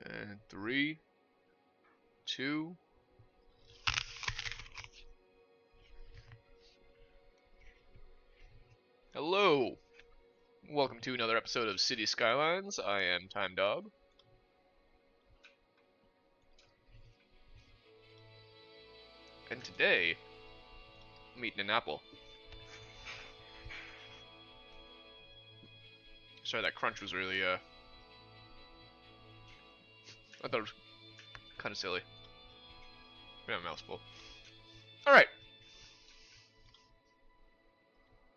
And 3, 2. Hello! Welcome to another episode of City Skylines. I am Time Dog. And today, I'm eating an apple. Sorry, that crunch was really, I thought it was kind of silly. Yeah, mouthful. Alright.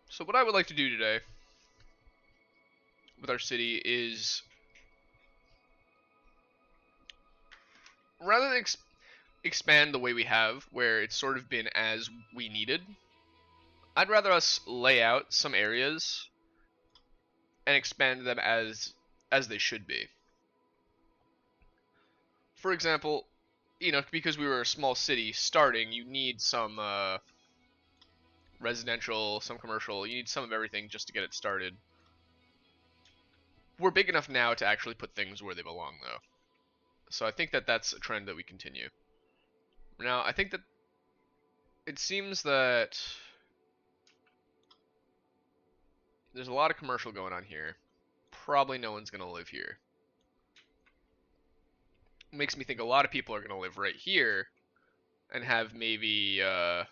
So what I would like to do today with our city is, rather than expand the way we have, where it's sort of been as we needed, I'd rather us lay out some areas and expand them as they should be. For example, because we were a small city starting, you need some residential, some commercial, you need some of everything just to get it started. We're big enough now to actually put things where they belong, though. So I think that that's a trend that we continue. Now, I think that it seems that there's a lot of commercial going on here. Probably no one's going to live here. Makes me think a lot of people are going to live right here and have maybe a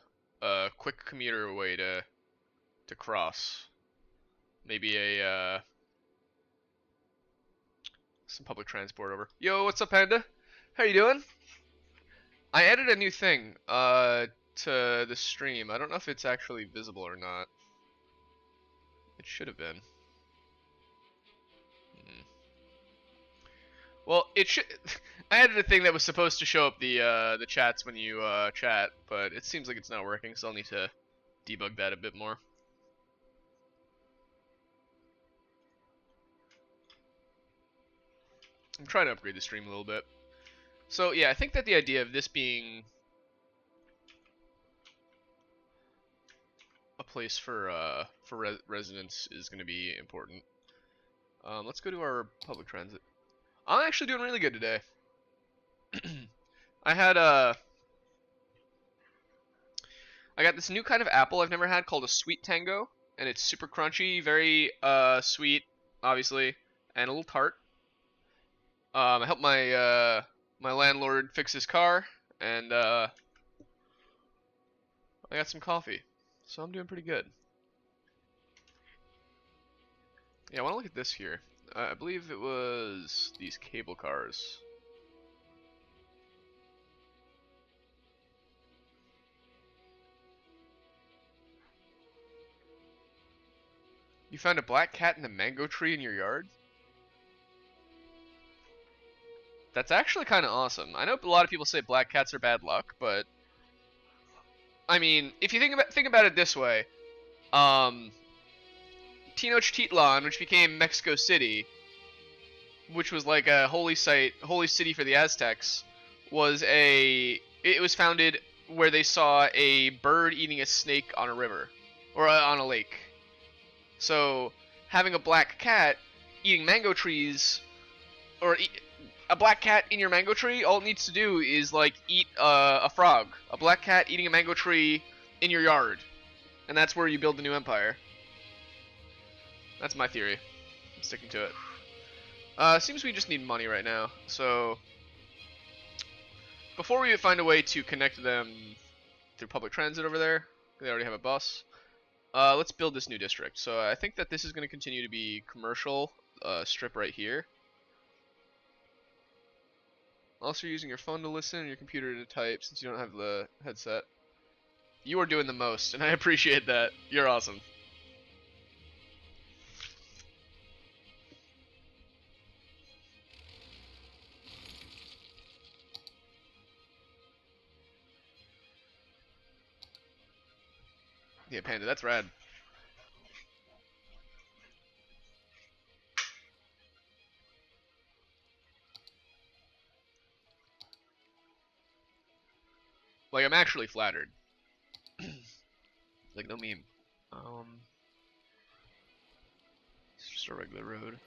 quick commuter way to cross. Maybe some public transport over. Yo, what's up, Panda? How you doing? I added a new thing to the stream. I don't know if it's actually visible or not. It should have been. Well, it should. I added a thing that was supposed to show up the chats when you chat, but it seems like it's not working, so I'll need to debug that a bit more. I'm trying to upgrade the stream a little bit. So yeah, I think that the idea of this being a place for residents is going to be important. Let's go to our public transit. I'm actually doing really good today. I got this new kind of apple I've never had called a sweet tango, and it's super crunchy, very sweet, obviously, and a little tart. I helped my my landlord fix his car, and I got some coffee, so I'm doing pretty good. Yeah, I want to look at this here. I believe it was these cable cars. You found a black cat in a mango tree in your yard? That's actually kind of awesome. I know a lot of people say black cats are bad luck, but I mean, if you think about it this way, Tenochtitlan, which became Mexico City, which was like a holy city for the Aztecs, it was founded where they saw a bird eating a snake on a river or on a lake. So having a black cat eating mango trees, or a black cat in your mango tree, all it needs to do is like eat a frog. A black cat eating a mango tree in your yard, and that's where you build the new empire. That's my theory. I'm sticking to it. Seems we just need money right now. So before we find a way to connect them through public transit over there, they already have a bus. Let's build this new district. So I think that this is going to continue to be commercial strip right here. Also, you're using your phone to listen and your computer to type since you don't have the headset. You are doing the most, and I appreciate that. You're awesome. Yeah, Panda, that's rad. Like, I'm actually flattered. Like, no meme. It's just a regular road.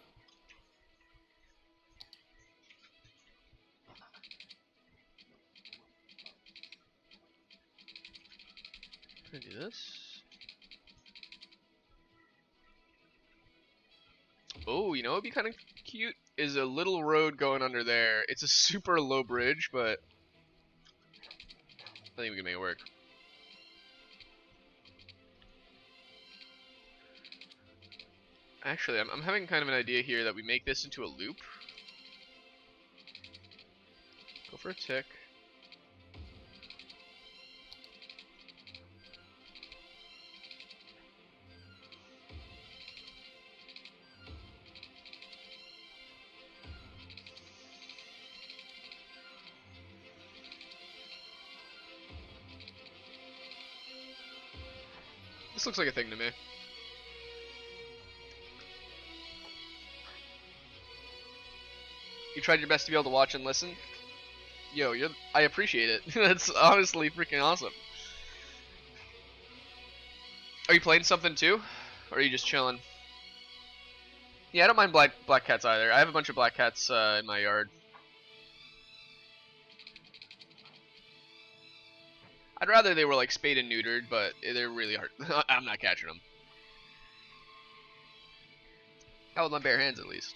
do this. Oh, you know what would be kind of cute? Is a little road going under there. It's a super low bridge, but I think we can make it work. Actually, I'm having kind of an idea here that we make this into a loop. Go for a tick. This looks like a thing to me. You tried your best to be able to watch and listen. Yo, I appreciate it. That's honestly freaking awesome. Are you playing something too? Or are you just chilling? Yeah, I don't mind black cats either. I have a bunch of black cats in my yard. I'd rather they were like spayed and neutered, but they're really hard. I'm not catching them. Not with my bare hands, at least.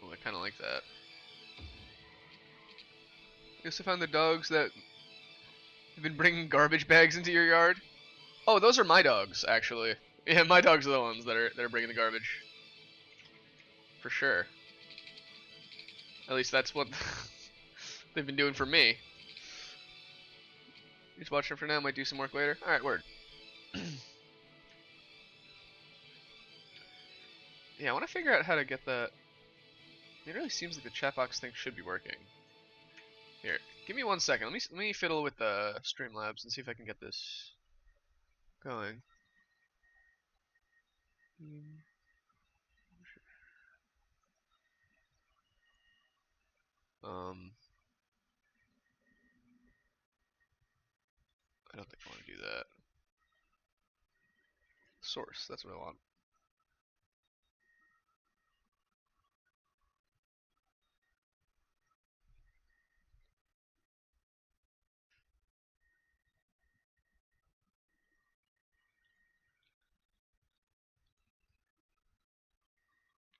Oh, I kind of like that. I guess I found the dogs that have been bringing garbage bags into your yard. Oh, those are my dogs, actually. Yeah, my dogs are the ones that are bringing the garbage. For sure. At least that's what they've been doing for me. Just watching for now. Might do some work later. All right, word. Yeah, I want to figure out how to get that. It really seems like the chat box thing should be working. Here, give me 1 second. Let me fiddle with the Streamlabs and see if I can get this going. I don't think I want to do that. Source, that's what I want.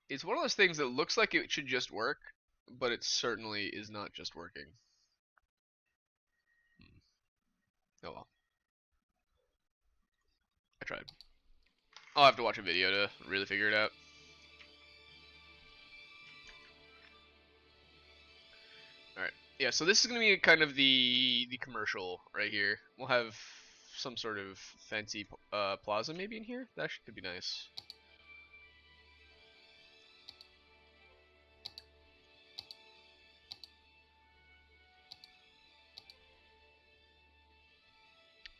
It's one of those things that looks like it should just work, but it certainly is not just working. Oh well. I tried. I'll have to watch a video to really figure it out. Alright. Yeah, so this is going to be kind of the commercial right here. We'll have some sort of fancy plaza maybe in here. That actually could be nice.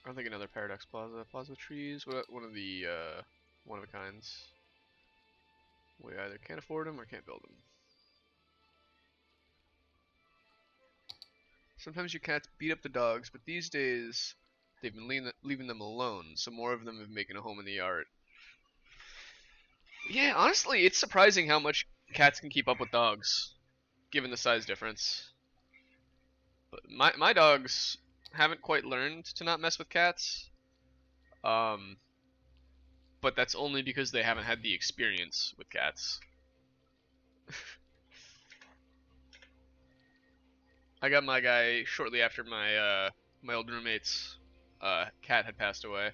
I don't think another Paradox Plaza. Plaza trees. What one of the one of a kinds. We either can't afford them or can't build them. Sometimes your cats beat up the dogs, but these days they've been leaving them alone, so more of them have making a home in the yard. Yeah, honestly, it's surprising how much cats can keep up with dogs, given the size difference. But my dogs haven't quite learned to not mess with cats. But that's only because they haven't had the experience with cats. I got my guy shortly after my old roommate's cat had passed away,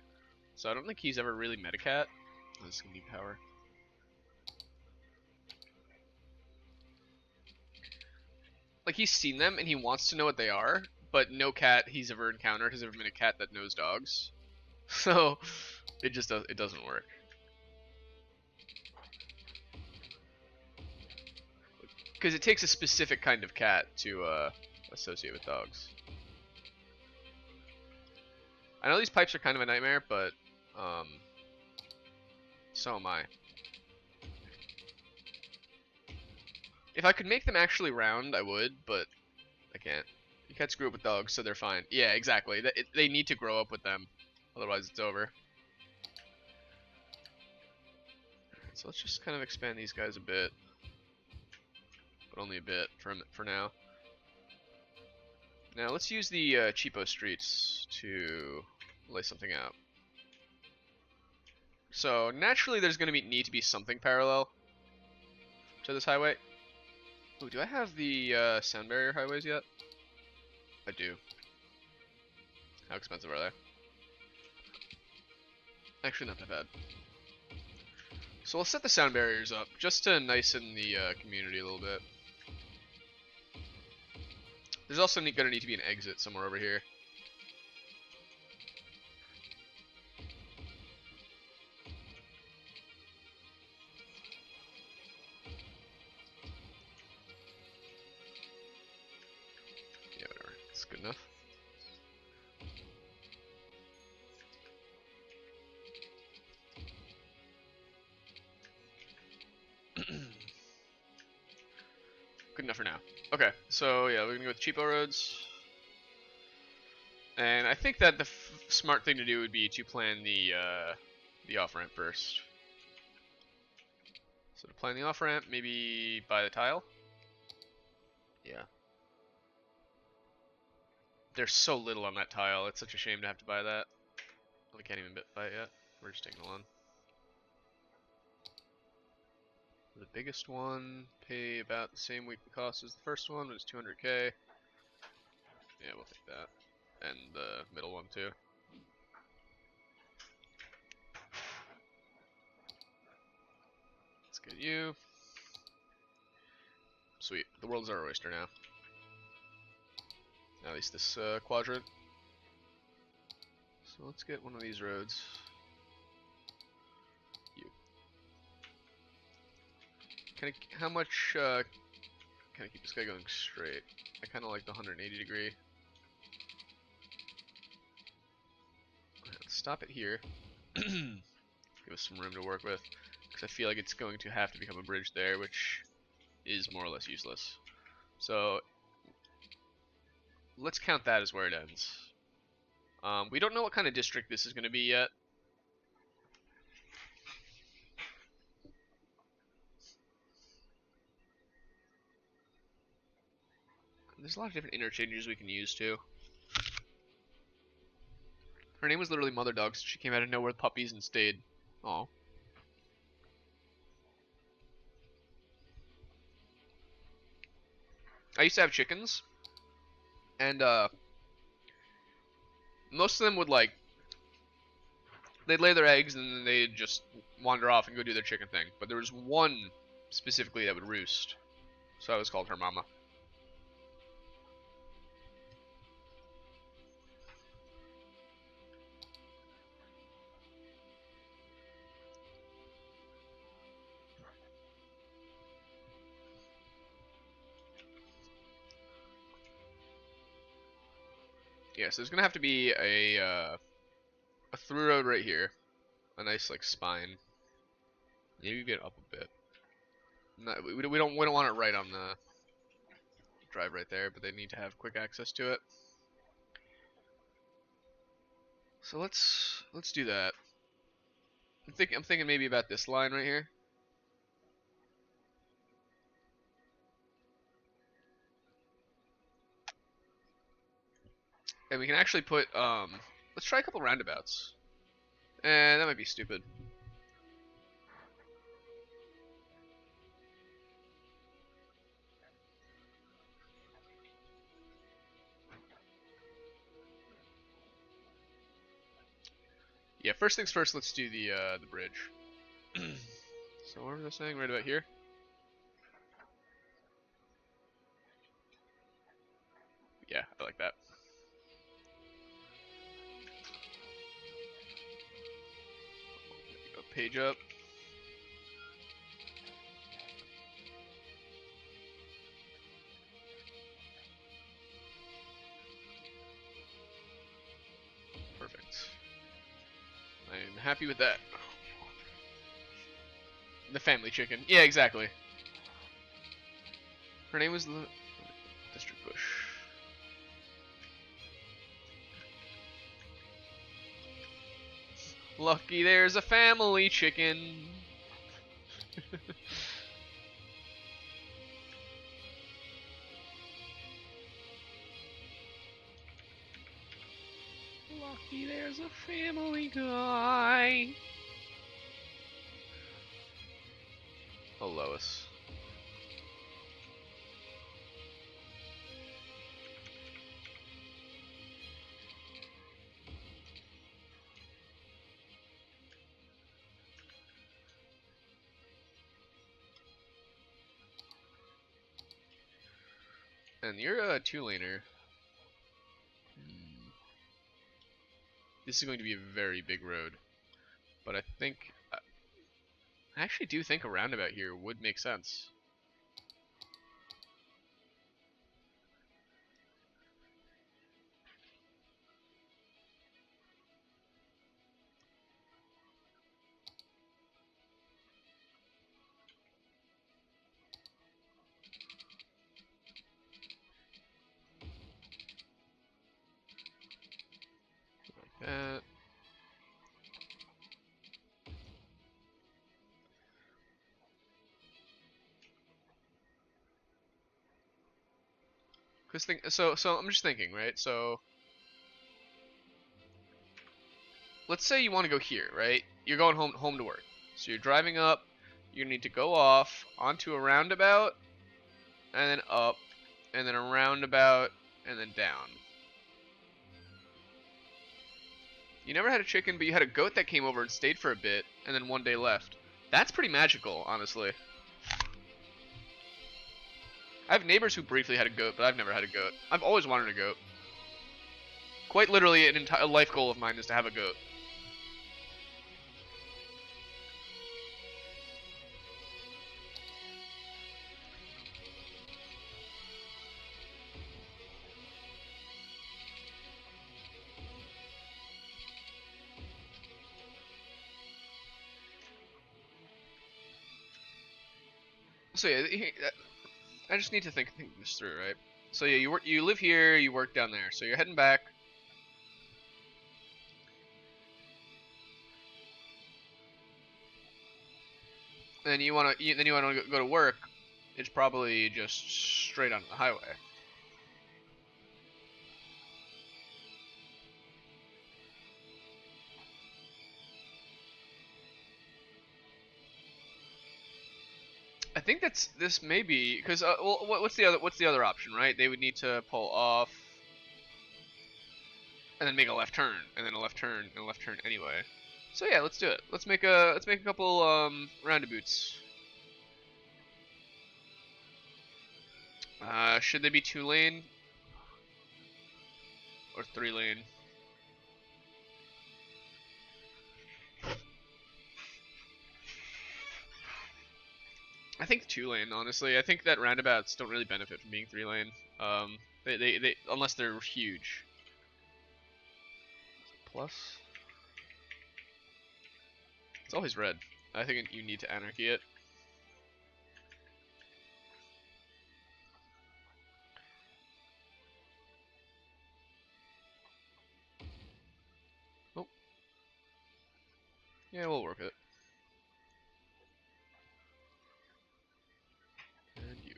so I don't think he's ever really met a cat. Oh, this is gonna need power. Like he's seen them and he wants to know what they are, but no cat he's ever encountered has ever been a cat that knows dogs. So it just doesn't work. Because it takes a specific kind of cat to associate with dogs. I know these pipes are kind of a nightmare, but so am I. If I could make them actually round, I would, but I can't. You cats grew up with dogs, so they're fine. Yeah, exactly. They need to grow up with them, otherwise it's over. Alright, so let's just kind of expand these guys a bit. but only a bit for now. Now let's use the cheapo streets to lay something out. So naturally, there's going to need to be something parallel to this highway. Ooh, do I have the sound barrier highways yet? I do. How expensive are they? Actually, not that bad. So we'll set the sound barriers up just to nicen the community a little bit. There's also going to need to be an exit somewhere over here. Yeah, whatever. It's good enough. Good enough for now. Okay, so yeah, we're gonna go with cheapo roads. And I think that the smart thing to do would be to plan the off-ramp first. So to plan the off-ramp, maybe buy the tile? Yeah. There's so little on that tile, it's such a shame to have to buy that. We can't even buy it yet. We're just taking a loan. The biggest one, pay about the same weekly cost as the first one, but it's 200k. Yeah, we'll take that. And the middle one too. Let's get you. Sweet. The world's our oyster now. At least this quadrant. So let's get one of these roads. You. How much can I keep this guy going straight? I kind of like the 180 degree. Let's stop it here. Give us some room to work with, because I feel like it's going to have to become a bridge there, which is more or less useless. So let's count that as where it ends. We don't know what kind of district this is going to be yet. There's a lot of different interchanges we can use too. Her name was literally Mother Dog, so she came out of nowhere with puppies and stayed. Oh. I used to have chickens, and most of them would they'd lay their eggs and then they'd just wander off and go do their chicken thing. But there was one specifically that would roost, so I was called her mama. Yeah, so there's gonna have to be a through road right here, a nice like spine. Maybe get up a bit. We don't want it right on the drive right there, but they need to have quick access to it. So let's do that. I'm thinking maybe about this line right here. And we can actually put let's try a couple roundabouts. And that might be stupid. Yeah, first things first, let's do the bridge. So what was I saying? Right about here? Yeah, I like that. Go page up. Perfect. I'm happy with that. The family chicken. Yeah, exactly. Her name was District Bush. Lucky there's a family chicken. Lucky there's a Family Guy. Oh, Lois. And you're a two-laner. This is going to be a very big road. But I think... I actually do think a roundabout here would make sense. Like that. So I'm just thinking, right? So let's say you want to go here, right? You're going home to work. So you're driving up, you need to go off onto a roundabout, and then up, and then a roundabout, and then down. You never had a chicken, but you had a goat that came over and stayed for a bit, and then one day left. That's pretty magical, honestly. I have neighbors who briefly had a goat, but I've never had a goat. I've always wanted a goat. Quite literally, an entire life goal of mine is to have a goat. So yeah, I just need to think this through, right? So yeah, you live here, you work down there. So you're heading back. And then you wanna go to work. It's probably just straight onto the highway. I think this may be because well, what's the other option, right? They would need to pull off and then make a left turn and then a left turn and a left turn anyway. So yeah, let's do it. Let's make a couple roundabouts. Should they be 2-lane or 3-lane? I think 2-lane, honestly. I think that roundabouts don't really benefit from being 3-lane. They unless they're huge. Plus, it's always red. I think you need to anarchy it. Oh, yeah, we'll work it. And you.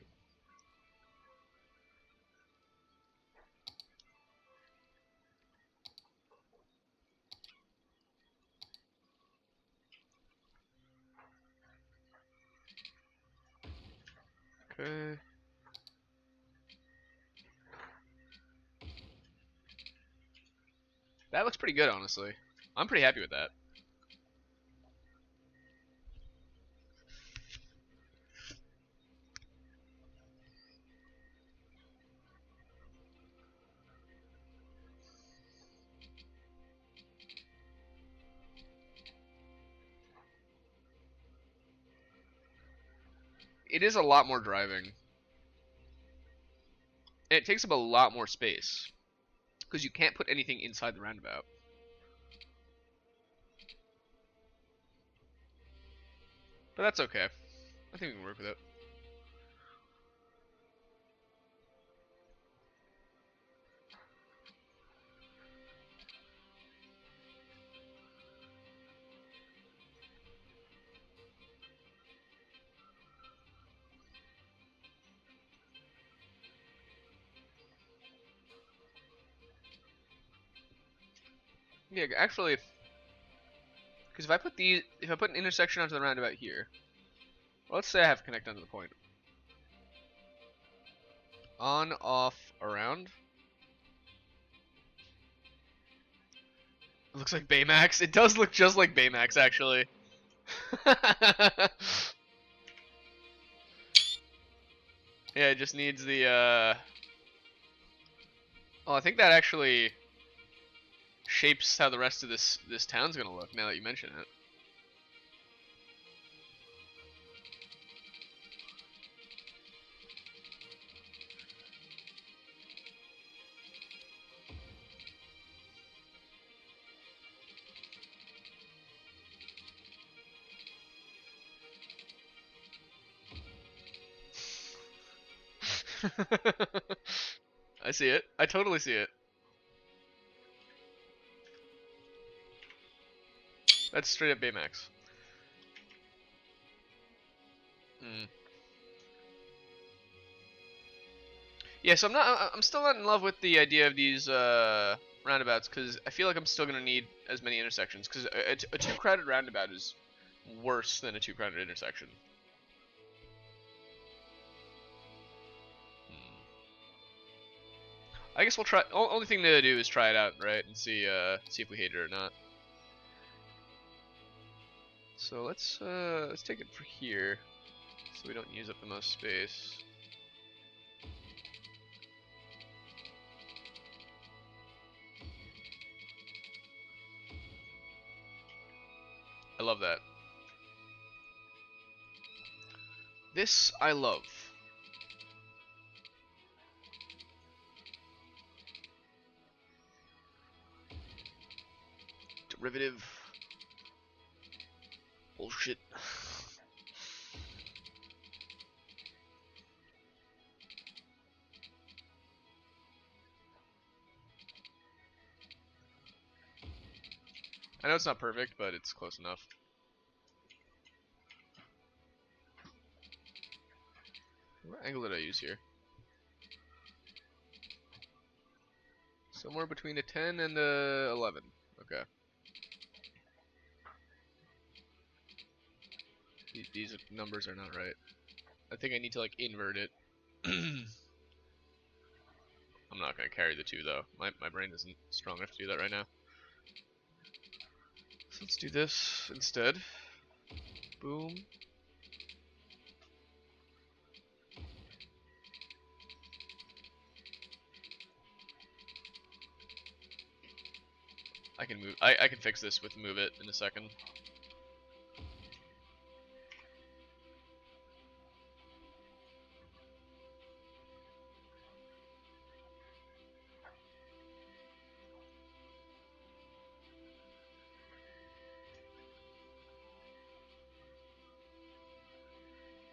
Okay. That looks pretty good, honestly. I'm pretty happy with that. It is a lot more driving. And it takes up a lot more space. Because you can't put anything inside the roundabout. But that's okay. I think we can work with it. Yeah, actually, because if I put an intersection onto the roundabout here, well, let's say I have connect onto the point. On, off, around. It looks like Baymax. It does look just like Baymax, actually. Yeah, it just needs the, Oh, I think that actually shapes how the rest of this town's gonna look, now that you mention it. I see it. I totally see it. That's straight up Baymax. Mm. Yeah, so I'm still not in love with the idea of these roundabouts because I feel like I'm still gonna need as many intersections because a too crowded roundabout is worse than a too crowded intersection. Hmm. I guess we'll try. Only thing to do is try it out, right, and see if we hate it or not. So let's take it for here, so we don't use up the most space. I love that. This I love. Derivative bullshit. I know it's not perfect, but it's close enough. What angle did I use here? Somewhere between a 10 and a 11. Okay. These numbers are not right. I think I need to like invert it. I'm not gonna carry the 2 though. My brain isn't strong enough to do that right now. So let's do this instead. Boom. I can move. I can fix this with move it in a second.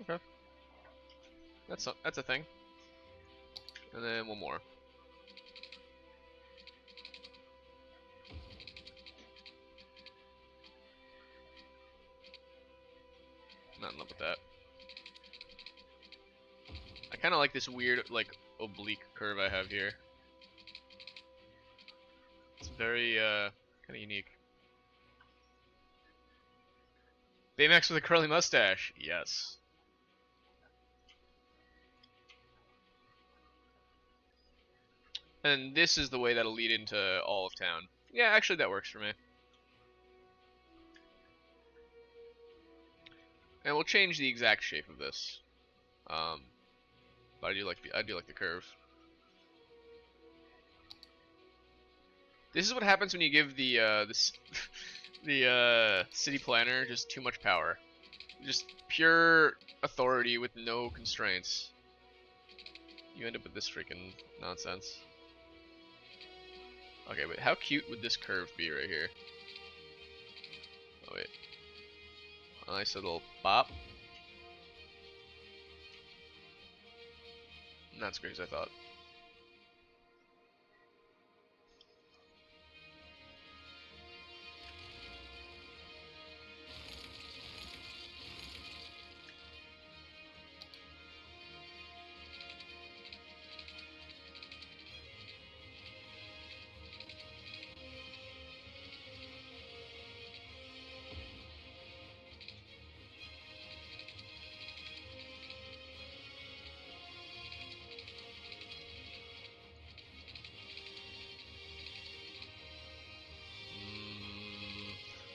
Okay. That's a thing. And then one more. Not in love with that. I kind of like this weird, like, oblique curve I have here. It's very, kind of unique. Baymax with a curly mustache. Yes. And this is the way that'll lead into all of town. Yeah, actually that works for me. And we'll change the exact shape of this. But I do like the curve. This is what happens when you give the city planner just too much power. Just pure authority with no constraints. You end up with this freaking nonsense. Okay, wait, how cute would this curve be right here? Oh wait. A nice little bop. Not as great as I thought.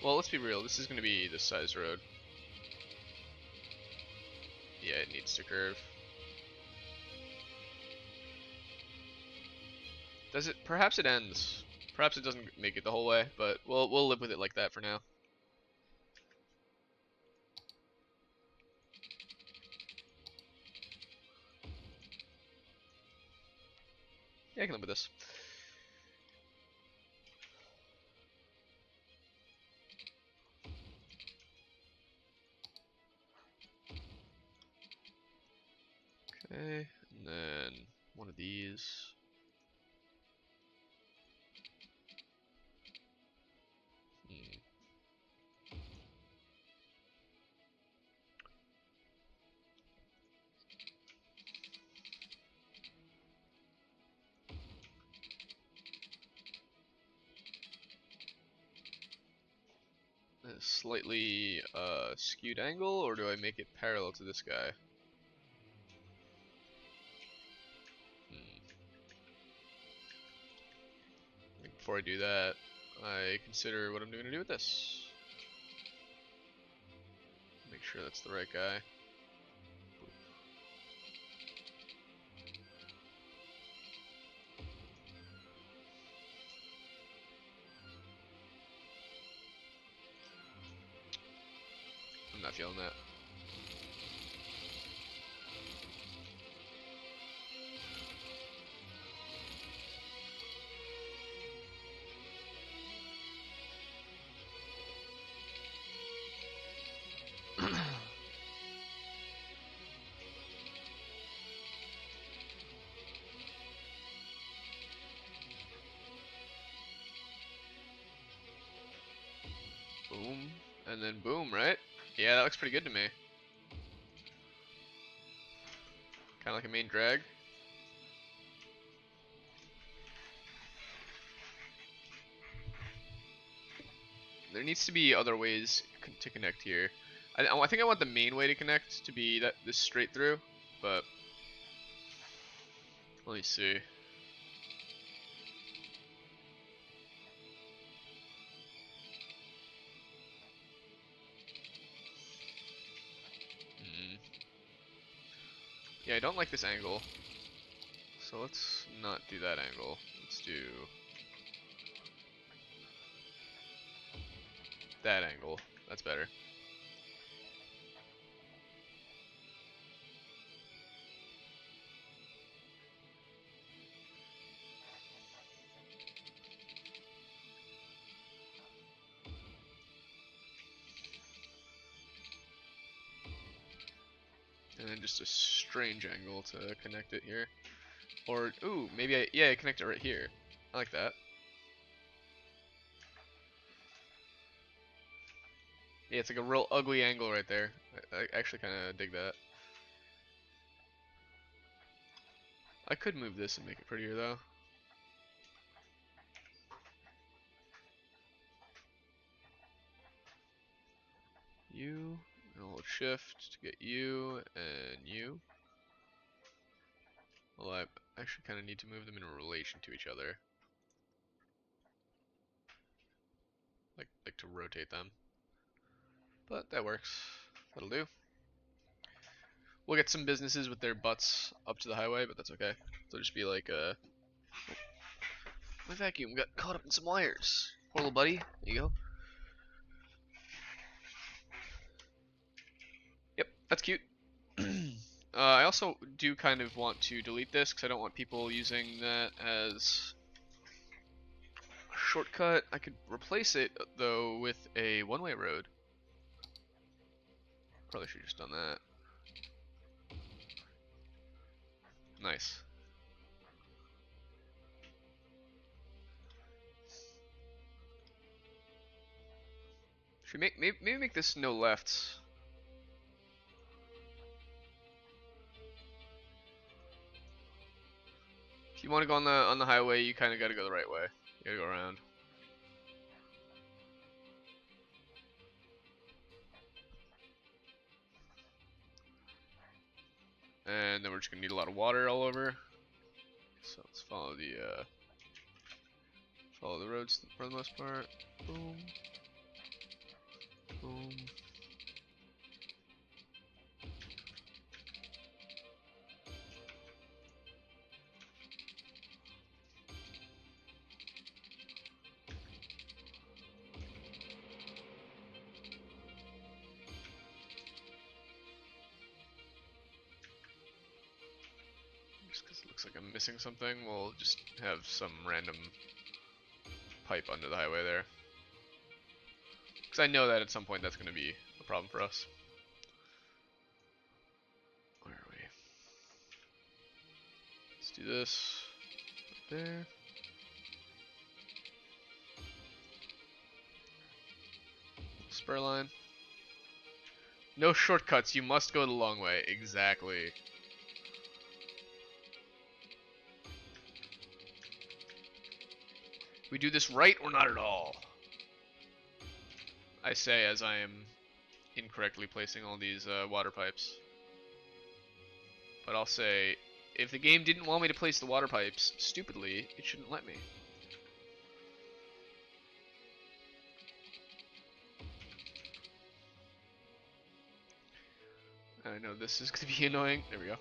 Well, let's be real. This is going to be this size road. Yeah, it needs to curve. Does it? Perhaps it ends. Perhaps it doesn't make it the whole way, but we'll live with it like that for now. Yeah, I can live with this. Okay, and then one of these. Hmm. A slightly skewed angle, or do I make it parallel to this guy? Hmm. I think before I do that, I consider what I'm going to do with this. Make sure that's the right guy. I'm not feeling that. Boom, and then boom, right? Yeah, that looks pretty good to me. Kind of like a main drag. There needs to be other ways to connect here. I think I want the main way to connect to be this straight through, but let me see. Hmm. Yeah, I don't like this angle, so let's not do that angle. Let's do that angle. That's better. And then just a strange angle to connect it here. Or, ooh, maybe yeah, I connect it right here. I like that. Yeah, it's like a real ugly angle right there. I actually kind of dig that. I could move this and make it prettier though. You, and hold shift to get you, and you. Well, I actually kind of need to move them in relation to each other. Like to rotate them. But that works. That'll do. We'll get some businesses with their butts up to the highway, but that's okay. They'll just be like, my vacuum got caught up in some wires. Poor little buddy. There you go. Yep, that's cute. I also do kind of want to delete this because I don't want people using that as a shortcut. I could replace it though with a one-way road. Probably should have just done that. Nice. Should maybe make this no lefts. If you want to go on the highway, you kind of got to go the right way. You got to go around. And then we're just gonna need a lot of water all over. So let's follow the roads for the most part. Boom. Boom. Just because it looks like I'm missing something, we'll just have some random pipe under the highway there. Because I know that at some point that's going to be a problem for us. Where are we? Let's do this. Right there. Spur line. No shortcuts, you must go the long way. Exactly. We do this right or not at all? I say as I am incorrectly placing all these water pipes. But I'll say, if the game didn't want me to place the water pipes stupidly, it shouldn't let me. I know this is going to be annoying. There we go.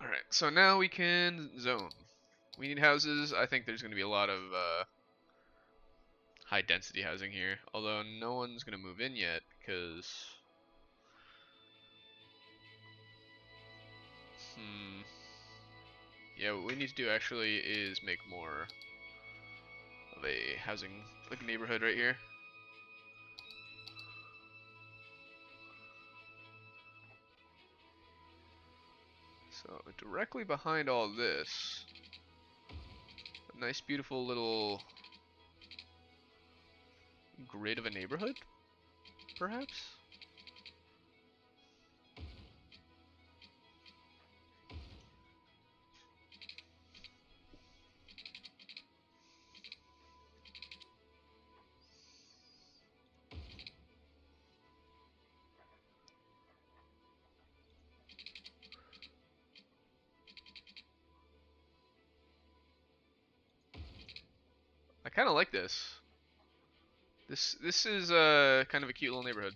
Alright, so now we can zone. We need houses. I think there's going to be a lot of high density housing here. Although no one's going to move in yet because... Yeah, what we need to do actually is make more of a housing like neighborhood right here. So directly behind all this, a nice beautiful little grid of a neighborhood, perhaps? I kind of like this. This is kind of a cute little neighborhood.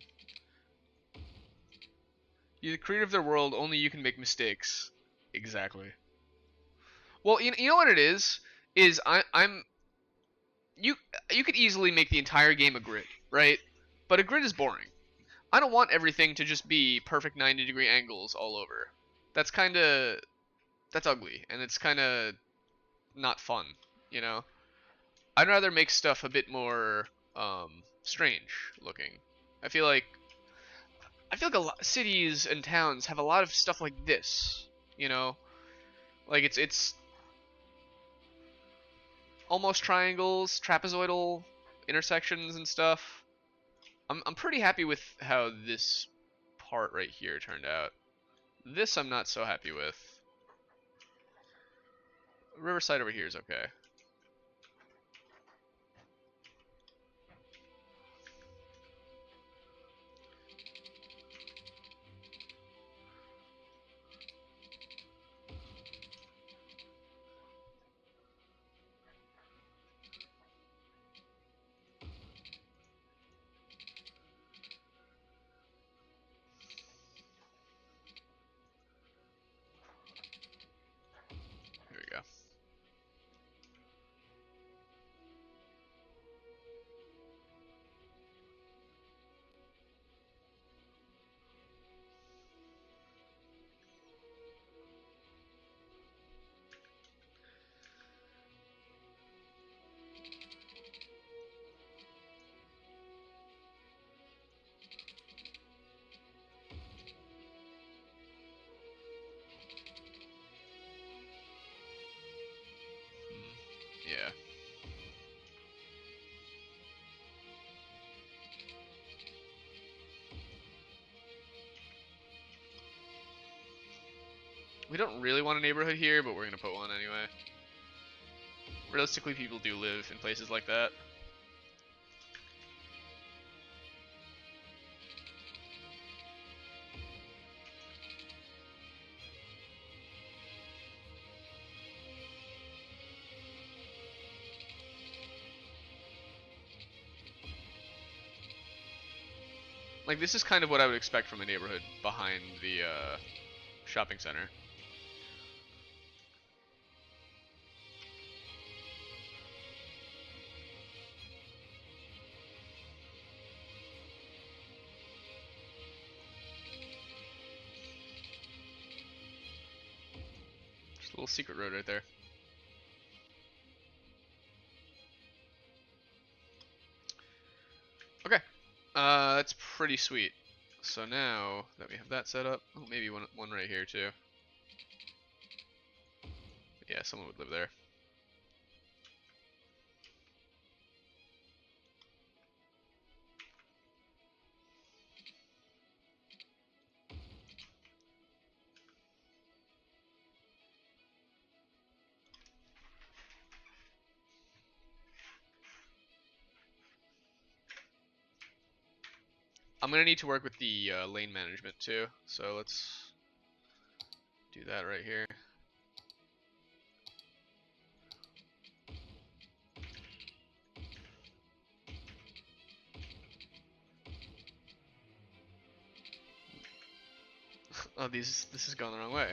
You're the creator of their world, only you can make mistakes. Exactly. Well, you know what it is? I'm you could easily make the entire game a grid, right? But a grid is boring. I don't want everything to just be perfect 90-degree angles all over. That's ugly, and it's kind of not fun, you know? I'd rather make stuff a bit more strange looking. I feel like a lot cities and towns have a lot of stuff like this, you know? Like it's almost triangles, trapezoidal intersections and stuff. I'm pretty happy with how this part right here turned out. This I'm not so happy with. Riverside over here is okay. Here we go. Yeah. We don't really want a neighborhood here, but we're gonna put one anyway. Realistically, people do live in places like that. Like, this is kind of what I would expect from a neighborhood behind the shopping center. Just a little secret road right there. Okay, that's pretty sweet. So now that we have that set up, oh, maybe one right here too. Yeah, someone would live there. I'm gonna need to work with the lane management too, so let's do that right here. Oh, this has gone the wrong way.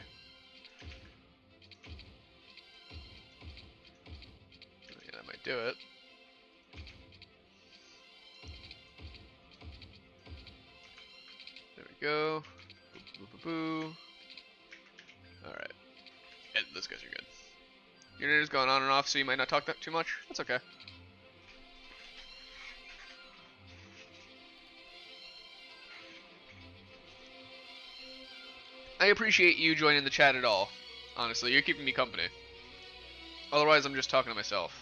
Yeah, that might do it. There we go. Boo, boo, boo, boo. Alright. Yeah, those guys are good. Your internet's going on and off, so you might not talk that too much. That's okay. I appreciate you joining the chat at all. Honestly, you're keeping me company. Otherwise, I'm just talking to myself.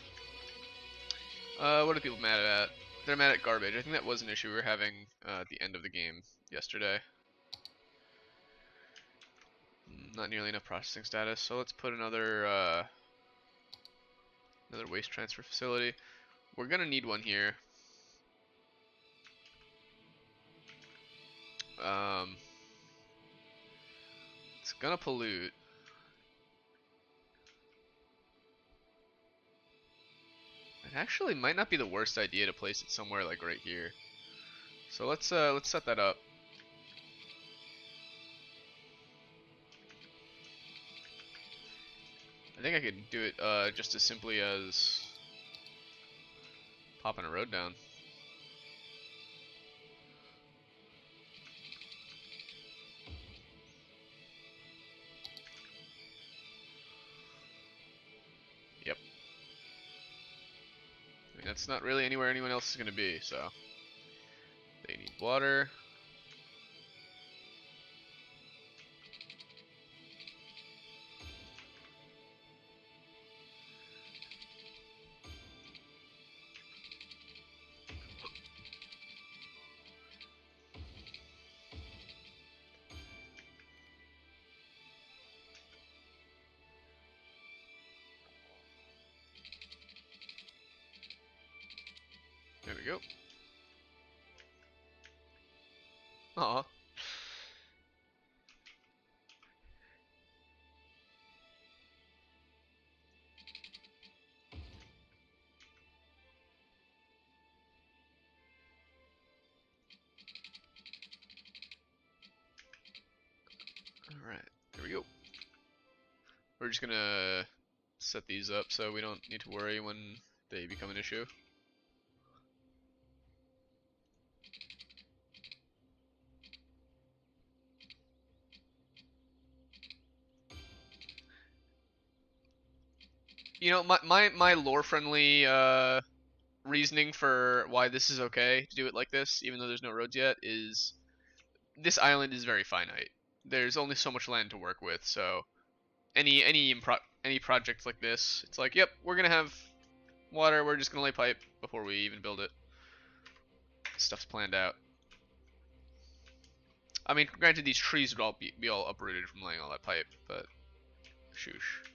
What are people mad at? They're mad at garbage. I think that was an issue we were having at the end of the game yesterday. Not nearly enough processing status, so let's put another waste transfer facility. We're gonna need one here. It's gonna pollute. It actually might not be the worst idea to place it somewhere like right here. So let's set that up. I think I could do it just as simply as popping a road down. Yep. I mean, that's not really anywhere anyone else is going to be, so. They need water. There we go. Aw. Alright, there we go. We're just gonna set these up so we don't need to worry when they become an issue. You know, my lore-friendly reasoning for why this is okay to do it like this, even though there's no roads yet, is this island is very finite. There's only so much land to work with, so any project like this, it's like, yep, we're gonna have water. We're just gonna lay pipe before we even build it. Stuff's planned out. I mean, granted, these trees would all be all uprooted from laying all that pipe, but shoosh.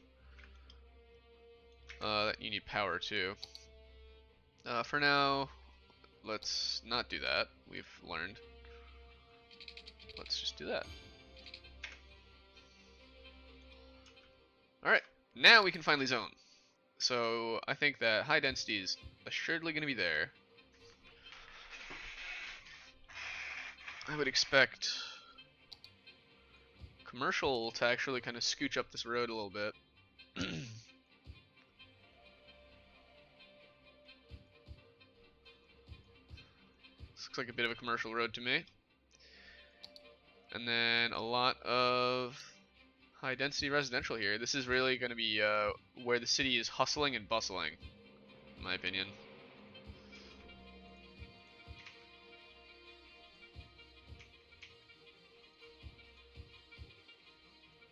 You need power too. For now, let's not do that. We've learned. Let's just do that. Alright, now we can finally zone. So I think that high density is assuredly going to be there. I would expect commercial to actually kind of scooch up this road a little bit. This looks like a bit of a commercial road to me. And then a lot of high density residential here. This is really going to be where the city is hustling and bustling, in my opinion.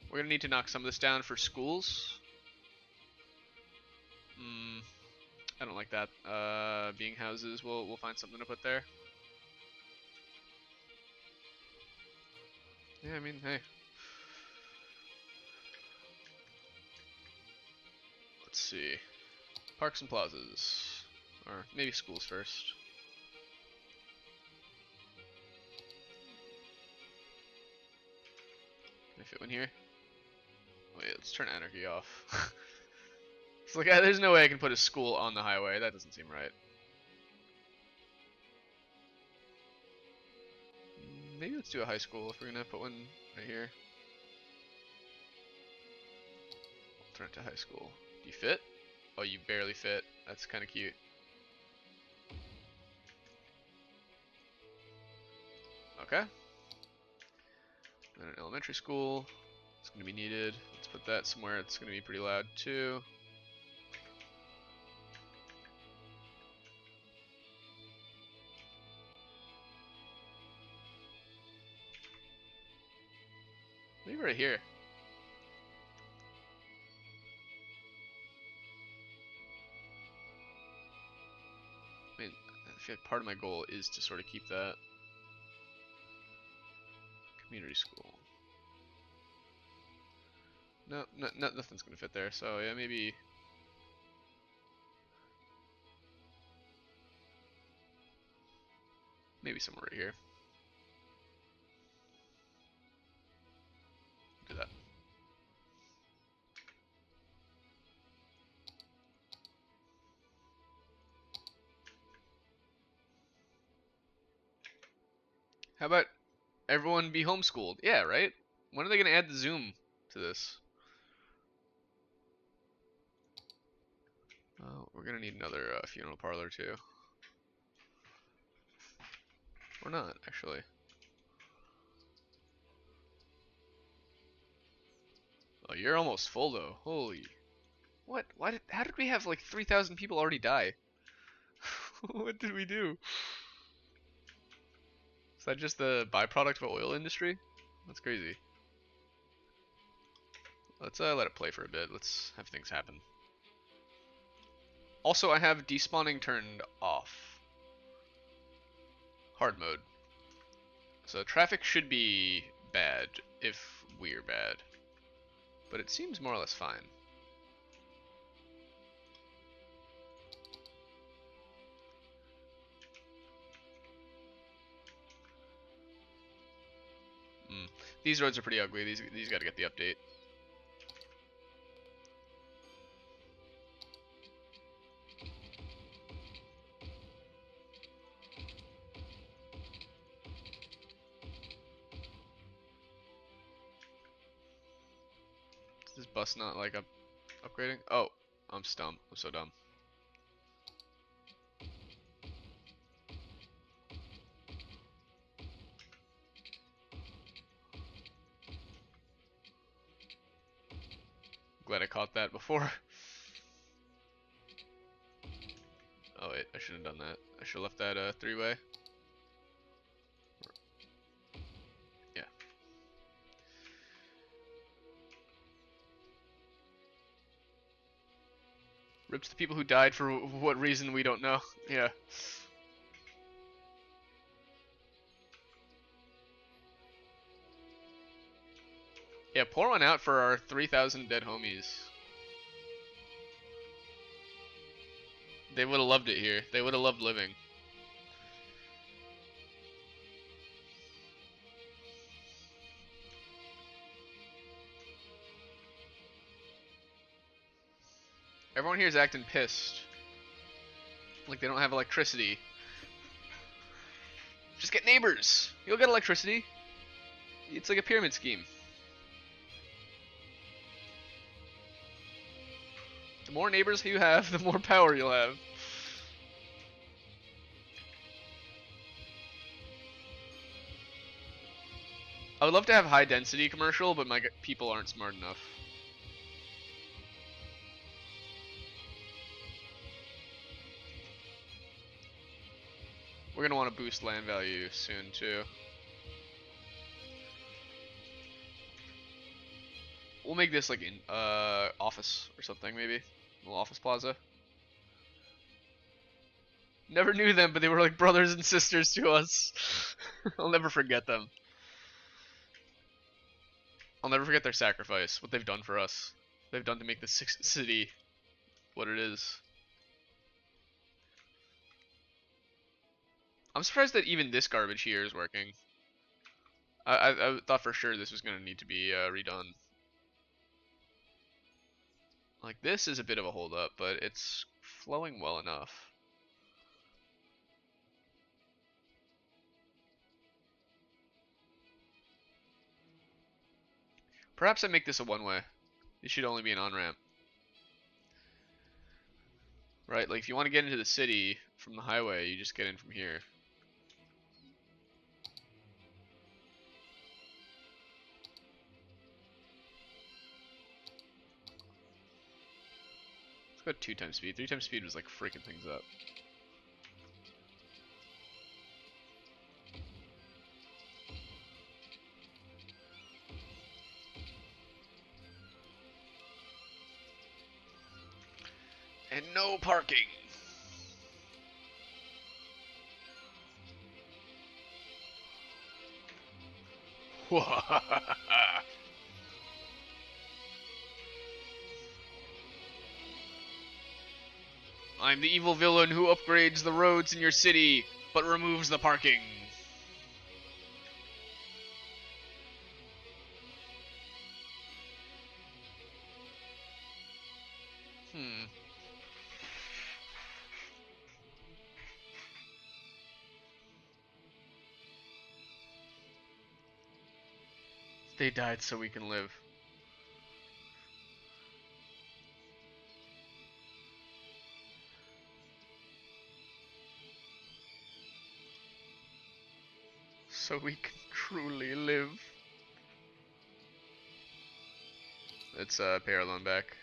We're going to need to knock some of this down for schools. I don't like that. Being houses, we'll find something to put there. Yeah, I mean, hey. Let's see. Parks and plazas. Or maybe schools first. Can I fit one here? Wait, let's turn anarchy off. It's like, there's no way I can put a school on the highway. That doesn't seem right. Maybe let's do a high school if we're gonna put one right here. I'll turn it to high school. Do you fit? Oh, you barely fit. That's kind of cute. Okay. And an elementary school. It's gonna be needed. Let's put that somewhere. It's gonna be pretty loud too. Maybe right here. I mean, I feel like part of my goal is to sort of keep that. Community school. No, nothing's gonna fit there. So yeah, maybe. Maybe somewhere right here. Do that. How about everyone be homeschooled? Yeah, right? When are they gonna add the Zoom to this? We're gonna need another funeral parlor too. Or not, actually. Oh, you're almost full though. Holy. What? How did we have like 3,000 people already die? What did we do? Is that just the byproduct of the oil industry? That's crazy. Let's let it play for a bit. Let's have things happen. Also, I have despawning turned off. Hard mode. So traffic should be bad if we're bad. But it seems more or less fine. These roads are pretty ugly. These got to get the update. Is this bus not like upgrading? Oh, I'm dumb. I'm so dumb. Glad I caught that before. Oh wait, I shouldn't have done that. I should have left that three-way. Yeah. Rip to the people who died for what reason we don't know. Yeah. Yeah, pour one out for our 3,000 dead homies. They would have loved it here. They would have loved living. Everyone here is acting pissed. Like they don't have electricity. Just get neighbors. You'll get electricity. It's like a pyramid scheme. The more neighbors you have, the more power you'll have. I would love to have high density commercial, but my people aren't smart enough. We're gonna want to boost land value soon too. We'll make this like in office or something maybe. A little office plaza. Never knew them, but they were like brothers and sisters to us. I'll never forget them. I'll never forget their sacrifice, what they've done for us. They've done to make the city what it is. I'm surprised that even this garbage here is working. I thought for sure this was going to need to be redone. Like, this is a bit of a holdup, but it's flowing well enough. Perhaps I make this a one-way. It should only be an on-ramp. Right, like if you want to get into the city from the highway, you just get in from here. Let's go 2 times speed. 3 times speed was like freaking things up. And no parking. I'm the evil villain who upgrades the roads in your city, but removes the parking. They died so we can live. So we can truly live. Let's pay our loan back.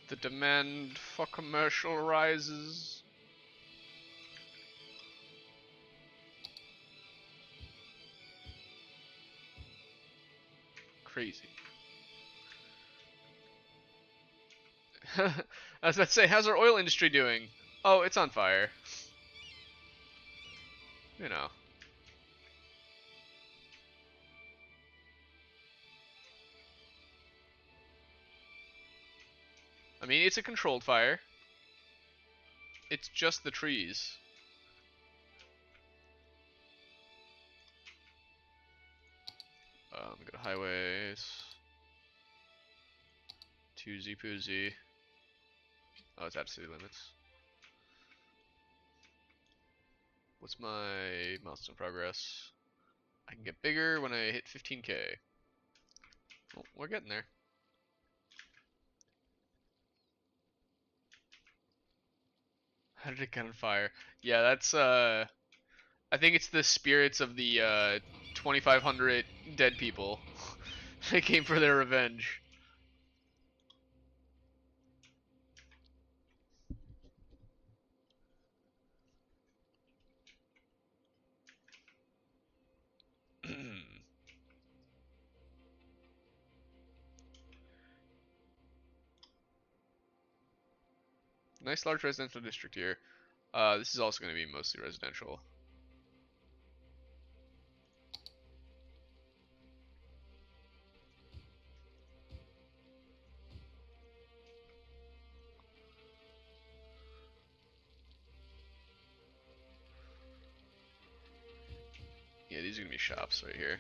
The demand for commercial rises. Crazy. I was about to say, how's our oil industry doing? Oh, it's on fire. You know. I mean, it's a controlled fire. It's just the trees. Go to highways. Toozy poozy. Oh, it's out of city limits. What's my milestone progress? I can get bigger when I hit 15k. Well, we're getting there. How did it get on fire? Yeah, that's I think it's the spirits of the 2,500 dead people. They came for their revenge. Nice large residential district here. This is also going to be mostly residential. these are gonna be shops right here.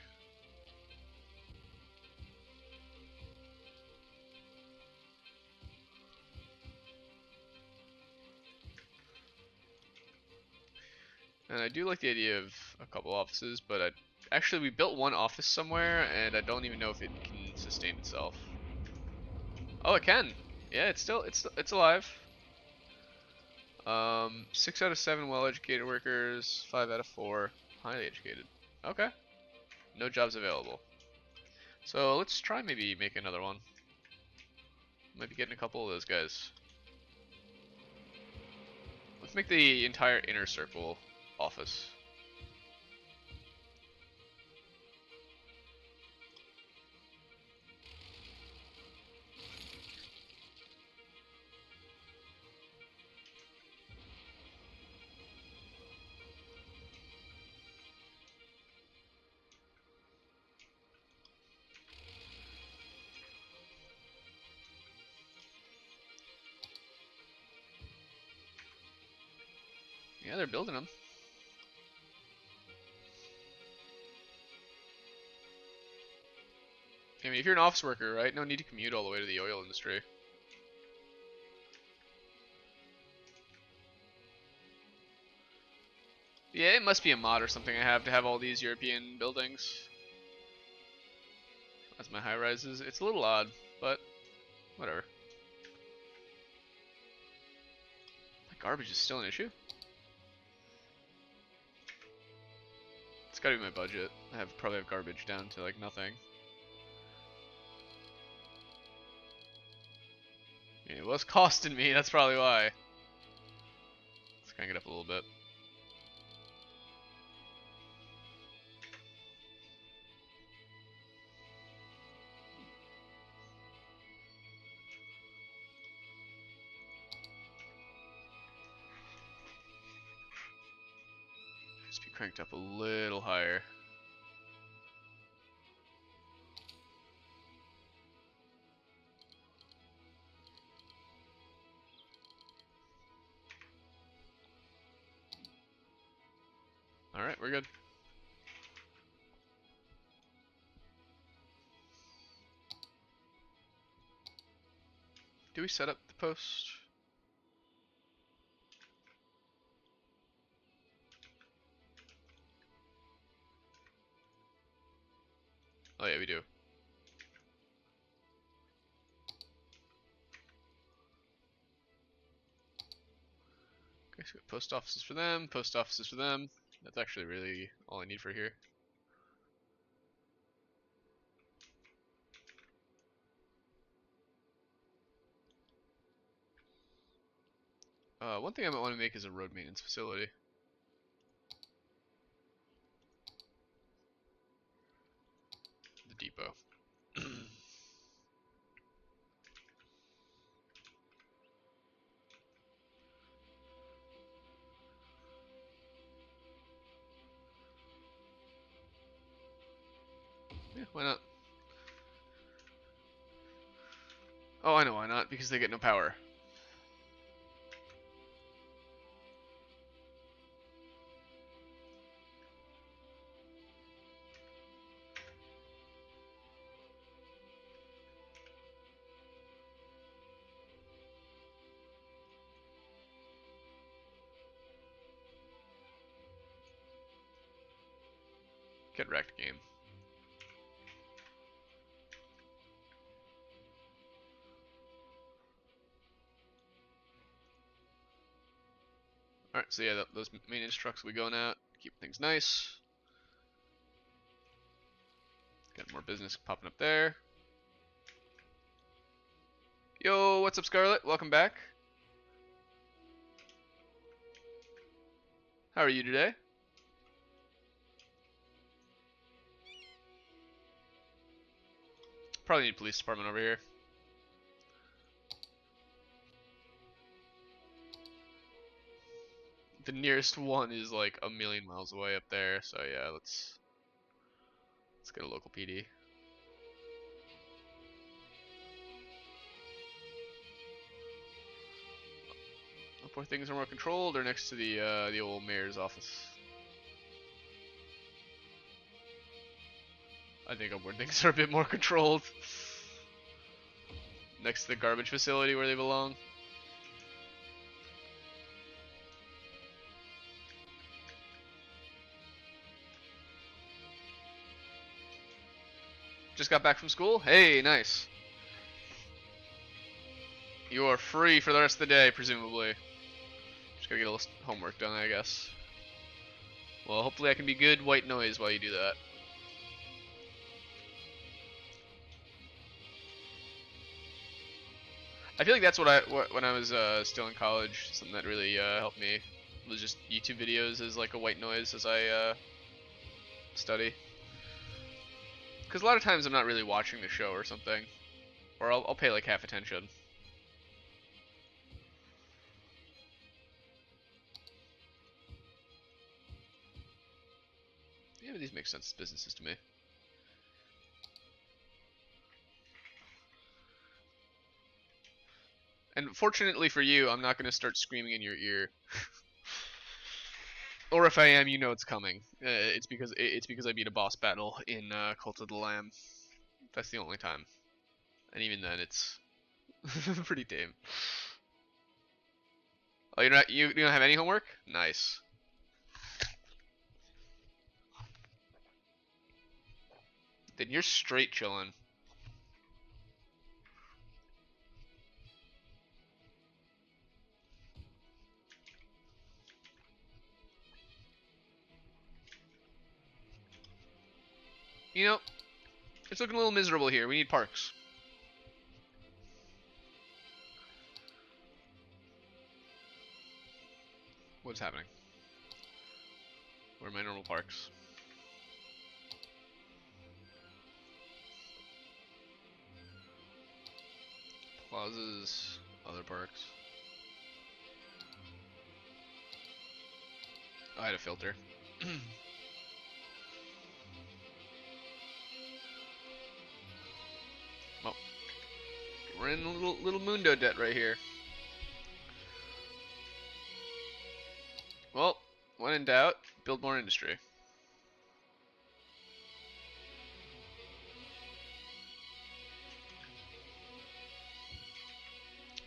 And I do like the idea of a couple offices, but actually we built one office somewhere, and I don't even know if it can sustain itself. Oh, it can. Yeah, it's alive. 6 out of 7 well-educated workers, 5 out of 4 highly educated. Okay. No jobs available. So let's try maybe make another one. Might be getting a couple of those guys. Let's make the entire inner circle office. Yeah, they're building them. I mean, if you're an office worker, right? No need to commute all the way to the oil industry. Yeah, it must be a mod or something I have to have all these European buildings. As my high rises. It's a little odd, but whatever. My garbage is still an issue? It's gotta be my budget. I probably have garbage down to like nothing. Yeah, well, it's costing me, that's probably why. Let's crank it up a little bit. Just be cranked up a little higher. Alright, we're good. Do we set up the post? Oh yeah, we do. Okay, so post offices for them, post offices for them. That's actually really all I need for here. One thing I might want to make is a road maintenance facility. The depot. Yeah, why not? Oh, I know why not. Because they get no power. Get wrecked, game. Alright, so yeah, those maintenance trucks will be going out. Keep things nice. Got more business popping up there. Yo, what's up, Scarlet? Welcome back. How are you today? Probably need police department over here. The nearest one is like a million miles away up there, so yeah, let's get a local PD. Hope where things are more controlled or next to the old mayor's office. I think upward things are a bit more controlled. Next to the garbage facility where they belong. Just got back from school? Hey, nice. You are free for the rest of the day, presumably. Just gotta get a little homework done, I guess. Well, hopefully I can be good white noise while you do that. I feel like that's when I was still in college, something that really helped me was just YouTube videos as like a white noise as I study. Because a lot of times I'm not really watching the show or something, or I'll pay like half attention. Yeah, but these make sense as businesses to me. And fortunately for you, I'm not going to start screaming in your ear. Or if I am, you know it's coming. It's because I beat a boss battle in Cult of the Lamb. That's the only time. And even then, it's pretty tame. Oh, you don't have any homework? Nice. Then you're straight chilling. You know, it's looking a little miserable here. We need parks. What's happening? Where are my normal parks? Plazas, other parks. Oh, I had a filter. Well, we're in a little mundo debt right here. Well, when in doubt, build more industry.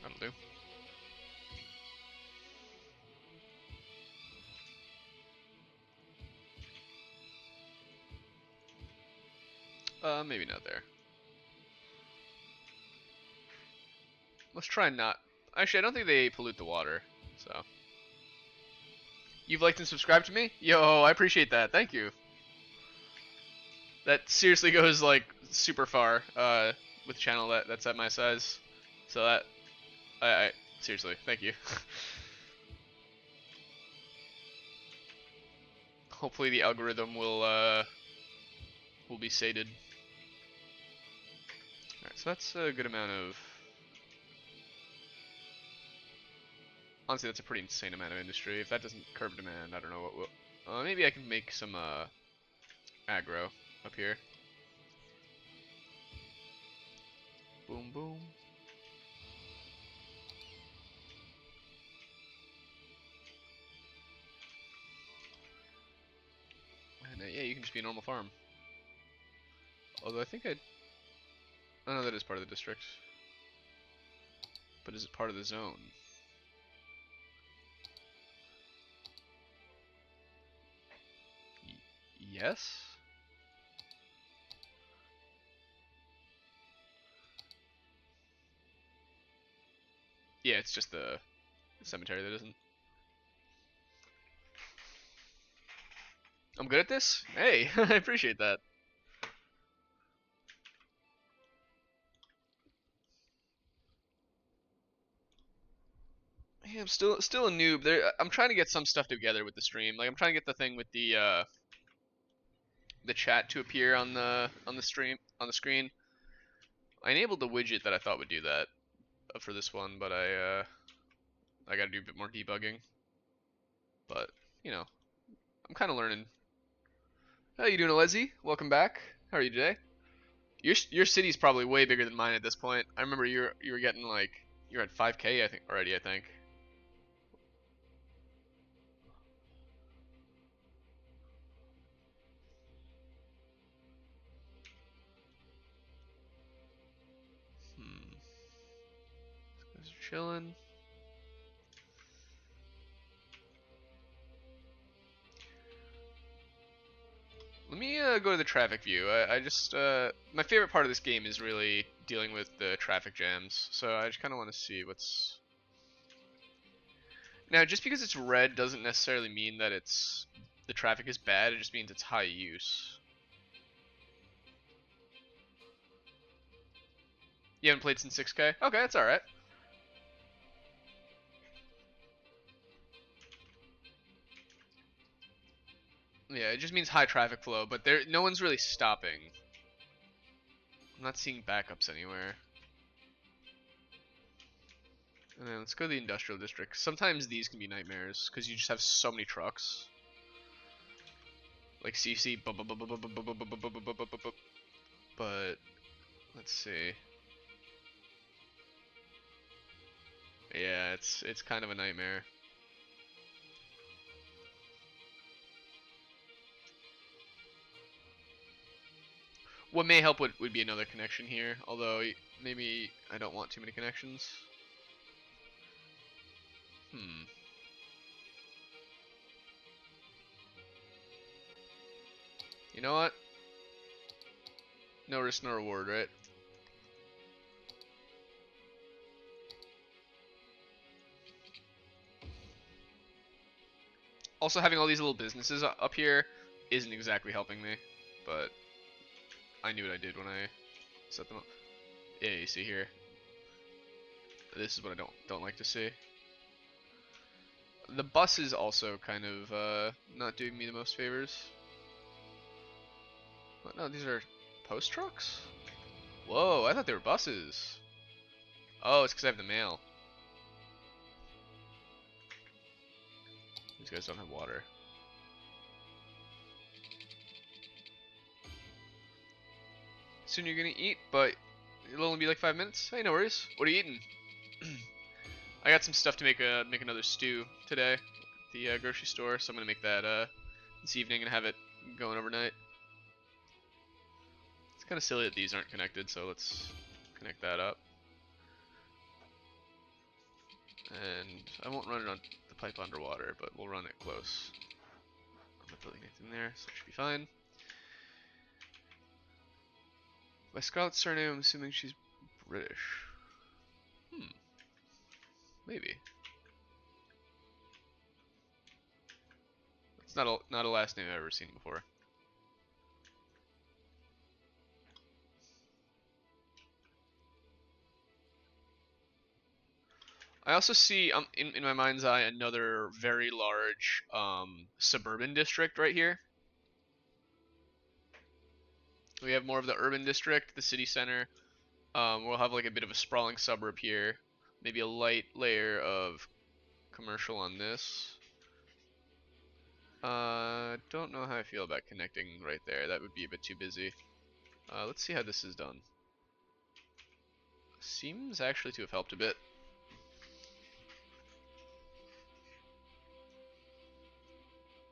That'll do. Maybe not there. Let's try not. Actually, I don't think they pollute the water, so. You've liked and subscribed to me? Yo, I appreciate that. Thank you. That seriously goes like super far with a channel that's at my size. So that I seriously, thank you. Hopefully the algorithm will be sated. Alright, so that's a good amount of. Honestly, that's a pretty insane amount of industry. If that doesn't curb demand, I don't know what will. Maybe I can make some aggro up here. Boom, boom. And yeah, you can just be a normal farm. Although I think I'd. Oh no, that is part of the district. But is it part of the zone? Yes? Yeah, it's just the cemetery that isn't. I'm good at this? Hey, I appreciate that. Yeah, I'm still a noob. I'm trying to get some stuff together with the stream. Like I'm trying to get the thing with the chat to appear on the stream on the screen. I enabled the widget that I thought would do that for this one, but I got to do a bit more debugging. But you know, I'm kind of learning. How you doing, Alezi? Welcome back. How are you today? Your city's probably way bigger than mine at this point. I remember you were getting like you're at 5K I think already. I think. Chillin'. Let me go to the traffic view. I just my favorite part of this game is really dealing with the traffic jams. So I just kind of want to see what's now. Just because it's red doesn't necessarily mean that it's the traffic is bad. It just means it's high use. You haven't played since 6K? Okay, that's all right. Yeah, it just means high traffic flow, but no one's really stopping. I'm not seeing backups anywhere. And then let's go to the industrial district. Sometimes these can be nightmares because you just have so many trucks. Like CC, but let's see. Yeah, it's kind of a nightmare. What may help would be another connection here, although maybe I don't want too many connections. You know what? No risk, no reward, right? Also, having all these little businesses up here isn't exactly helping me, but I knew what I did when I set them up. Yeah, you see here. This is what I don't like to see. The bus is also kind of not doing me the most favors. What? No, these are post trucks? Whoa, I thought they were buses. Oh, it's because I have the mail. These guys don't have water. Soon you're gonna eat, but it'll only be like 5 minutes. Hey, no worries. What are you eating? I got some stuff to make another stew today at the grocery store, so I'm gonna make that this evening and have it going overnight. It's kind of silly that these aren't connected, so let's connect that up. And I won't run it on the pipe underwater, but we'll run it close. I'm not building anything there, so it should be fine. By Scarlett's surname, I'm assuming she's British. Maybe. It's not a last name I've ever seen before. I also see in my mind's eye another very large suburban district right here. We have more of the urban district, the city center. We'll have like a bit of a sprawling suburb here. Maybe a light layer of commercial on this. Don't know how I feel about connecting right there. That would be a bit too busy. Let's see how this is done. Seems actually to have helped a bit.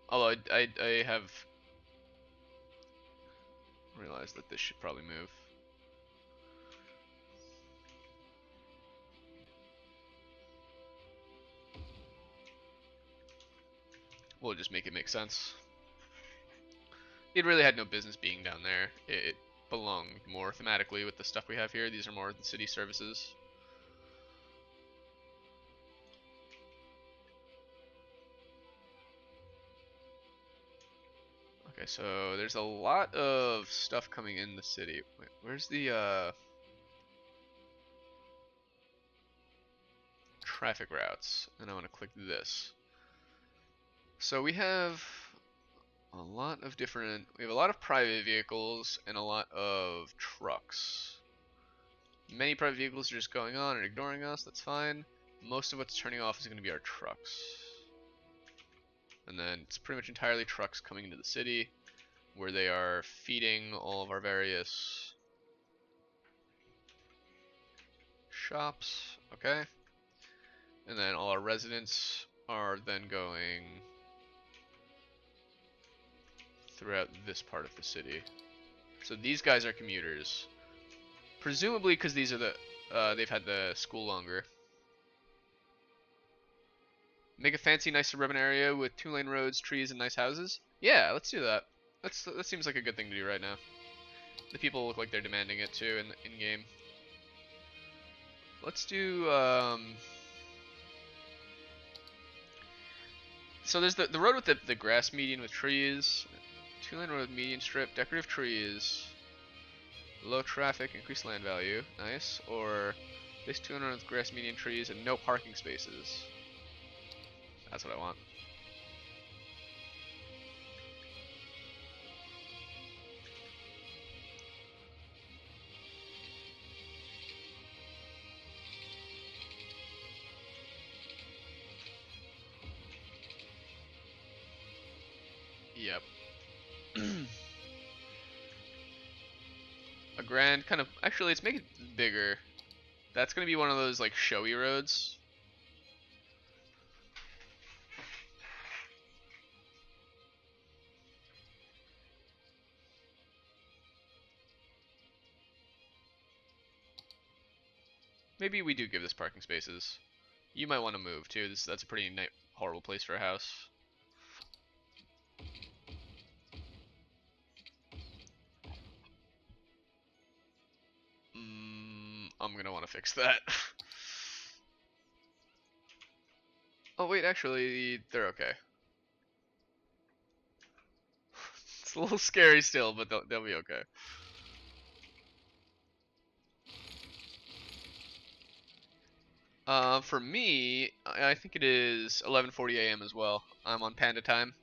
Although I have realized that this should probably move. We'll just make it make sense. It really had no business being down there. It belonged more thematically with the stuff we have here. These are more the city services. Okay, so there's a lot of stuff coming in the city. Wait, where's the traffic routes? And I want to click this. So we have a lot of we have a lot of private vehicles and a lot of trucks. Many private vehicles are just going on and ignoring us, that's fine. Most of what's turning off is going to be our trucks. And then it's pretty much entirely trucks coming into the city, where they are feeding all of our various shops, okay? And then all our residents are then going throughout this part of the city. So these guys are commuters. Presumably because these are they've had the school longer. Make a fancy, nice suburban area with 2-lane roads, trees, and nice houses. Yeah, let's do that. That seems like a good thing to do right now. The people look like they're demanding it too in game. Let's do so there's the road with the grass median with trees, 2-lane road median strip, decorative trees, low traffic, increased land value, nice. Or this 200 with grass median trees and no parking spaces. That's what I want. Yep. A grand kind of, actually let's make it bigger. That's gonna be one of those like showy roads. Maybe we do give this parking spaces. You might want to move too. That's a pretty horrible place for a house. I'm gonna want to fix that. Oh wait, actually, they're okay. It's a little scary still, but they'll be okay. For me, I think it is 11:40 a.m. as well. I'm on Panda time.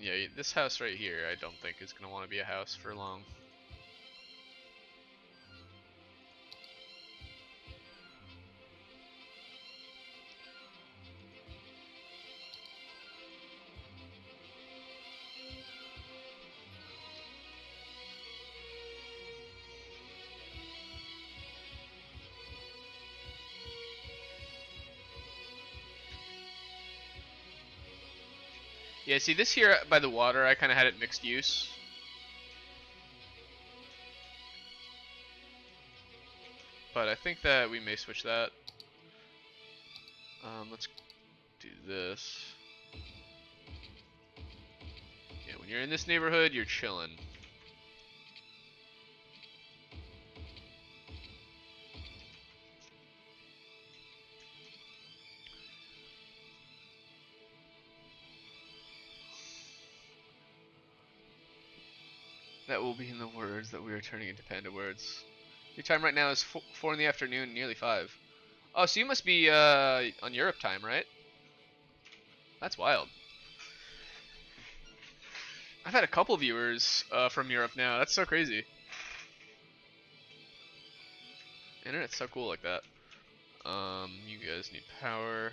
Yeah, this house right here, I don't think is gonna want to be a house for long. Yeah, see this here by the water, I kind of had it mixed use. But I think that we may switch that. Let's do this. Yeah, when you're in this neighborhood, you're chilling. That will be in the words that we are turning into panda words. Your time right now is 4 in the afternoon, nearly 5. Oh, so you must be on Europe time, right? That's wild. I've had a couple viewers from Europe now. That's so crazy. Internet's so cool like that. You guys need power.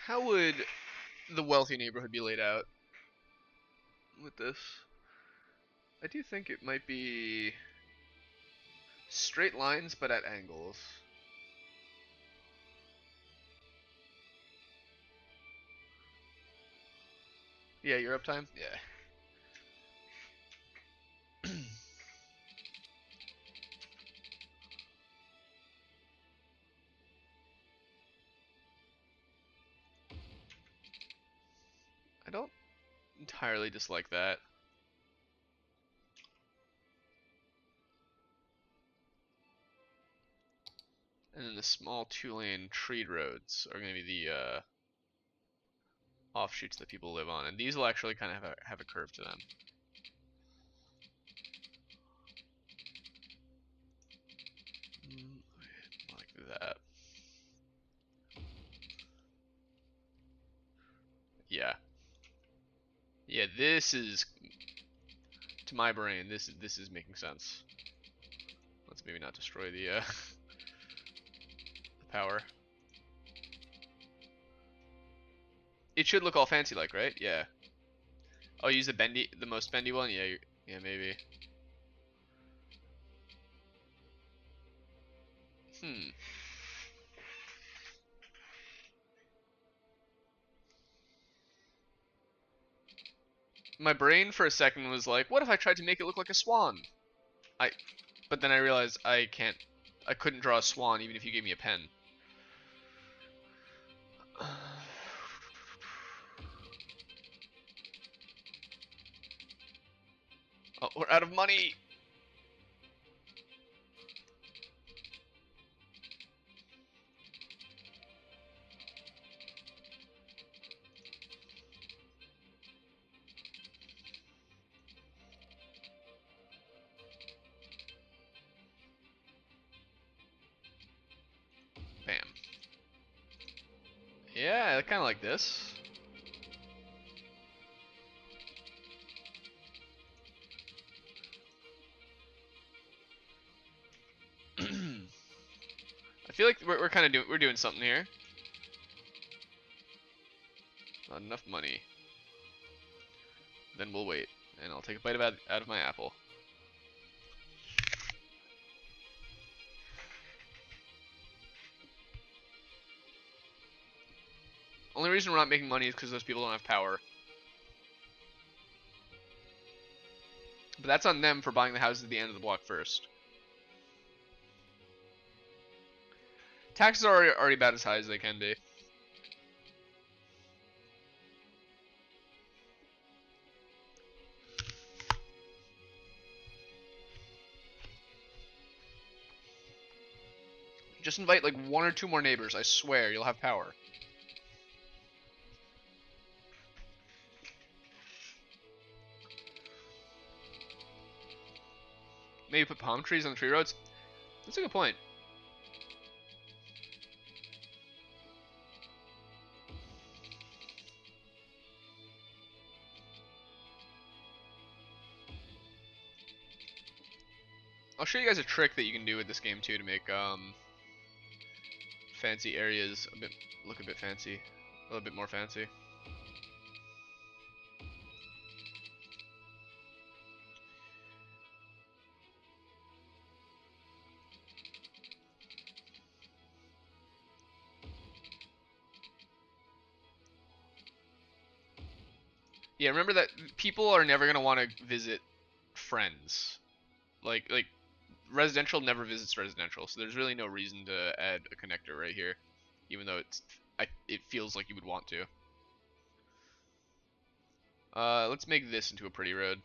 How would the wealthy neighborhood be laid out with this? I do think it might be straight lines, but at angles. Yeah, Europe time? Yeah. I don't entirely dislike that. And then the small 2-lane treed roads are going to be the offshoots that people live on, and these will actually kind of have a curve to them. Like that. Yeah. Yeah, this is, to my brain, this is making sense. Let's maybe not destroy the the power. It should look all fancy like, right? Yeah. Oh, use the most bendy one? Yeah, yeah, maybe. Hmm. My brain for a second was like, what if I tried to make it look like a swan? I, but then I realized I couldn't draw a swan even if you gave me a pen. Oh, we're out of money. Bam. Yeah, kind of like this. I feel like we're kind of doing something here. Not enough money. Then we'll wait, and I'll take a bite out of my apple. Only reason we're not making money is because those people don't have power. But that's on them for buying the houses at the end of the block first. Taxes are already about as high as they can be. Just invite like 1 or 2 more neighbors. I swear you'll have power. Maybe put palm trees on the tree roads. That's a good point. I'll show you guys a trick that you can do with this game too to make fancy areas look a bit fancy, a little bit more fancy. Yeah, remember that people are never gonna want to visit friends. Like residential never visits residential, so there's really no reason to add a connector right here, even though it feels like you would want to. Let's make this into a pretty road.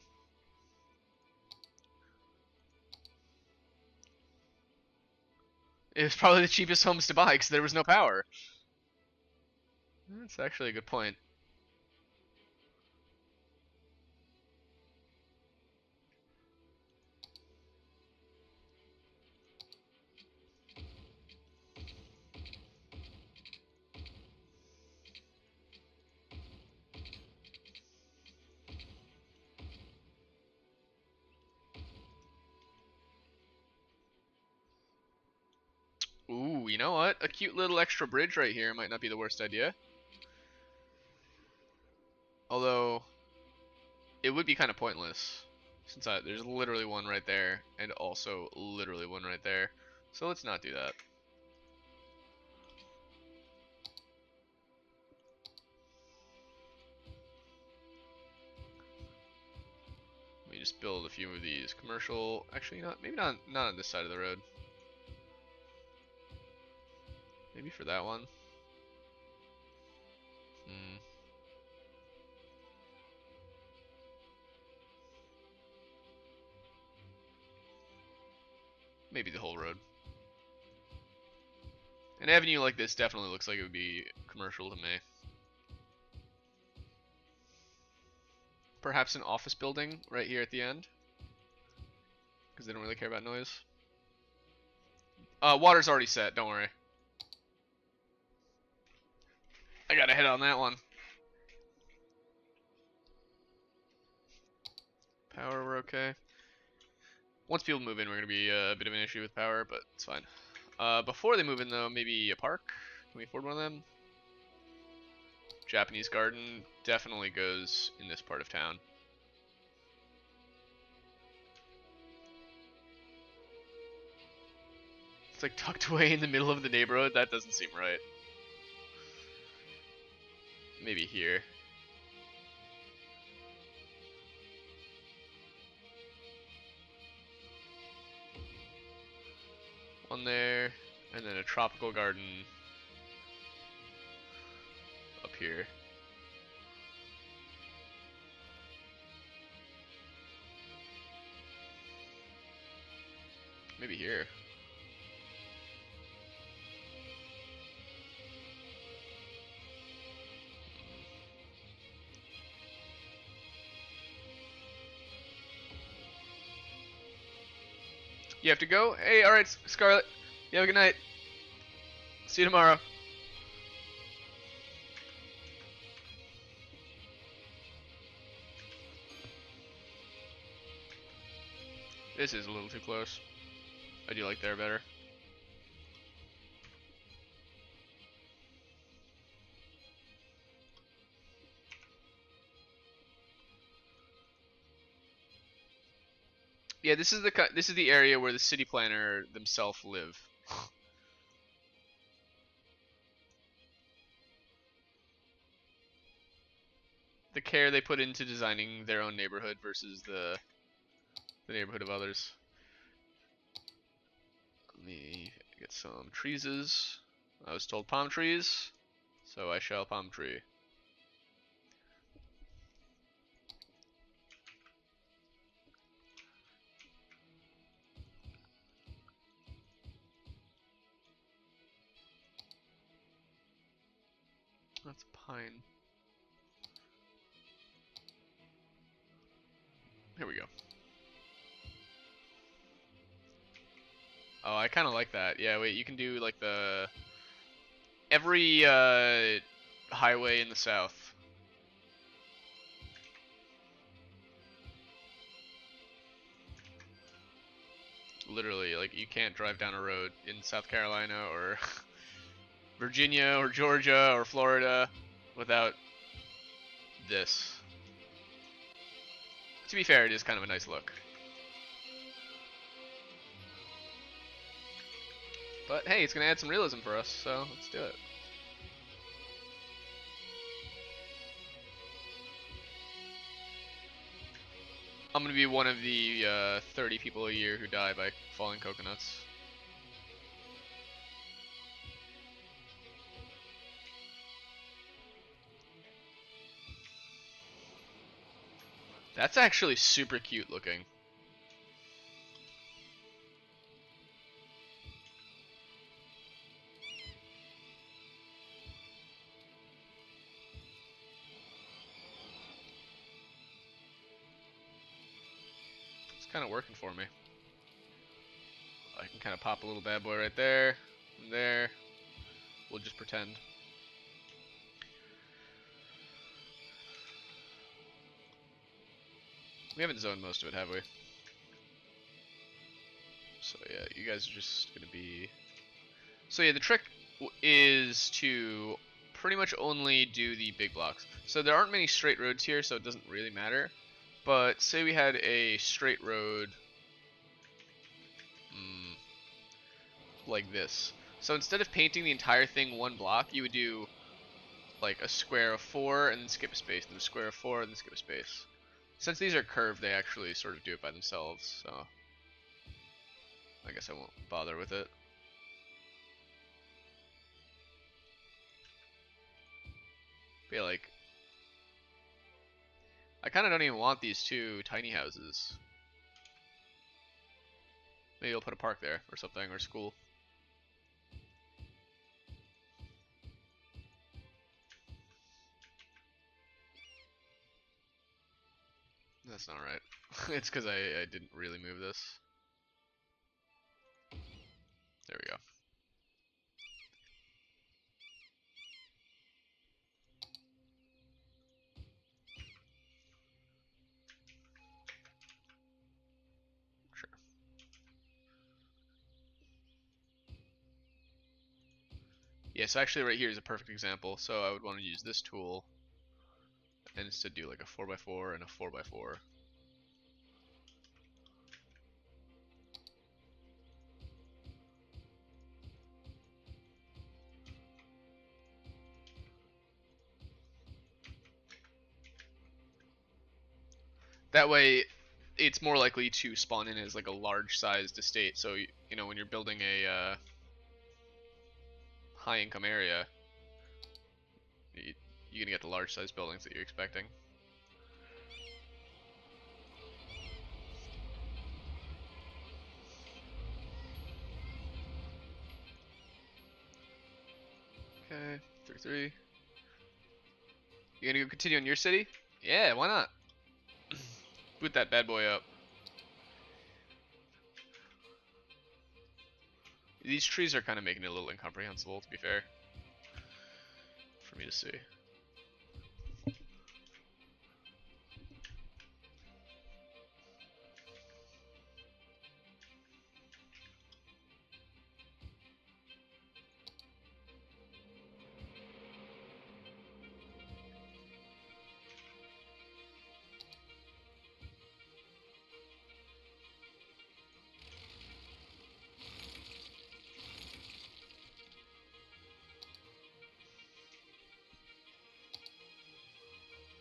It was probably the cheapest homes to buy because there was no power. That's actually a good point. Ooh, you know what? A cute little extra bridge right here might not be the worst idea. Although, it would be kind of pointless. Since there's literally one right there, and also literally one right there. So let's not do that. Let me just build a few of these commercial. Actually, maybe not on this side of the road. Maybe for that one. Hmm. Maybe the whole road. An avenue like this definitely looks like it would be commercial to me. Perhaps an office building right here at the end, because they don't really care about noise. Water's already set, don't worry. I got a hit on that one. Power, we're okay. Once people move in, we're going to be a bit of an issue with power, but it's fine. Before they move in, though, maybe a park? Can we afford one of them? Japanese garden definitely goes in this part of town. It's like tucked away in the middle of the neighborhood. That doesn't seem right. Maybe here. One there, and then a tropical garden up here. Maybe here. You have to go? Hey, alright, Scarlet. You have a good night. See you tomorrow. This is a little too close. I do like there better. Yeah, this is the area where the city planner themselves live. The care they put into designing their own neighborhood versus the neighborhood of others. Let me get some trees. I was told palm trees, so I shall palm tree. That's pine. Here we go. Oh, I kind of like that. Yeah, wait, you can do like every highway in the south. Literally, like you can't drive down a road in South Carolina or Virginia or Georgia or Florida without this. To be fair, it is kind of a nice look. But hey, it's gonna add some realism for us, so let's do it. I'm gonna be one of the 30 people a year who die by falling coconuts. That's actually super cute looking. It's kind of working for me. I can kind of pop a little bad boy right there, and there. We'll just pretend. We haven't zoned most of it, have we? So yeah, you guys are just gonna be... So yeah, the trick is to pretty much only do the big blocks. So there aren't many straight roads here, so it doesn't really matter. But say we had a straight road like this. So instead of painting the entire thing one block, you would do like a square of 4 and then skip a space, and then a square of 4 and then skip a space. Since these are curved, they actually sort of do it by themselves, so I guess I won't bother with it. But yeah, like, I kind of don't even want these two tiny houses. Maybe I'll put a park there or something, or school. That's not right. It's because I didn't really move this. There we go. Sure. Yeah, so actually right here is a perfect example. So I would want to use this tool and instead do like a 4x4 and a 4x4. That way, it's more likely to spawn in as like a large-sized estate. So you know when you're building a high-income area, you're gonna get the large-sized buildings that you're expecting. Okay, 3-3. You gonna go continue on your city? Yeah, why not? Boot that bad boy up. These trees are kind of making it a little incomprehensible, to be fair, for me to see.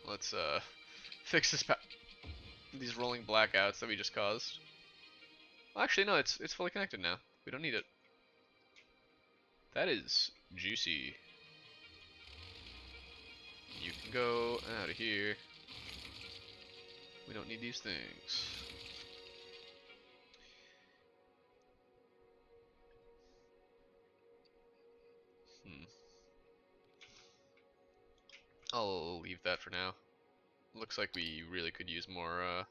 Let's fix these rolling blackouts that we just caused. Well, actually, no, it's fully connected now. We don't need it. That is juicy. You can go out of here. We don't need these things. I'll leave that for now. Looks like we really could use more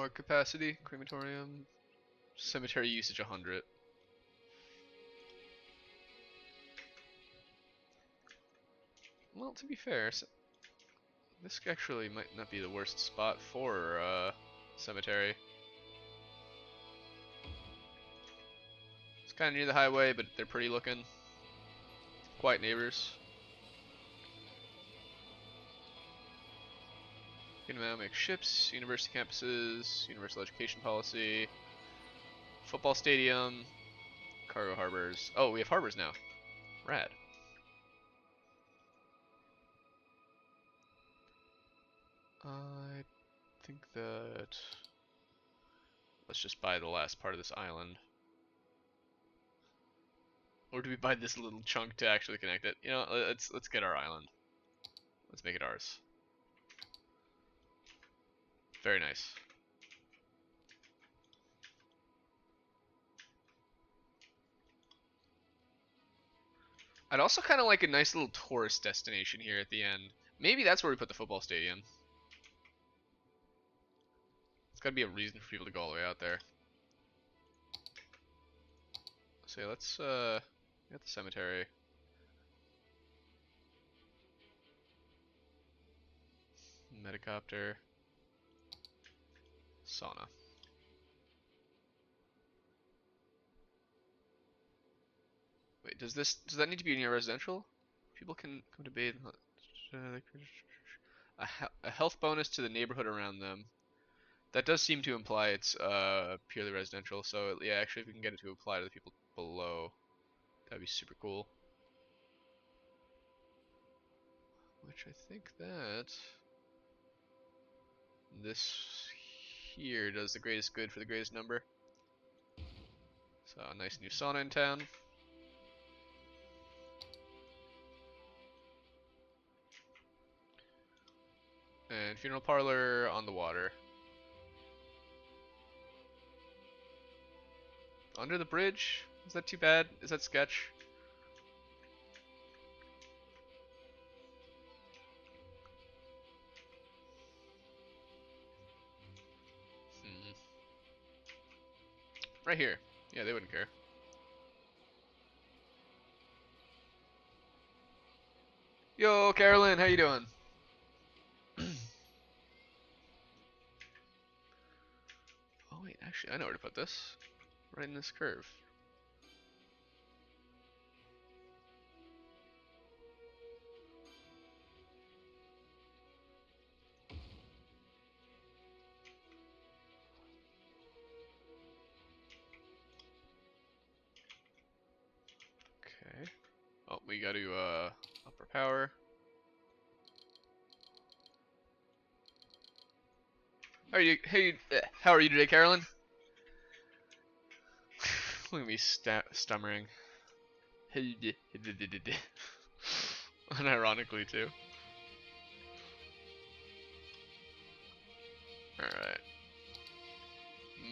capacity. Crematorium. Cemetery usage 100. Well, to be fair, this actually might not be the worst spot for cemetery. It's kind of near the highway, but they're pretty looking. Quiet neighbors. Economic ships, university campuses, universal education policy, football stadium, cargo harbors. Oh, we have harbors now. Rad. I think that let's just buy the last part of this island. Or do we buy this little chunk to actually connect it? You know, let's get our island. Let's make it ours. Very nice. I'd also kind of like a nice little tourist destination here at the end. Maybe that's where we put the football stadium. It's got to be a reason for people to go all the way out there. So yeah, let's get the cemetery. Metacopter. Sauna. Wait, does that need to be near residential? People can come to bathe. A health bonus to the neighborhood around them. That does seem to imply it's purely residential. So yeah, actually, if we can get it to apply to the people below, that'd be super cool. Which I think that this here does the greatest good for the greatest number. So a nice new sauna in town. And funeral parlor on the water. Under the bridge? Is that too bad? Is that sketch? Right here. Yeah, they wouldn't care. Yo, Carolyn, how you doing? Oh wait, actually, I know where to put this. Right in this curve. we got to upper power. How are you today, Carolyn? Look at me stammering. Unironically too. Alright.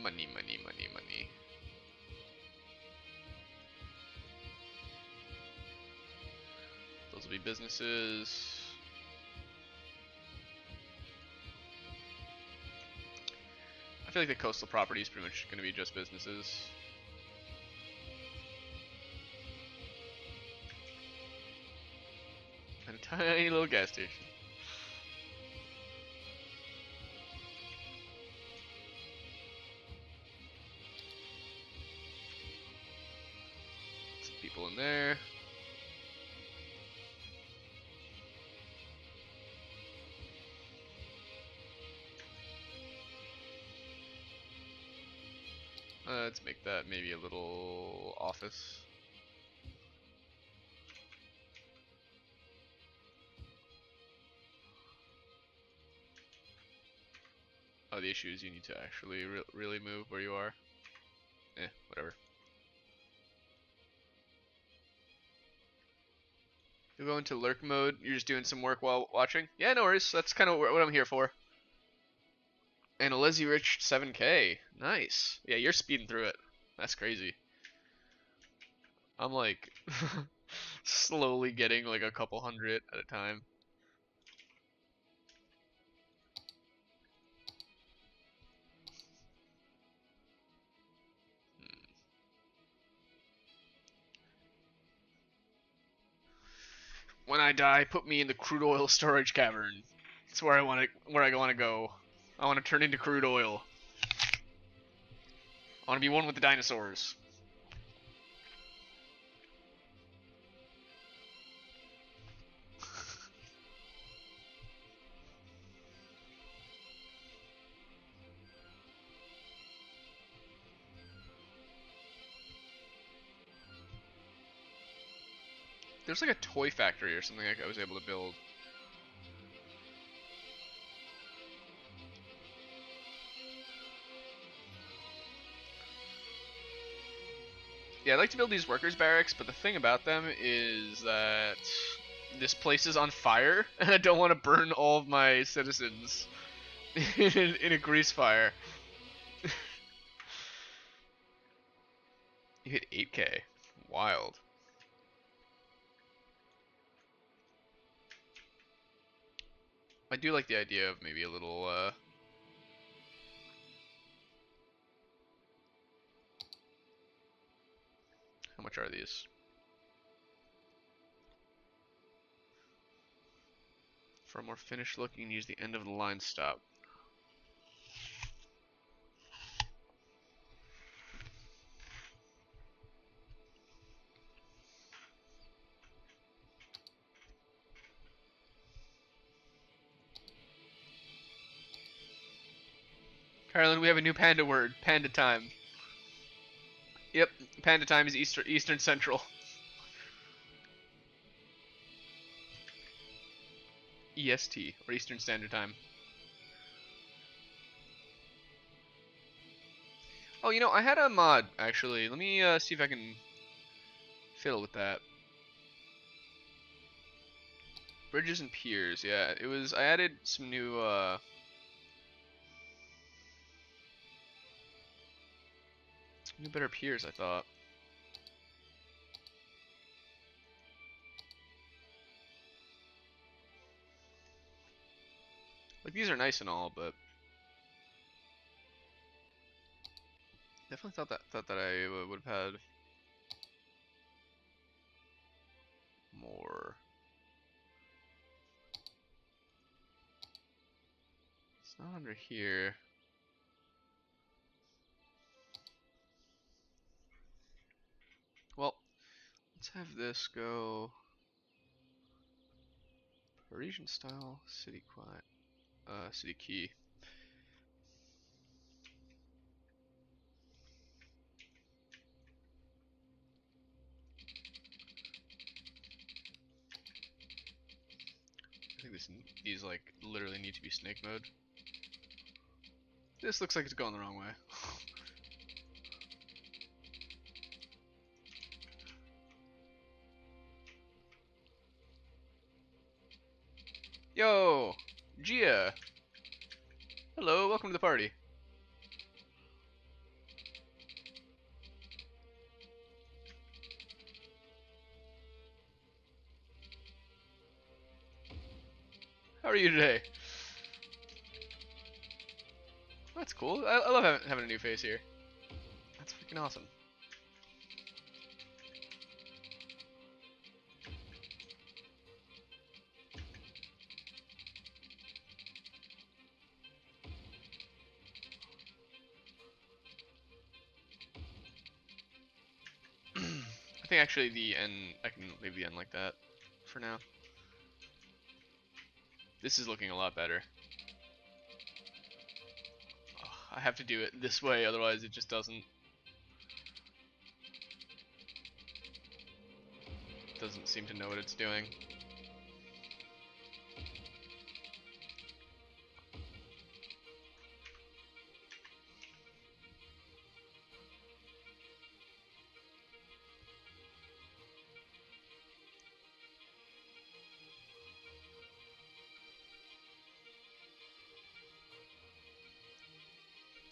Money, money, money, money. Those will be businesses. I feel like the coastal property is pretty much going to be just businesses. And a tiny little gas station. Some people in there. Let's make that maybe a little office. Oh, the issue is you need to actually really move where you are. Whatever. You'll go into lurk mode. You're just doing some work while watching. Yeah, no worries. That's kind of what I'm here for. And a Lizzie Rich 7K. Nice. Yeah, you're speeding through it. That's crazy. I'm like slowly getting like a couple hundred at a time. When I die, put me in the crude oil storage cavern. That's where I want to go. I want to turn into crude oil. I want to be one with the dinosaurs. There's like a toy factory or something like I was able to build. Yeah, I'd like to build these workers' barracks, but the thing about them is that this place is on fire, and I don't want to burn all of my citizens in a grease fire. You hit 8K. Wild. I do like the idea of maybe a little, how much are these? For a more finished look, you can use the end of the line stop. Carolyn, we have a new panda word. Panda time. Yep, panda time is Eastern Central. EST, or Eastern Standard Time. Oh, you know, I had a mod, actually. Let me see if I can fiddle with that. Bridges and piers, yeah. I added some new, better piers, I thought. Like, these are nice and all, but definitely thought that I would have had more. It's not under here. Well, let's have this go Parisian style city quiet, city key. these like literally need to be snake mode. This looks like it's going the wrong way. Yo, Gia. Hello, welcome to the party. How are you today? That's cool. I love having a new face here. That's freaking awesome. I think actually the end, I can leave the end like that for now. This is looking a lot better. Oh, I have to do it this way, otherwise it just doesn't seem to know what it's doing.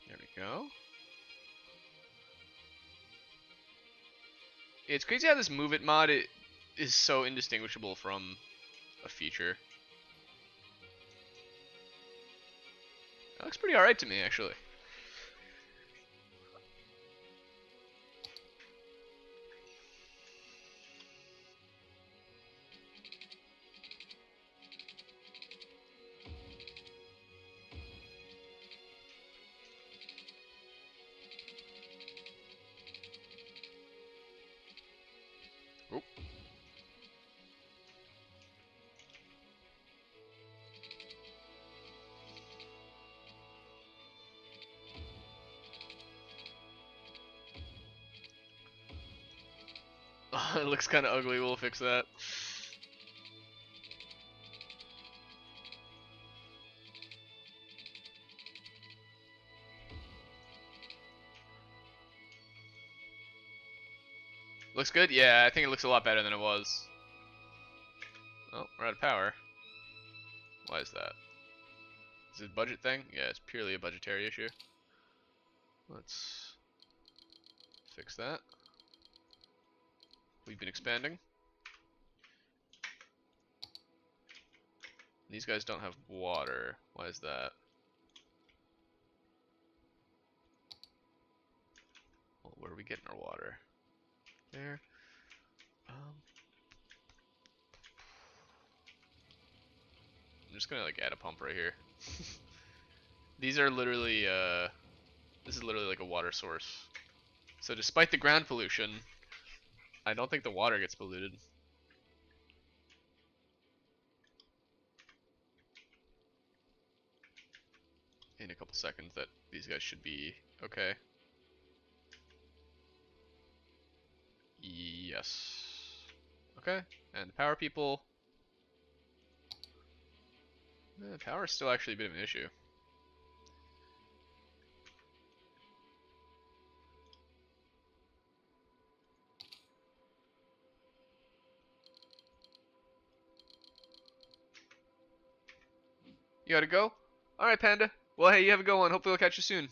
There we go. It's crazy how this Move It mod is so indistinguishable from a feature. That looks pretty alright to me, actually. Oop. It looks kind of ugly. We'll fix that. Looks good? Yeah, I think it looks a lot better than it was. Oh, we're out of power. Why is that? Is it a budget thing? Yeah, it's purely a budgetary issue. Let's fix that. We've been expanding. These guys don't have water. Why is that? Well, where are we getting our water? There. I'm just gonna like add a pump right here. These are literally, this is literally like a water source. So despite the ground pollution, I don't think the water gets polluted. In a couple seconds that these guys should be okay. Yes. Okay, and the power people. Power is still actually a bit of an issue. You gotta go? Alright, Panda. Well, hey, you have a good one. Hopefully I'll catch you soon.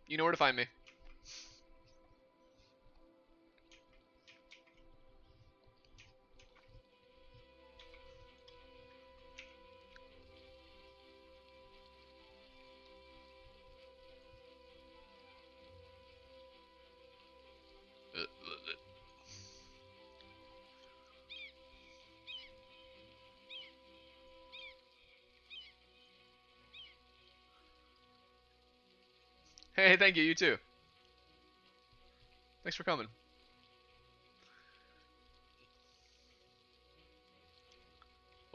You know where to find me. Hey, thank you. You too. Thanks for coming.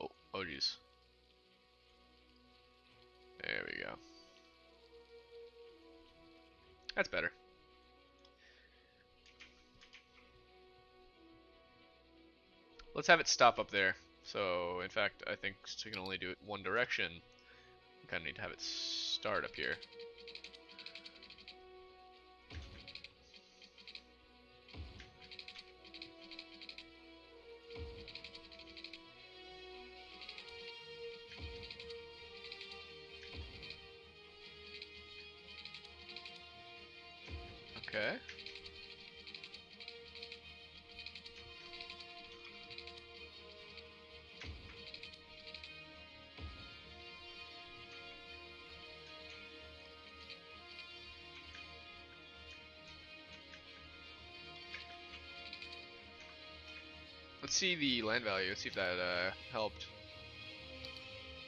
Oh, jeez. There we go. That's better. Let's have it stop up there. So, in fact, I think so we can only do it one direction. We kind of need to have it start up here. Okay. Let's see the land value. Let's see if that helped.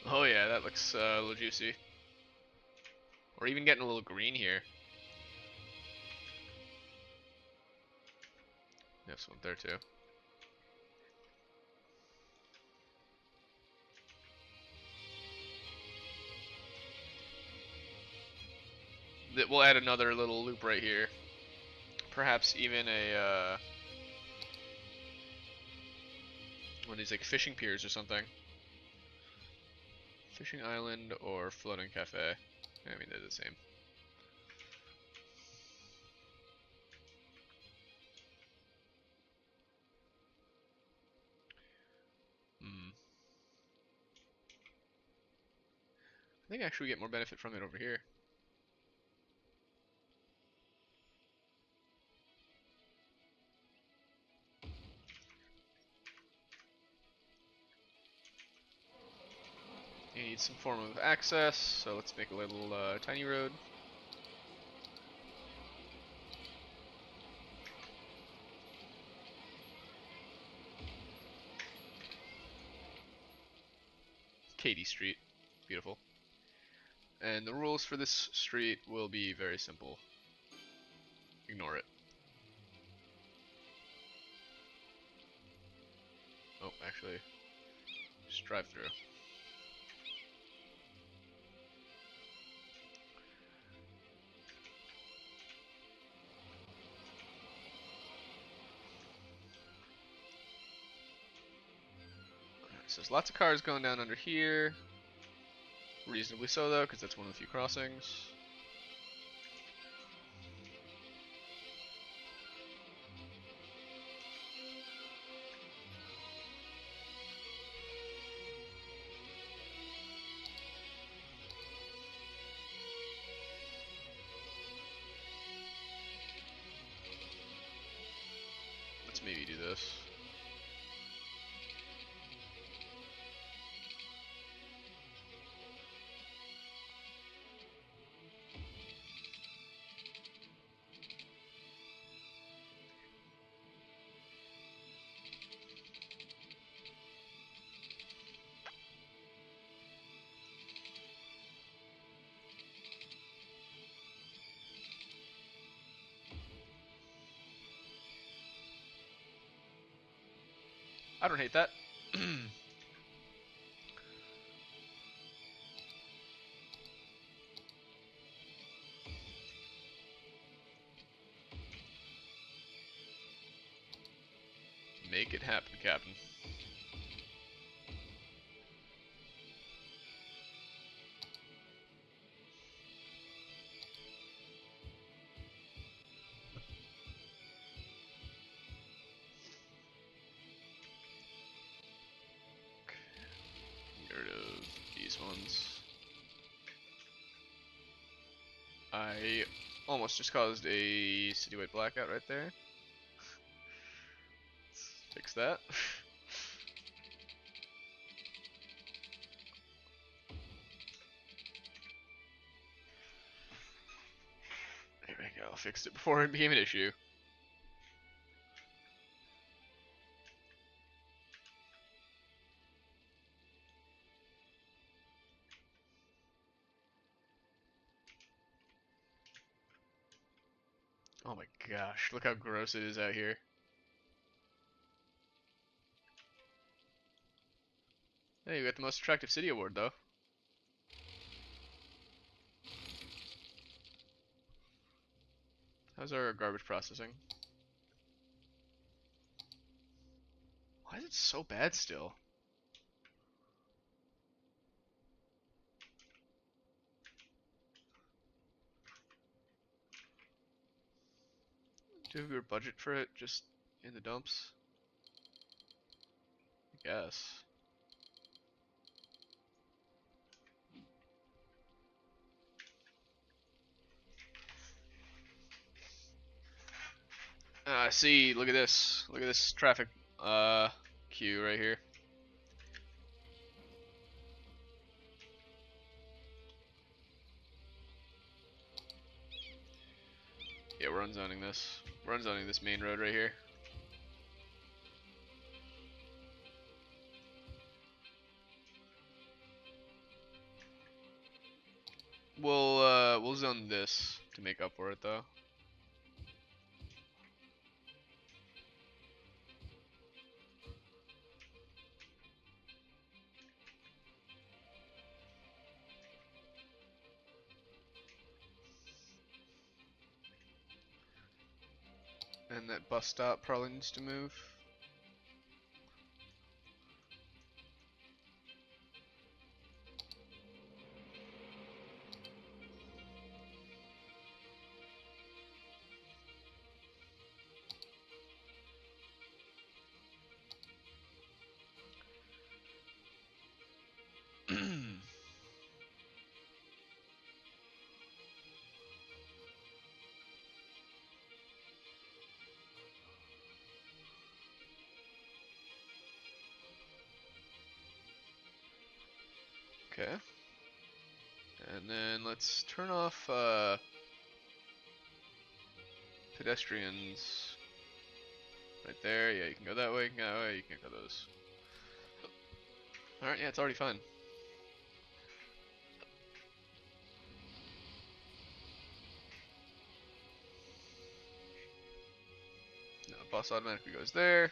Oh yeah, that looks a little juicy. We're even getting a little green here. There's one there too. That we'll add another little loop right here. Perhaps even a one of these like fishing piers or something. Fishing island or floating cafe. I mean, they're the same. Hmm. I think actually we get more benefit from it over here. You need some form of access, so let's make a little tiny road. Katy Street. Beautiful. And the rules for this street will be very simple. Ignore it. Oh, actually, just drive through. So there's lots of cars going down under here. Reasonably so, though, because that's one of the few crossings. Let's maybe do this. I don't hate that. Make it happen, Captain. Get rid of these ones. I almost just caused a citywide blackout right there. Let's fix that. There we go, fixed it before it became an issue. Oh my gosh, look how gross it is out here. Hey, you got the most attractive city award though. How's our garbage processing? Why is it so bad still? Do you have your budget for it? Just in the dumps? I guess. See, look at this. Look at this traffic queue right here. Yeah, we're unzoning this. We're unzoning this main road right here. We'll zone this to make up for it though. And that bus stop probably needs to move. Okay. And then let's turn off pedestrians right there. Yeah, you can go that way, you can go that way, you can't go those. Alright, yeah, it's already fine. No, bus automatically goes there.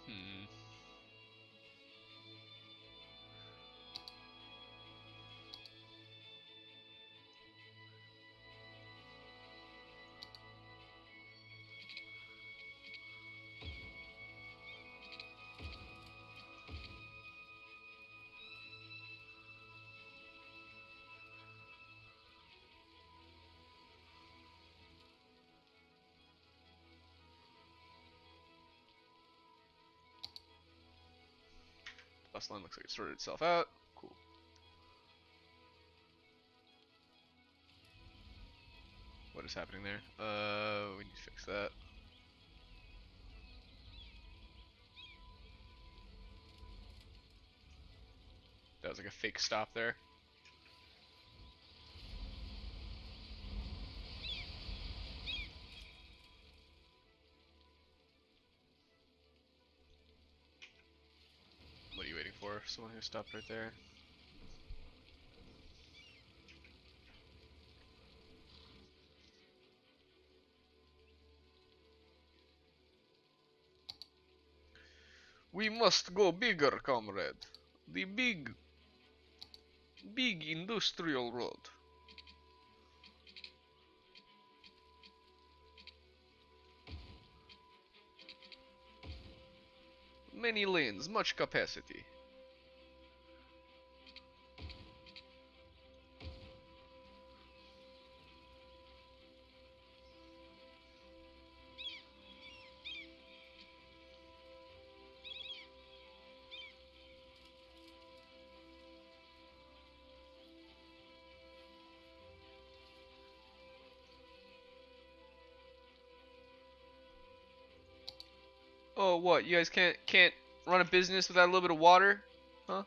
Hmm. Bus line looks like it sorted itself out. Cool. What is happening there? We need to fix that. That was like a fake stop there. What are you waiting for? Someone who stopped right there. We must go bigger, comrade. The big industrial road. Many lanes, much capacity. Oh, what? You guys can't run a business without a little bit of water? Huh?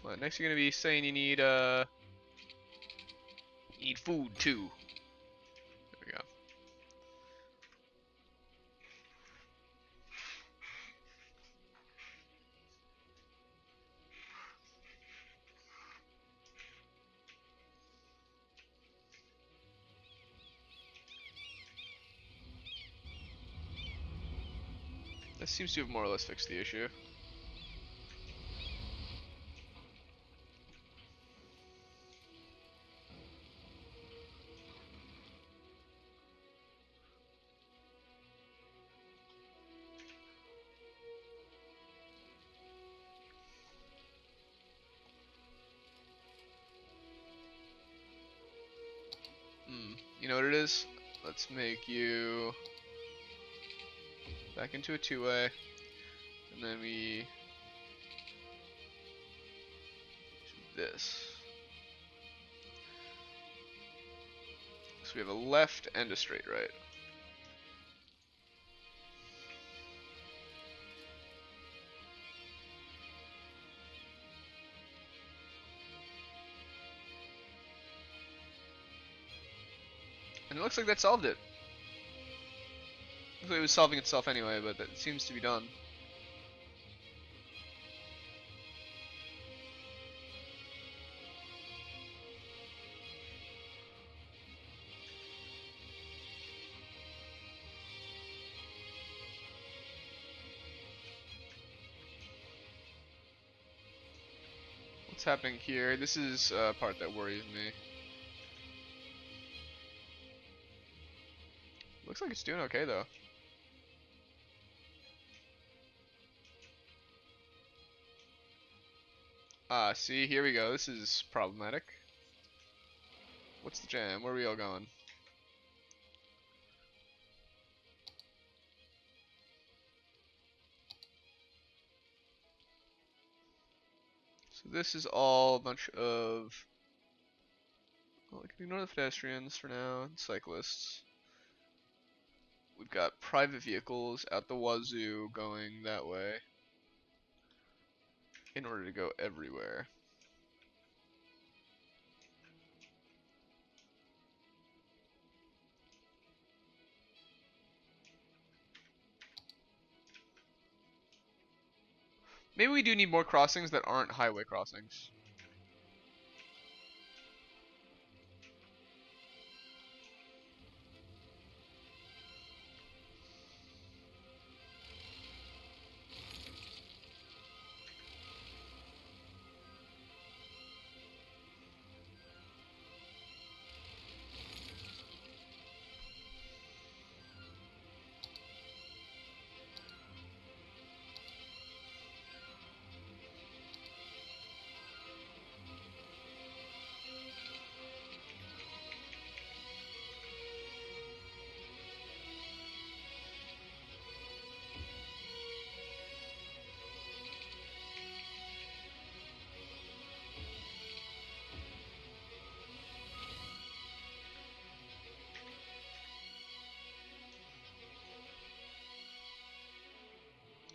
What, next you're gonna be saying you need food too. There we go. That seems to have more or less fixed the issue. You know what it is? Let's make you back into a two-way, and then we do this. So we have a left and a straight right. And it looks like that solved it. Looks like it was solving itself anyway, but that seems to be done. What's happening here? This is a part that worries me. Looks like it's doing okay though. See, here we go. This is problematic. What's the jam? Where are we all going? So this is all a bunch of... Well, I can ignore the pedestrians for now, and cyclists. We've got private vehicles out the wazoo going that way in order to go everywhere. Maybe we do need more crossings that aren't highway crossings.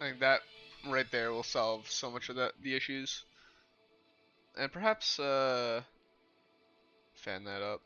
I think that right there will solve so much of the issues. And perhaps fan that up.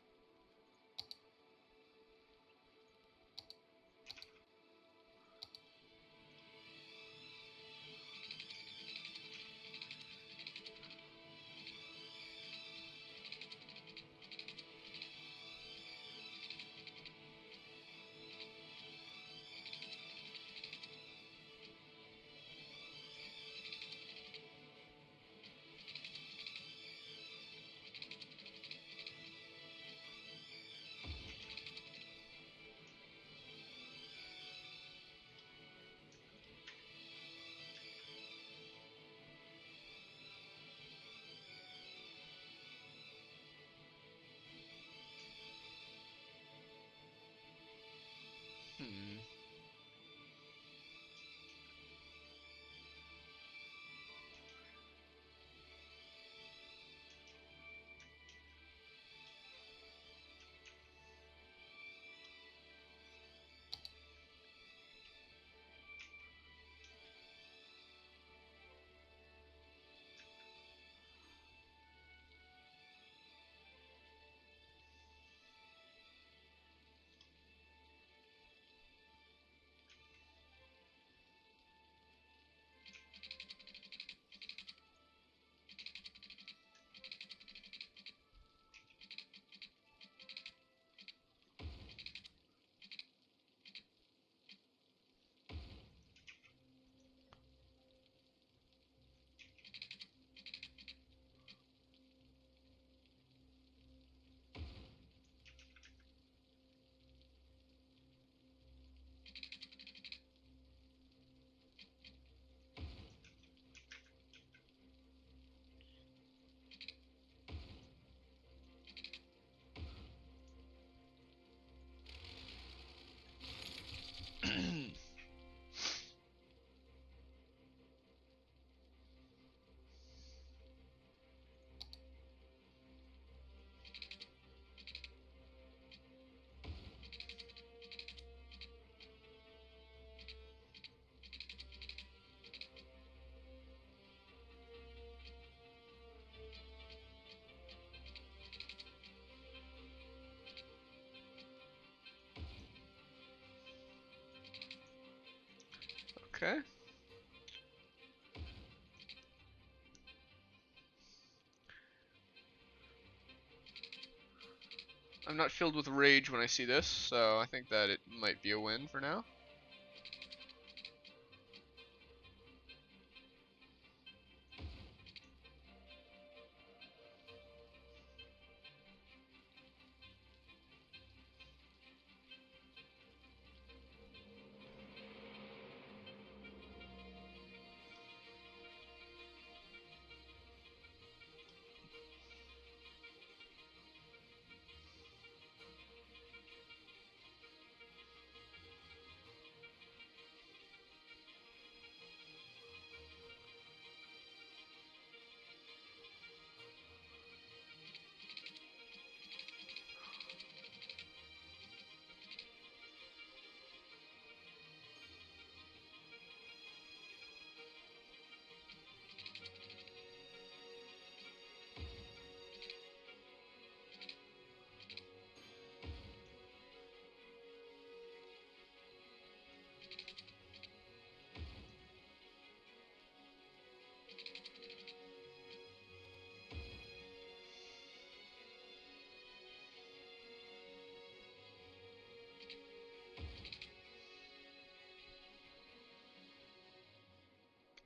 I'm not filled with rage when I see this, so I think that it might be a win for now.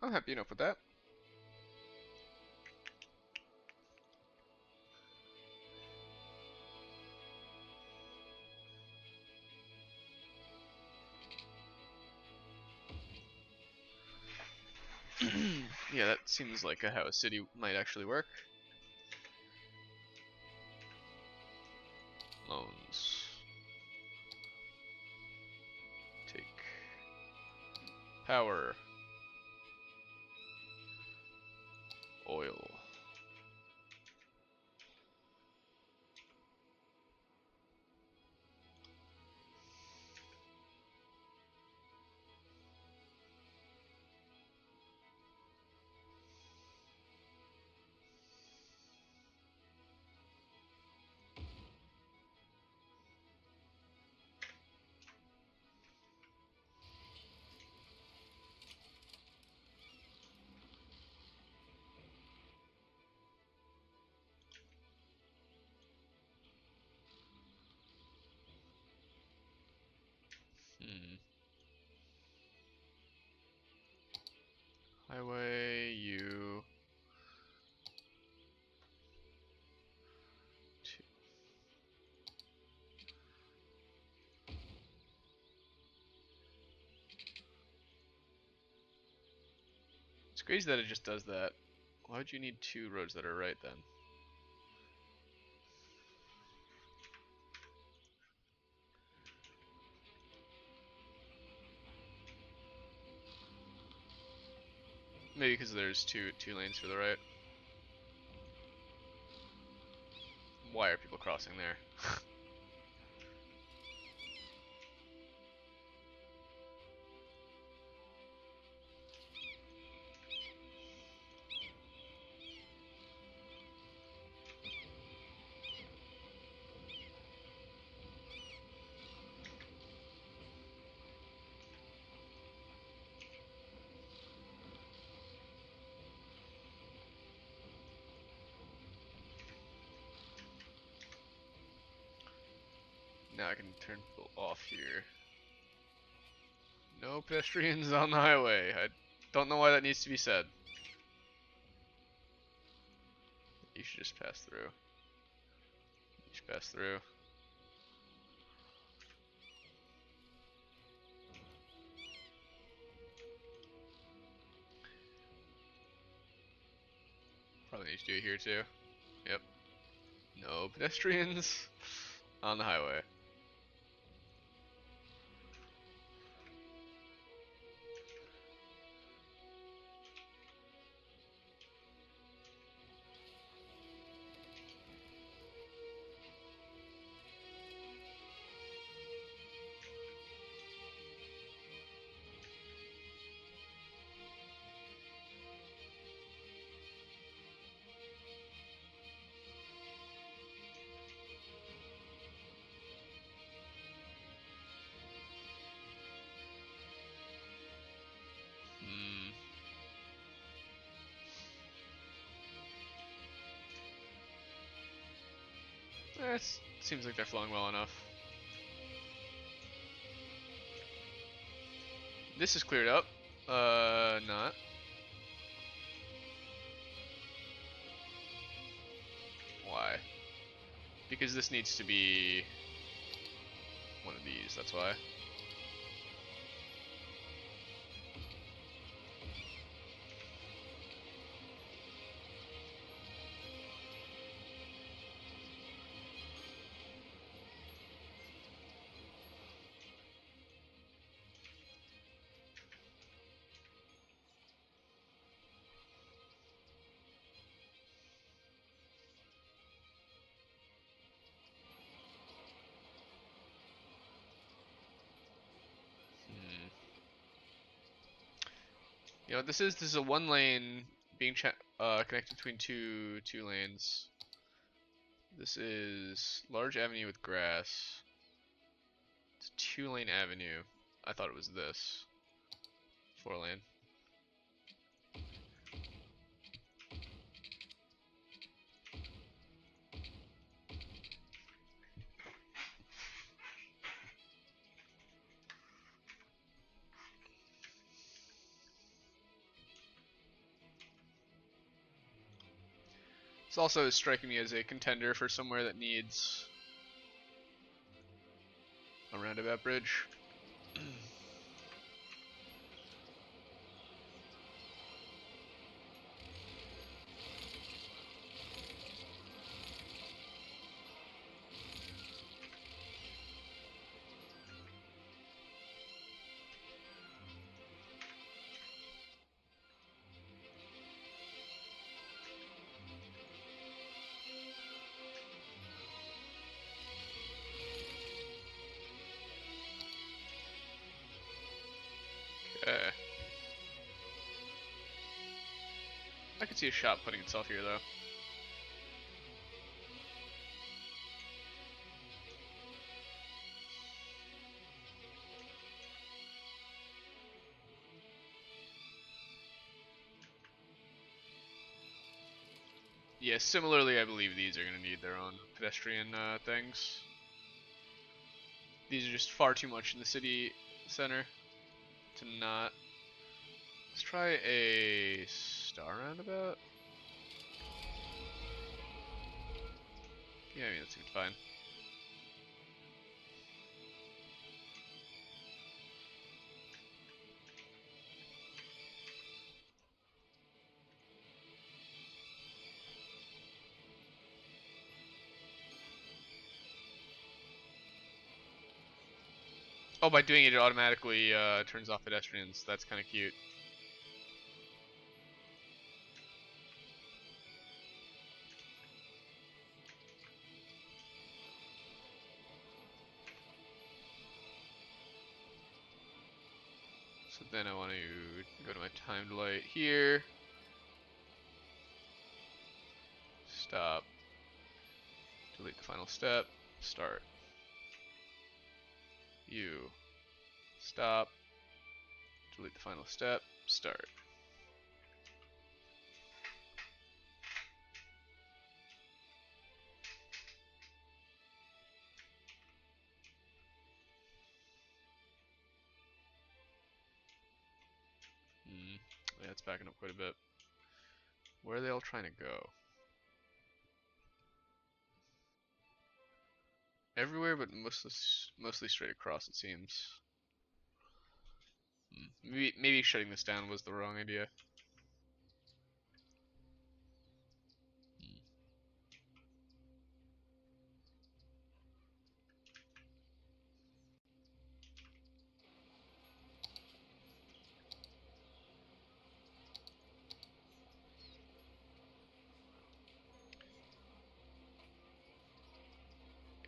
I'm happy enough with that. Yeah, that seems like how a city might actually work. Loans. Take. Power. Oil. Highway, you. Two. It's crazy that it just does that. Why would you need two roads that are right then? Maybe because there's two lanes for the right. Why are people crossing there? Now I can turn people off here. No pedestrians on the highway. I don't know why that needs to be said. You should just pass through. You should pass through. Probably need to do it here too. Yep. No pedestrians on the highway. It seems like they're flowing well enough. This is cleared up. Not. Why? Because this needs to be one of these, that's why. You know what this is? This is a one lane being connected between two lanes. This is large avenue with grass. It's a 2-lane avenue. I thought it was this. 4-lane. It's also striking me as a contender for somewhere that needs a roundabout bridge. Okay. I could see a shop putting itself here though. Yeah, similarly I believe these are going to need their own pedestrian things. These are just far too much in the city center to not. Let's try a star roundabout. Yeah, I mean, that seems fine. Oh, by doing it, it automatically turns off pedestrians. That's kind of cute. So then I want to go to my timed light here. Stop. Delete the final step. Start. You. Stop. Delete the final step. Start. Yeah, it's backing up quite a bit. Where are they all trying to go? Everywhere, but mostly straight across, it seems. Maybe shutting this down was the wrong idea.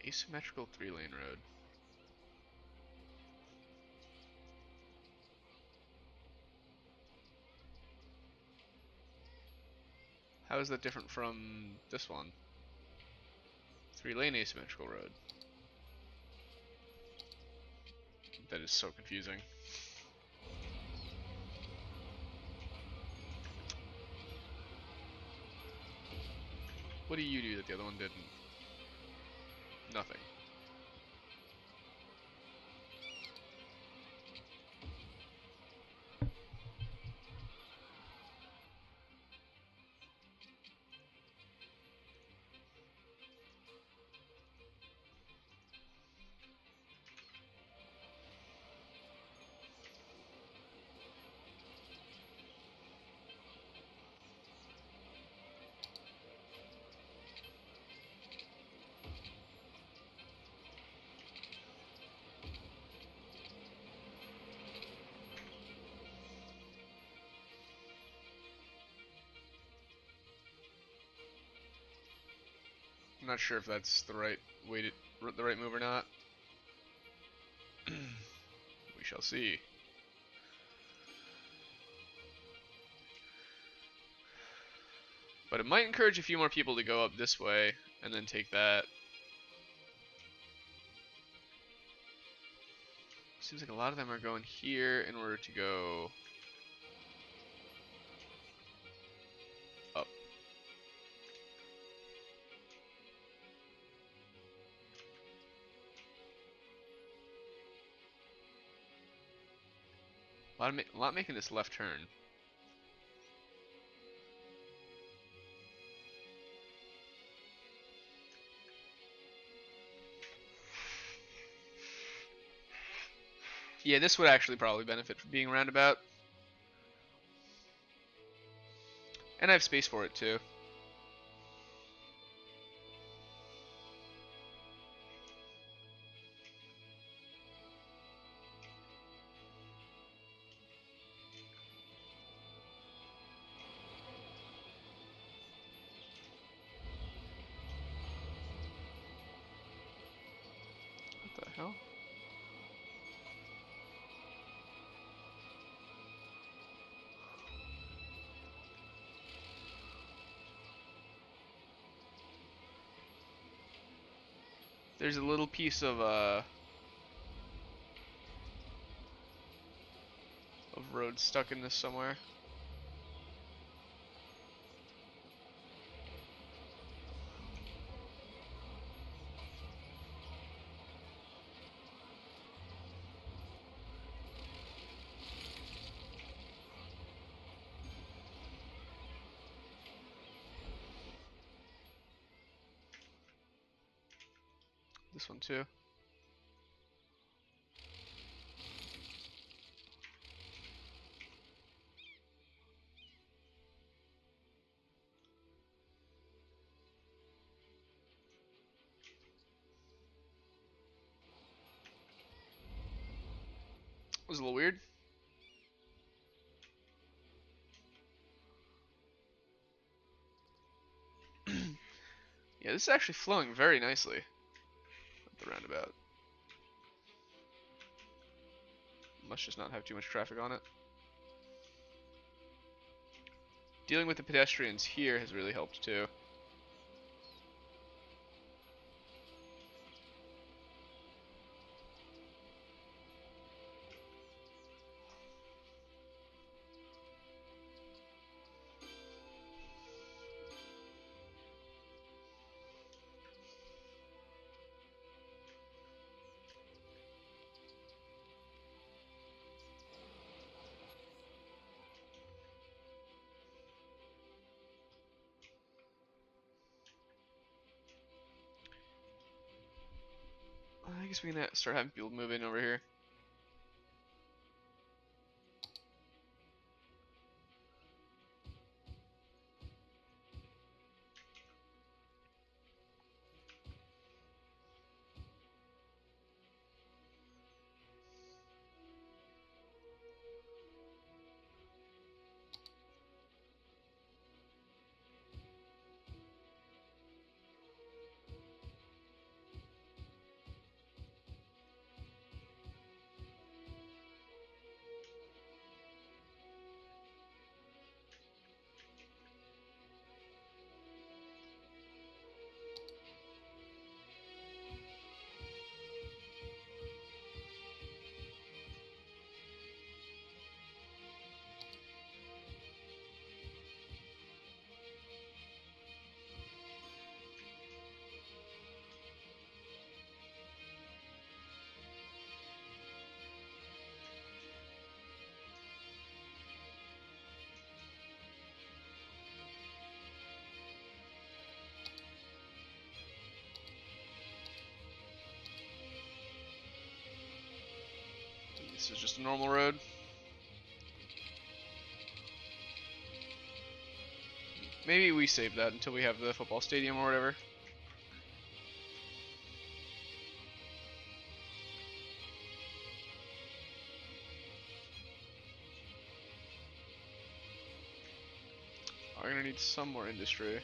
Asymmetrical 3-lane road. How is that different from this one? 3-lane asymmetrical road. That is so confusing. What do you do that the other one didn't? Nothing. I'm not sure if that's the right way to, the right move or not. We shall see. But it might encourage a few more people to go up this way and then take that. Seems like a lot of them are going here in order to go up. A lot making this left turn. Yeah, this would actually probably benefit from being roundabout. And I have space for it too. What the hell? There's a little piece of road stuck in this somewhere. This one too. Was a little weird. Yeah, this is actually flowing very nicely at the roundabout. Must just not have too much traffic on it. Dealing with the pedestrians here has really helped too. I guess we can start having people move in over here. This is just a normal road. Maybe we save that until we have the football stadium or whatever. We're gonna need some more industry.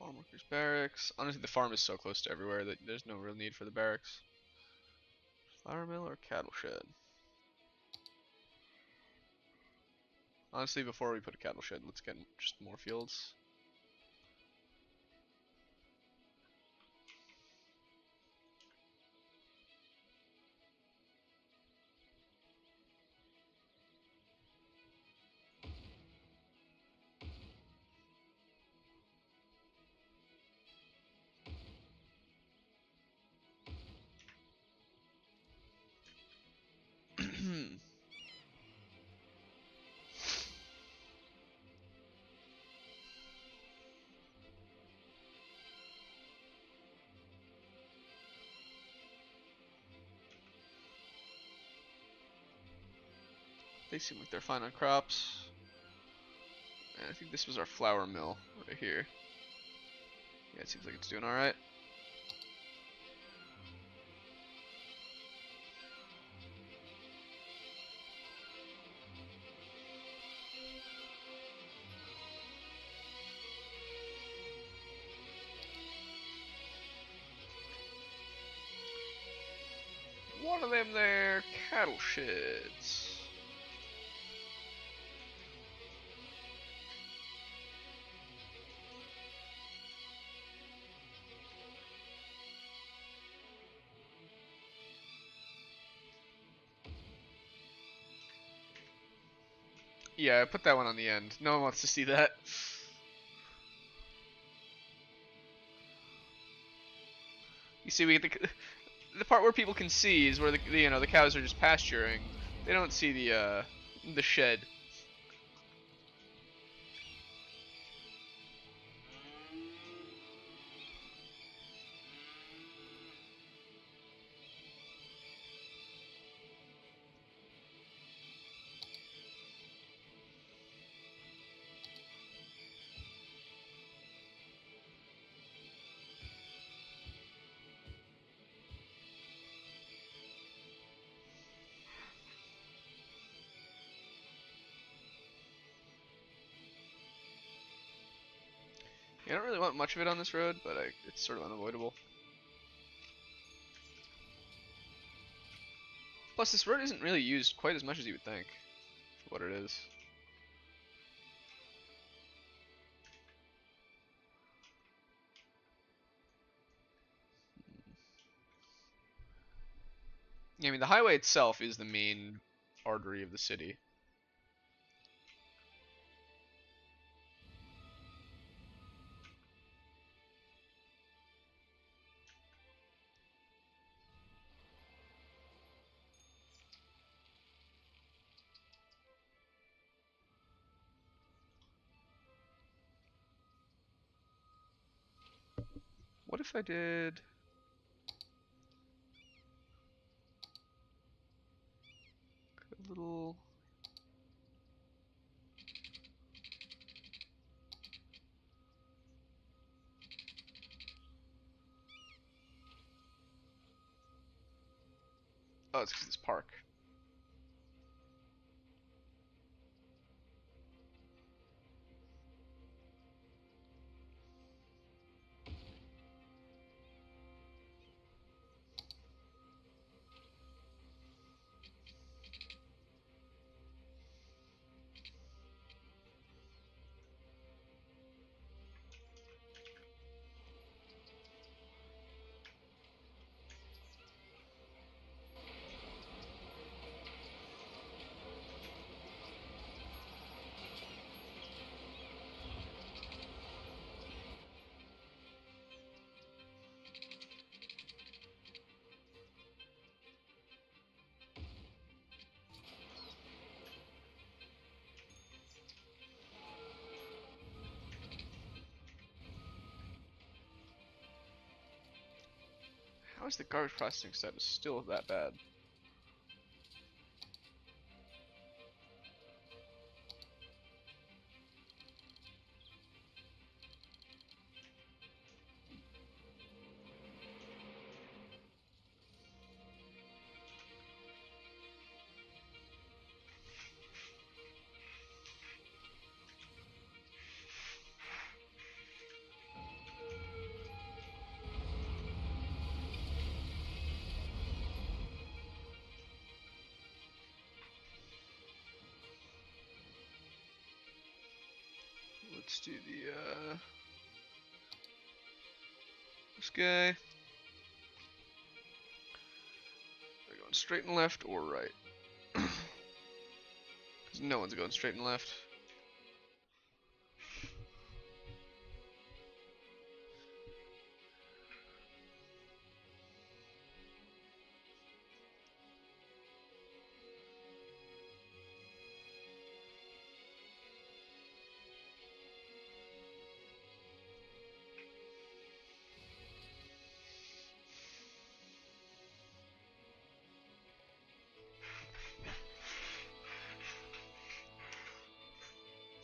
Farm workers barracks. Honestly, the farm is so close to everywhere that there's no real need for the barracks. Flour mill or cattle shed? Honestly, before we put a cattle shed, let's get just more fields. They seem like they're fine on crops. And I think this was our flour mill right here. Yeah, it seems like it's doing alright. One of them there, cattle sheds. Yeah, I put that one on the end. No one wants to see that. You see, we get the part where people can see is where the cows are just pasturing. They don't see the shed. You don't really want much of it on this road, but it's sort of unavoidable. Plus, this road isn't really used quite as much as you would think, for what it is. Yeah, I mean, the highway itself is the main artery of the city. What if I did... a little... Oh, it's because it's park. is the garbage processing status still that bad? Let's do the, this guy. Are we going straight and left or right? Because no one's going straight and left.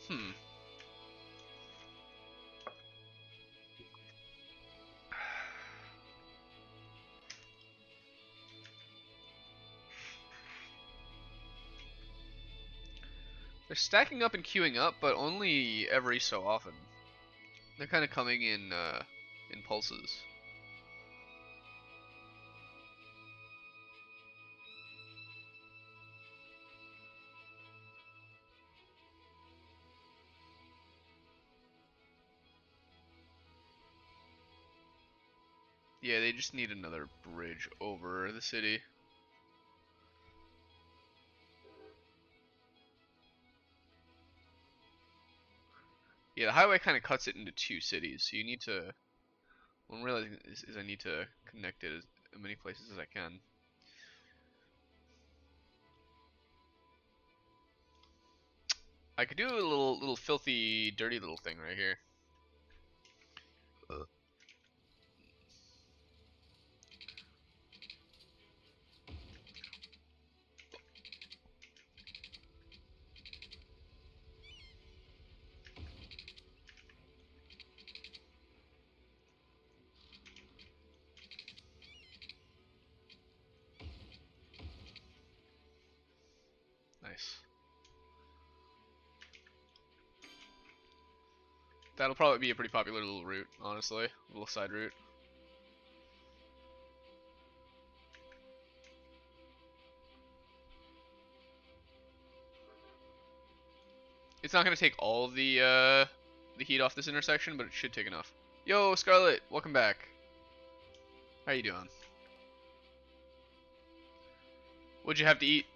Hmm. They're stacking up and queuing up, but only every so often. They're kind of coming in pulses. Yeah, they just need another bridge over the city. Yeah, the highway kind of cuts it into two cities, so you need to. What I'm realizing is I need to connect it as many places as I can. I could do a little filthy, dirty little thing right here. Nice. That'll probably be a pretty popular little route, honestly. A little side route. It's not gonna take all the heat off this intersection, but it should take enough. Yo, Scarlet, welcome back. How you doing? What'd you have to eat?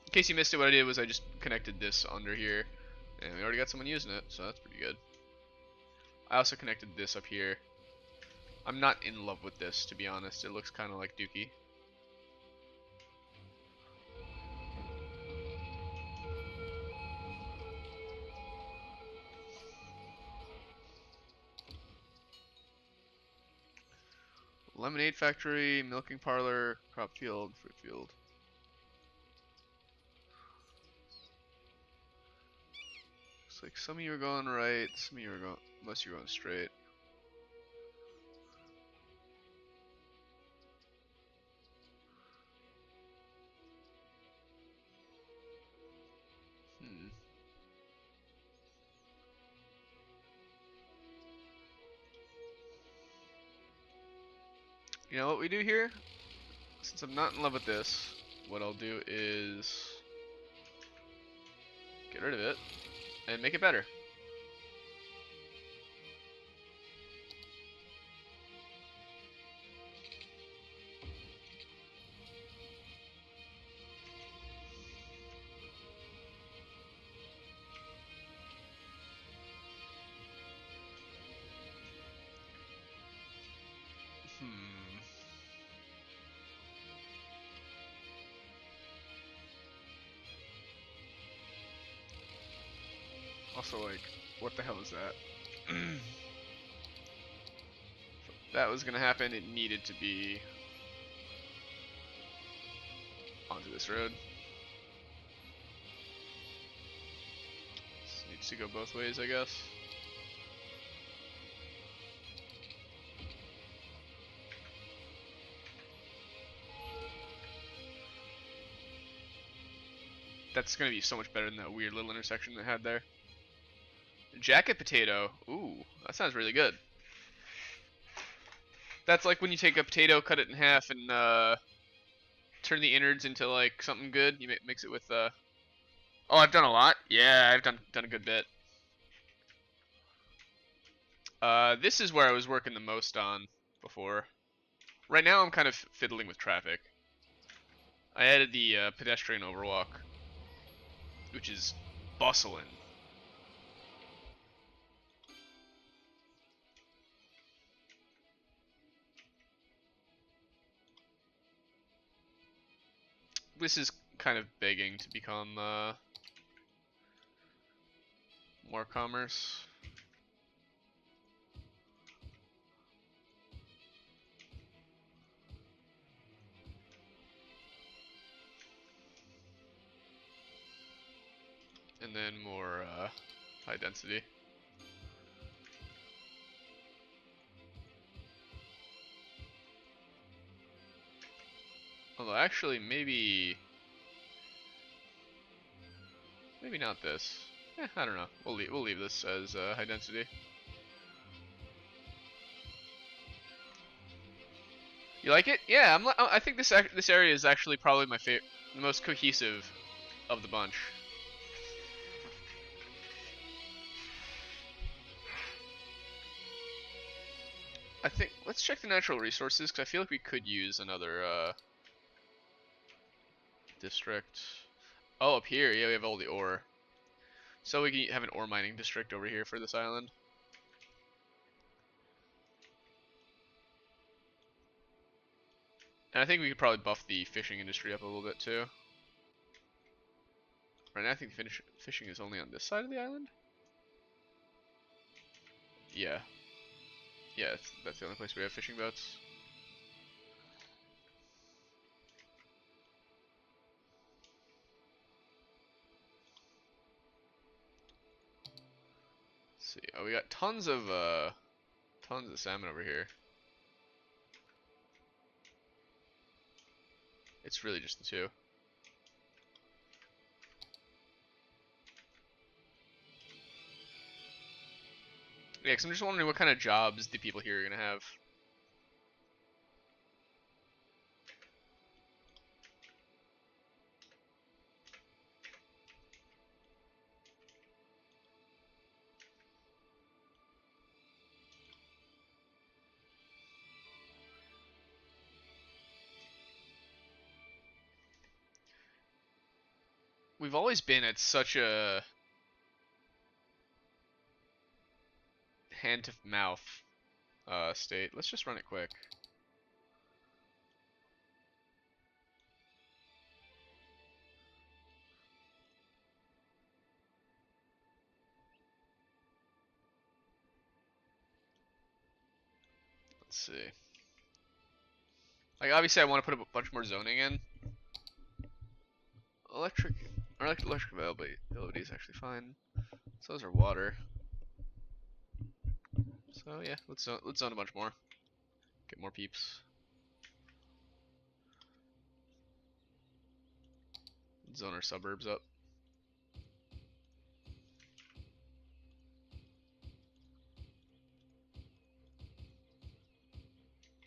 In case you missed it, what I did was I just connected this under here, and we already got someone using it, so that's pretty good. I also connected this up here. I'm not in love with this, to be honest. It looks kind of like Dookie. Lemonade factory, milking parlor, crop field, fruit field. Looks like some of you are going right, some of you are going, unless you're going straight. You know what we do here? Since I'm not in love with this, what I'll do is get rid of it and make it better. Also, like, what the hell is that? that was gonna happen, it needed to be onto this road. This needs to go both ways, I guess. That's gonna be so much better than that weird little intersection they had there. Jacket potato. Ooh, that sounds really good. That's like when you take a potato, cut it in half, and turn the innards into like something good. You mix it with. Oh, I've done a lot. Yeah, I've done a good bit. This is where I was working the most on before. Right now, I'm kind of fiddling with traffic. I added the pedestrian overwalk, which is bustling. This is kind of begging to become more commerce. And then more high density. Although actually, maybe not this. I don't know. We'll leave this as high density. You like it? Yeah, I think this area is actually probably my favorite, the most cohesive of the bunch. I think let's check the natural resources because I feel like we could use another district. Oh, up here, yeah, we have all the ore. So we can have an ore mining district over here for this island. And I think we could probably buff the fishing industry up a little bit too. Right now I think fishing is only on this side of the island. Yeah. Yeah, that's the only place we have fishing boats. Let's see. Oh, we got tons of salmon over here. It's really just the two. Yeah, because I'm just wondering what kind of jobs the people here are gonna have. We've always been at such a hand to mouth state. Let's just run it quick. Let's see. Like obviously I want to put a bunch more zoning in. Electric availability is actually fine. So is our water. So yeah, let's zone a bunch more. Get more peeps. Zone our suburbs up.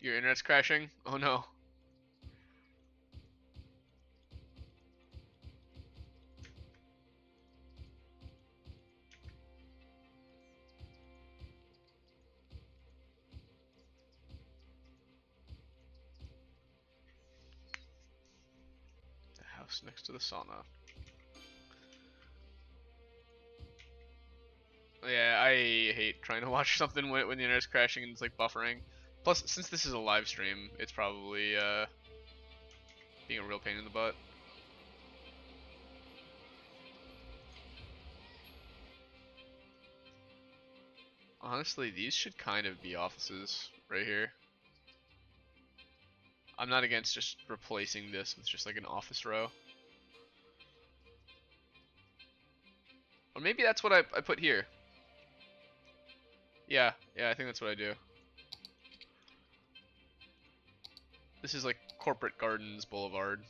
Your internet's crashing? Oh no. The house next to the sauna. Yeah, I hate trying to watch something when the internet's crashing and it's like buffering. Plus, since this is a live stream, it's probably being a real pain in the butt. Honestly, these should kind of be offices right here. I'm not against just replacing this with just like an office row. Or maybe that's what I put here. Yeah, I think that's what I do. This is like Corporate Gardens Boulevard.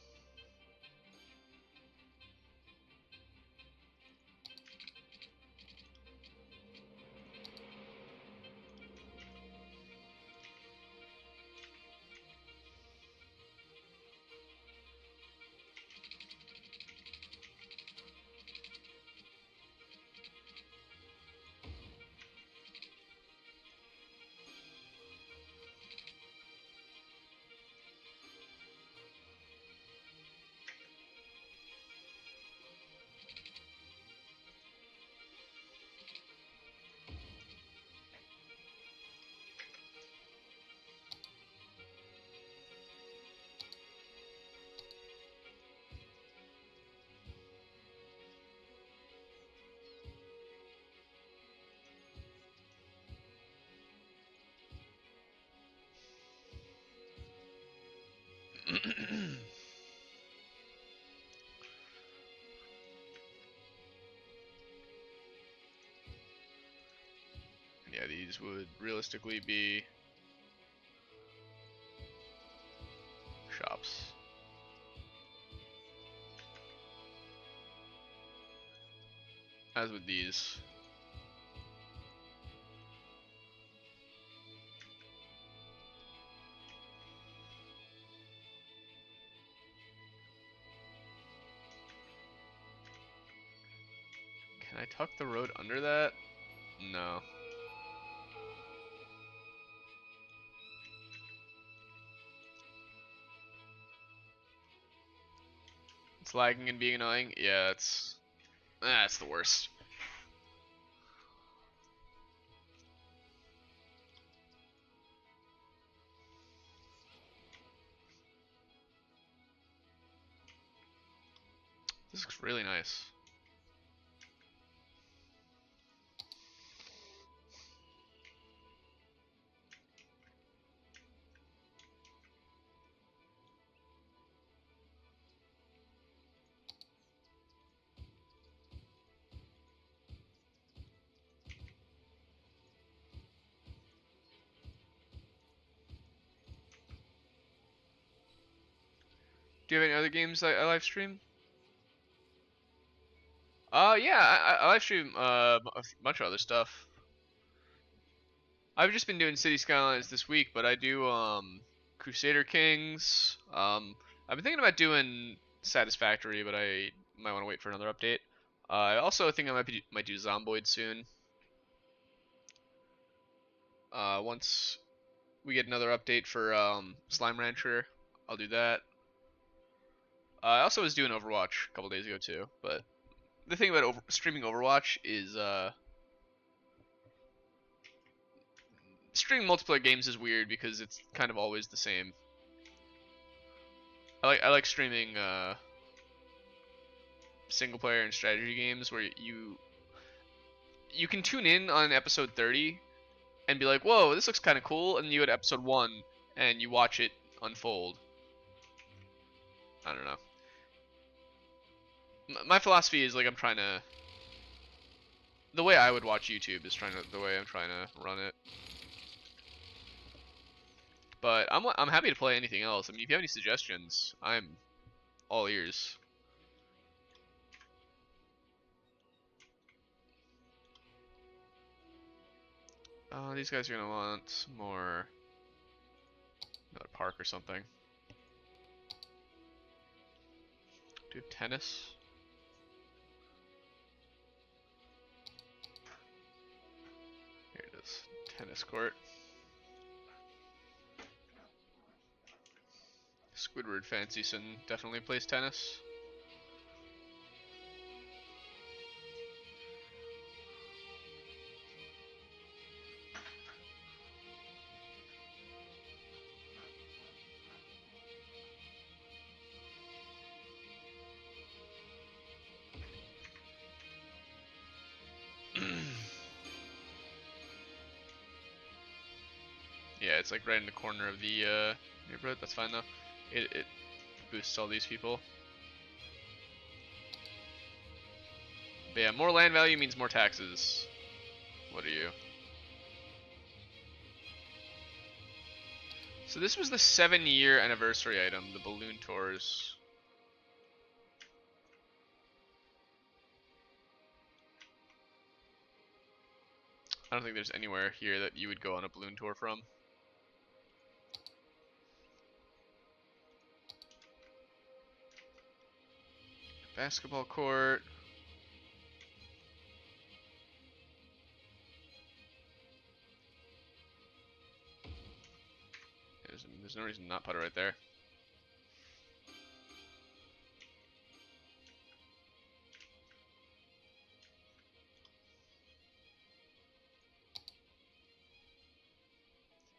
Yeah, these would realistically be shops. As with these. Can I tuck the road under that? No. It's lagging and being annoying. Yeah, that's the worst. This looks really nice. Do you have any other games I live stream? Yeah, I live stream a bunch of other stuff. I've just been doing City Skylines this week, but I do Crusader Kings. I've been thinking about doing Satisfactory, but I might want to wait for another update. I also think I might do Zomboid soon. Once we get another update for Slime Rancher, I'll do that. I also was doing Overwatch a couple days ago too, but the thing about streaming Overwatch is streaming multiplayer games is weird because it's kind of always the same. I like streaming single player and strategy games where you can tune in on episode 30 and be like, whoa, this looks kind of cool, and you go to episode 1 and you watch it unfold. I don't know. My philosophy is like the way I would watch YouTube is the way I'm trying to run it. But I'm happy to play anything else. I mean, if you have any suggestions, I'm all ears. These guys are gonna want more, not a park or something. Do tennis? Here it is, tennis court. Squidward Fancyson definitely plays tennis. Yeah, it's like right in the corner of the neighborhood. That's fine though. It boosts all these people. But yeah, more land value means more taxes. What are you? So this was the 7-year anniversary item, the balloon tours. I don't think there's anywhere here that you would go on a balloon tour from. Basketball court. There's no reason to not put it right there.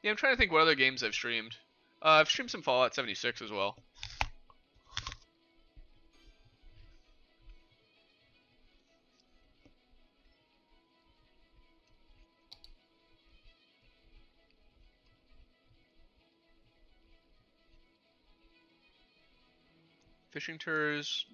Yeah, I'm trying to think what other games I've streamed. I've streamed some Fallout 76 as well. Fishing tours.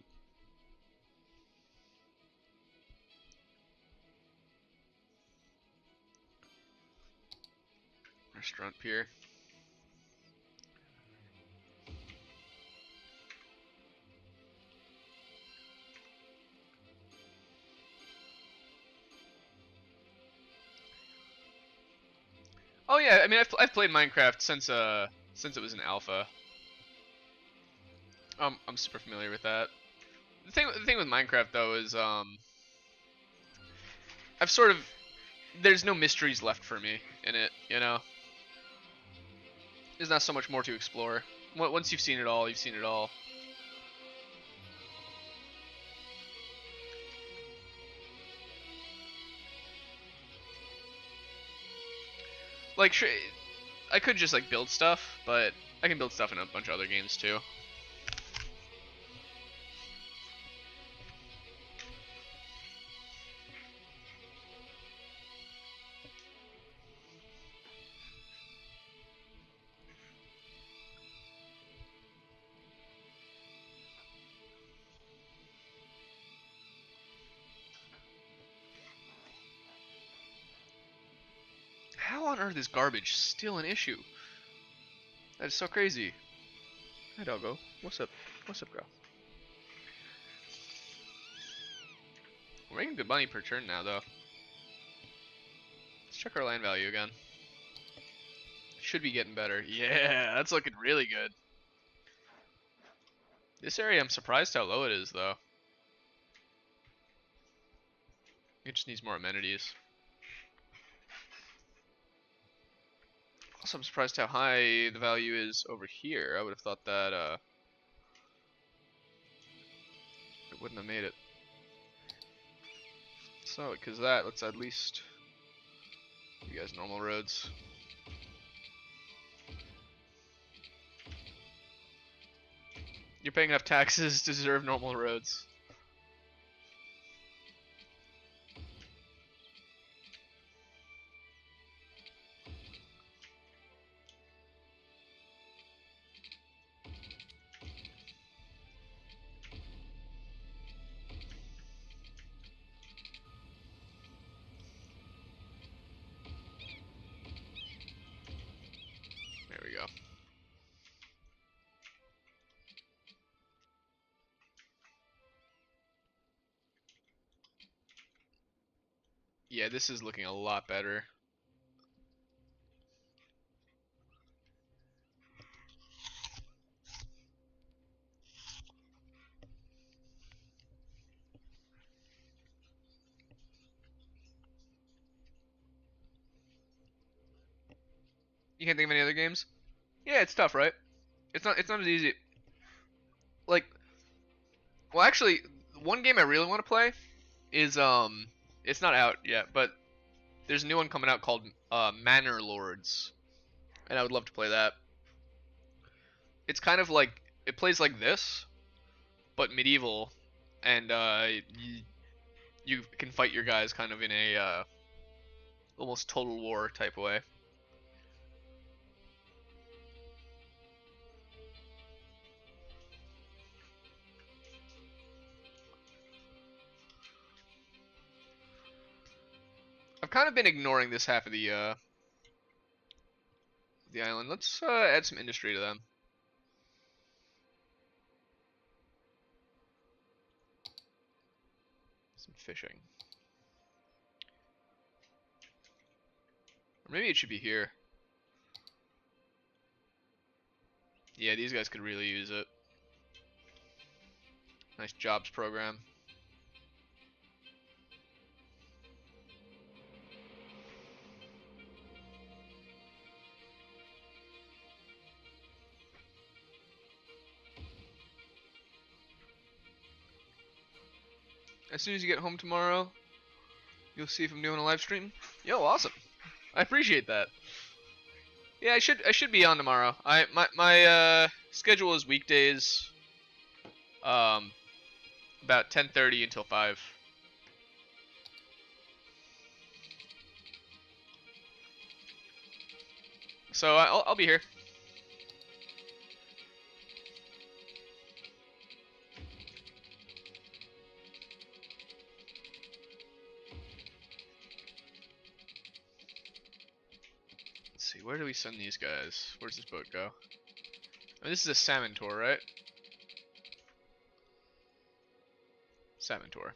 Restaurant pier. Oh yeah, I mean I've played Minecraft since it was in alpha. I'm super familiar with that. The thing with Minecraft though is I've sort of there's no mysteries left for me in it, you know. There's not so much more to explore. Once you've seen it all, you've seen it all. Like, sure, I could just like build stuff, but I can build stuff in a bunch of other games too. How on earth is garbage still an issue? That is so crazy. Hi, doggo. What's up? What's up, girl? We're making good money per turn now, though. Let's check our land value again. Should be getting better. Yeah, that's looking really good. This area, I'm surprised how low it is, though. It just needs more amenities. Also, I'm surprised how high the value is over here. I would have thought that it wouldn't have made it. So, because of that, let's at least you guys normal roads. You're paying enough taxes to deserve normal roads. There we go. Yeah, this is looking a lot better. You can't think of any other games? Yeah, it's tough, right? It's not as easy. Like, well, actually, one game I really want to play is it's not out yet, but there's a new one coming out called Manor Lords, and I would love to play that. It's kind of like it plays like this, but medieval, and you can fight your guys kind of in a almost Total War type way. I've kind of been ignoring this half of the island. Let's add some industry to them. Some fishing. Or maybe it should be here. Yeah, these guys could really use it. Nice jobs program. As soon as you get home tomorrow, you'll see if I'm doing a live stream. Yo, awesome. I appreciate that. Yeah, I should be on tomorrow. My schedule is weekdays, about 10:30 until 5. So I'll be here. Let's see, where do we send these guys? Where's this boat go? I mean, this is a salmon tour, right? Salmon tour.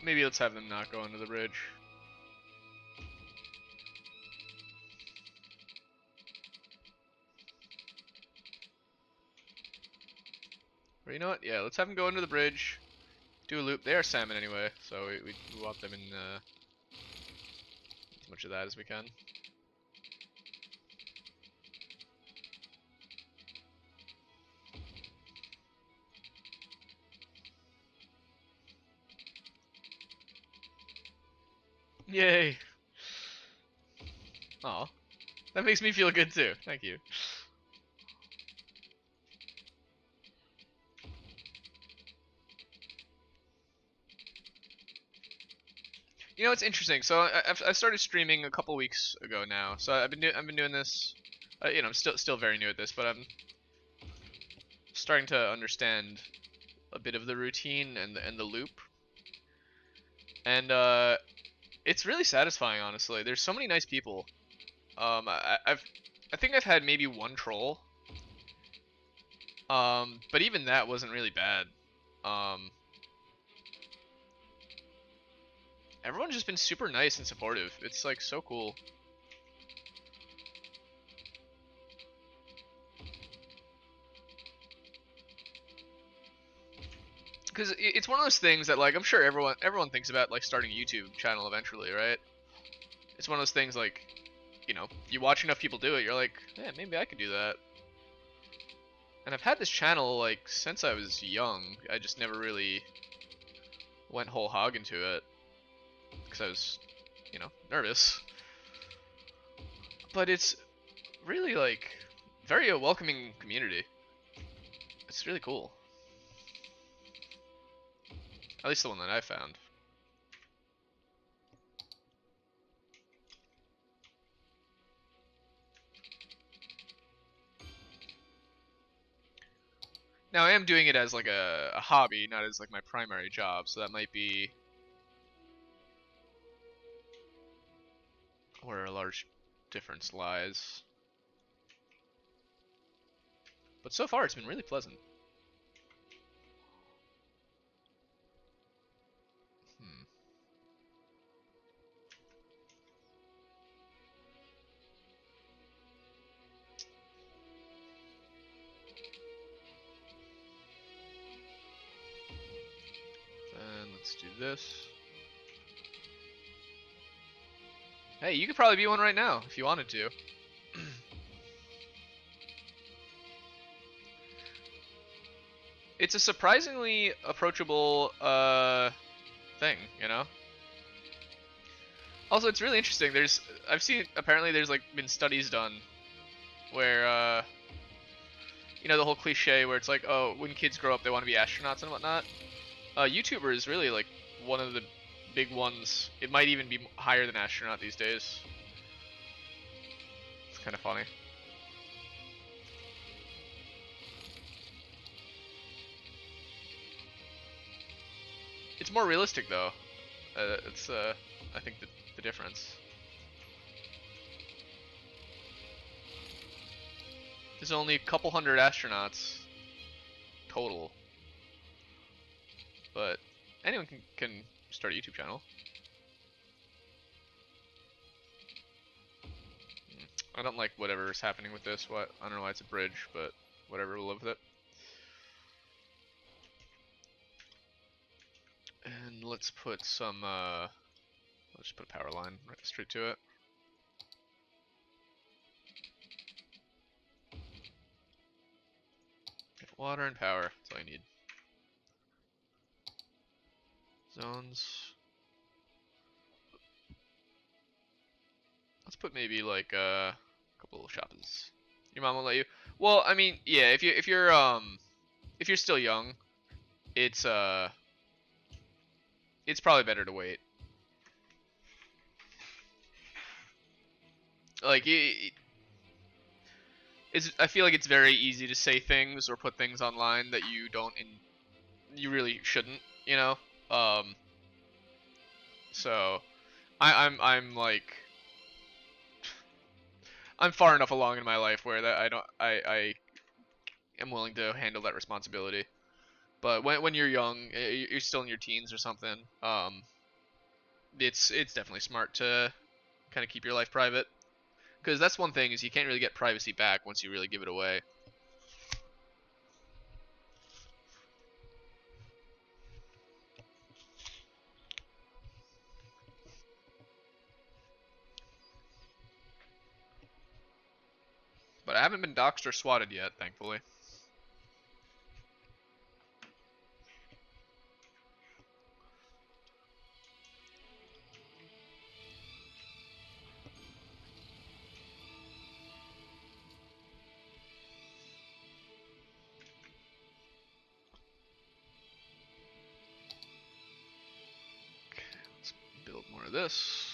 Maybe let's have them not go under the bridge. Or you know what? Yeah, let's have them go under the bridge. Do a loop. They are salmon anyway, so we want them in as much of that as we can. Yay! Aw. That makes me feel good too. Thank you. You know, it's interesting. So I started streaming a couple weeks ago now. So I've been doing this. You know, I'm still very new at this, but I'm starting to understand a bit of the routine and the loop. And it's really satisfying, honestly. There's so many nice people. I think I've had maybe one troll. But even that wasn't really bad. Everyone's just been super nice and supportive. It's like so cool. Because it's one of those things that, like, I'm sure everyone thinks about, like, starting a YouTube channel eventually, right? It's one of those things, like, you know, you watch enough people do it, you're like, yeah, maybe I could do that. And I've had this channel, like, since I was young. I just never really went whole hog into it. Because I was, you know, nervous. But it's really, like, very a welcoming community. It's really cool. At least the one that I found. Now I am doing it as like a hobby, not as like my primary job, so that might be where a large difference lies. But so far it's been really pleasant. Then let's do this. Hey, you could probably be one right now if you wanted to. It's a surprisingly approachable thing, you know? Also, it's really interesting. I've seen, apparently there's like been studies done where, you know, the whole cliche where it's like, oh, when kids grow up, they want to be astronauts and whatnot. YouTuber is really like one of the big ones. It might even be higher than astronaut these days. It's kind of funny. It's more realistic though. It's I think the difference. There's only a couple hundred astronauts total, but anyone can start a YouTube channel. I don't like whatever's happening with this. I don't know why it's a bridge, but whatever, we'll live with it. And let's put some, let's just put a power line right straight to it. Get water and power, that's all you need. Zones. Let's put maybe like a couple little shops. Your mom will let you. Well, I mean, yeah, if you're still young, it's probably better to wait. Like I feel like it's very easy to say things or put things online that you don't you really shouldn't, you know. So I'm like I'm far enough along in my life where that I am willing to handle that responsibility. But when you're young, you're still in your teens or something. It's definitely smart to kind of keep your life private, because that's one thing is you can't really get privacy back once you really give it away. But I haven't been doxxed or swatted yet, thankfully. Let's build more of this.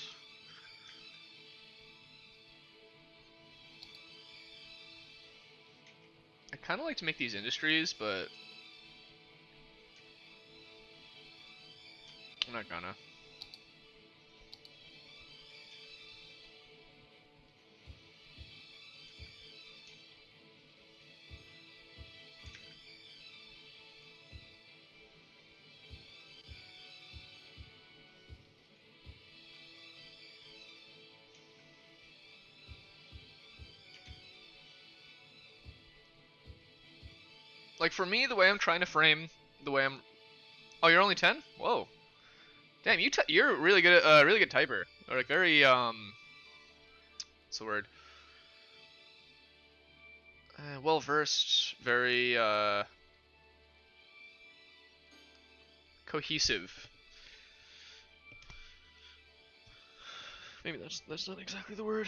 I kind of like to make these industries, but I'm not gonna. Like for me, the way I'm trying to frame, the way I'm. Oh, you're only 10? Whoa. Damn, you're really good, really good typer. Or like very what's the word? Well versed, very cohesive. Maybe that's not exactly the word.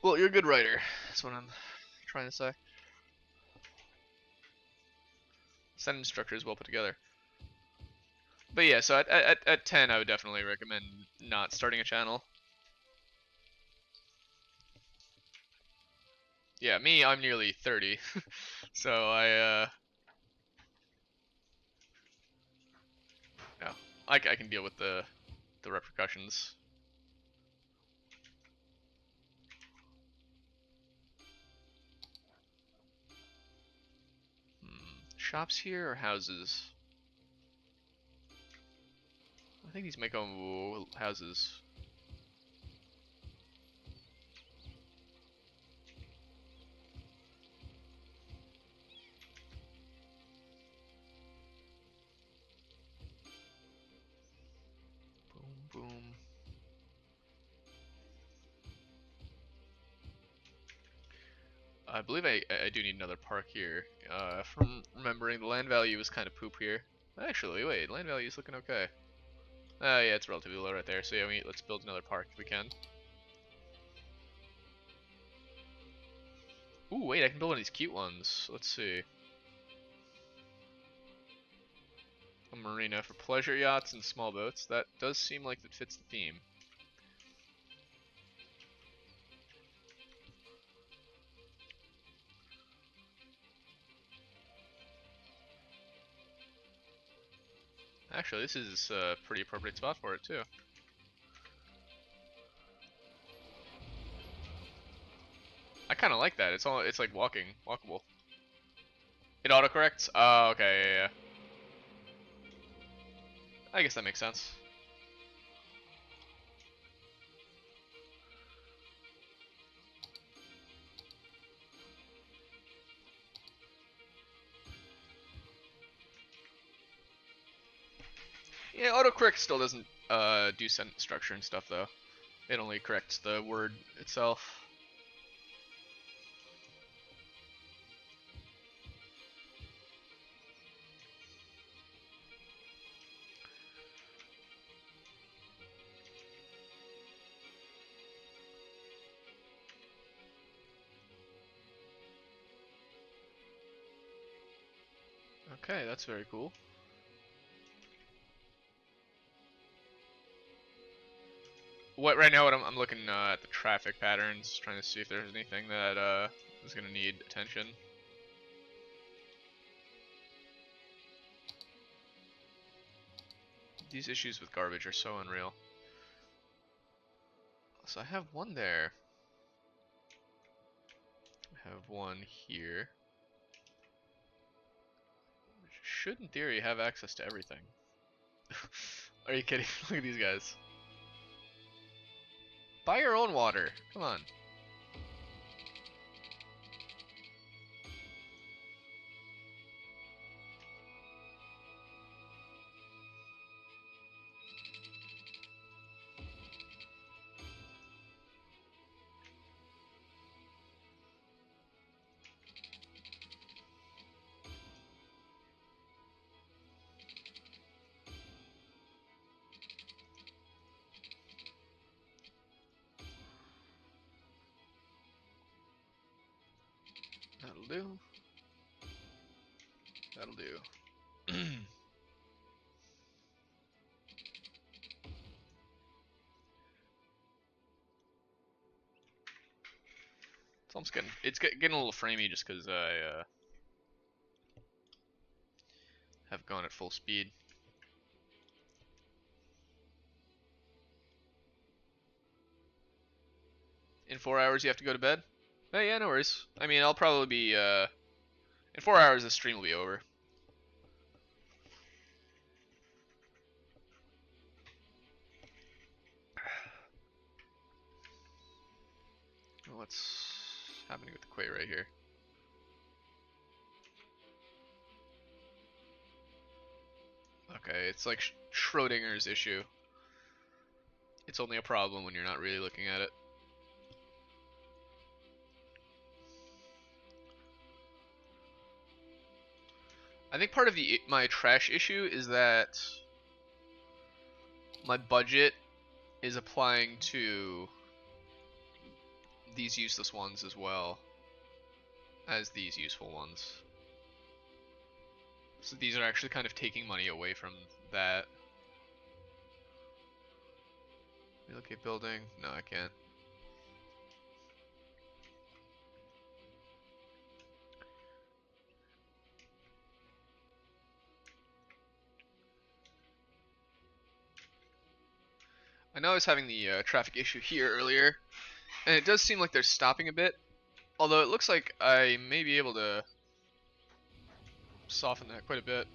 Well, you're a good writer. That's what I'm trying to say. Sentence structure is well put together. But yeah, so at 10, I would definitely recommend not starting a channel. Yeah, me, I'm nearly 30, so no, I can deal with the repercussions. Shops here or houses? I think these make them houses. Boom, boom. I believe I do need another park here. From remembering, the land value is kind of poop here. Actually, wait, land value is looking okay. Yeah, it's relatively low right there. So yeah, let's build another park if we can. Ooh, wait, I can build one of these cute ones. Let's see. A marina for pleasure yachts and small boats. That does seem like it fits the theme. Actually, this is a pretty appropriate spot for it too. I kind of like that. It's like walkable. It autocorrects? Oh, okay, yeah. I guess that makes sense. Yeah, autocorrect still doesn't do sentence structure and stuff though. It only corrects the word itself. Okay, that's very cool. Right now? What I'm looking at the traffic patterns, trying to see if there's anything that is gonna need attention. These issues with garbage are so unreal. So I have one there. I have one here. Which should, in theory, have access to everything. Are you kidding? Look at these guys. Buy your own water. Come on. That'll do. That'll do. It's almost getting a little framey just because I have gone at full speed. In 4 hours you have to go to bed? Oh yeah, no worries. I mean, I'll probably be in 4 hours the stream will be over. What's happening with the quay right here? Okay, it's like Schrodinger's issue. It's only a problem when you're not really looking at it. I think part of my trash issue is that my budget is applying to these useless ones as well as these useful ones. So these are actually kind of taking money away from that. Relocate building? No, I can't. I know I was having the traffic issue here earlier, and it does seem like they're stopping a bit. Although it looks like I may be able to soften that quite a bit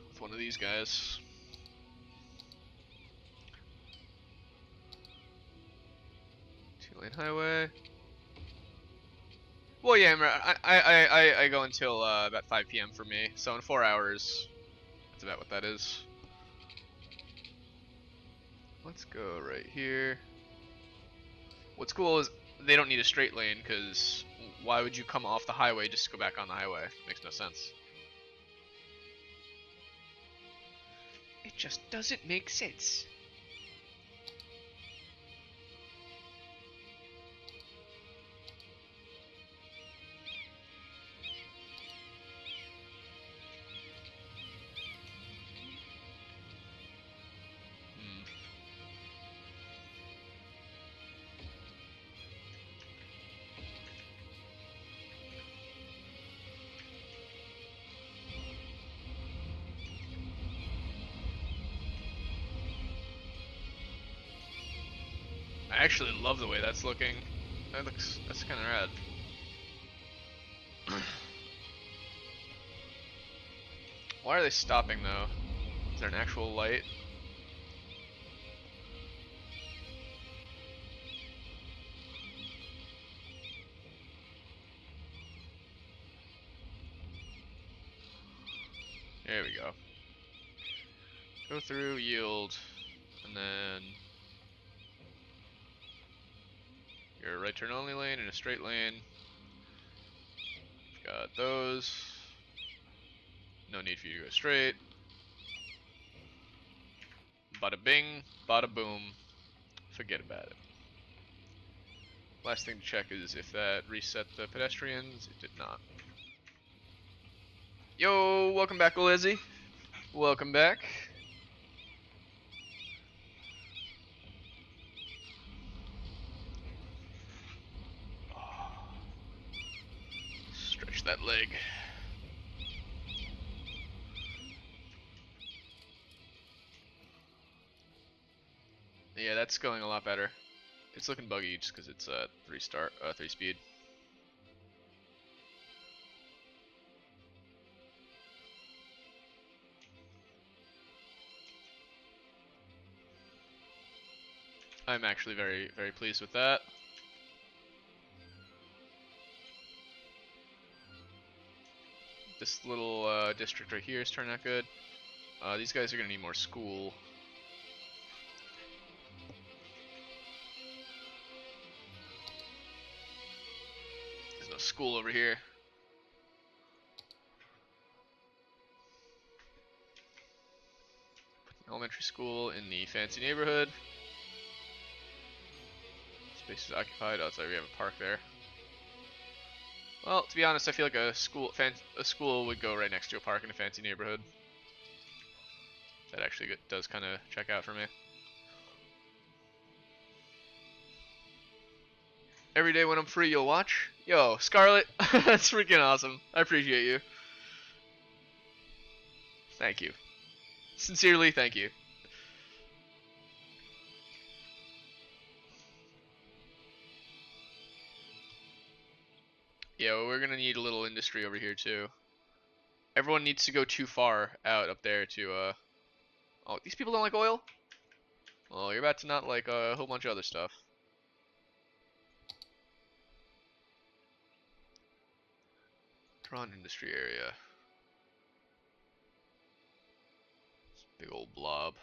with one of these guys. Two-lane highway. Well, yeah, I go until about 5 p.m. for me, so in 4 hours, that's about what that is. Let's go right here. What's cool is they don't need a straight lane, because why would you come off the highway just to go back on the highway? Makes no sense. just doesn't make sense. I actually love the way that's looking. That's kind of rad. Why are they stopping though? Is there an actual light? There we go. Go through, yield, and then your right turn only lane in a straight lane. Got those. No need for you to go straight. Bada bing, bada boom. Forget about it. Last thing to check is if that reset the pedestrians. It did not. Yo, welcome back, Lizzie. Welcome back. Stretch that leg. Yeah, that's going a lot better. It's looking buggy just because it's 3 speed. I'm actually very, very pleased with that. This little district right here is turning out good. These guys are gonna need more school. There's no school over here. Elementary school in the fancy neighborhood. Space is occupied. Outside we have a park there. Well, to be honest, I feel like a school would go right next to a park in a fancy neighborhood. That actually does kind of check out for me. Every day when I'm free, you'll watch. Yo, Scarlet, that's freaking awesome. I appreciate you. Thank you. Sincerely, thank you. Yeah, we're gonna need a little industry over here too. Everyone needs to go too far out up there to Oh, these people don't like oil? Well, you're about to not like a whole bunch of other stuff. Tron industry area. This big old blob.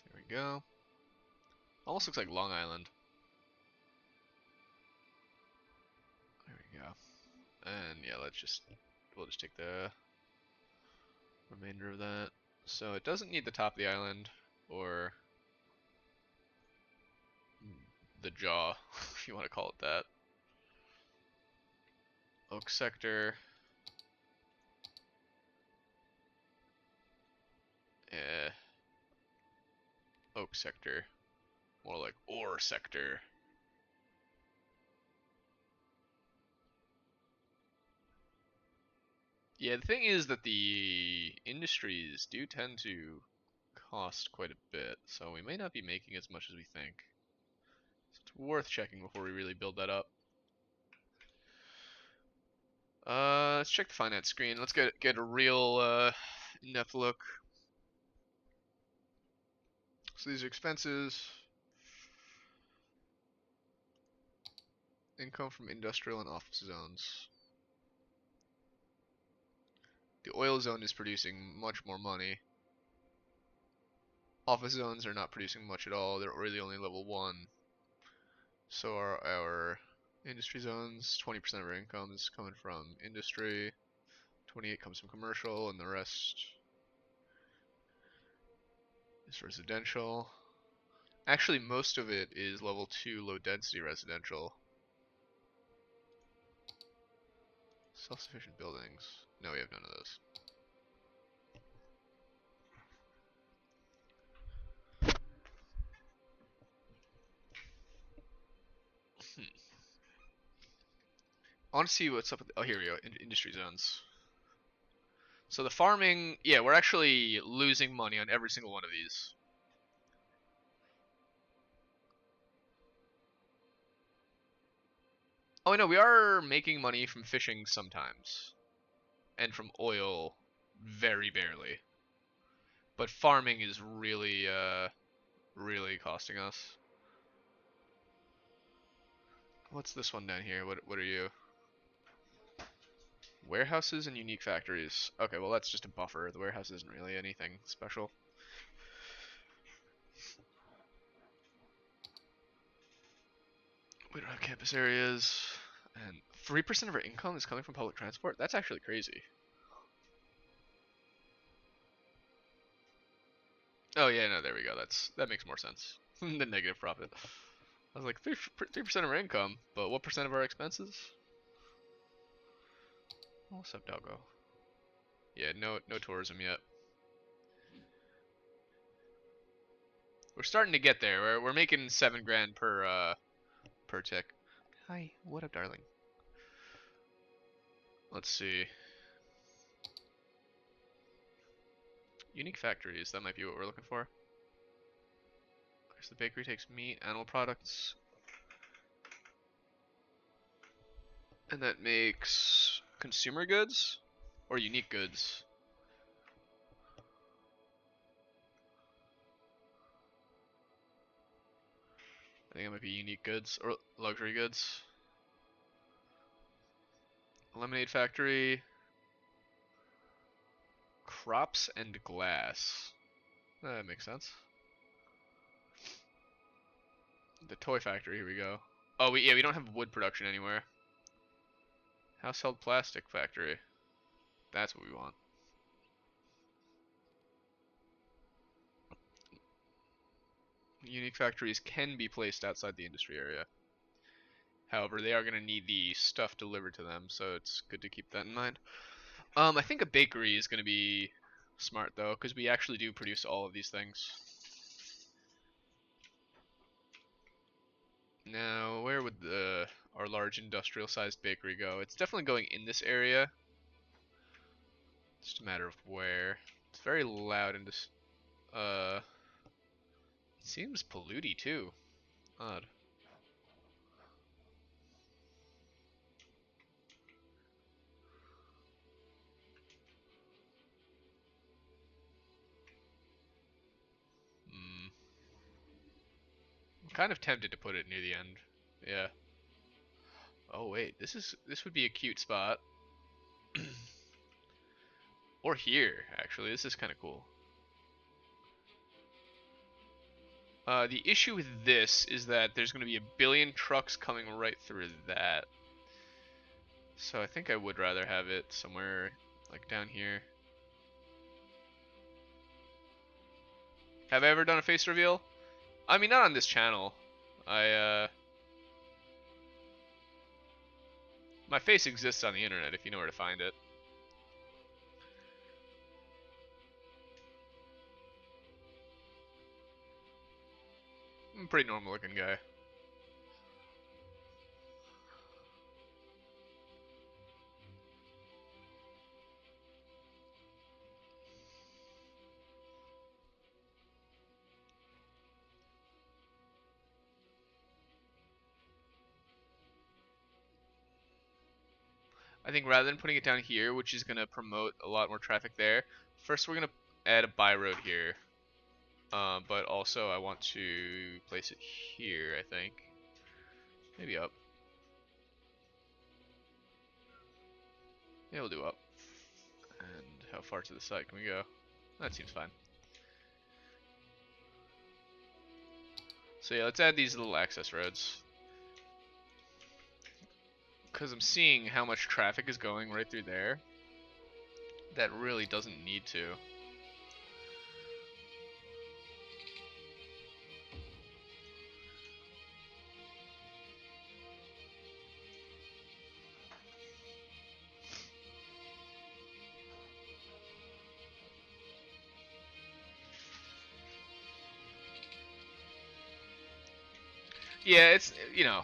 There we go. Almost looks like Long Island. There we go. And yeah, we'll just take the remainder of that. So it doesn't need the top of the island or the jaw, if you want to call it that. Oak sector. Oak sector. More like ore sector. Yeah, the thing is that the industries do tend to cost quite a bit, so we may not be making as much as we think. So it's worth checking before we really build that up. Let's check the finance screen. Let's get a real in-depth look. So these are expenses. Income from industrial and office zones. The oil zone is producing much more money. Office zones are not producing much at all. They're really only level 1. So are our Industry zones, 20% of our income is coming from industry, 28 comes from commercial, and the rest is residential. Actually, most of it is level 2 low density residential. Self-sufficient buildings. No, we have none of those. I want to see what's up with, oh, here we go, industry zones. So the farming, yeah, we're actually losing money on every single one of these. Oh, no, we are making money from fishing sometimes. And from oil, very barely. But farming is really, really costing us. What's this one down here? What are you? Warehouses and unique factories. Okay, well that's just a buffer. The warehouse isn't really anything special. We don't have campus areas. And 3% of our income is coming from public transport? That's actually crazy. Oh yeah, no, there we go. That makes more sense than negative profit. I was like 3% of our income, but what percent of our expenses? What's up, doggo? Yeah, no tourism yet. We're starting to get there. We're making 7 grand per tick. Hi, what up, darling? Let's see. Unique factories. That might be what we're looking for. So the bakery takes meat, animal products, and that makes consumer goods or unique goods. I think it might be unique goods or luxury goods. Lemonade factory, crops and glass. That makes sense. The toy factory. Here we go. Oh, yeah, we don't have wood production anywhere. Household plastic factory. That's what we want. Unique factories can be placed outside the industry area. However, they are going to need the stuff delivered to them, so it's good to keep that in mind. I think a bakery is going to be smart, though, because we actually do produce all of these things. Now, where would our large industrial-sized bakery go? It's definitely going in this area. It's just a matter of where. It's very loud and just, it seems polluty too. Odd. Hmm. I'm kind of tempted to put it near the end. Yeah. Oh wait, this would be a cute spot. Or here, actually. This is kind of cool. The issue with this is that there's going to be a billion trucks coming right through that. So I think I would rather have it somewhere like down here. Have I ever done a face reveal? I mean, not on this channel. My face exists on the internet if you know where to find it. I'm a pretty normal looking guy. I think rather than putting it down here, which is going to promote a lot more traffic there, first we're going to add a by road here. But also I want to place it here, I think. Maybe up. Yeah, we'll do up. And how far to the side can we go? That seems fine. So yeah, let's add these little access roads. Because I'm seeing how much traffic is going right through there. That really doesn't need to. Yeah, it's, you know,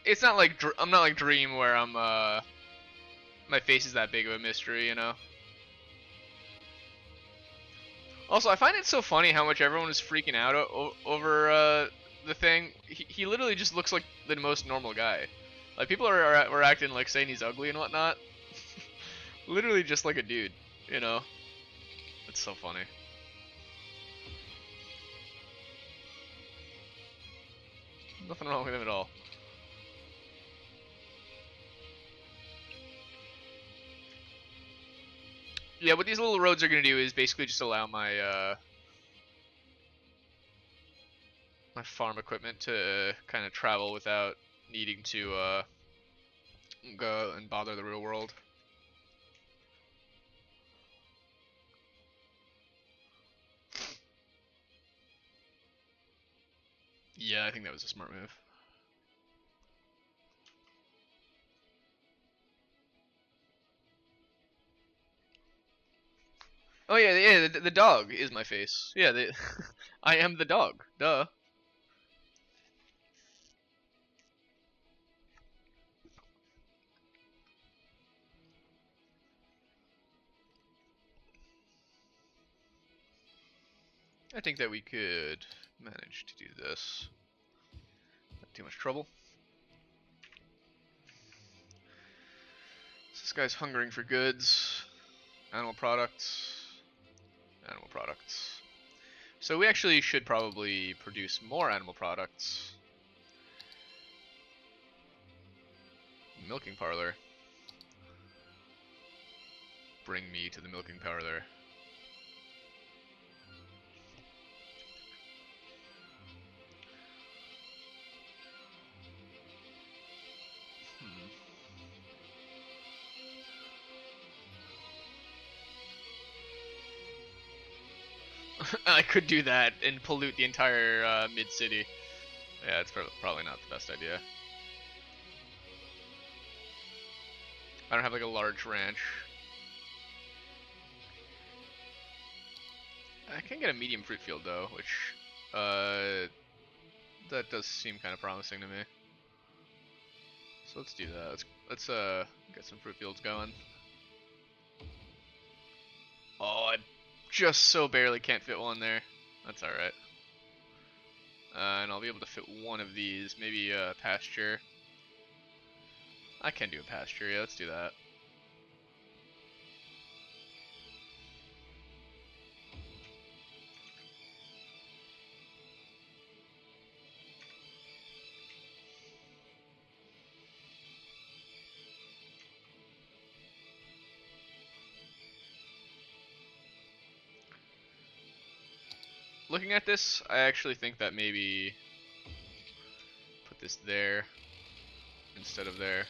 it's not like I'm not like Dream where I'm my face is that big of a mystery, you know. Also, I find it so funny how much everyone is freaking out over the thing. He literally just looks like the most normal guy. Like people were acting like saying he's ugly and whatnot. Literally just like a dude, you know. It's so funny. Nothing wrong with him at all. Yeah, what these little roads are gonna do is basically just allow my farm equipment to kind of travel without needing to go and bother the real world. Yeah, I think that was a smart move. Oh yeah, yeah. The dog is my face. Yeah, I am the dog. Duh. I think that we could manage to do this. Not too much trouble. So this guy's hungering for goods, animal products, animal products. So we actually should probably produce more animal products. Milking parlor. Bring me to the milking parlor. I could do that and pollute the entire mid-city. Yeah, it's probably not the best idea. I don't have like a large ranch. I can get a medium fruit field though, which that does seem kind of promising to me. So let's do that. Let's get some fruit fields going. Oh, I just so barely can't fit one there. That's all right. And I'll be able to fit one of these, maybe a pasture. I can do a pasture. Yeah, let's do that. Looking at this, I actually think that maybe put this there instead of there.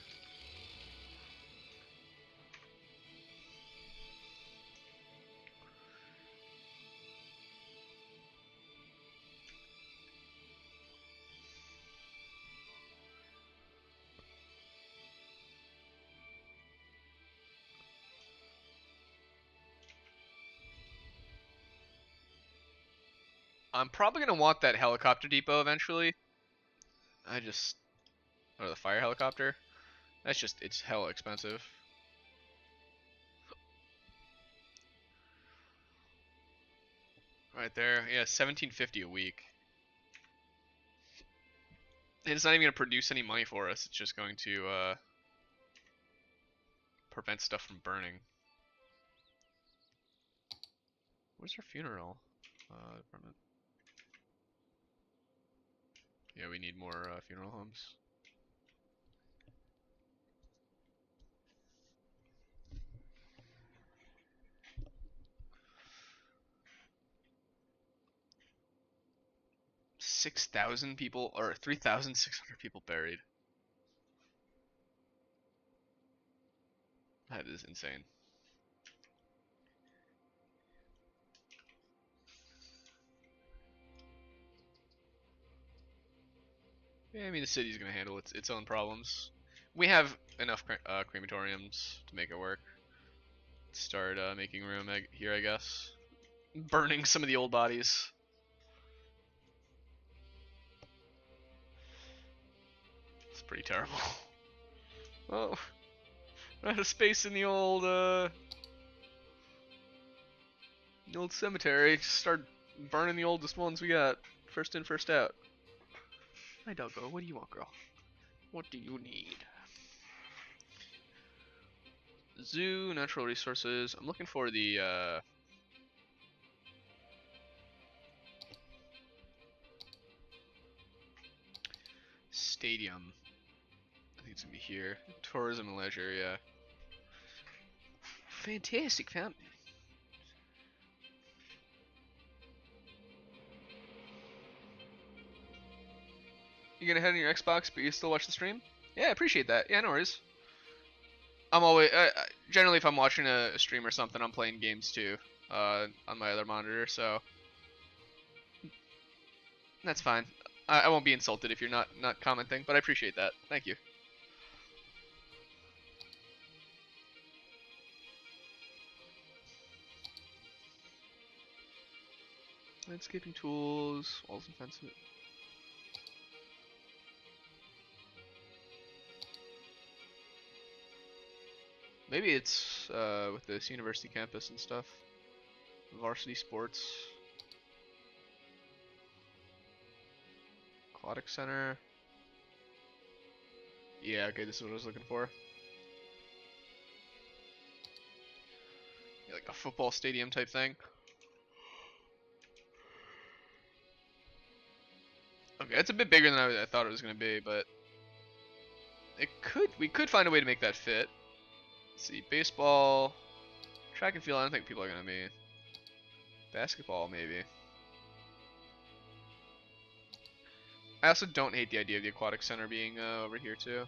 I'm probably gonna want that helicopter depot eventually. Or the fire helicopter. It's hella expensive. Right there, yeah, 1750 a week. And it's not even gonna produce any money for us. It's just going to prevent stuff from burning. Where's our funeral? Department. Yeah, we need more funeral homes. $6,000 people or 3,600 people buried. That is insane. Yeah, I mean, the city's gonna handle its own problems. We have enough crematoriums to make it work. Start making room here, I guess. Burning some of the old bodies. It's pretty terrible. Oh, we're out of space in the old cemetery. Just start burning the oldest ones we got. First in, first out. Hi, doggo. What do you want, girl? What do you need? Zoo, natural resources. I'm looking for the stadium. I think it's gonna be here. Tourism and leisure, yeah. Fantastic fountain. You gonna head on your Xbox, but you still watch the stream? Yeah, I appreciate that. Yeah, no worries. I'm always generally if I'm watching a stream or something, I'm playing games too on my other monitor, so that's fine. I won't be insulted if you're not commenting, but I appreciate that. Thank you. Landscaping tools, walls and fences. Maybe it's with this university campus and stuff. Varsity sports. Aquatic center. Yeah, okay, this is what I was looking for. Yeah, like a football stadium type thing. Okay, it's a bit bigger than I thought it was gonna be, but we could find a way to make that fit. Let's see, baseball, track and field. I don't think people are gonna be. Basketball, maybe. I also don't hate the idea of the aquatic center being over here too.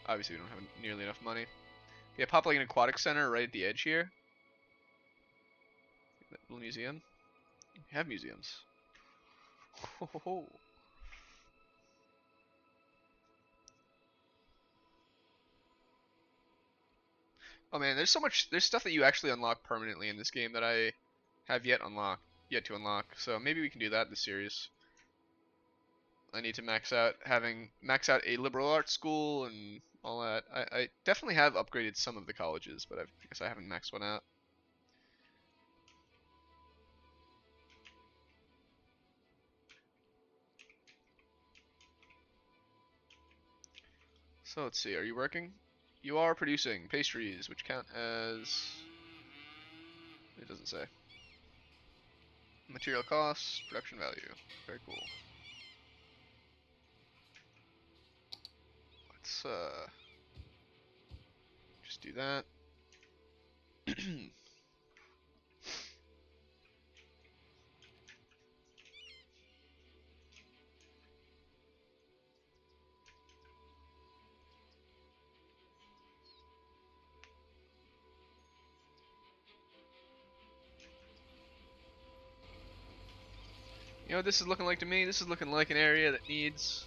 Obviously, we don't have nearly enough money. Yeah, pop like an aquatic center right at the edge here. That little museum. We have museums. Oh man, there's so much. There's stuff that you actually unlock permanently in this game that I have yet to unlock. So maybe we can do that this series. I need to max out a liberal arts school and all that. I definitely have upgraded some of the colleges, but I guess I haven't maxed one out. So let's see. Are you working? You are producing pastries, which count as. It doesn't say. Material costs, production value. Very cool. Let's just do that. You know what this is looking like to me? This is looking like an area that needs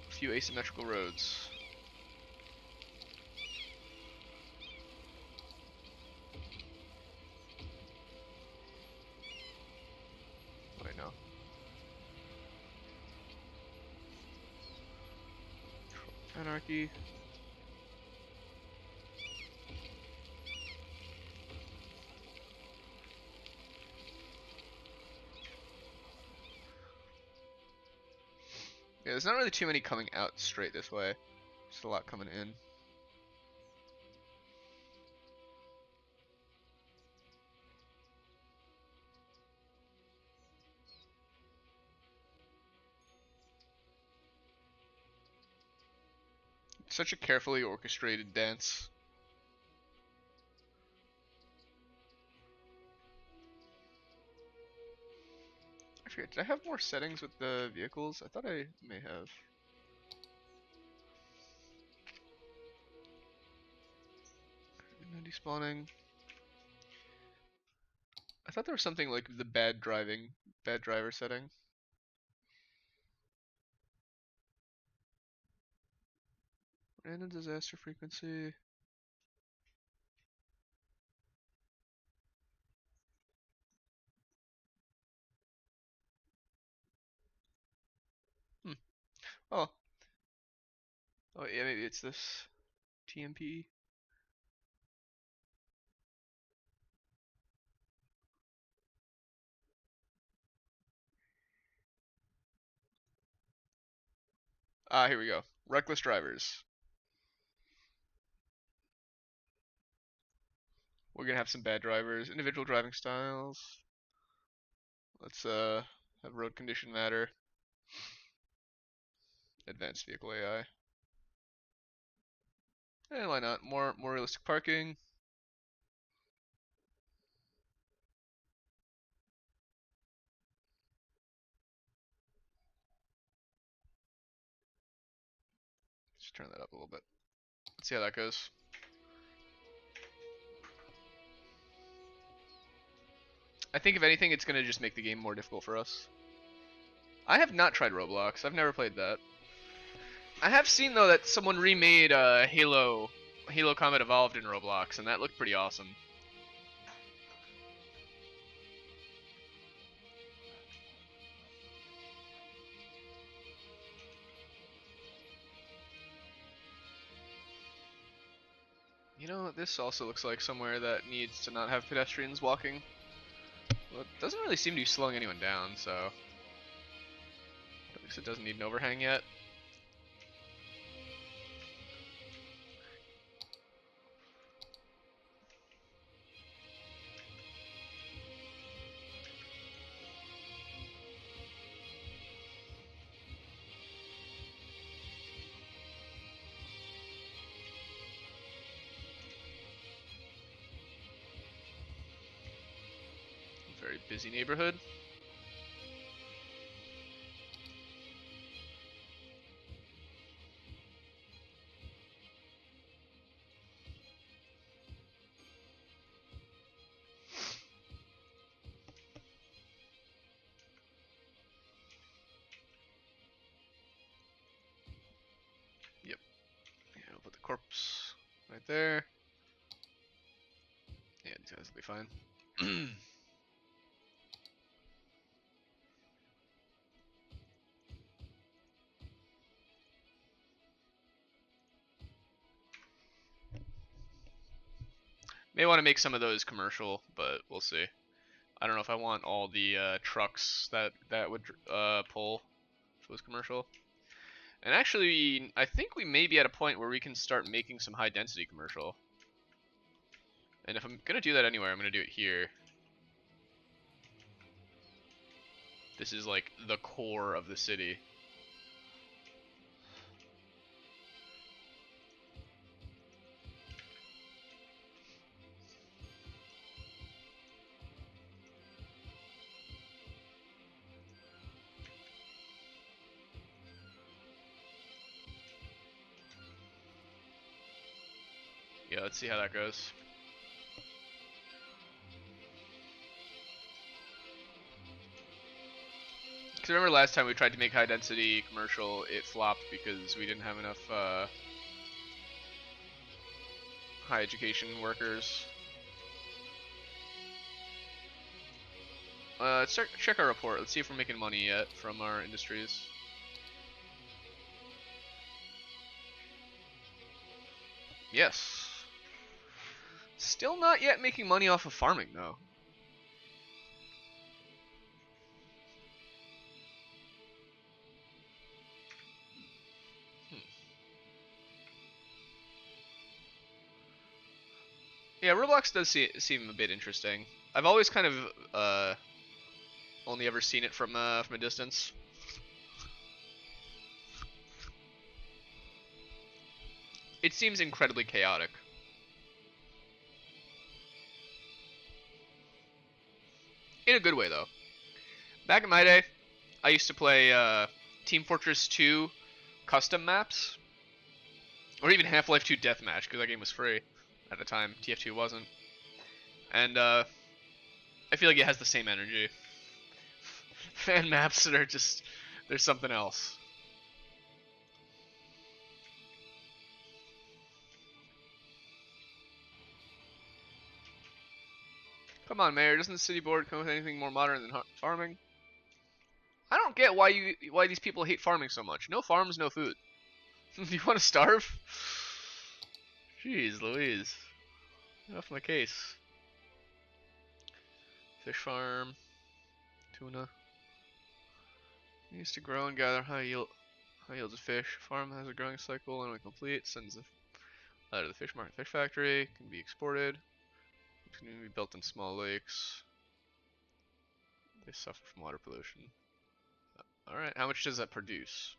a few asymmetrical roads. Wait, no. Anarchy. Yeah, there's not really too many coming out straight this way. Just a lot coming in. Such a carefully orchestrated dance. I forget, did I have more settings with the vehicles? I thought I may have. Despawning. I thought there was something like the bad driver setting. Random disaster frequency. Hmm. Oh. Oh yeah, maybe it's this TMP. Ah, here we go. Reckless drivers. We're gonna have some bad drivers. Individual driving styles. Let's have road condition matter. Advanced vehicle AI. Eh, why not? More realistic parking. Just turn that up a little bit. Let's see how that goes. I think if anything, it's gonna just make the game more difficult for us. I have not tried Roblox. I've never played that. I have seen though that someone remade Halo Combat Evolved in Roblox, and that looked pretty awesome. You know, this also looks like somewhere that needs to not have pedestrians walking. Well, it doesn't really seem to be slowing anyone down, so at least it doesn't need an overhang yet. Very busy neighborhood. Yep. Yeah, we'll put the corpse right there. Yeah, these guys will be fine. May want to make some of those commercial, but we'll see. I don't know if I want all the trucks that would pull if it was commercial. And actually, I think we may be at a point where we can start making some high density commercial. And if I'm gonna do that anywhere, I'm gonna do it here. This is like the core of the city. Yeah, let's see how that goes. Because remember last time we tried to make high density commercial, it flopped because we didn't have enough high education workers. Let's check our report. Let's see if we're making money yet from our industries. Yes. Still not yet making money off of farming though. Yeah, Roblox does seem a bit interesting. I've always kind of only ever seen it from a distance. It seems incredibly chaotic. In a good way though. Back in my day, I used to play Team Fortress 2 custom maps, or even Half-Life 2 Deathmatch because that game was free. at the time. TF2 wasn't. And I feel like it has the same energy. Fan maps that are just, there's something else. Come on, Mayor, doesn't the city board come with anything more modern than farming? I don't get why these people hate farming so much. No farms, no food. Do you want to starve? Jeez Louise. Get off my case. Fish farm. Tuna. Needs to grow and gather high yields of fish. Farm has a growing cycle and when complete, sends the out of the fish market. Fish factory can be exported. It's going to be built in small lakes. They suffer from water pollution. Alright, how much does that produce?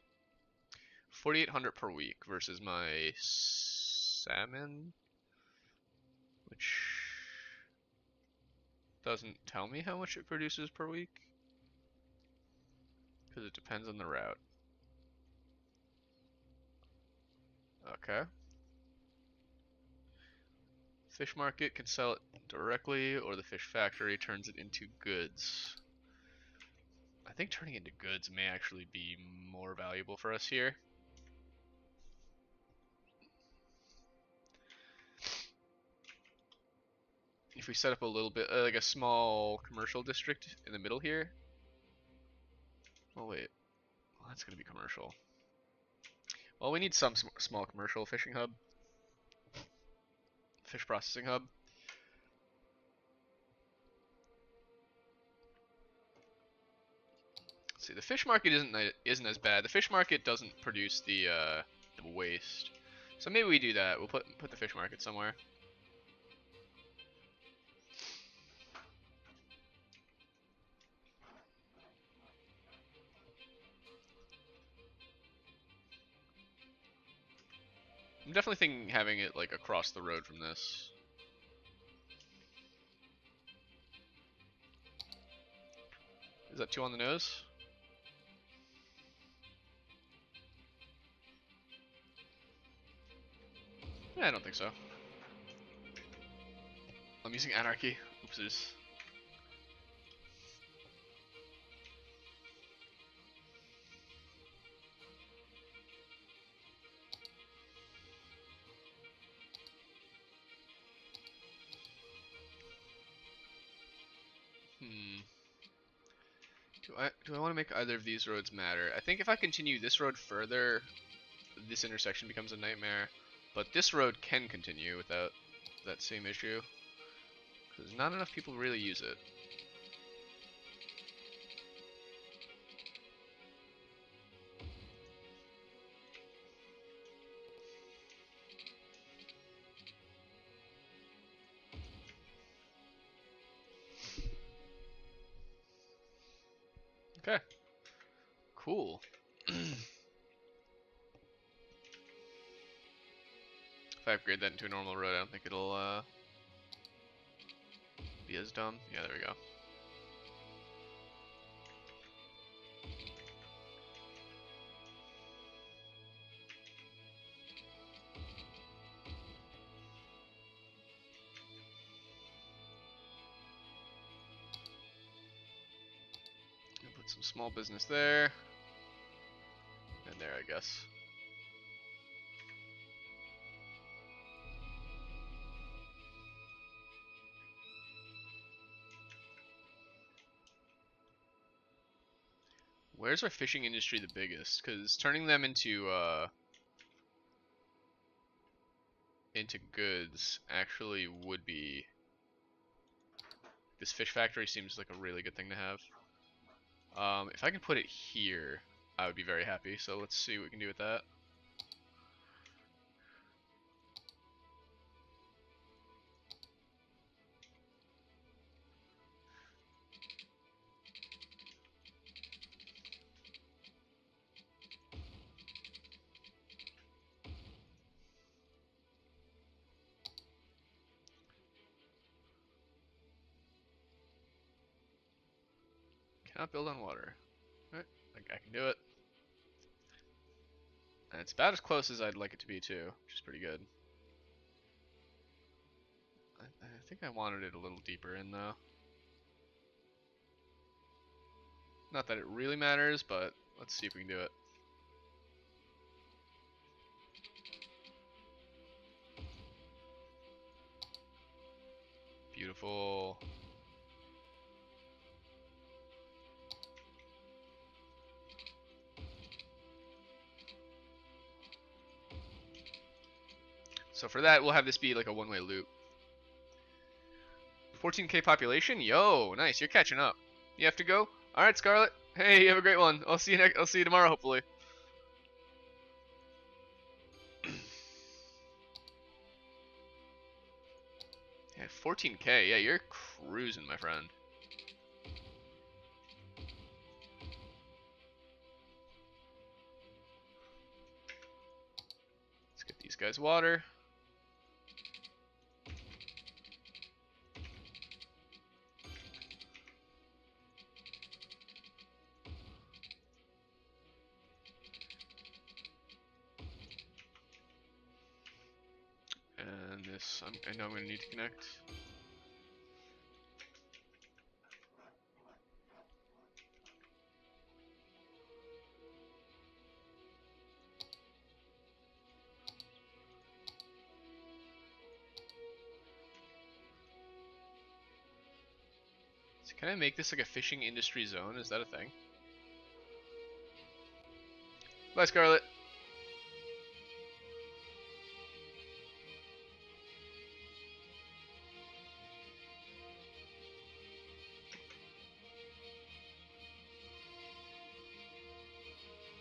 4,800 per week versus my salmon, which doesn't tell me how much it produces per week because it depends on the route. Okay. Fish market can sell it directly, or the fish factory turns it into goods. I think turning it into goods may actually be more valuable for us here. If we set up a little bit, like a small commercial district in the middle here. Oh wait, well, that's gonna be commercial. Well, we need some small commercial fishing hub, fish processing hub. Let's see, the fish market isn't as bad. The fish market doesn't produce the waste, so maybe we do that. We'll put the fish market somewhere. I'm definitely thinking having it like across the road from this. Is that too on the nose? Yeah, I don't think so. I'm using anarchy. Oopsies. Do I want to make either of these roads matter? I think if I continue this road further, this intersection becomes a nightmare. But this road can continue without that same issue. Because not enough people really use it. Okay. Cool. If I upgrade that into a normal road, I don't think it'll be as dumb. Yeah, there we go. Put some small business there. And there, I guess. Where's our fishing industry the biggest? Because turning them into goods actually would be. This fish factory seems like a really good thing to have. If I can put it here, I would be very happy. So let's see what we can do with that. Cannot build on water. Alright, I can do it. And it's about as close as I'd like it to be too, which is pretty good. think I wanted it a little deeper in though. Not that it really matters, but let's see if we can do it. Beautiful. So for that, we'll have this be like a one-way loop. 14K population? Yo, nice. You're catching up. You have to go? All right, Scarlet. Hey, you have a great one. I'll see you I'll see you tomorrow, hopefully. Yeah, 14K. Yeah, you're cruising, my friend. Let's get these guys water. And this, I know I'm going to need to connect. So can I make this like a fishing industry zone? Is that a thing? Bye, Scarlet.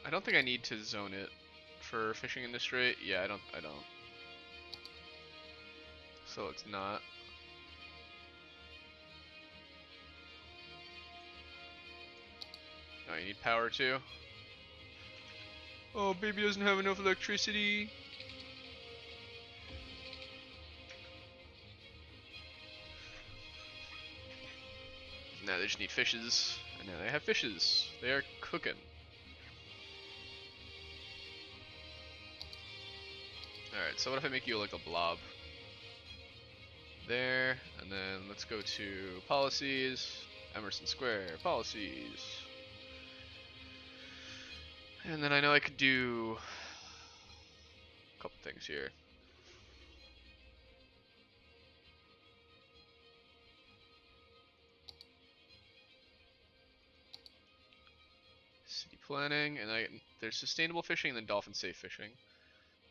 I don't think I need to zone it for fishing industry. Yeah, I don't. So it's not. Oh, you need power too. Oh, baby doesn't have enough electricity. Now they just need fishes. And now they have fishes. They are cooking. Alright, so what if I make you like a blob? There, and then let's go to policies, Emerson Square, policies. And then I know I could do a couple things here. City planning, and there's sustainable fishing and then dolphin safe fishing.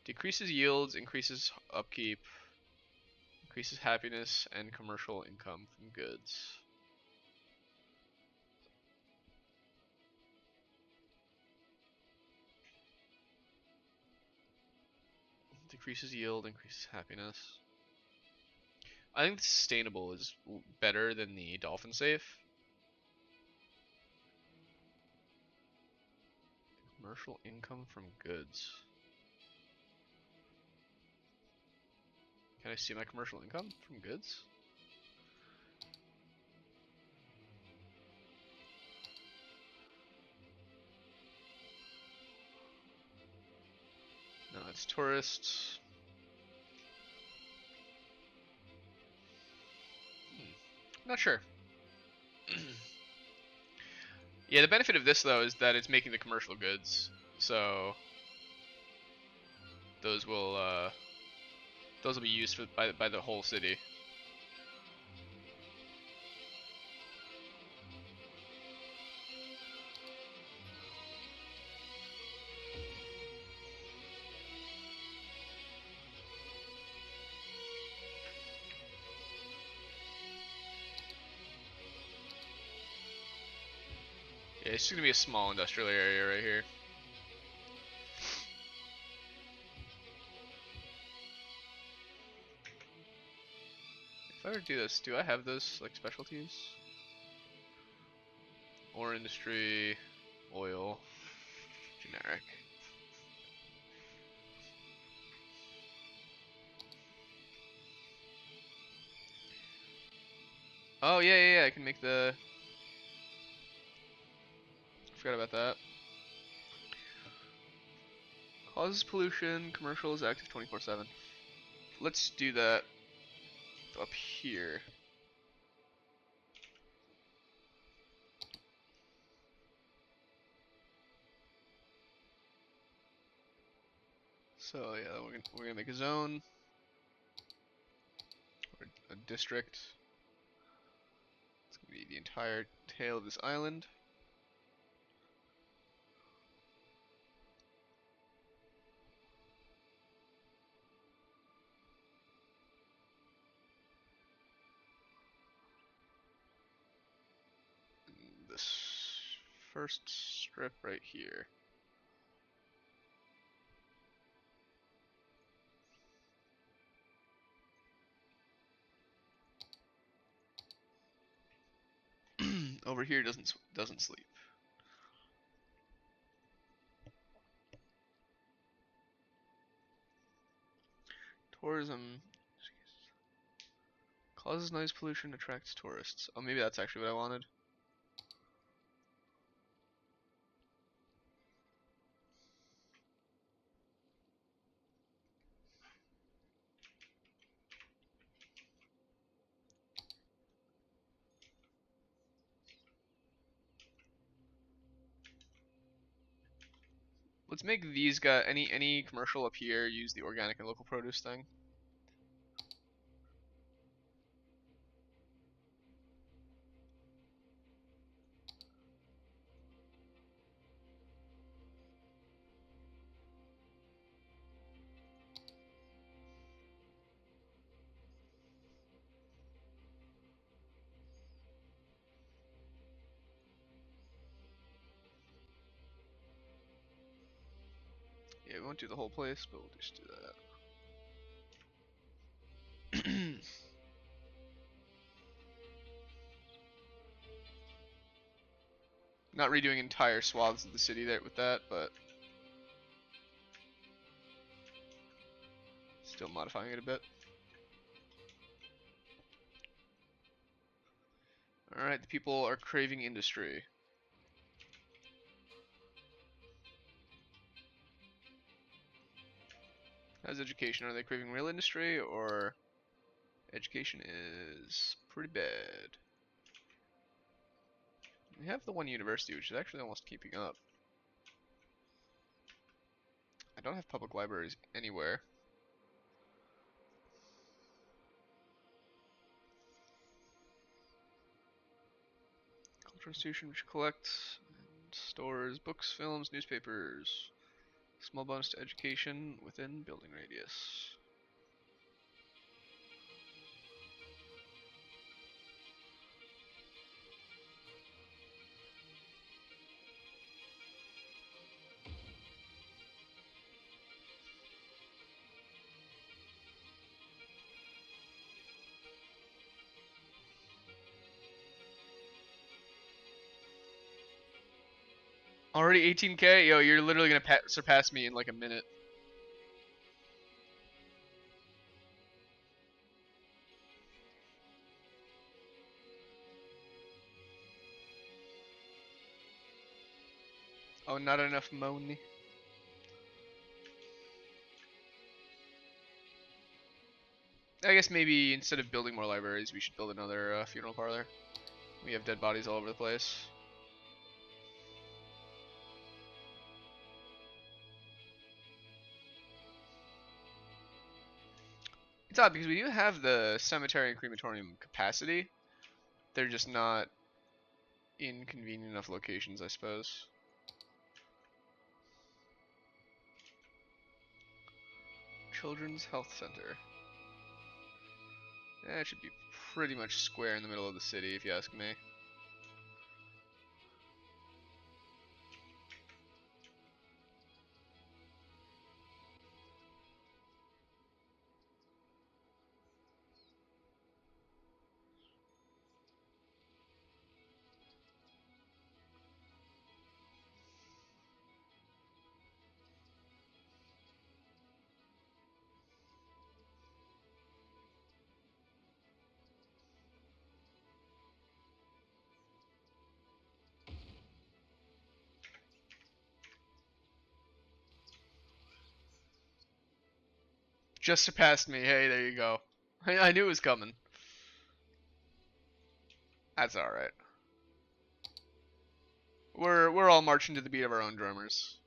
Decreases yields, increases upkeep, increases happiness and commercial income from goods. Decreases yield, increases happiness. I think the sustainable is better than the dolphin safe. Commercial income from goods. Can I see my commercial income from goods? No, it's tourists. Not sure. Yeah, the benefit of this though is that it's making the commercial goods, so those will be used by the whole city. Yeah, it's just gonna be a small industrial area right here. If I were to do this, do I have those like specialties? Ore industry, oil, generic. Oh yeah, I can make the. I forgot about that. Causes pollution. Commercial is active 24/7. Let's do that. up here. So yeah, we're gonna make a zone or a district. It's gonna be the entire tail of this island. And this first strip right here. Over here doesn't sleep. Tourism causes noise pollution, attracts tourists. Oh, maybe that's actually what I wanted. Let's make these guys any commercial up here use the organic and local produce thing. Yeah, we won't do the whole place, but we'll just do that. Not redoing entire swaths of the city there with that, but still modifying it a bit. Alright, the people are craving industry. How's education? Are they craving real industry, or education is pretty bad? We have the one university, which is actually almost keeping up. I don't have public libraries anywhere. Cultural institution which collects and stores books, films, newspapers. Small bonus to education within building radius. Already 18k? Yo, you're literally gonna surpass me in like a minute. Oh, not enough money. I guess maybe instead of building more libraries, we should build another funeral parlor. We have dead bodies all over the place. It's odd because we do have the cemetery and crematorium capacity. They're just not in convenient enough locations, I suppose. Children's Health Center. That should be pretty much square in the middle of the city, if you ask me. Just surpassed me. Hey, there you go. I knew it was coming. That's all right. We're all marching to the beat of our own drummers.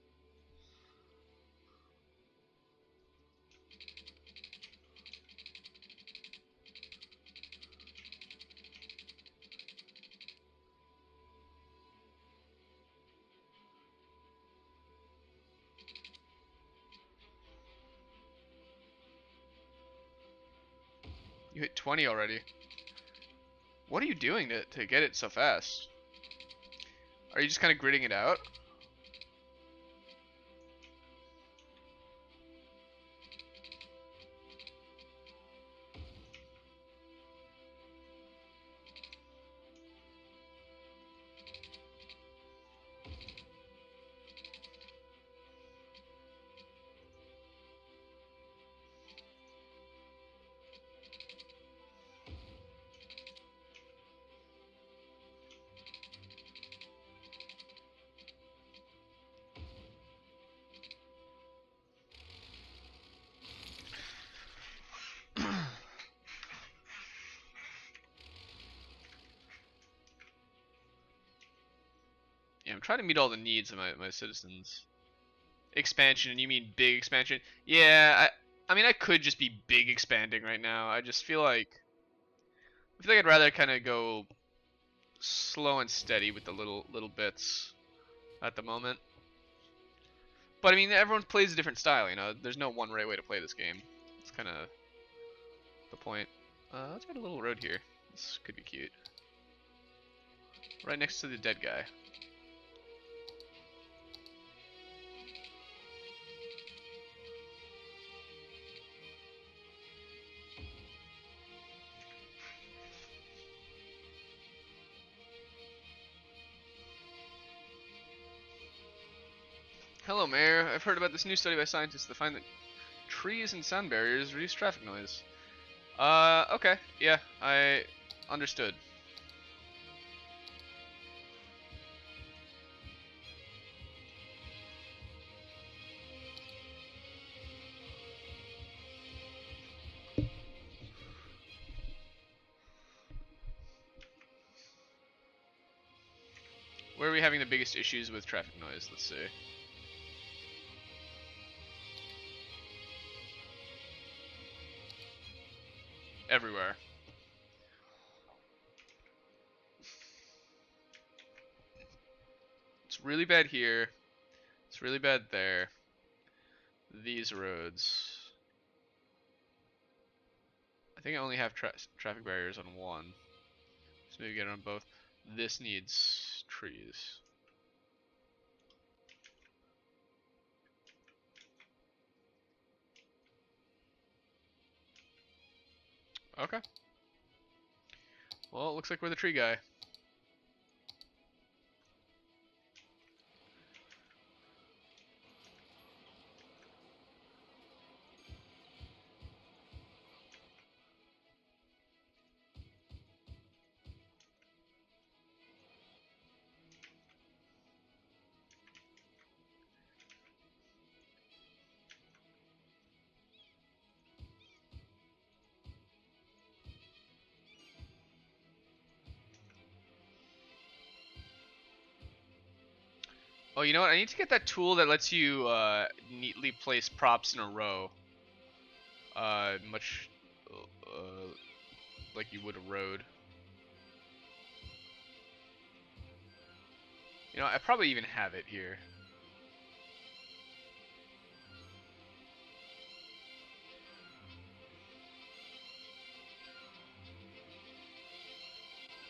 You hit 20 already. What are you doing to get it so fast? Are you just kind of gritting it out? Yeah, I'm trying to meet all the needs of my citizens. Expansion, and you mean big expansion? Yeah, I mean I could just be big expanding right now. I just feel like I'd rather kind of go slow and steady with the little bits at the moment. But I mean, everyone plays a different style, you know. There's no one right way to play this game. It's kind of the point. Let's get a little road here. This could be cute. Right next to the dead guy. Hello, Mayor. I've heard about this new study by scientists that find that trees and sound barriers reduce traffic noise. Okay. Yeah, I understood. Where are we having the biggest issues with traffic noise? Let's see. Everywhere. It's really bad here. It's really bad there. These roads. I think I only have traffic barriers on one. So maybe get it on both. This needs trees. Okay. Well, it looks like we're the tree guy. Oh, you know what? I need to get that tool that lets you neatly place props in a row. Much like you would a road. You know, I probably even have it here.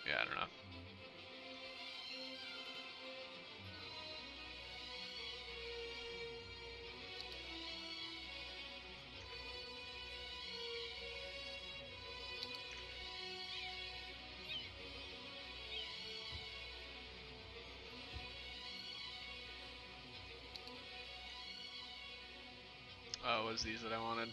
Yeah, I don't know. Oh, it was these that I wanted.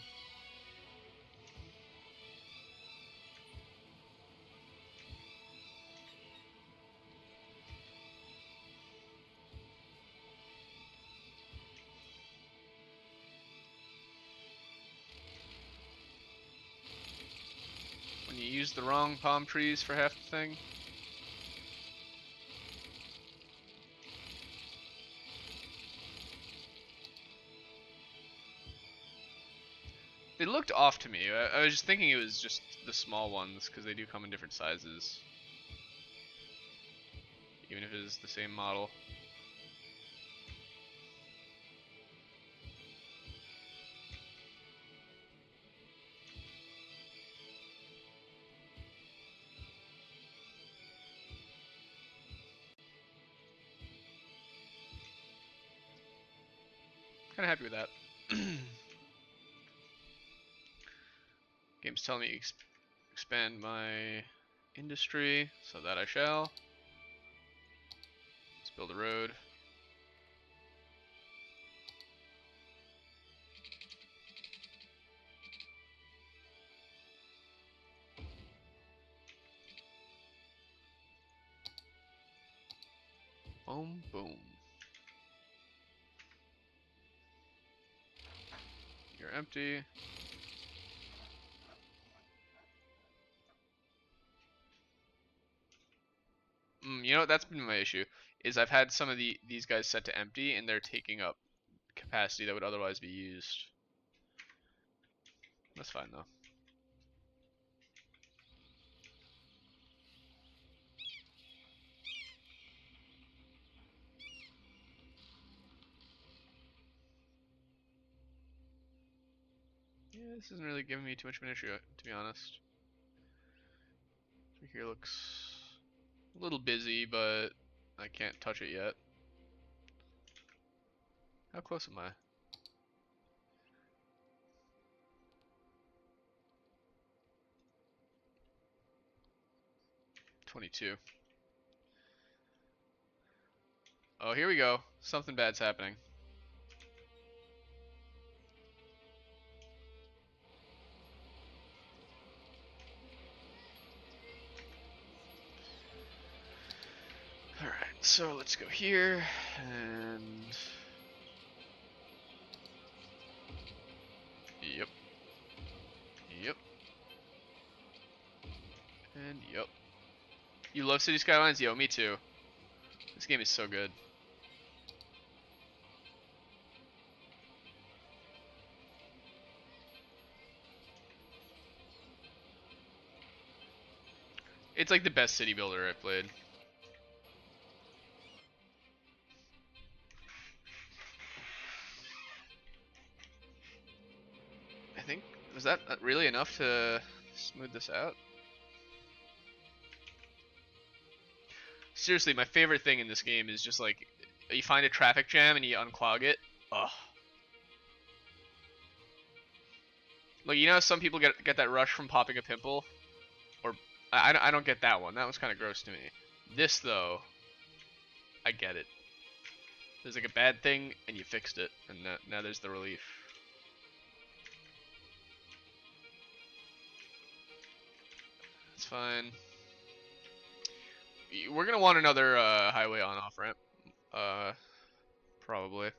When you use the wrong palm trees for half the thing. It looked off to me. I was just thinking it was just the small ones because they do come in different sizes, even if it is the same model. Kind of happy with that. Game's telling me expand my industry, so that I shall. Let's build a road. Boom, boom. You're empty. You know what? That's been my issue. Is I've had some of these guys set to empty, and they're taking up capacity that would otherwise be used. That's fine though. Yeah, this isn't really giving me too much of an issue, to be honest. Here looks a little busy, but I can't touch it yet. How close am I? 22. Oh, here we go. Something bad's happening. Alright, so let's go here, and... Yep. Yep. And yep. You love City Skylines? Yo, me too. This game is so good. It's like the best city builder I've played. I think, was that really enough to smooth this out? Seriously, my favorite thing in this game is just like, you find a traffic jam and you unclog it. Ugh. Like, you know, some people get that rush from popping a pimple, or I don't get that one. That one's kind of gross to me. This though, I get it. There's like a bad thing and you fixed it, and now there's the relief. It's fine. We're gonna want another highway on-off ramp, probably.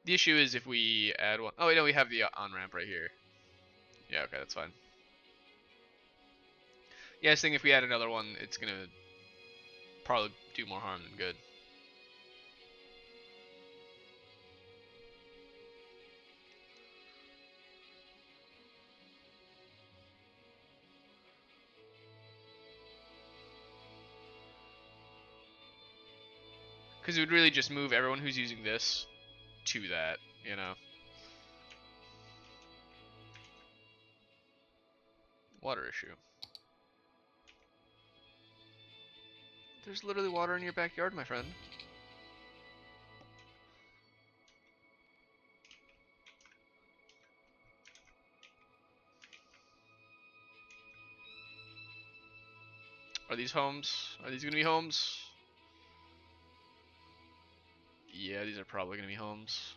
The issue is if we add one. Oh, wait, no, we have the on-ramp right here. Yeah, okay, that's fine. Yeah, I was thinking if we add another one, it's gonna probably do more harm than good. Because it would really just move everyone who's using this to that, you know. Water issue. There's literally water in your backyard, my friend. Are these homes? Are these gonna be homes? Yeah, these are probably gonna be homes.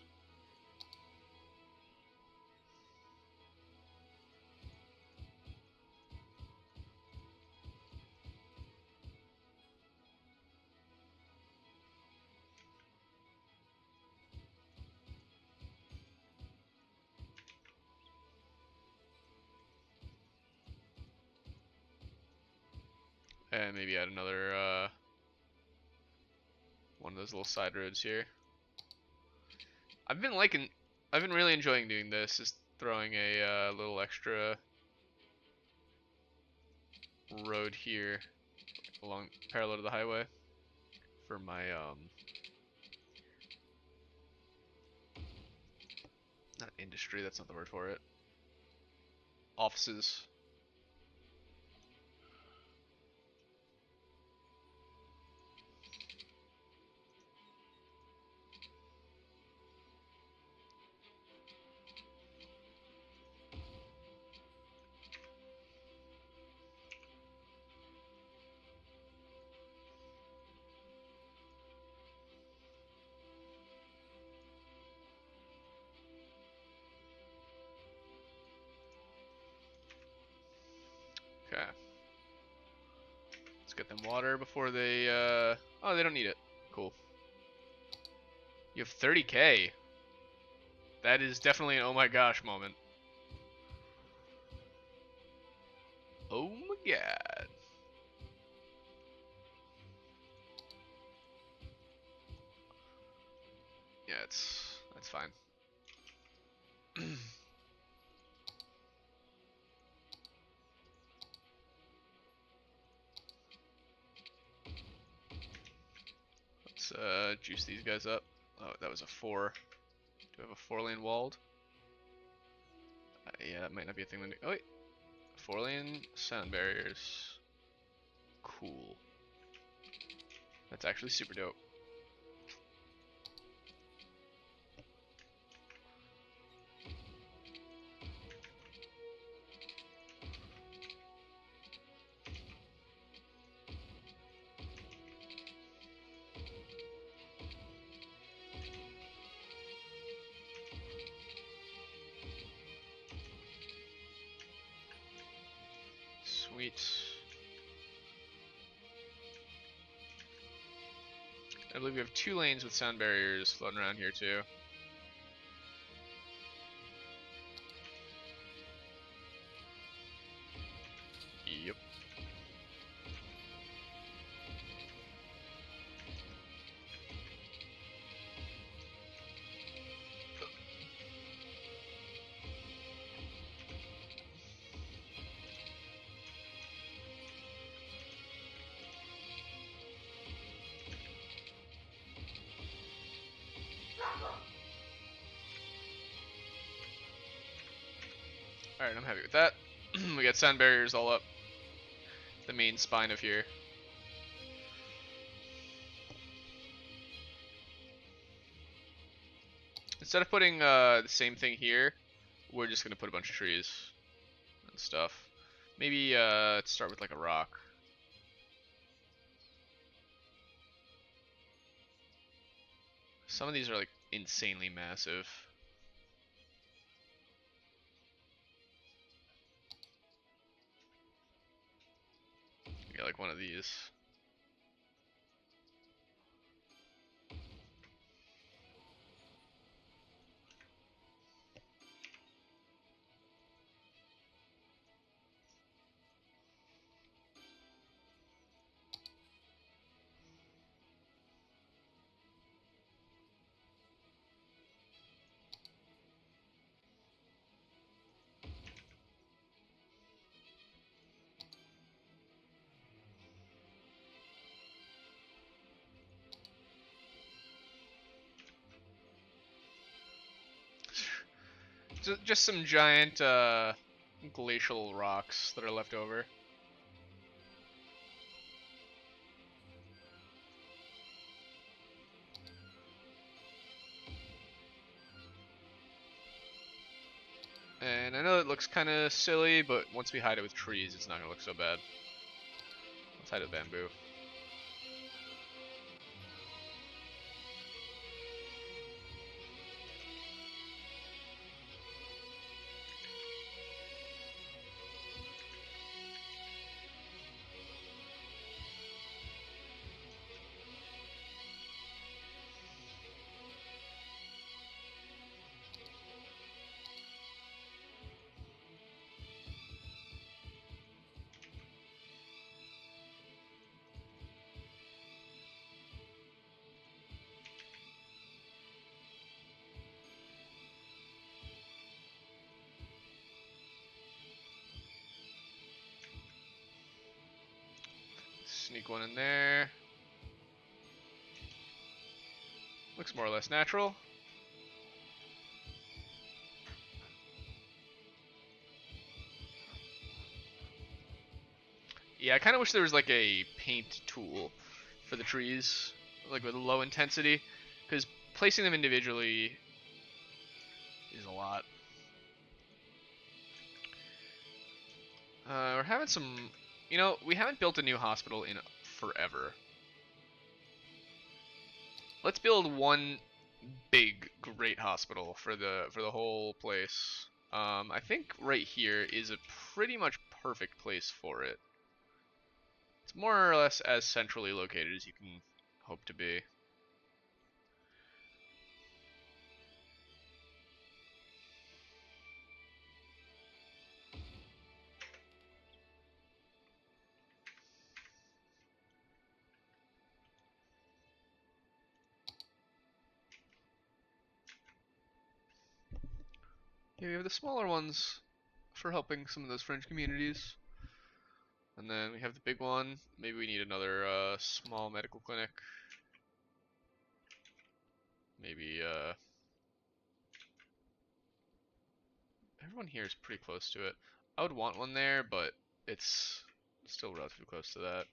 And maybe add another one of those little side roads here. I've been really enjoying doing this. throwing a little extra road here along parallel to the highway for my not industry, that's not the word for it. Offices. Okay. Let's get them water before they oh, they don't need it. Cool. You have 30k. That is definitely an oh my gosh moment. Oh my god. Yeah, that's fine. Let's juice these guys up. Oh, that was a 4. Do I have a 4-lane walled? Yeah, that might not be a thing. Oh wait, 4-lane sound barriers. Cool. That's actually super dope. Sweet. I believe we have 2 lanes with sound barriers floating around here too. Yep. Alright, I'm happy with that. We got sound barriers all up the main spine of here. Instead of putting the same thing here, we're just gonna put a bunch of trees and stuff. Maybe let's start with like a rock. Some of these are like insanely massive. Yeah, like one of these. Just some giant glacial rocks that are left over. And I know it looks kind of silly, but once we hide it with trees, it's not going to look so bad. Let's hide it with bamboo. Sink one in there. Looks more or less natural. Yeah, I kind of wish there was like a paint tool for the trees, like with low intensity, because placing them individually is a lot. We're having some, we haven't built a new hospital in forever. Let's build one big, great hospital for the whole place. I think right here is a pretty much perfect place for it. It's more or less as centrally located as you can hope to be. Yeah, we have the smaller ones for helping some of those French communities. And then we have the big one. Maybe we need another small medical clinic. Maybe everyone here is pretty close to it. I would want one there, but it's still relatively close to that.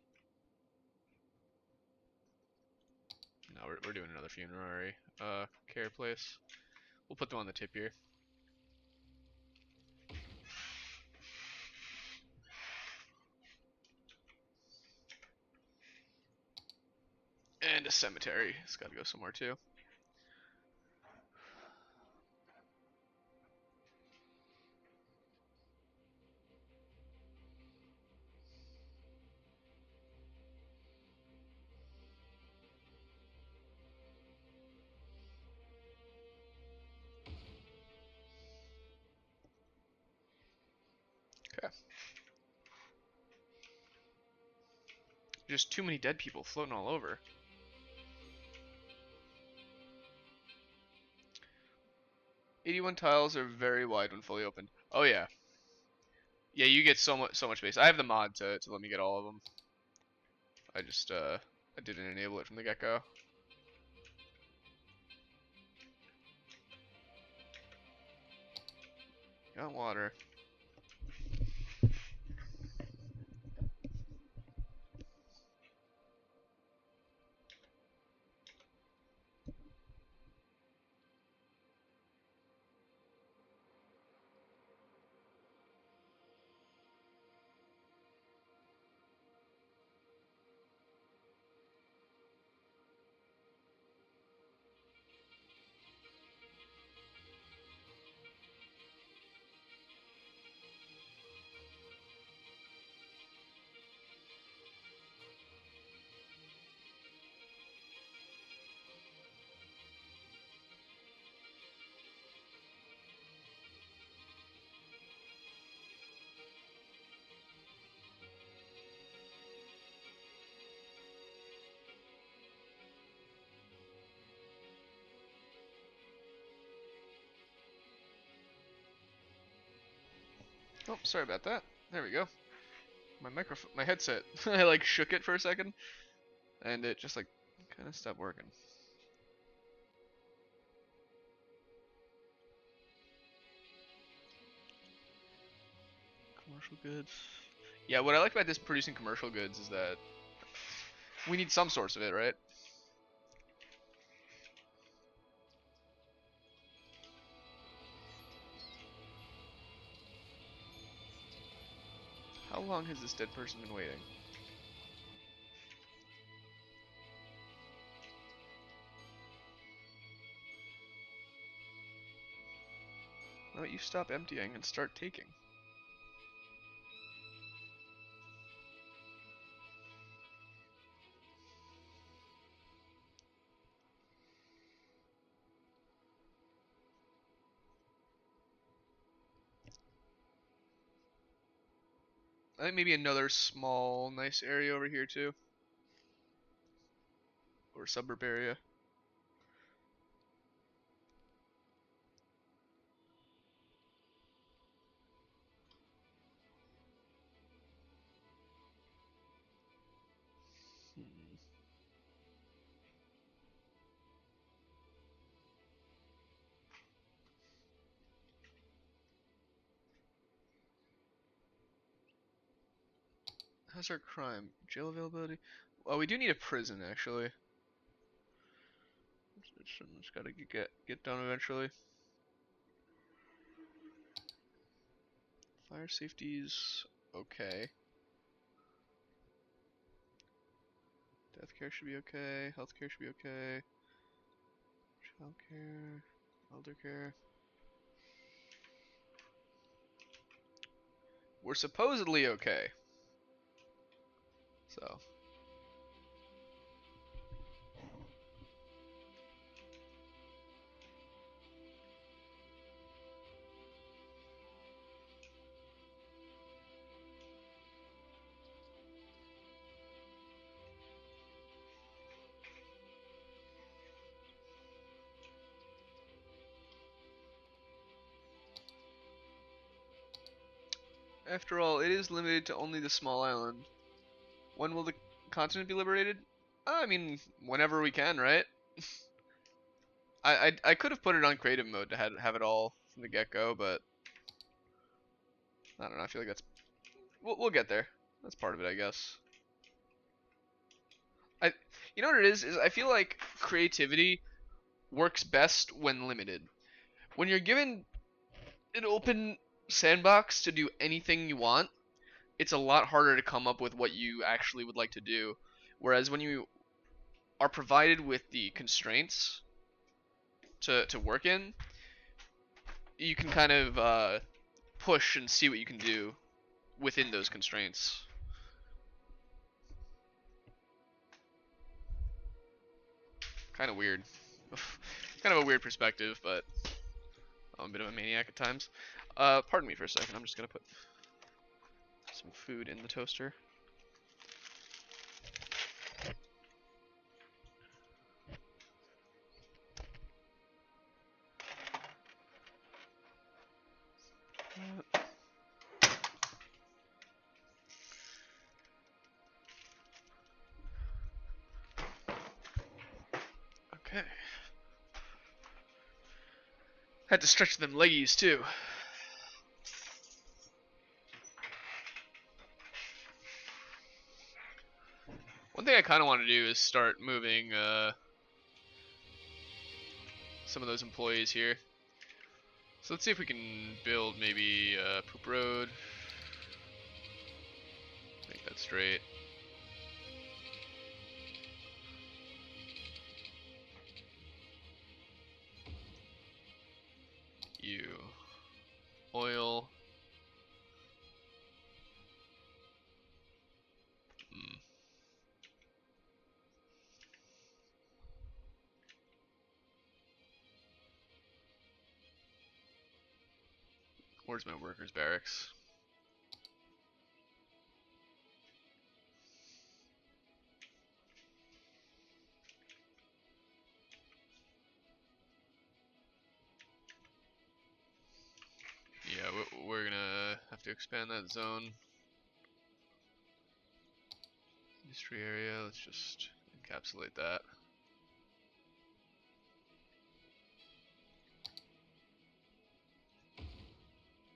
No, we're doing another funerary care place. We'll put them on the tip here. And a cemetery. It's got to go somewhere too. Okay. Just too many dead people floating all over. "81 tiles are very wide when fully opened." Oh yeah. Yeah, you get so much space. I have the mod to let me get all of them. I just I didn't enable it from the get-go. Got water. Oh, sorry about that. There we go. My headset, I like shook it for a second, and it just like kind of stopped working. Commercial goods. Yeah, what I like about this producing commercial goods is that we need some source of it, right? How long has this dead person been waiting? Why don't you stop emptying and start taking? I think maybe another small, nice area over here too. Or suburb area. How's our crime? Jail availability? Well, we do need a prison, actually. It's gotta get done eventually. Fire safety's okay. Death care should be okay. Health care should be okay. Child care. Elder care. We're supposedly okay. So. After all, it is limited to only the small island. When will the continent be liberated? I mean, whenever we can, right? I could have put it on creative mode to have it all from the get-go, but I don't know. I feel like that's we'll get there. That's part of it, I guess. You know what it is I feel like creativity works best when limited. When you're given an open sandbox to do anything you want, it's a lot harder to come up with what you actually would like to do. Whereas when you are provided with the constraints to work in, you can kind of push and see what you can do within those constraints. Kind of weird. Kind of a weird perspective, but I'm a bit of a maniac at times. Pardon me for a second. I'm just gonna put some food in the toaster. Okay. Had to stretch them leggies too. One thing I kind of want to do is start moving some of those employees here. So let's see if we can build maybe Poop Road. Make that straight. You. Oil. Where's my workers' barracks? Yeah, we're gonna have to expand that zone. Industry area, let's just encapsulate that.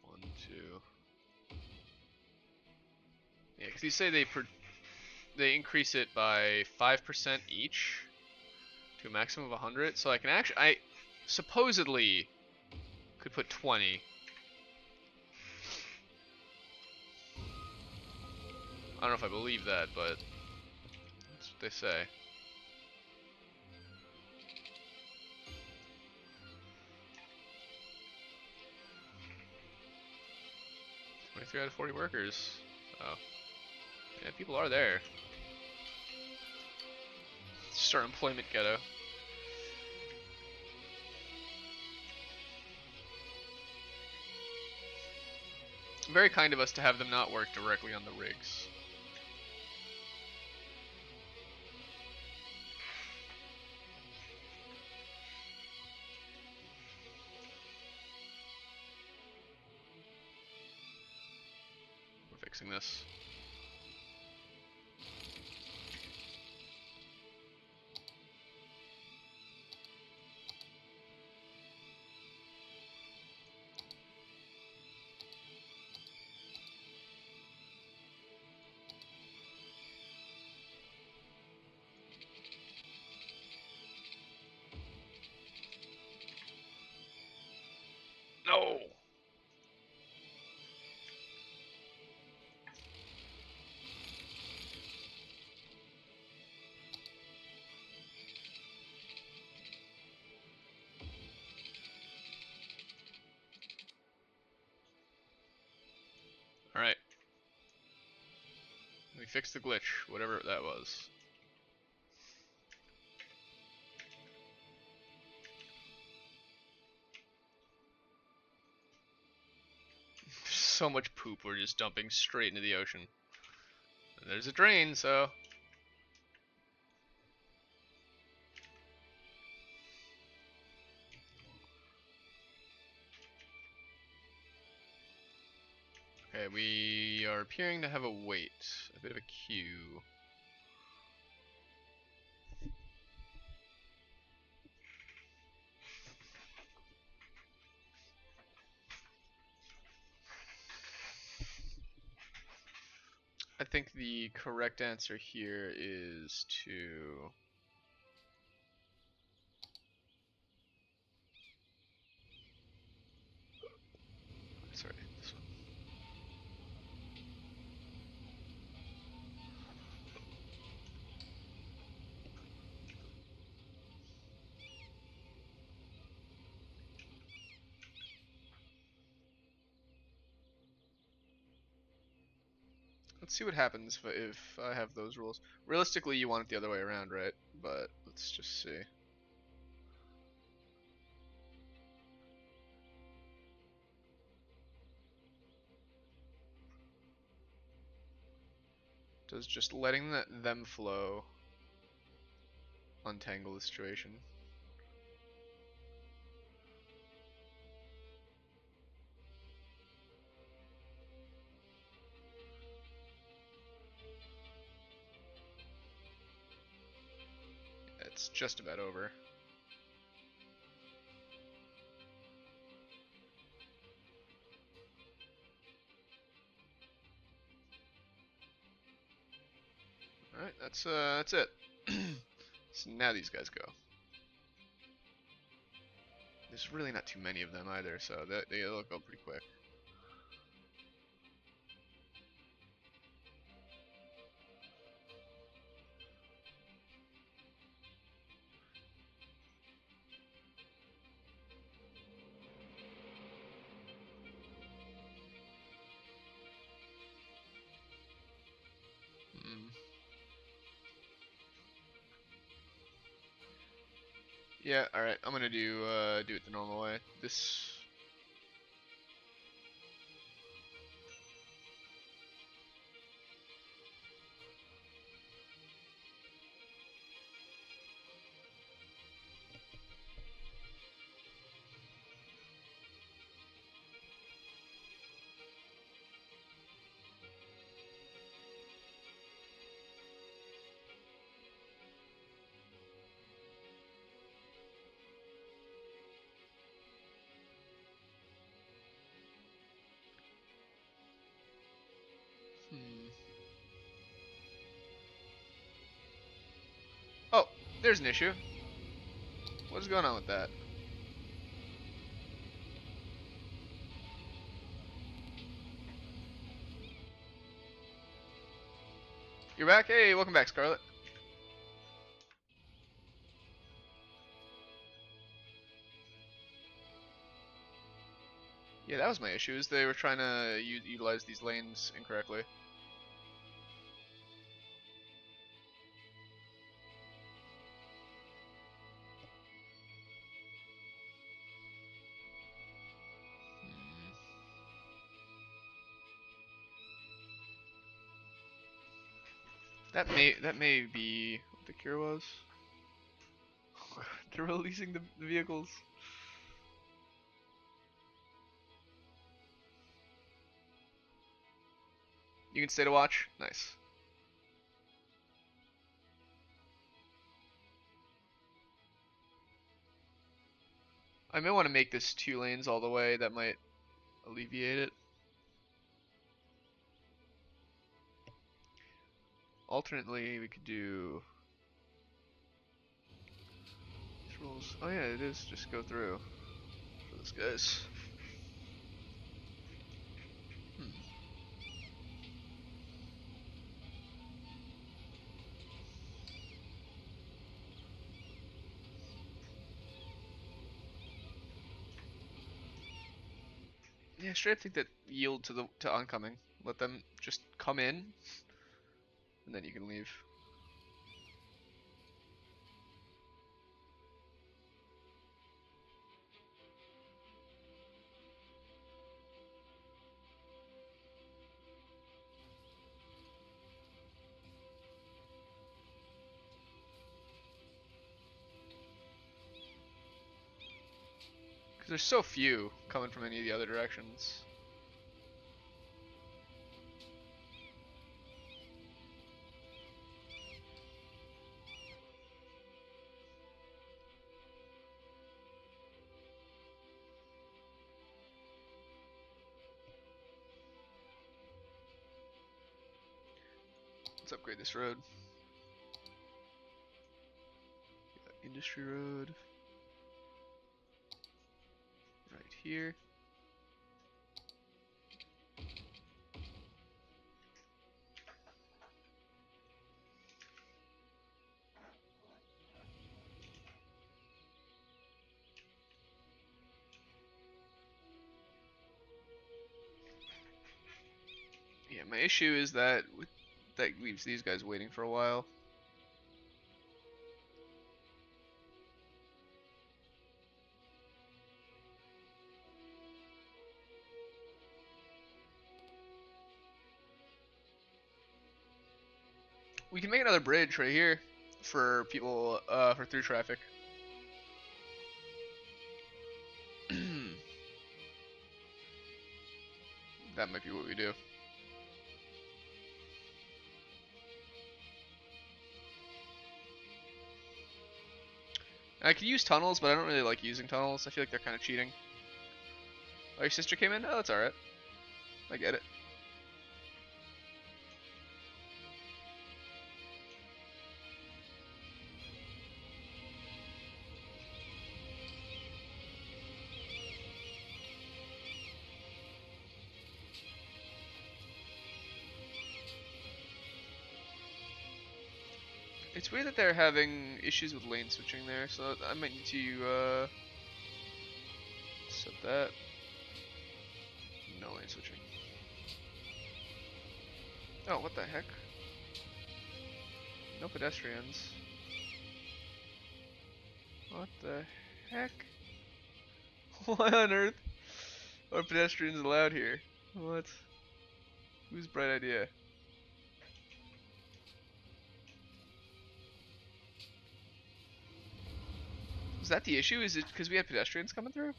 One, two. Yeah, because you say they increase it by 5% each to a maximum of 100. So I supposedly could put 20. I don't know if I believe that, but that's what they say. 23 out of 40 workers. Oh. Yeah, people are there. Let's start employment ghetto. Very kind of us to have them not work directly on the rigs. We're fixing this. No. All right. We fixed the glitch, whatever that was. So much poop we're just dumping straight into the ocean. And there's a drain, so... Okay, we are appearing to have a wait. A bit of a queue. I think the correct answer here is to... Sorry, this one. Let's see what happens if I have those rules. Realistically, you want it the other way around, right? But let's just see. Does just letting them flow untangle the situation? It's just about over. Alright, that's it. So now these guys go. There's really not too many of them either, so they'll go pretty quick. Mm. Yeah, alright, I'm gonna do it the normal way. This... Hmm. Oh, there's an issue. What's going on with that? You're back? Hey, welcome back, Scarlet. Yeah, that was my issue, is they were trying to utilize these lanes incorrectly. Hmm. That may be what the cure was. They're releasing the vehicles. You can stay to watch? Nice. I may want to make this 2 lanes all the way, that might alleviate it. Alternately, we could do these rules. Oh yeah, it is just go through for those guys. Yeah, straight up take that yield to oncoming. Let them just come in, and then you can leave. Because there's so few coming from any of the other directions. Let's upgrade this road. Industry road. Right here. Yeah, my issue is that that leaves these guys waiting for a while. We can make another bridge right here for people for through traffic. That might be what we do. I could use tunnels, but I don't really like using tunnels. I feel like they're kind of cheating. Oh, your sister came in? Oh, that's alright. I get it. It's weird that they're having issues with lane switching there, so I might need to set that. No lane switching. Oh, what the heck? No pedestrians. What the heck? Why on earth are pedestrians allowed here? What? Whose bright idea? Was that the issue? Is it because we had pedestrians coming through?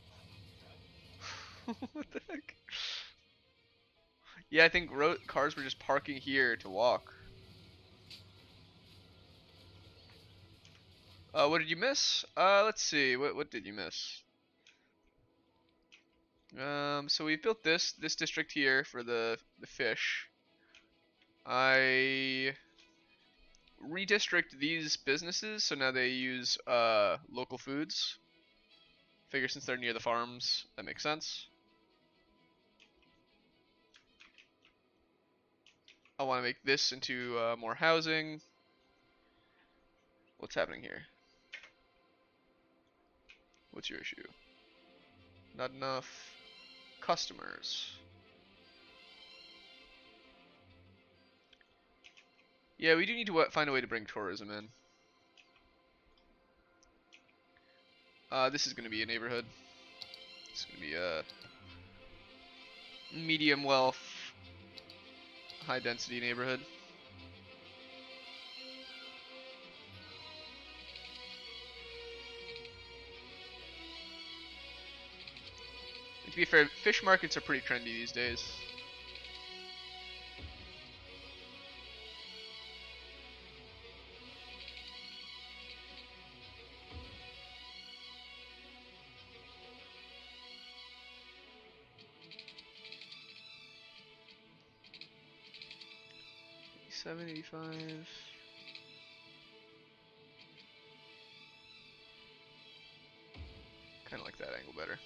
What the heck? Yeah, I think cars were just parking here to walk. What did you miss? Let's see. What did you miss? So we built this district here for the fish. I redistrict these businesses so now they use local foods. Figure since they're near the farms, that makes sense. I want to make this into more housing. What's happening here? What's your issue? Not enough customers. Yeah, we do need to find a way to bring tourism in. This is going to be a neighborhood. It's going to be a medium wealth, high density neighborhood. And to be fair, fish markets are pretty trendy these days. $7.85. Kind of like that angle better.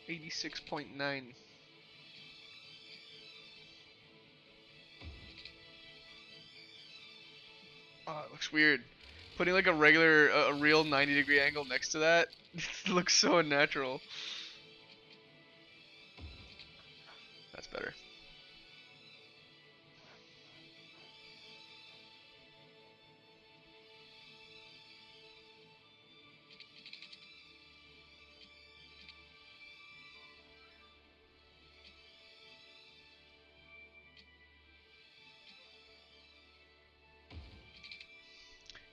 86.9. Oh, it looks weird. Putting like a real 90-degree angle next to that, it looks so unnatural. That's better.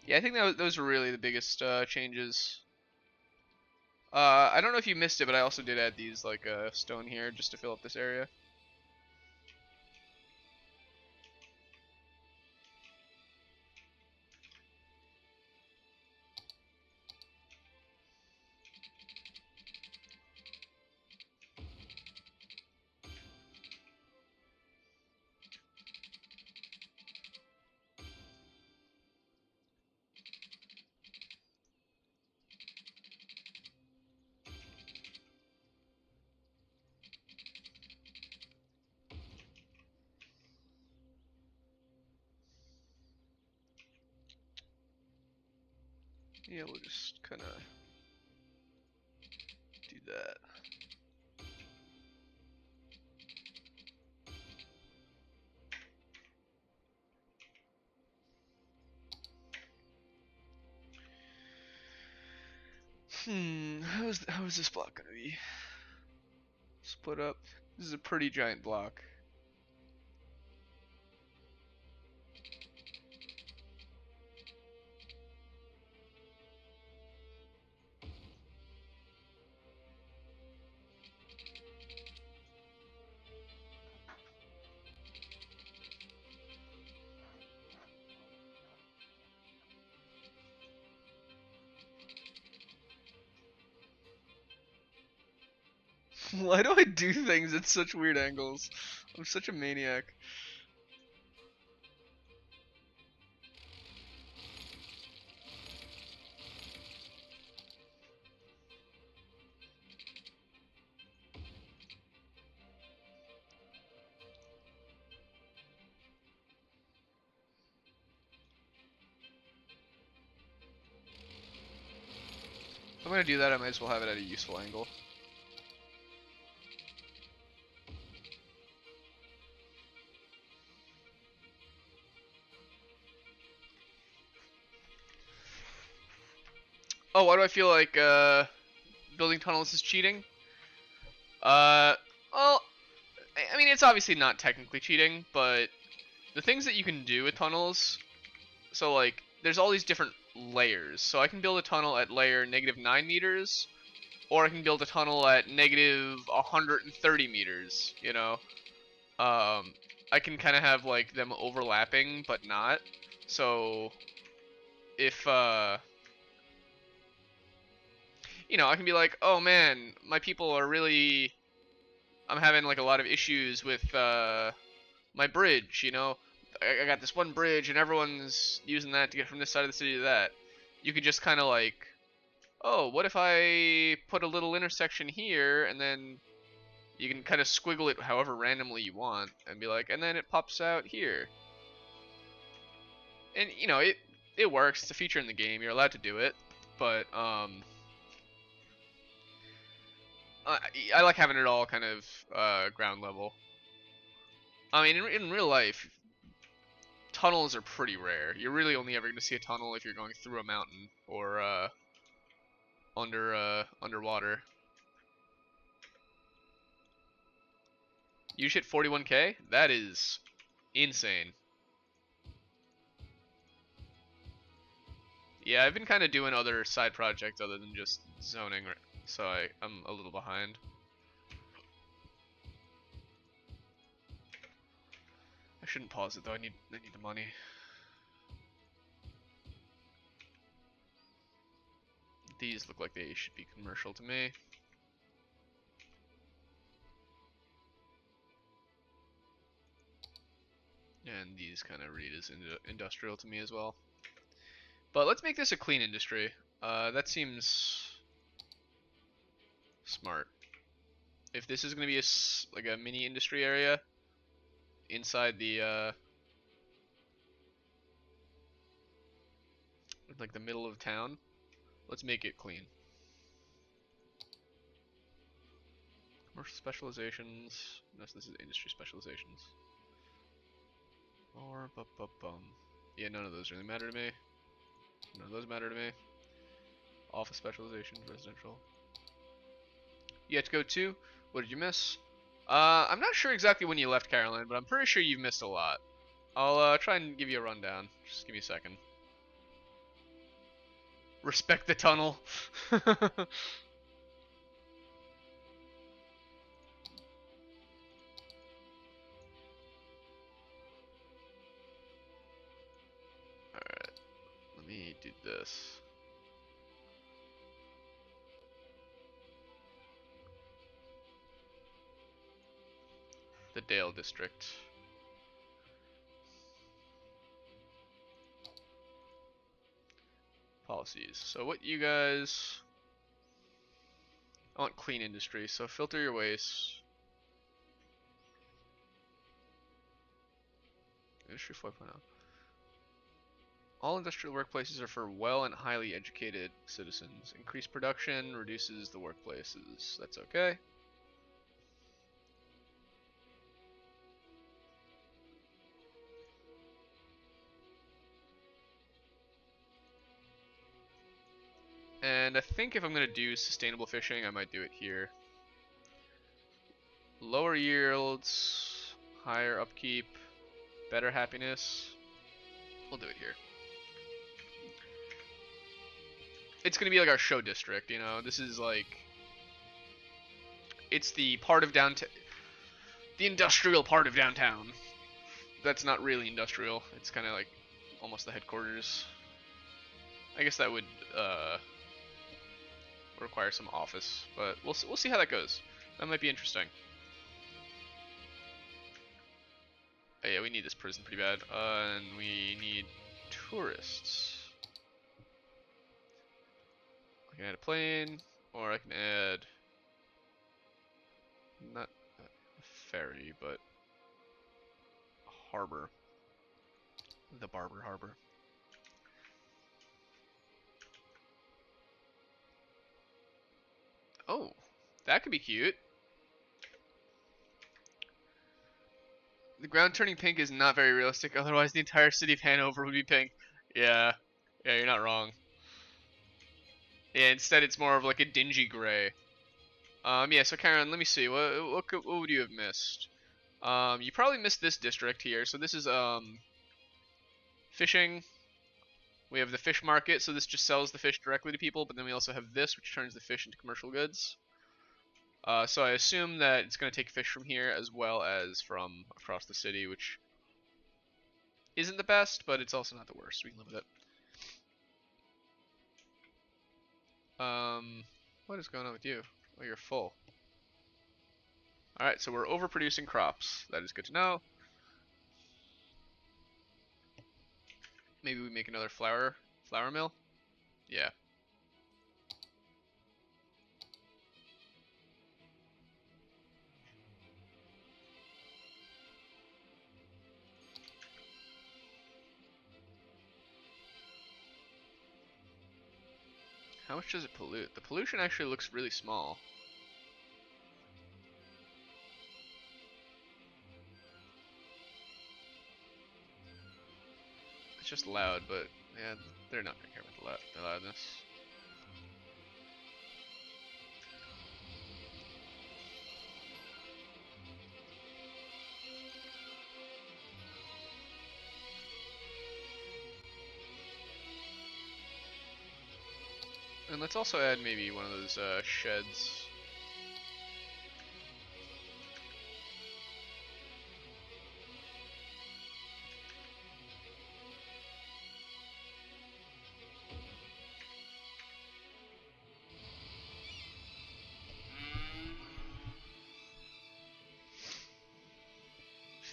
Yeah, I think those were really the biggest changes. I don't know if you missed it, but I also did add these like stone here just to fill up this area. Yeah, we'll just kind of do that. How is this block gonna be split up? This is a pretty giant block. Why do I do things at such weird angles? I'm such a maniac. If I'm gonna do that, I might as well have it at a useful angle. Oh, why do I feel like building tunnels is cheating? Well, I mean, it's obviously not technically cheating, but the things that you can do with tunnels, so like, there's all these different layers. So I can build a tunnel at layer -9 meters, or I can build a tunnel at -130 meters, you know? I can kind of have like them overlapping, but not. So if, you know, I can be like, oh man, my people are really, I'm having like a lot of issues with my bridge, you know. I got this one bridge and everyone's using that to get from this side of the city to that. You could just kind of like, oh, what if I put a little intersection here, and then you can kind of squiggle it however randomly you want and be like, and then it pops out here. And you know, it works. It's a feature in the game. You're allowed to do it, but I like having it all kind of ground level. I mean, in real life, tunnels are pretty rare. You're really only ever going to see a tunnel if you're going through a mountain or underwater. You hit 41K? That is insane. Yeah, I've been kind of doing other side projects other than just zoning, so I'm a little behind. I shouldn't pause it though. I need the money. These look like they should be commercial to me. And these kind of read as industrial to me as well. But let's make this a clean industry. That seems smart. if this is gonna be like a mini industry area inside the like the middle of town, let's make it clean. Commercial specializations. No, this is industry specializations. Or bum. Yeah, none of those really matter to me. None of those matter to me. Office specializations, residential. You had to go to. What did you miss? I'm not sure exactly when you left Caroline, but I'm pretty sure you've missed a lot. I'll try and give you a rundown. Just give me a second. Respect the tunnel. Alright, let me do this. The Dale District. Policies. So what you guys... I want clean industry, so filter your waste. Industry 4.0. All industrial workplaces are for well and highly educated citizens. Increased production reduces the workplaces. That's okay. And I think if I'm going to do sustainable fishing, I might do it here. Lower yields, higher upkeep, better happiness. We'll do it here. It's going to be like our show district, you know? This is like... It's the part of downtown... The industrial part of downtown. That's not really industrial. It's kind of like almost the headquarters. I guess that would require some office, but we'll see how that goes. That might be interesting. Oh, yeah, we need this prison pretty bad, and we need tourists. I can add a plane, or I can add not a ferry, but a harbor. The Barber Harbor. Oh, that could be cute. The ground turning pink is not very realistic, otherwise the entire city of Hanover would be pink. Yeah, you're not wrong. Yeah, instead it's more of like a dingy gray. Yeah, so Karen, let me see, what would you have missed? You probably missed this district here, so this is, fishing. We have the fish market, so this just sells the fish directly to people, but then we also have this, which turns the fish into commercial goods. So I assume that it's going to take fish from here as well as from across the city, which isn't the best, but it's also not the worst. We can live with it. What is going on with you? Oh, you're full. Alright, so we're overproducing crops. That is good to know. Maybe we make another flour mill? Yeah. How much does it pollute? The pollution actually looks really small. It's just loud, but yeah, they're not gonna care about the loudness. And let's also add maybe one of those sheds.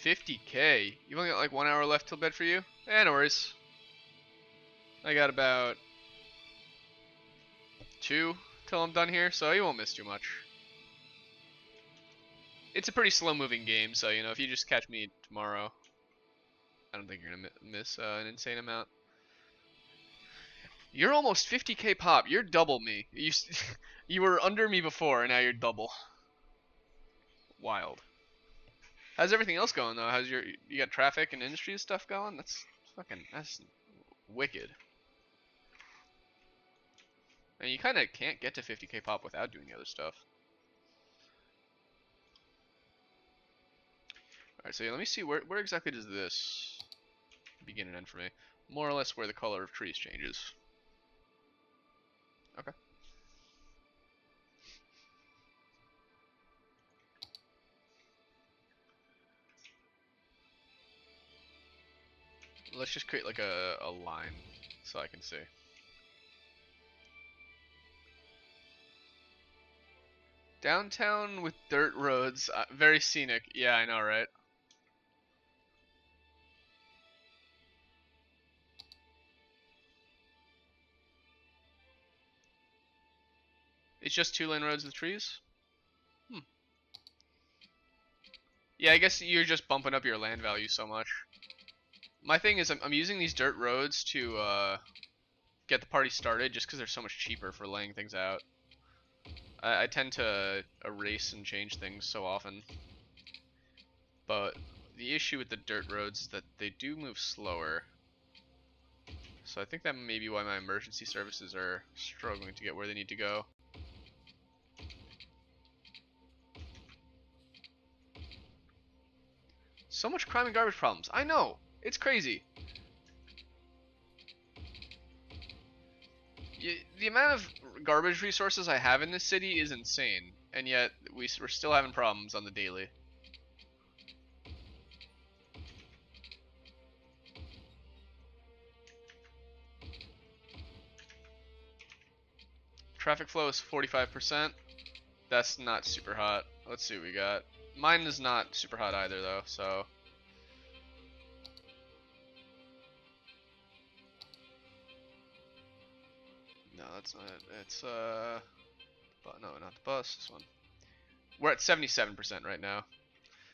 $50K? You've only got like 1 hour left till bed for you? Eh, no worries. I got about 2 till I'm done here, so you won't miss too much. it's a pretty slow-moving game, so you know if you just catch me tomorrow, I don't think you're gonna miss an insane amount. You're almost 50k pop. You're double me. You were under me before, and now you're double. Wild. How's everything else going though? You got traffic and industry stuff going? That's wicked. And you kind of can't get to 50k pop without doing the other stuff. Alright, so yeah, let me see, where exactly does this begin and end for me? More or less where the color of trees changes. Okay. Let's just create like a line so I can see. Downtown with dirt roads, very scenic. Yeah, I know, right? It's just 2-lane roads with trees? Hmm. Yeah, I guess you're just bumping up your land value so much. My thing is I'm using these dirt roads to get the party started just because they're so much cheaper for laying things out. I tend to erase and change things so often. But the issue with the dirt roads is that they do move slower. So I think that may be why my emergency services are struggling to get where they need to go. So much crime and garbage problems. I know. It's crazy. The amount of garbage resources I have in this city is insane. And yet, we're still having problems on the daily. Traffic flow is 45%. That's not super hot. Let's see what we got. Mine is not super hot either, though, so... No, that's not it. It's, but no, not the bus, this one. We're at 77% right now.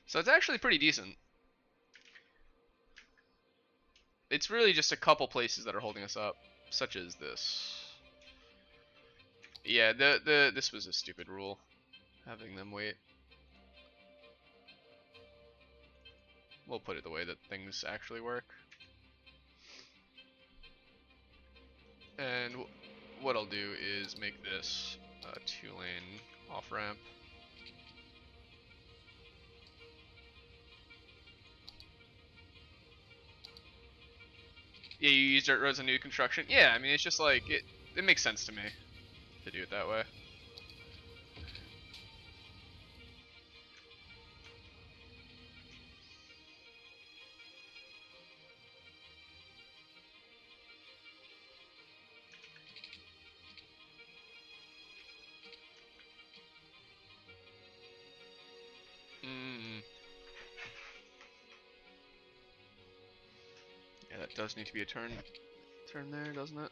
So it's actually pretty decent. It's really just a couple places that are holding us up, such as this. Yeah, this was a stupid rule, having them wait. We'll put it the way that things actually work. And what I'll do is make this a 2-lane off-ramp. Yeah, you use dirt roads on new construction. Yeah, I mean, it's just like, it makes sense to me to do it that way. Yeah, that does need to be a turn there, doesn't it?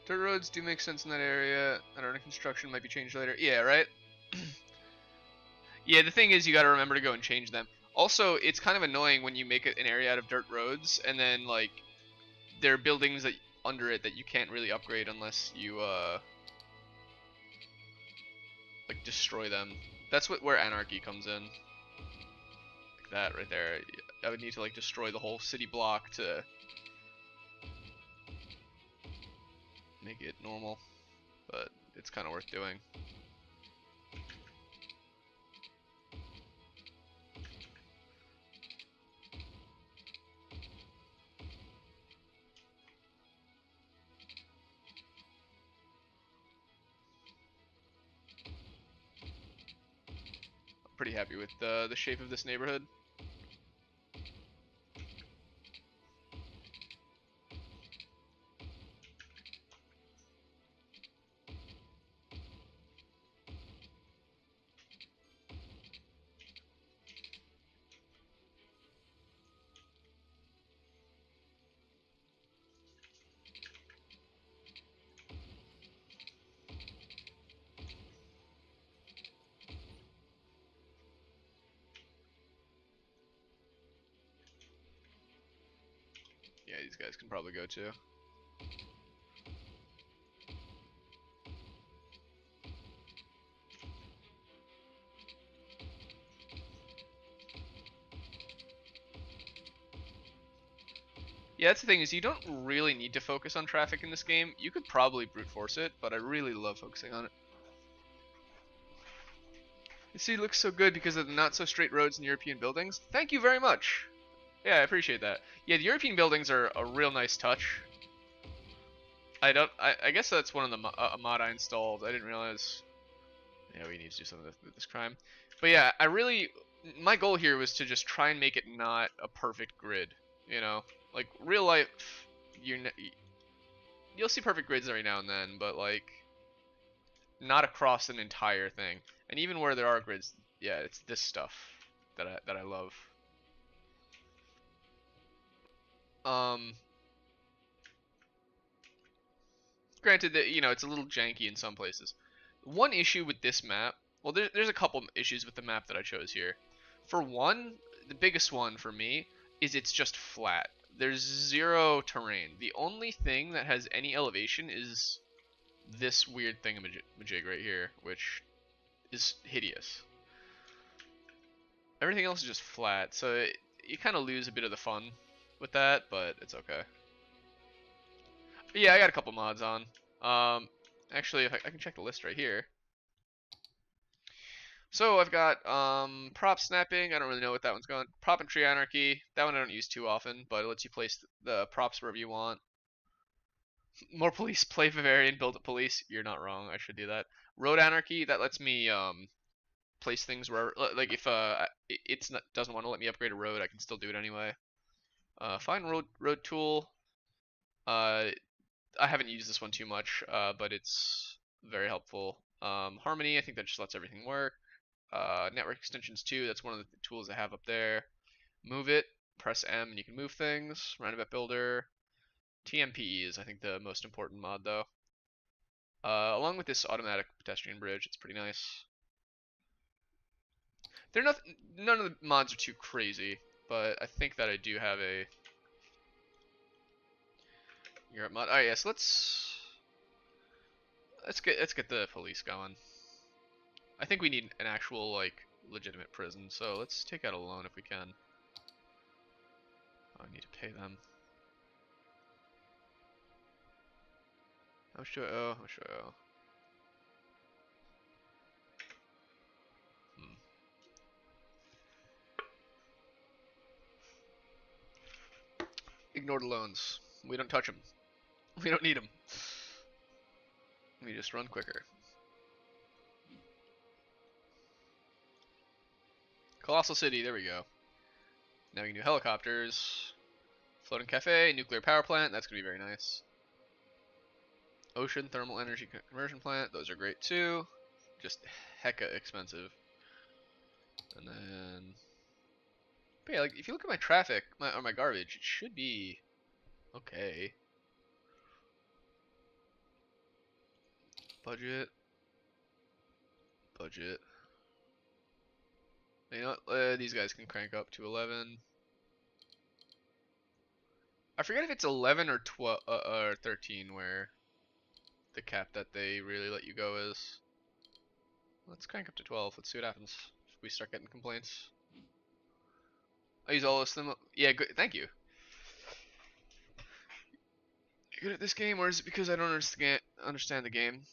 Dirt roads do make sense in that area. And under construction might be changed later. Yeah, right? Yeah, the thing is you gotta remember to go and change them. Also, it's kind of annoying when you make an area out of dirt roads and then, like, there are buildings that under it that you can't really upgrade unless you, like, destroy them. That's where anarchy comes in. Like that right there. I would need to, like, destroy the whole city block to make it normal, but it's kind of worth doing. I'm pretty happy with the shape of this neighborhood. Yeah, these guys can probably go too. Yeah, that's the thing is you don't really need to focus on traffic in this game. You could probably brute force it, but I really love focusing on it. The city looks so good because of the not so straight roads and European buildings. Thank you very much. Yeah, I appreciate that. Yeah, the European buildings are a real nice touch. I guess that's one of the mod I installed. I didn't realize. Yeah, we need to do something with this crime. But yeah, my goal here was to just try and make it not a perfect grid. You know, like real life, you you'll see perfect grids every now and then, but like not across an entire thing. And even where there are grids, yeah, it's this stuff that I love. Um, Granted that it's a little janky in some places. One issue with this map, well, there's a couple issues with the map that I chose here. For one, the biggest one for me is it's just flat. There's zero terrain. The only thing that has any elevation is this weird thingamajig right here, which is hideous. Everything else is just flat, so you kind of lose a bit of the fun with that, but it's okay. But yeah, I got a couple mods on. Actually, if I can check the list right here. So I've got prop snapping. I don't really know what that one's going. Prop and tree anarchy. That one I don't use too often, but it lets you place the props wherever you want. More police. Play Bavarian. Build a police. You're not wrong. I should do that. Road anarchy. That lets me place things where, like, if doesn't want to let me upgrade a road, I can still do it anyway. Find road tool. I haven't used this one too much, but it's very helpful. Harmony. I think that just lets everything work. Network extensions too. That's one of the tools I have up there. Move it. Press M and you can move things. Roundabout builder. TMPE is I think the most important mod though. Along with this automatic pedestrian bridge, it's pretty nice. None of the mods are too crazy, but I think that I do have a Europe mod. Oh yes, let's get the police going. I think we need an actual like legitimate prison, so let's take out a loan if we can. Oh, I need to pay them. How much do I owe? How much do I owe? Ignore the loans. We don't touch them. We don't need them. We just run quicker. Colossal City, there we go. Now we can do helicopters. Floating cafe, nuclear power plant, that's gonna be very nice. Ocean thermal energy conversion plant, those are great too. Just hecka expensive. And then, but yeah, like if you look at my traffic, or my garbage, it should be okay. Budget. You know what? These guys can crank up to 11. I forget if it's 11 or 12 or 13 where the cap that they really let you go is. Let's crank up to 12. Let's see what happens if we start getting complaints. I use all of them. Yeah, good. Thank you. You're good at this game, or is it because I don't understand the game?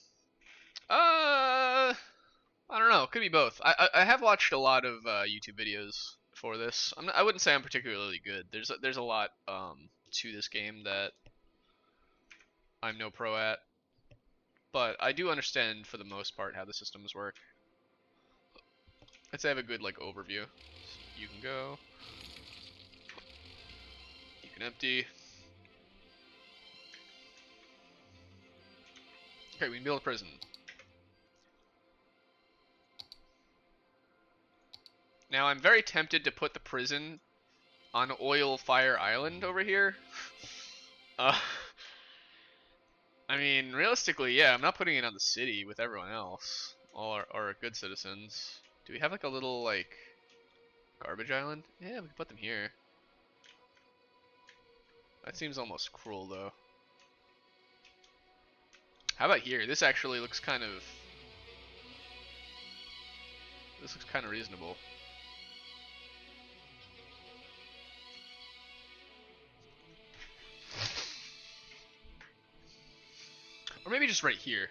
I don't know. Could be both. I have watched a lot of YouTube videos for this. I wouldn't say I'm particularly good. There's a lot to this game that I'm no pro at, but I do understand for the most part how the systems work. I'd say I have a good like overview. You can go. You can empty. Okay, we can build a prison. Now I'm very tempted to put the prison on Oil Fire Island over here. uh, I mean, realistically, yeah, I'm not putting it on the city with everyone else. All our good citizens. Do we have like a little like garbage island? Yeah, we can put them here. That seems almost cruel, though. How about here? This actually looks kind of... This looks kind of reasonable. Or maybe just right here.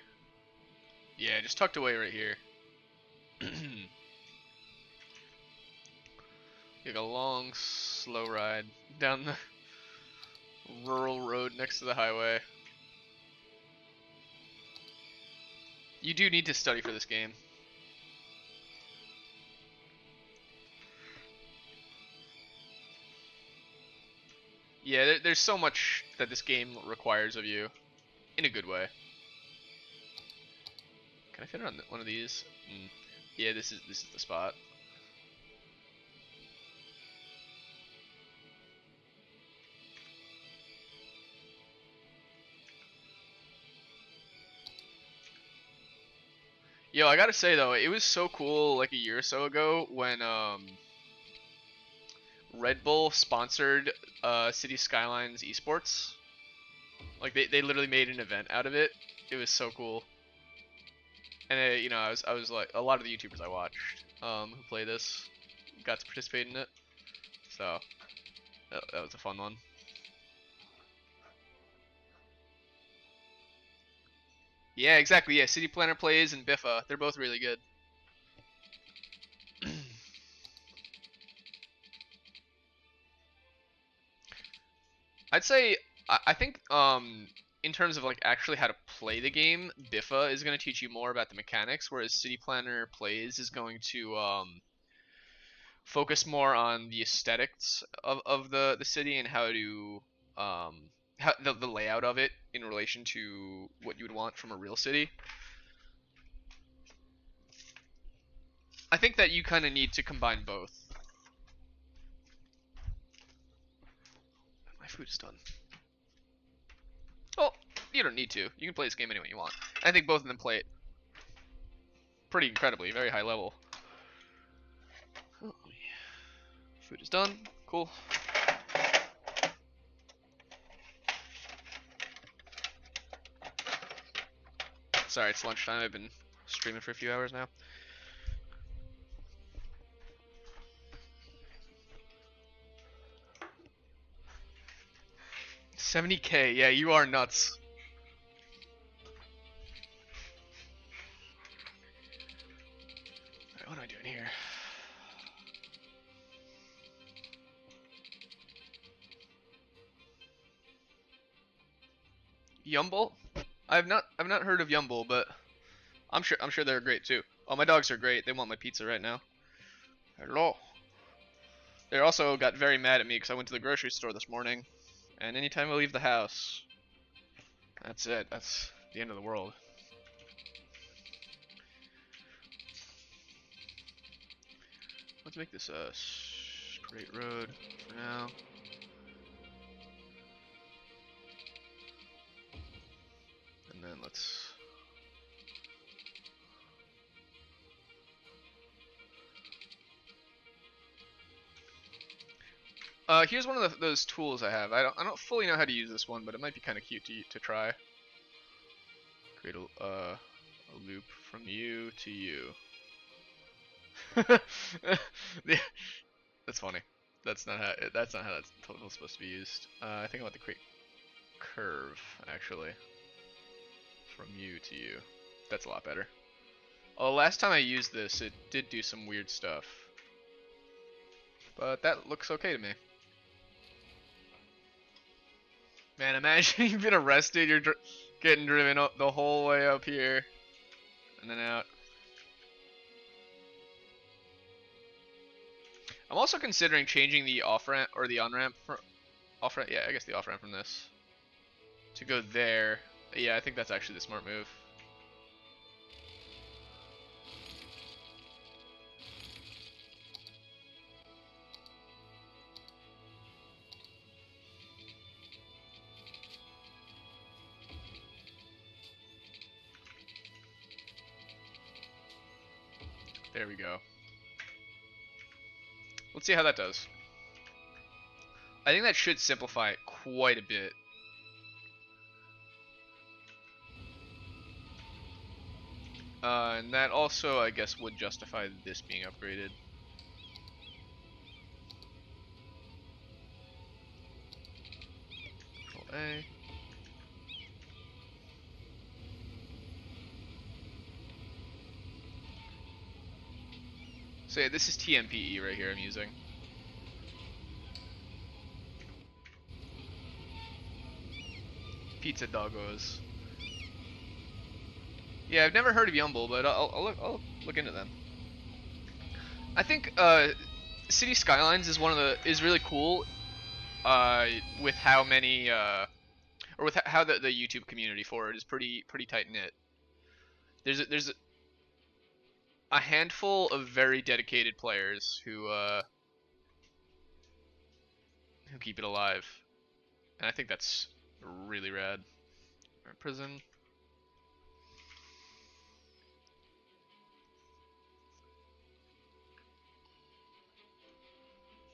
Yeah, just tucked away right here. Like a long, slow ride down the rural road next to the highway. You do need to study for this game. Yeah, there's so much that this game requires of you, in a good way. Can I fit it on one of these? Yeah, this is the spot. Yo, I gotta say though, it was so cool like a year or so ago when Red Bull sponsored City Skylines esports. Like they literally made an event out of it. It was so cool. And you know, I was like, a lot of the YouTubers I watched who play this got to participate in it. So that was a fun one. Yeah, exactly. Yeah, City Planner Plays and Biffa, they're both really good. I'd say I think in terms of like actually how to play the game, Biffa is going to teach you more about the mechanics, whereas City Planner Plays is going to focus more on the aesthetics of the city and how to how the layout of it in relation to what you would want from a real city. I think that you kind of need to combine both. My food is done. Well, you don't need to. You can play this game any way you want. I think both of them play it pretty incredibly, very high level. Oh, yeah. Food is done. Cool. Sorry, it's lunchtime. I've been streaming for a few hours now. $70K. Yeah, you are nuts. What am I doing here? Yumble? I've not heard of Yumble, but I'm sure they're great too. Oh, my dogs are great. They want my pizza right now. Hello. They also got very mad at me because I went to the grocery store this morning, and anytime I leave the house, that's it. That's the end of the world. Let's make this a straight road for now. And then let's... here's one of those tools I have. I don't fully know how to use this one, but it might be kind of cute to try. Create a loop from you to you. That's funny. That's not how that's totally supposed to be used. I think I want to create curve actually from you to you. That's a lot better. Oh, last time I used this, it did do some weird stuff, but that looks okay to me. Man, imagine you've been arrested. You're getting driven up the whole way up here, and then out. I'm also considering changing the off ramp or the on ramp for off ramp. Yeah, I guess the off ramp from this to go there. Yeah, I think that's actually the smart move. There we go. Let's see how that does. I think that should simplify it quite a bit. And that also, I guess, would justify this being upgraded. Control A. So yeah, this is TMPE right here I'm using. Pizza Doggos. Yeah, I've never heard of Yumble, but I'll look into them. I think City Skylines is is really cool. With how many or with how the YouTube community for it is pretty tight knit. There's a handful of very dedicated players who keep it alive, and I think that's really rad. Right, prison.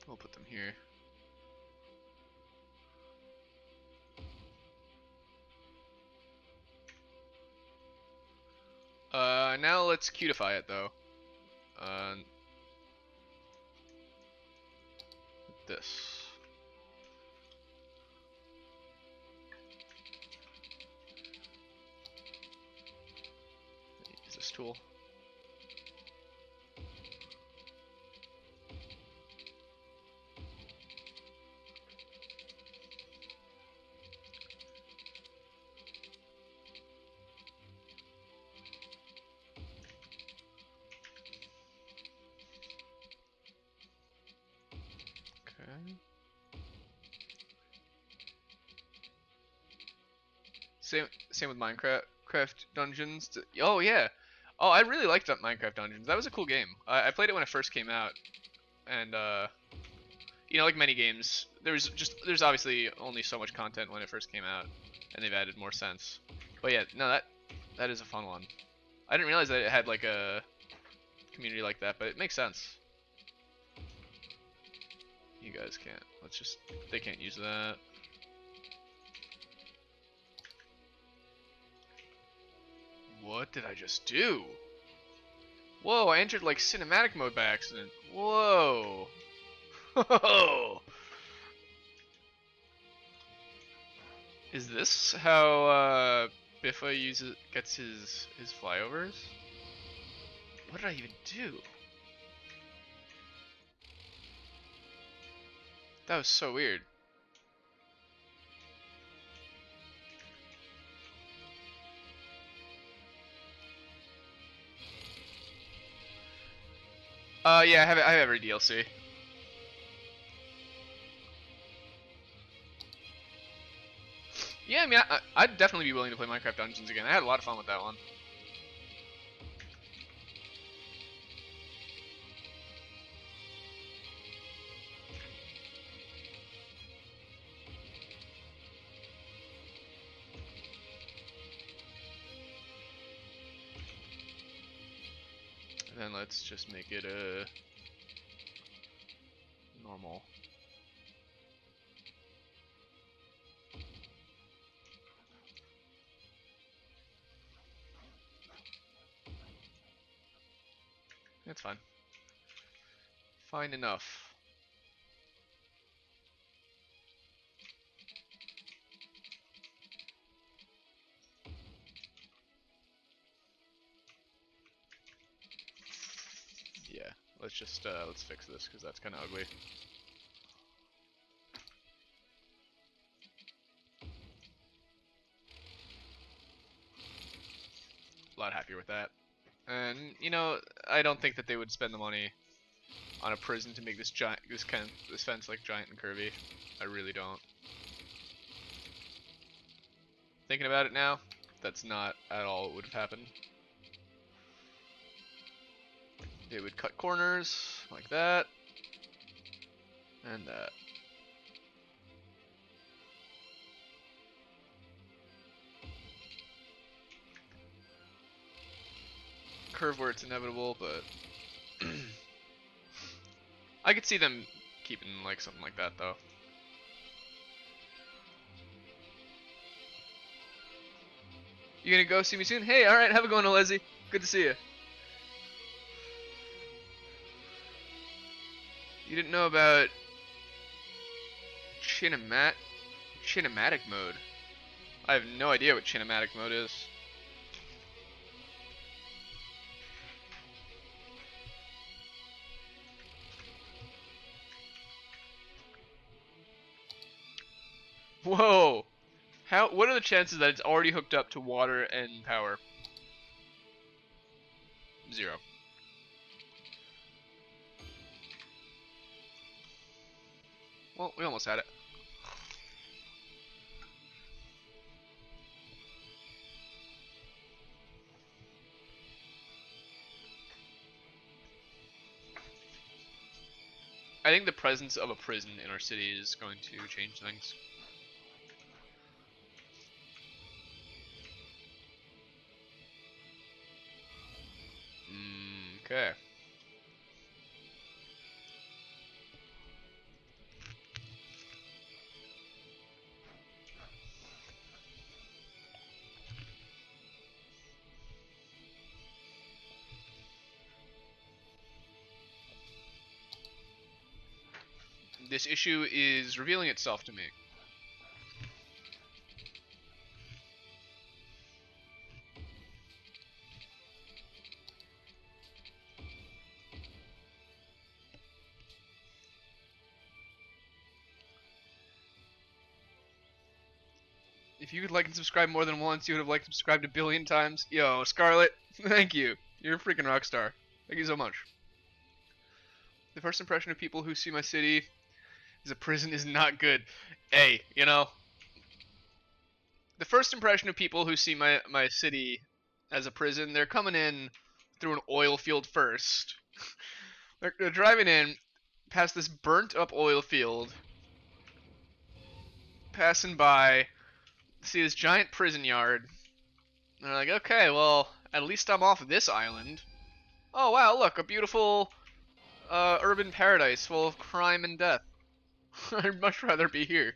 We'll put them here. Now let's cutify it though. This. Use this tool. Okay. Same with Minecraft Dungeons. Oh yeah. Oh, I really liked that Minecraft Dungeons. That was a cool game. I played it when it first came out, and you know, like many games, there's obviously only so much content when it first came out, and they've added more since. But yeah, no, that is a fun one. I didn't realize that it had like a community like that, but it makes sense. You guys can't. They can't use that. What did I just do? Whoa, I entered like cinematic mode by accident. Whoa. Whoa. Is this how Biffa gets his flyovers? What did I even do? That was so weird. Yeah, I have every DLC. Yeah, I mean, I'd definitely be willing to play Minecraft Dungeons again. I had a lot of fun with that one. And then let's just make it a normal. That's fine. Fine enough. Yeah, let's fix this because that's kind of ugly. A lot happier with that. And you know, I don't think that they would spend the money on a prison to make this fence like giant and curvy. I really don't. Thinking about it now, that's not at all what would have happened. They would cut corners like that and that. Curve where it's inevitable, but I could see them keeping like something like that though. You gonna go see me soon? Hey, alright, have a good one, Leslie. Good to see you. You didn't know about Kinematic mode. I have no idea what kinematic mode is. Whoa! What are the chances that it's already hooked up to water and power? 0. Well, we almost had it. I think the presence of a prison in our city is going to change things. Okay. This issue is revealing itself to me. If you could like and subscribe more than once, you would have liked and subscribed a billion times. Yo, Scarlet, thank you. You're a freaking rock star. Thank you so much. The first impression of people who see my city is a prison is not good. Hey, you know, the first impression of people who see my city as a prison, they're coming in through an oil field first. They're driving in past this burnt up oil field, passing by, see this giant prison yard. And they're like, okay, well, at least I'm off this island. Oh wow, look, a beautiful urban paradise full of crime and death. I'd much rather be here.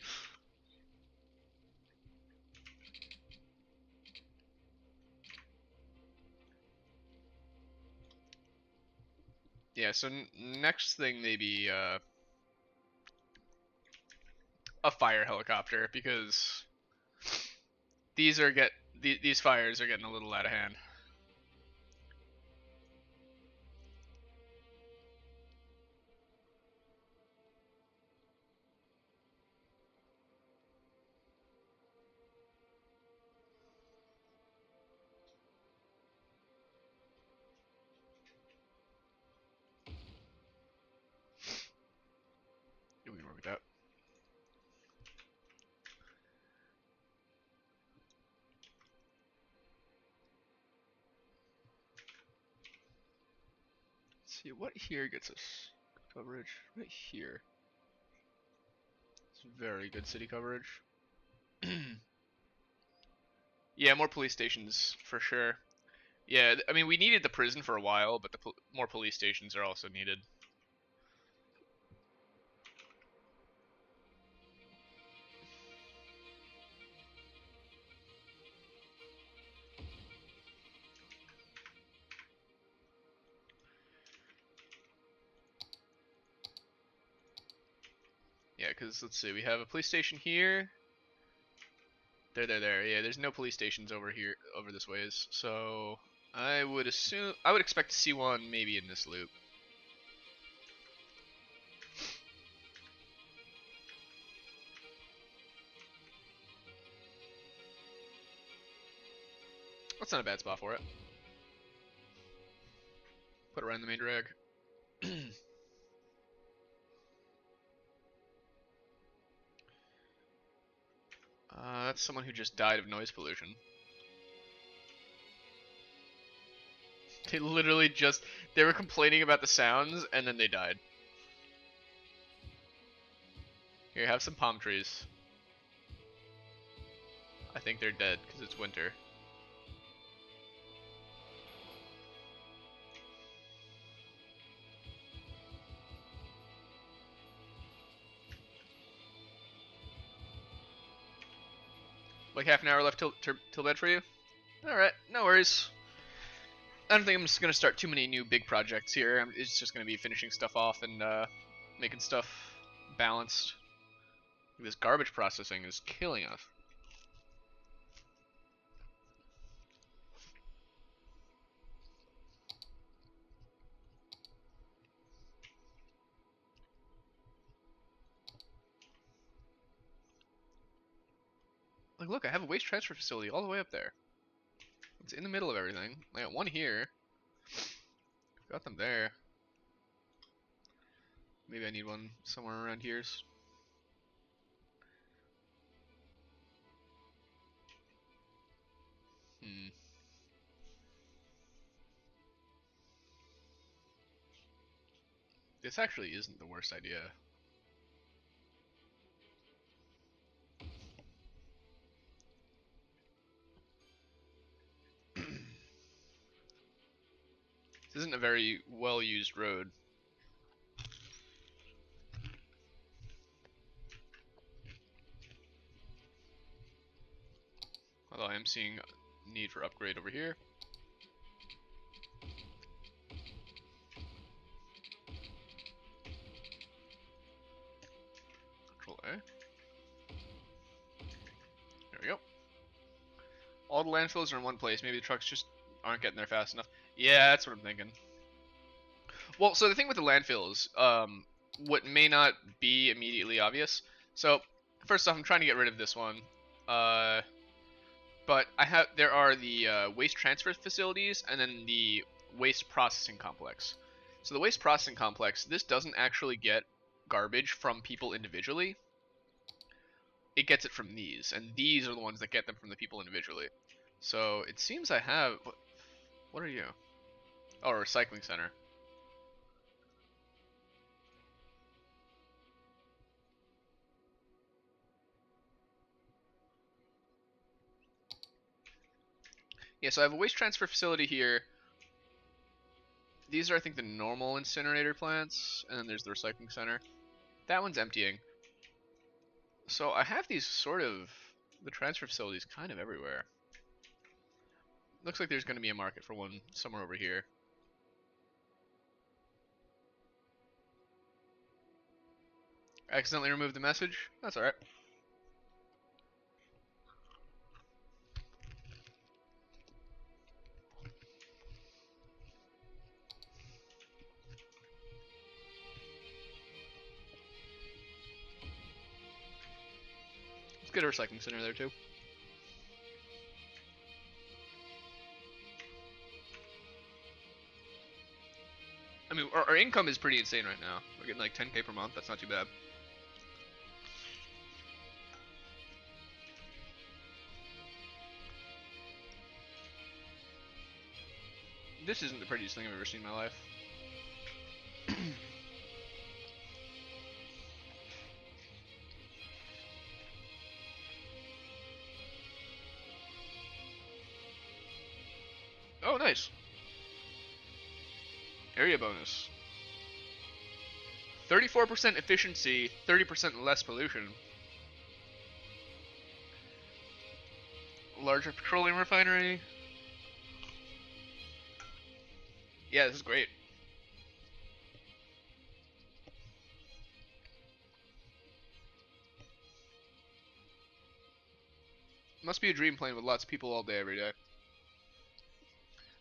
Yeah, so next thing maybe a fire helicopter, because these fires are getting a little out of hand. We can work with that. Let's see what here gets us coverage. Right here. It's very good city coverage. Yeah, more police stations for sure. Yeah, I mean we needed the prison for a while, but more police stations are also needed. Yeah, because let's see, we have a police station here. There. Yeah, there's no police stations over here, over this ways. So I would expect to see one maybe in this loop. That's not a bad spot for it. Put it around the main drag. That's someone who just died of noise pollution. They literally they were complaining about the sounds and then they died. Here, have some palm trees. I think they're dead because it's winter. Like half an hour left till bed for you? Alright, no worries. I don't think I'm just gonna start too many new big projects here. It's just gonna be finishing stuff off and making stuff balanced. This garbage processing is killing us. Like, look, I have a waste transfer facility all the way up there. It's in the middle of everything. I got one here. Got them there. Maybe I need one somewhere around here. Hmm. This actually isn't the worst idea. This isn't a very well-used road. Although I am seeing need for upgrade over here. Control A. There we go. All the landfills are in one place. Maybe the trucks just aren't getting there fast enough. Yeah, that's what I'm thinking. Well, so the thing with the landfills, what may not be immediately obvious. So, first off, I'm trying to get rid of this one. But there are the waste transfer facilities and then the waste processing complex. So the waste processing complex, this doesn't actually get garbage from people individually. It gets it from these, and these are the ones that get them from the people individually. So it seems I have... What are you? Oh, a recycling center. Yeah, so I have a waste transfer facility here. These are, I think, the normal incinerator plants, and then there's the recycling center. That one's emptying. So I have these sort of... the transfer facilities kind of everywhere. Looks like there's going to be a market for one somewhere over here. Accidentally removed the message? That's alright. Let's get a recycling center there too. I mean, our income is pretty insane right now. We're getting like 10K per month. That's not too bad. This isn't the prettiest thing I've ever seen in my life. Oh, nice. Area bonus. 34% efficiency, 30% less pollution. Larger petroleum refinery. Yeah, this is great. Must be a dream playing with lots of people all day, every day.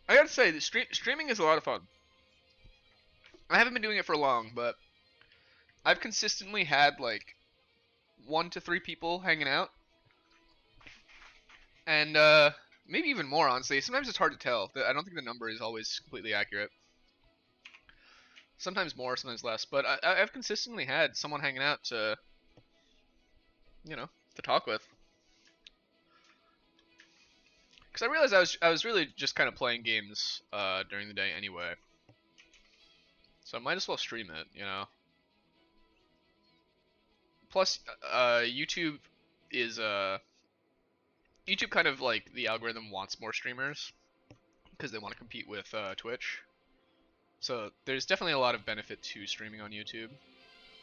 I gotta say, the streaming is a lot of fun. I haven't been doing it for long, but I've consistently had like 1 to 3 people hanging out, and maybe even more. Honestly, sometimes it's hard to tell. I don't think the number is always completely accurate. Sometimes more, sometimes less. But I've consistently had someone hanging out to, to talk with. Because I realized I was really just kind of playing games during the day anyway. So I might as well stream it, Plus, YouTube is YouTube kind of like the algorithm wants more streamers because they want to compete with Twitch. So there's definitely a lot of benefit to streaming on YouTube.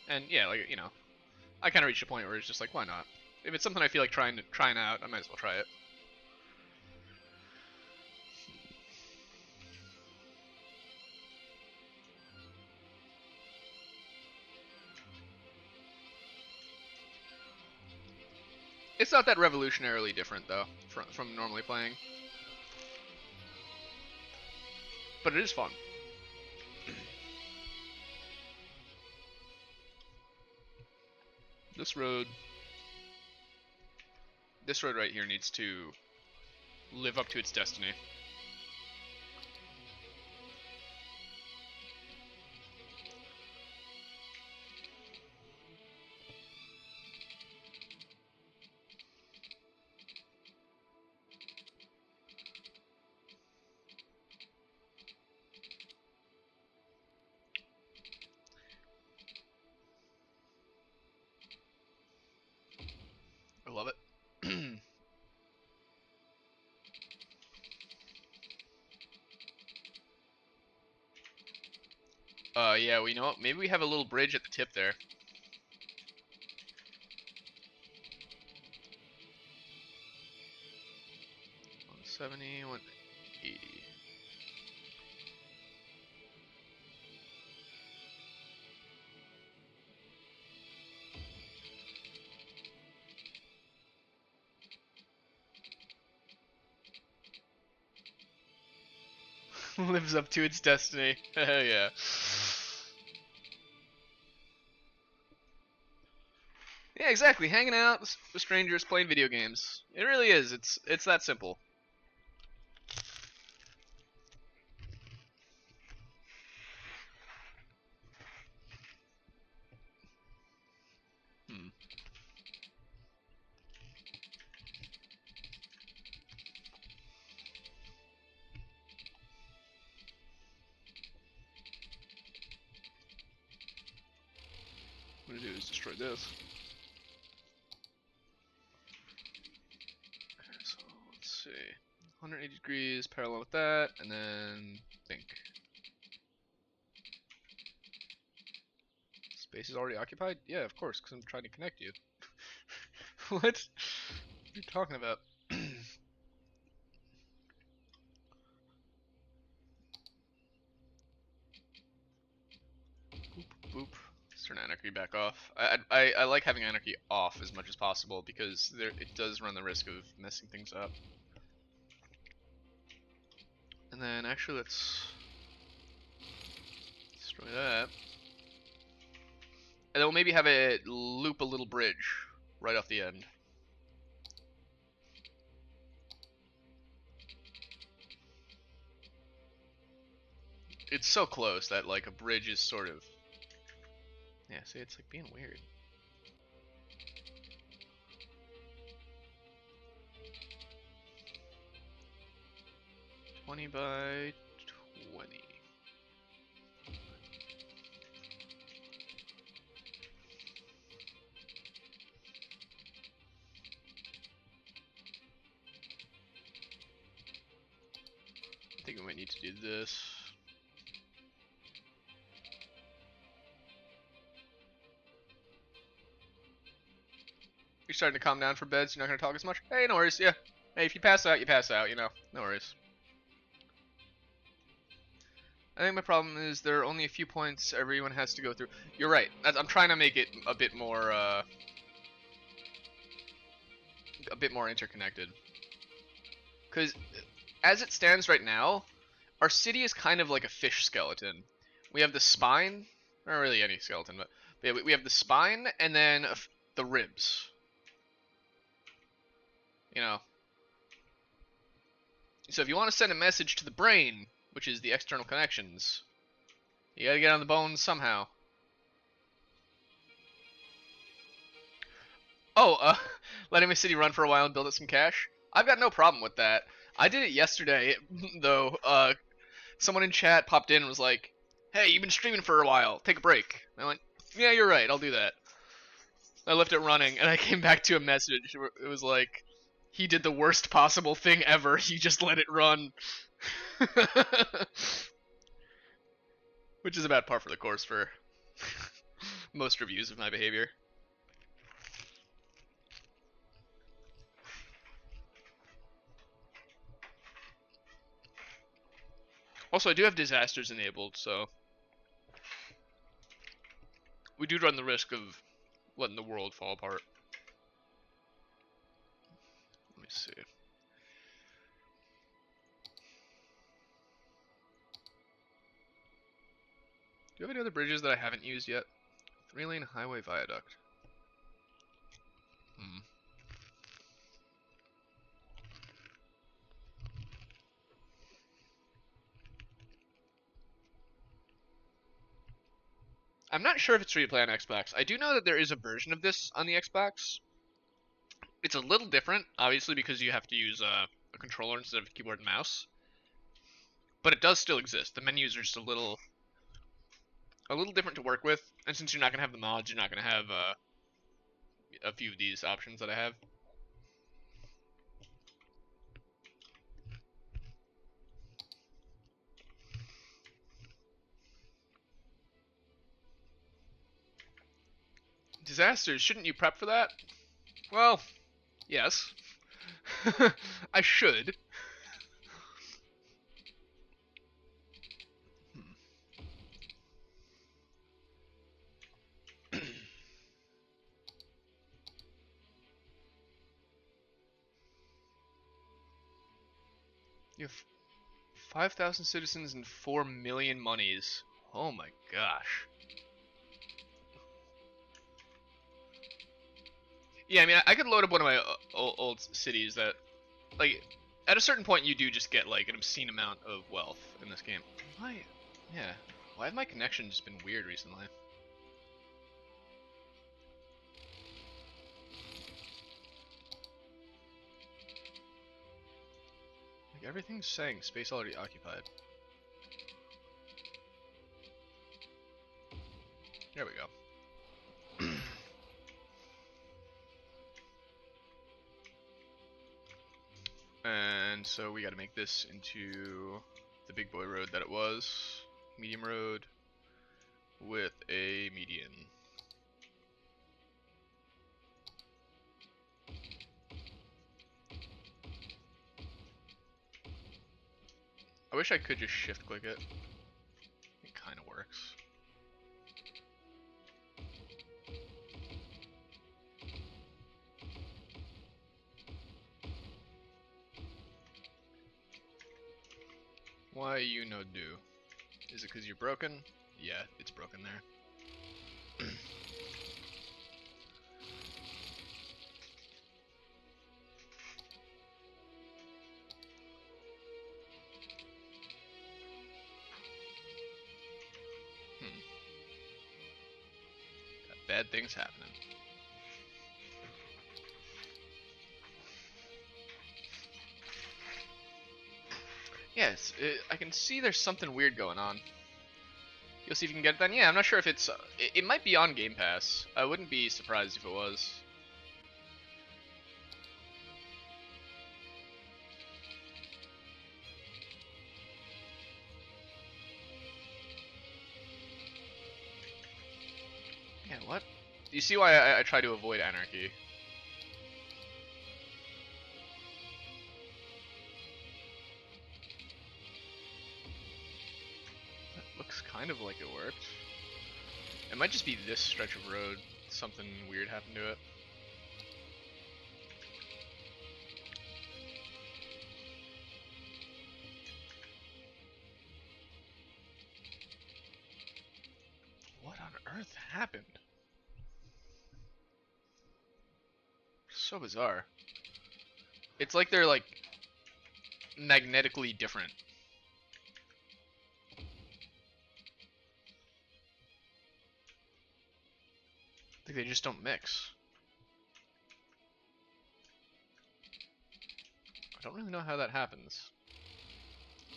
And yeah, like I kind of reached a point where it's just like, why not? If it's something I feel like trying out, I might as well try it. It's not that revolutionarily different though from normally playing, but it is fun. This road right here needs to live up to its destiny. I love it. Yeah, well, you know what? Maybe we have a little bridge at the tip there. 170, 180. Lives up to its destiny. Yeah. Yeah, exactly. Hanging out with strangers, playing video games. It really is. It's that simple. Hmm. What I'm gonna do is destroy this. Okay, so let's see. 180 degrees parallel with that, and then think. Space is already occupied? Yeah, of course, because I'm trying to connect you. What? What are you talking about? Boop, boop. Let's turn anarchy back off. I like having anarchy off as much as possible because it does run the risk of messing things up. And then actually let's destroy that. And then we'll maybe have it loop a little bridge right off the end. It's so close that like a bridge is sort of, yeah, see, it's like being weird. $20 by $20. I think we might need to do this. You're starting to calm down for bed, so you're not going to talk as much? Hey, no worries, yeah. Hey, if you pass out, you pass out, you know. No worries. I think my problem is there are only a few points everyone has to go through. You're right. I'm trying to make it a bit more interconnected. Because as it stands right now, our city is kind of like a fish skeleton. We have the spine, not really any skeleton, but yeah, we have the spine and then the ribs. You know. So if you want to send a message to the brain, which is the external connections, you gotta get on the bones somehow. Oh, letting my city run for a while and build up some cash? I've got no problem with that. I did it yesterday, though. Someone in chat popped in and was like, "Hey, you've been streaming for a while. Take a break." And I'm like, "Yeah, you're right. I'll do that." I left it running, and I came back to a message. It was like, he did the worst possible thing ever. He just let it run. Which is about par for the course for most reviews of my behavior. Also, I do have disasters enabled, so we do run the risk of letting the world fall apart. see. Do you have any other bridges that I haven't used yet? 3-lane highway viaduct. Hmm. I'm not sure if it's free to play on Xbox. I do know that there is a version of this on the Xbox. It's a little different, obviously, because you have to use a controller instead of a keyboard and mouse. But it does still exist. The menus are just a little different to work with, and since you're not gonna have the mods, you're not gonna have a few of these options that I have. Disasters, shouldn't you prep for that? Well, yes. I should. You have 5,000 citizens and 4 million monies. Oh my gosh. Yeah, I mean, I could load up one of my old cities that, like, at a certain point you do just get, like, an obscene amount of wealth in this game. Why? Yeah. Why have my connection just been weird recently? Like, everything's saying space already occupied. There we go. And so we gotta make this into the big boy road that it was. Medium road with a median. I wish I could just shift click it. It kind of works. Why you no do? Is it because you're broken? Yeah, it's broken there. Got bad things happening. Yes, I can see there's something weird going on. You'll see if you can get it done. Yeah, I'm not sure if it's... it might be on Game Pass. I wouldn't be surprised if it was. Yeah, what? You see why I try to avoid anarchy. That looks kind of like it worked. It might just be this stretch of road. Something weird happened to it. What on earth happened? So bizarre. It's like they're like magnetically different. Like they just don't mix. I don't really know how that happens.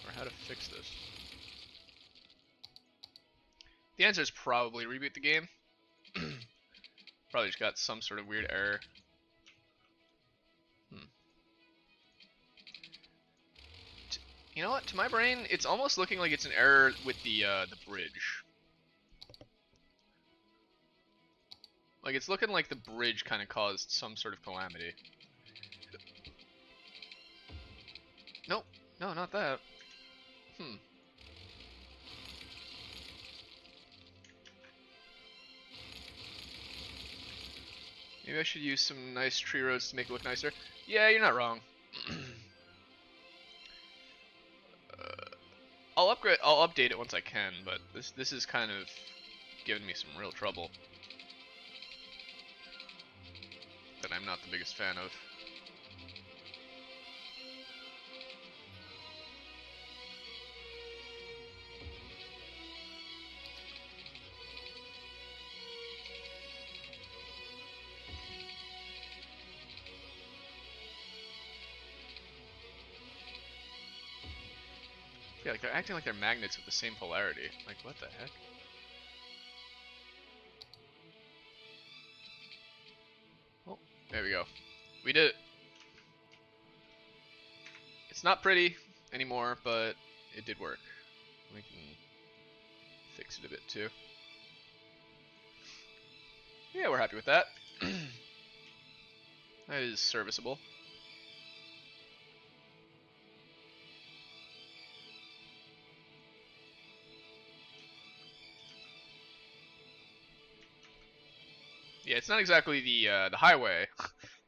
Or how to fix this. The answer is probably reboot the game. Probably just got some sort of weird error. You know what? To my brain, it's almost looking like it's an error with the bridge. Like it's looking like the bridge kind of caused some sort of calamity. Nope. No, not that. Maybe I should use some nice tree roads to make it look nicer. Yeah, you're not wrong. I'll update it once I can, but this is kind of giving me some real trouble that I'm not the biggest fan of. Yeah, like they're acting like they're magnets with the same polarity. Like, what the heck? Oh, there we go. We did it. It's not pretty anymore, but it did work. We can fix it a bit too. Yeah, we're happy with that. That is serviceable. Yeah, it's not exactly the highway.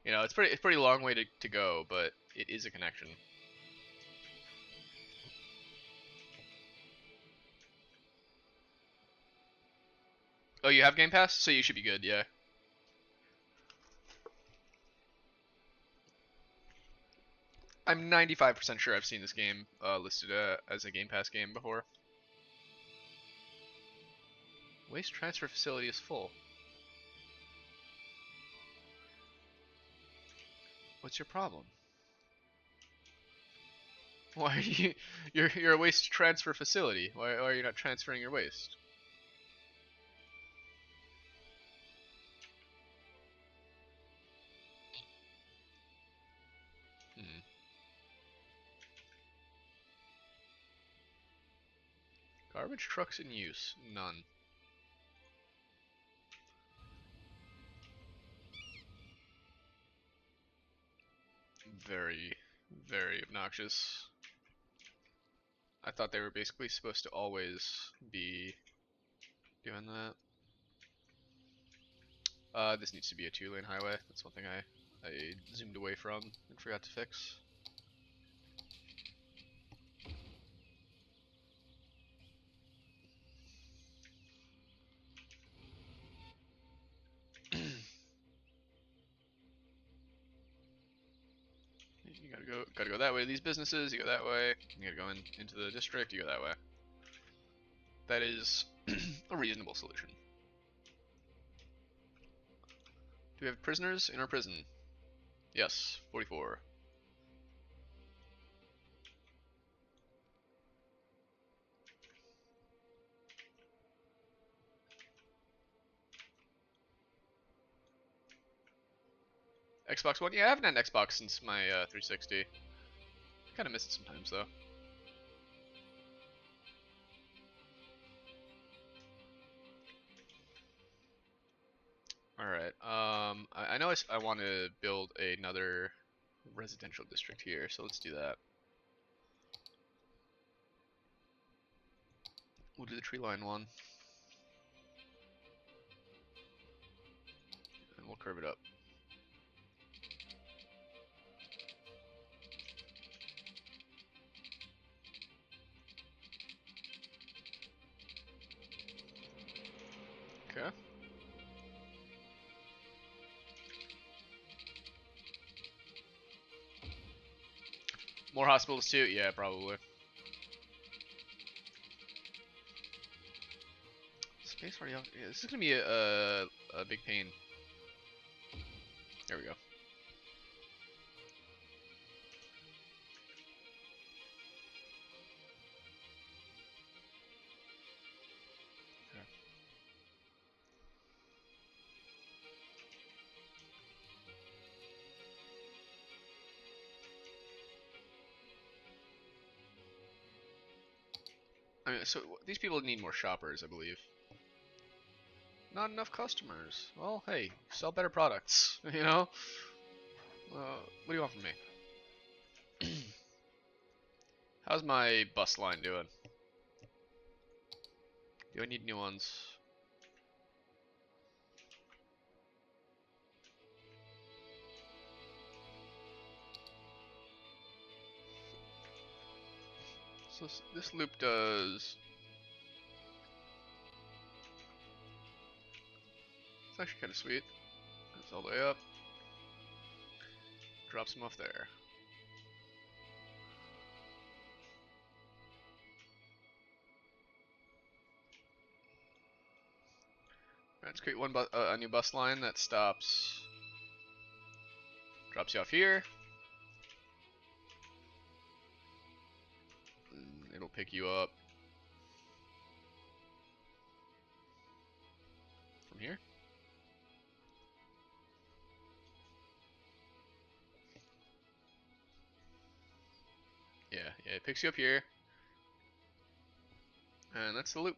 You know, it's pretty long way to go, but it is a connection. Oh, you have Game Pass, so you should be good. Yeah. I'm 95% sure I've seen this game listed as a Game Pass game before. Waste transfer facility is full. What's your problem? Why are you? You're a waste transfer facility. Why are you not transferring your waste? Hmm. Garbage trucks in use? None. Very, very obnoxious. I thought they were basically supposed to always be doing that. This needs to be a 2-lane highway. That's one thing I zoomed away from and forgot to fix. You gotta go that way to these businesses, you go that way, you gotta go into the district, you go that way. That is a reasonable solution. Do we have prisoners in our prison? Yes, 44. Xbox One? Yeah, I haven't had an Xbox since my 360. Kinda miss it sometimes though. Alright, I know I want to build another residential district here, so let's do that. We'll do the tree line one. And we'll curve it up. Okay. More hospitals too? Yeah, probably. Space already. Yeah, this is gonna be a big pain. There we go. Okay. I mean, so these people need more shoppers, I believe. Not enough customers. Well, hey, sell better products. You know. What do you want from me? How's my bus line doing? Do I need new ones? So this loop does... It's actually kind of sweet. Goes all the way up. Drops him off there. Let's create a new bus line that stops, drops you off here. And it'll pick you up from here. Yeah, it picks you up here. And that's the loop.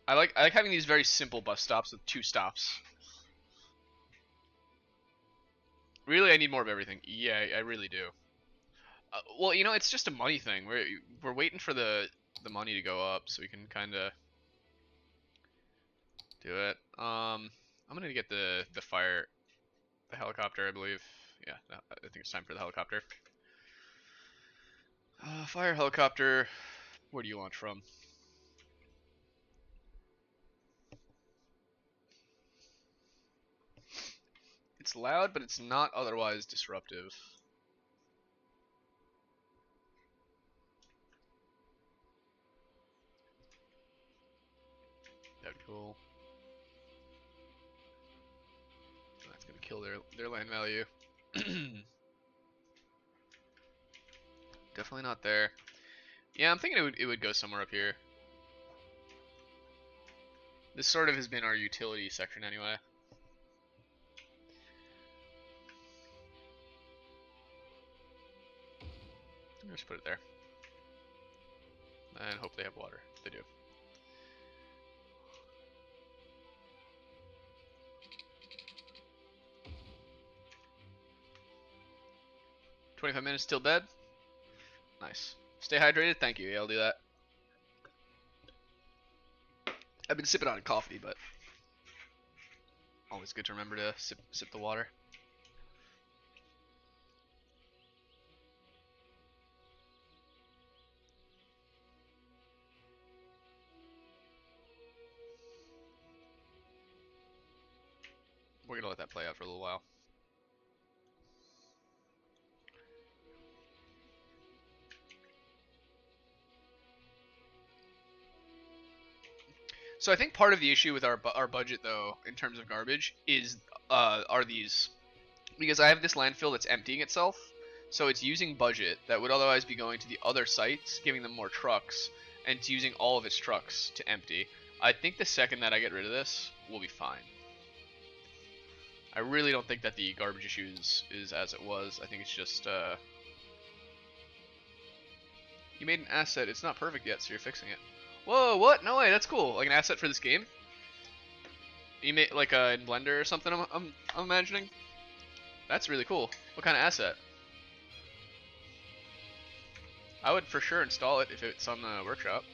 I like having these very simple bus stops with 2 stops. Really, I need more of everything. Yeah, I really do. Well, you know, it's just a money thing. We're waiting for the money to go up so we can kind of do it. I'm gonna get the helicopter, I believe. Yeah, I think it's time for the helicopter. Fire helicopter. Where do you launch from? It's loud, but it's not otherwise disruptive. That'd be cool. That's gonna kill their land value. Definitely not there. Yeah, I'm thinking it would go somewhere up here. This sort of has been our utility section anyway. Just put it there. And hope they have water. They do. "25 minutes till bed." Nice. Stay hydrated. Thank you. Yeah, I'll do that. I've been sipping on coffee, but always good to remember to sip the water. We're gonna let that play out for a little while. So I think part of the issue with our budget, though, in terms of garbage, is are these, because I have this landfill that's emptying itself, so it's using budget that would otherwise be going to the other sites, giving them more trucks, and it's using all of its trucks to empty. I think the second that I get rid of this, we'll be fine. I really don't think that the garbage issue is as it was. I think it's just you made an asset. It's not perfect yet, so you're fixing it. Whoa, what? No way, that's cool. Like an asset for this game? You made like in Blender or something, I'm imagining? That's really cool. What kind of asset? I would for sure install it if it's on the workshop.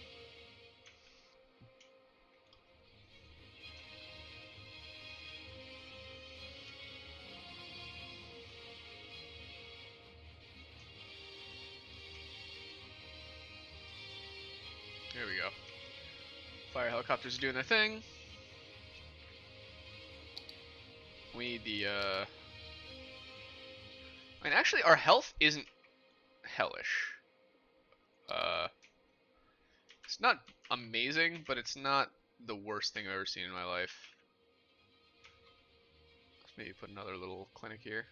Here we go. Fire helicopters are doing their thing. We need the, I mean, actually, our health isn't hellish. It's not amazing, but it's not the worst thing I've ever seen in my life. Let's maybe put another little clinic here.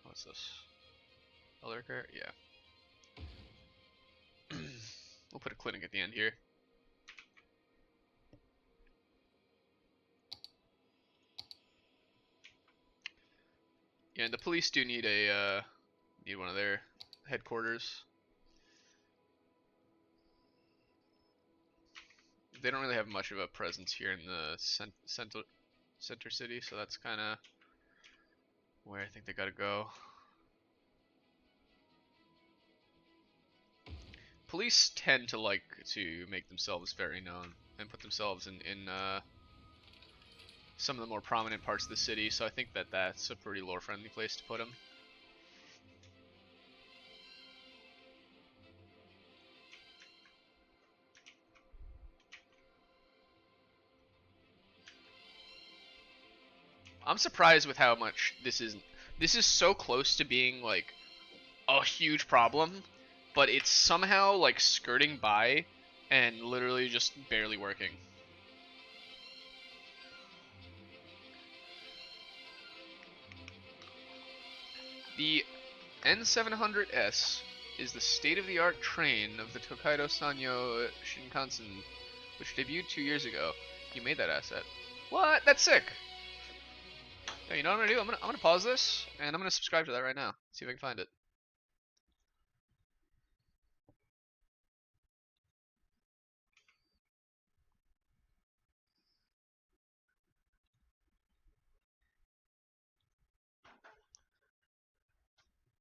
What's this? Elder care? Yeah. We'll put a clinic at the end here. Yeah, and the police do need need one of their headquarters. They don't really have much of a presence here in the center city, so that's kind of where I think they gotta go. Police tend to like to make themselves very known and put themselves in some of the more prominent parts of the city, so I think that that's a pretty lore-friendly place to put them. I'm surprised with how much this isn't. This is so close to being like a huge problem, but it's somehow like skirting by and literally just barely working. The N700S is the state-of-the-art train of the Tokaido Sanyo Shinkansen, which debuted 2 years ago. You made that asset. What? That's sick. Yeah, you know what I'm gonna do? I'm gonna pause this and I'm gonna subscribe to that right now. See if I can find it.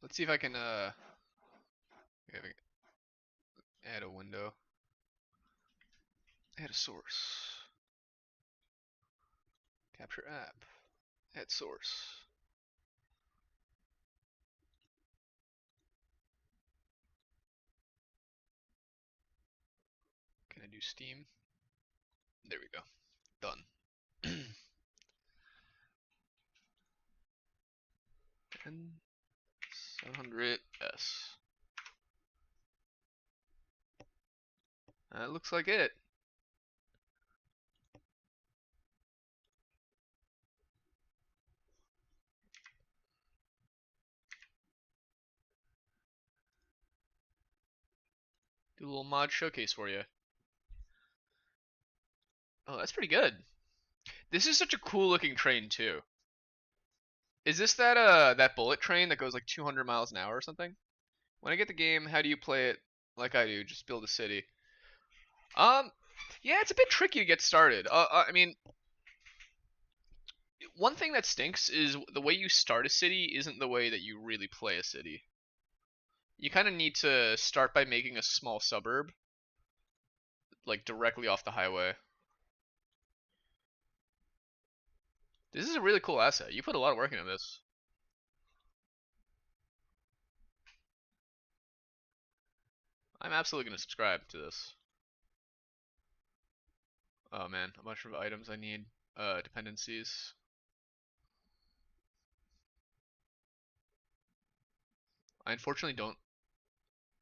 Let's see if I can add a window. Add a source. Capture app. Add source. Can I do Steam? There we go. Done. N700S. That looks like it. Do a little mod showcase for you. Oh, that's pretty good. This is such a cool looking train too. Is this that bullet train that goes like 200 miles an hour or something? When I get the game, how do you play it like I do? Just build a city. Um, yeah, it's a bit tricky to get started. I mean, one thing that stinks is the way you start a city isn't the way that you really play a city. You kind of need to start by making a small suburb, like directly off the highway. This is a really cool asset. You put a lot of work into this. I'm absolutely going to subscribe to this. Oh man, a bunch of items I need. Dependencies. I unfortunately don't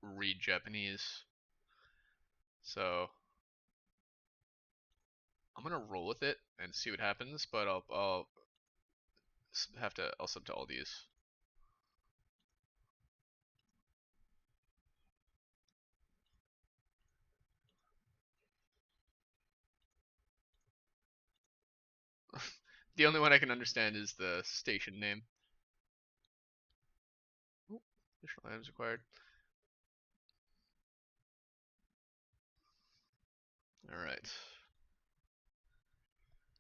read Japanese, so I'm gonna roll with it and see what happens. But I'll I'll sub to all these. The only one I can understand is the station name. Ooh, additional items required. All right,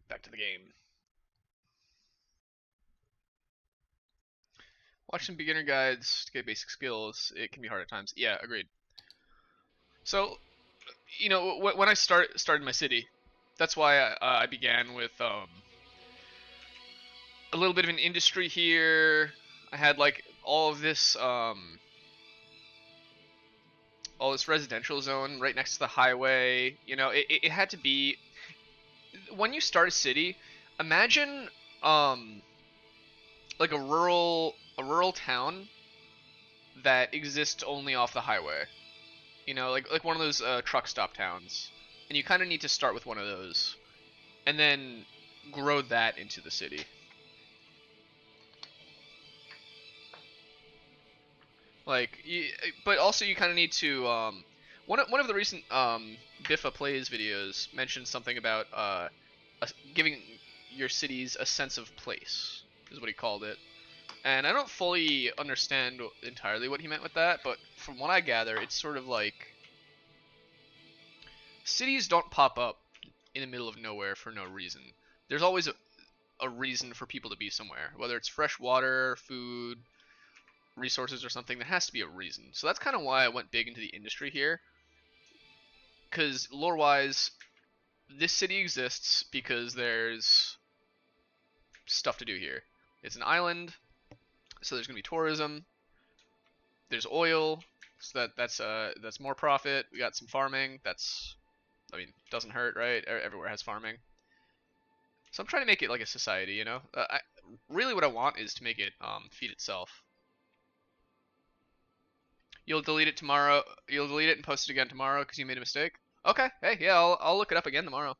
back to the game. Watch some beginner guides to get basic skills. It can be hard at times. Yeah, agreed. So, you know, when I started my city, that's why I began with a little bit of an industry here. I had like all this residential zone right next to the highway. You know, it had to be when you start a city. Imagine like a rural town that exists only off the highway. You know, like one of those truck stop towns, and you kind of need to start with one of those, and then grow that into the city. Like, but also you kind of need to. One of the recent Biffa plays videos mentioned something about giving your cities a sense of place, is what he called it. And I don't fully understand entirely what he meant with that, but from what I gather, it's sort of like cities don't pop up in the middle of nowhere for no reason. There's always a reason for people to be somewhere, whether it's fresh water, food, resources, or something. There has to be a reason. So that's kind of why I went big into the industry here, because lore-wise, this city exists because there's stuff to do here. It's an island, so there's gonna be tourism. There's oil, so that's more profit. We got some farming. I mean, doesn't hurt, right? Everywhere has farming. So I'm trying to make it like a society, you know? Really what I want is to make it feed itself. You'll delete it tomorrow. You'll delete it and post it again tomorrow because you made a mistake? Okay, hey, yeah, I'll look it up again tomorrow.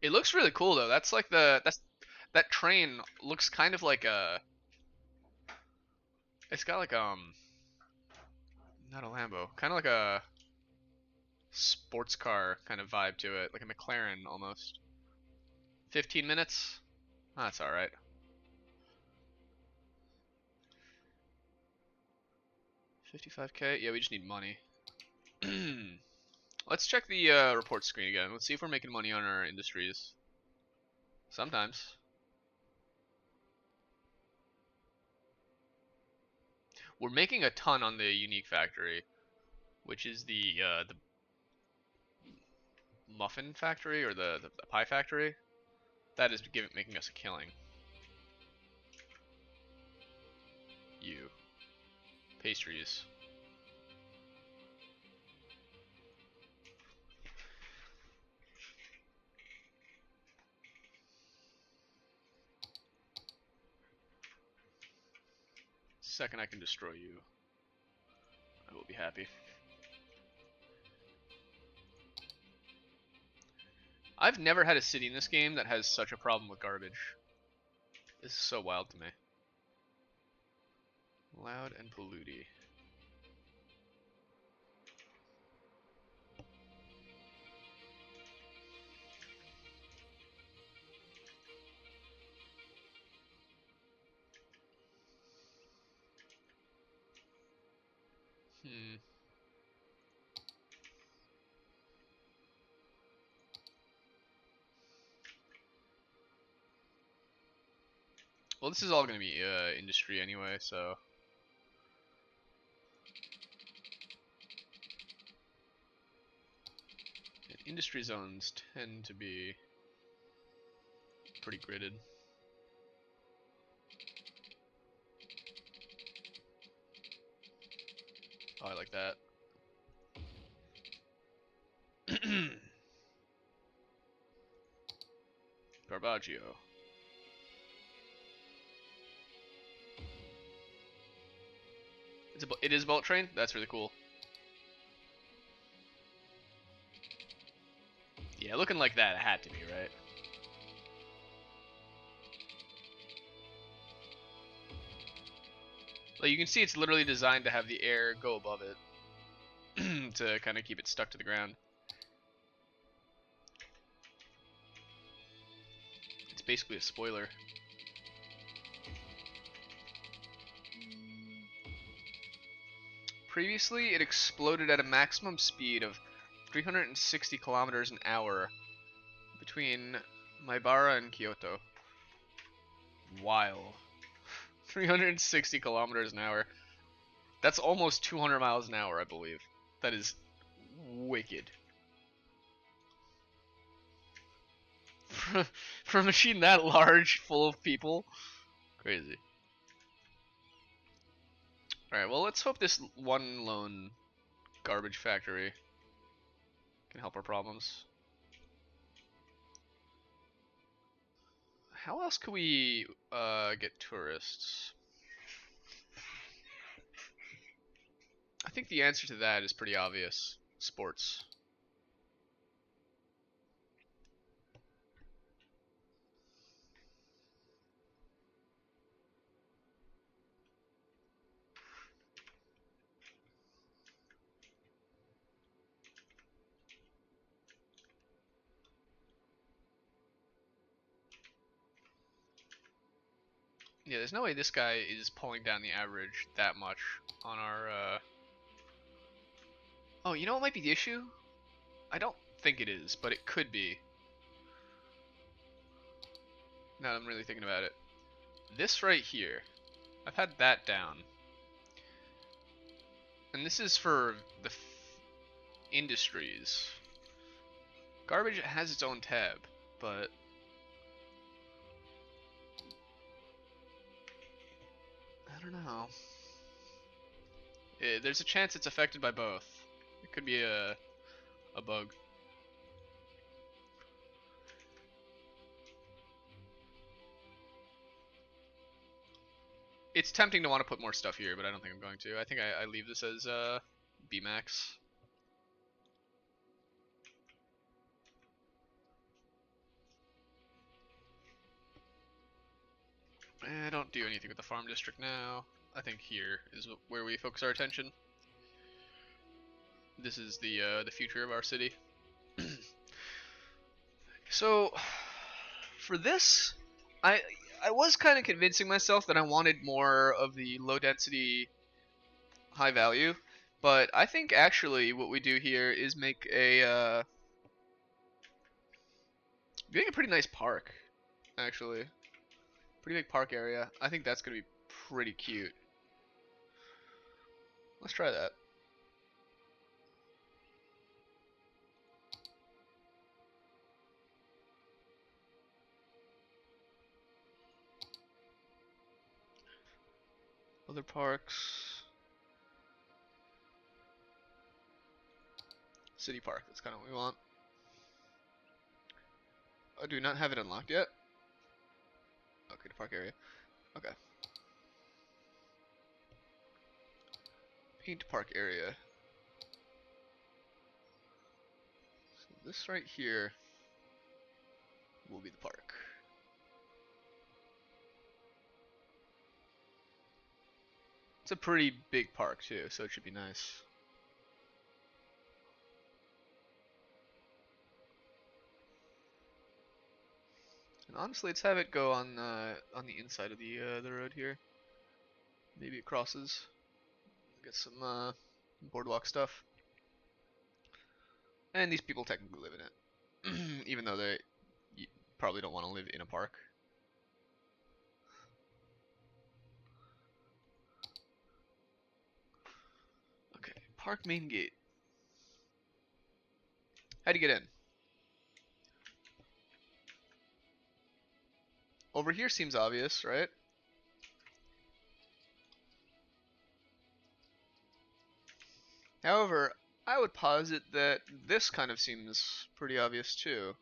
It looks really cool though. That train looks kind of like a. It's got like not a Lambo, kind of like a sports car kind of vibe to it, like a McLaren almost. 15 minutes? Oh, that's all right. 55K? Yeah, we just need money. Let's check the report screen again. Let's see if we're making money on our industries. Sometimes. We're making a ton on the unique factory, which is the muffin factory or the pie factory. That is making us a killing. You. Pastries. Second I can destroy you, I will be happy. I've never had a city in this game that has such a problem with garbage. This is so wild to me. Loud and polluty. Hmm. Well, this is all going to be industry anyway, so. And industry zones tend to be pretty gridded. Oh, I like that. Garbaggio. It is a bullet train? That's really cool. Yeah, looking like that, it had to be, right? Like, you can see it's literally designed to have the air go above it to kind of keep it stuck to the ground. It's basically a spoiler. Previously, it exploded at a maximum speed of 360 kilometers an hour between Maibara and Kyoto. Wild. 360 kilometers an hour. That's almost 200 miles an hour, I believe. That is wicked. For a machine that large, full of people, crazy. Alright, well, let's hope this one lone garbage factory can help our problems. How else could we get tourists? I think the answer to that is pretty obvious. Sports. Yeah, there's no way this guy is pulling down the average that much on our, Oh, you know what might be the issue? I don't think it is, but it could be. Now that I'm really thinking about it. This right here, I've had that down. And this is for the industries. Garbage has its own tab, but I don't know. There's a chance it's affected by both. It could be a bug. It's tempting to want to put more stuff here, but I don't think I'm going to. I think I leave this as Bmax. Don't do anything with the farm district now. I think here is where we focus our attention. This is the future of our city. So, for this, I I was kind of convincing myself that I wanted more of the low density, high value, but I think actually what we do here is make a pretty nice park, actually. Pretty big park area. I think that's gonna be pretty cute. Let's try that. Other parks. City park, that's kind of what we want. Oh, do we not have it unlocked yet? Okay, the park area. Okay. Paint park area. So this right here will be the park. It's a pretty big park too, so it should be nice. And honestly, let's have it go on the inside of the road here. Maybe it crosses. Get some boardwalk stuff. And these people technically live in it, even though they probably don't want to live in a park. Okay, park main gate. How'd you get in? Over here seems obvious, right? However, I would posit that this kind of seems pretty obvious too.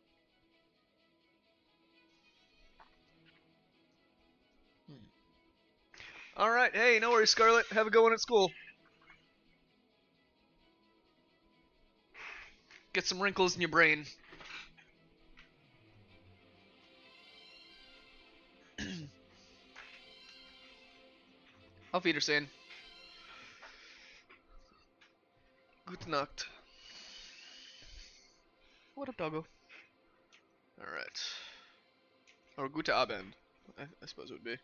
Alright, hey, no worries, Scarlet. Have a good one at school. Get some wrinkles in your brain. Auf Wiedersehen. Gute Nacht. What up, doggo? Alright. Or Gute Abend, I suppose it would be.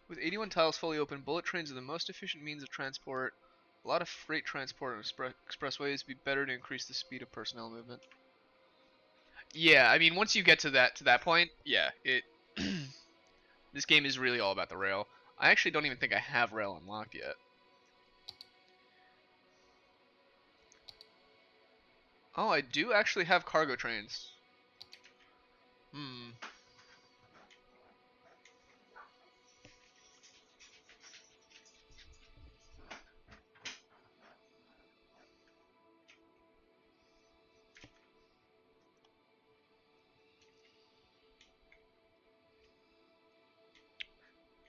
With 81 tiles fully open, bullet trains are the most efficient means of transport. A lot of freight transport on expressways would be better to increase the speed of personnel movement. Yeah, I mean, once you get to that point, yeah, this game is really all about the rail. I actually don't even think I have rail unlocked yet. Oh, I do actually have cargo trains. Hmm.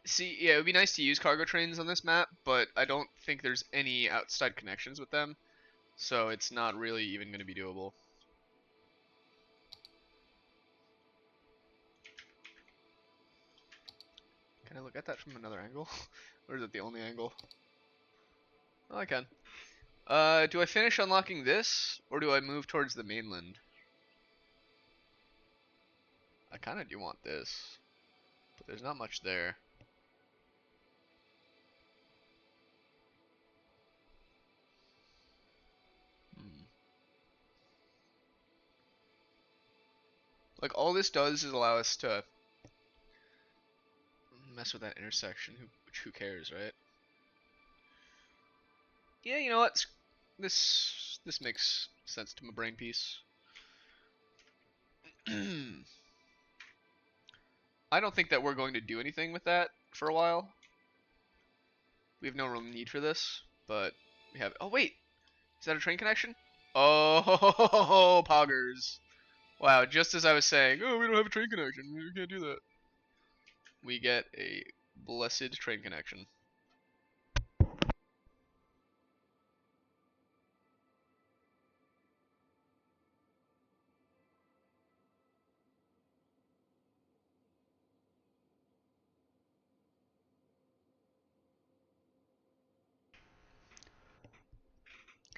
See, yeah, it would be nice to use cargo trains on this map, but I don't think there's any outside connections with them, so it's not really even going to be doable. Can I look at that from another angle? Or is it the only angle? Oh, I can. Do I finish unlocking this, or do I move towards the mainland? I kind of do want this, but there's not much there. Like, all this does is allow us to mess with that intersection, which who cares, right? Yeah, you know what? This makes sense to my brain piece. I don't think that we're going to do anything with that for a while. We have no real need for this, but we have. Oh wait, is that a train connection? Oh, poggers! Wow, just as I was saying, oh, we don't have a train connection. We can't do that. We get a blessed train connection.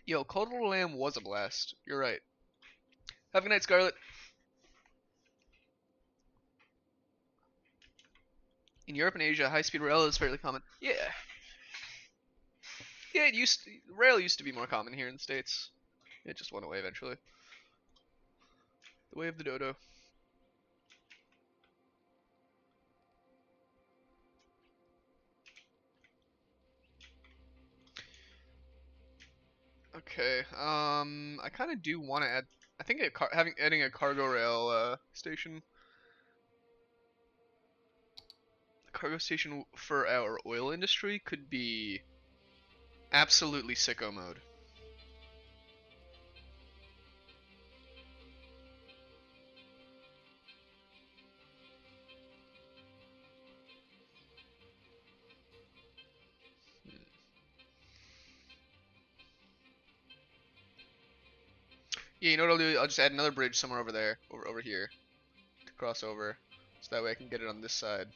Yo, Cold Little Lamb was a blast. You're right. Have a good night, Scarlet. In Europe and Asia, high-speed rail is fairly common. Yeah. Yeah, rail used to be more common here in the States. It just went away eventually. The way of the dodo. Okay. I kind of do want to add. I think adding a cargo rail station, cargo station for our oil industry could be absolutely sicko mode. Yeah, you know what I'll do? I'll just add another bridge somewhere over there, over here, to cross over, so that way I can get it on this side.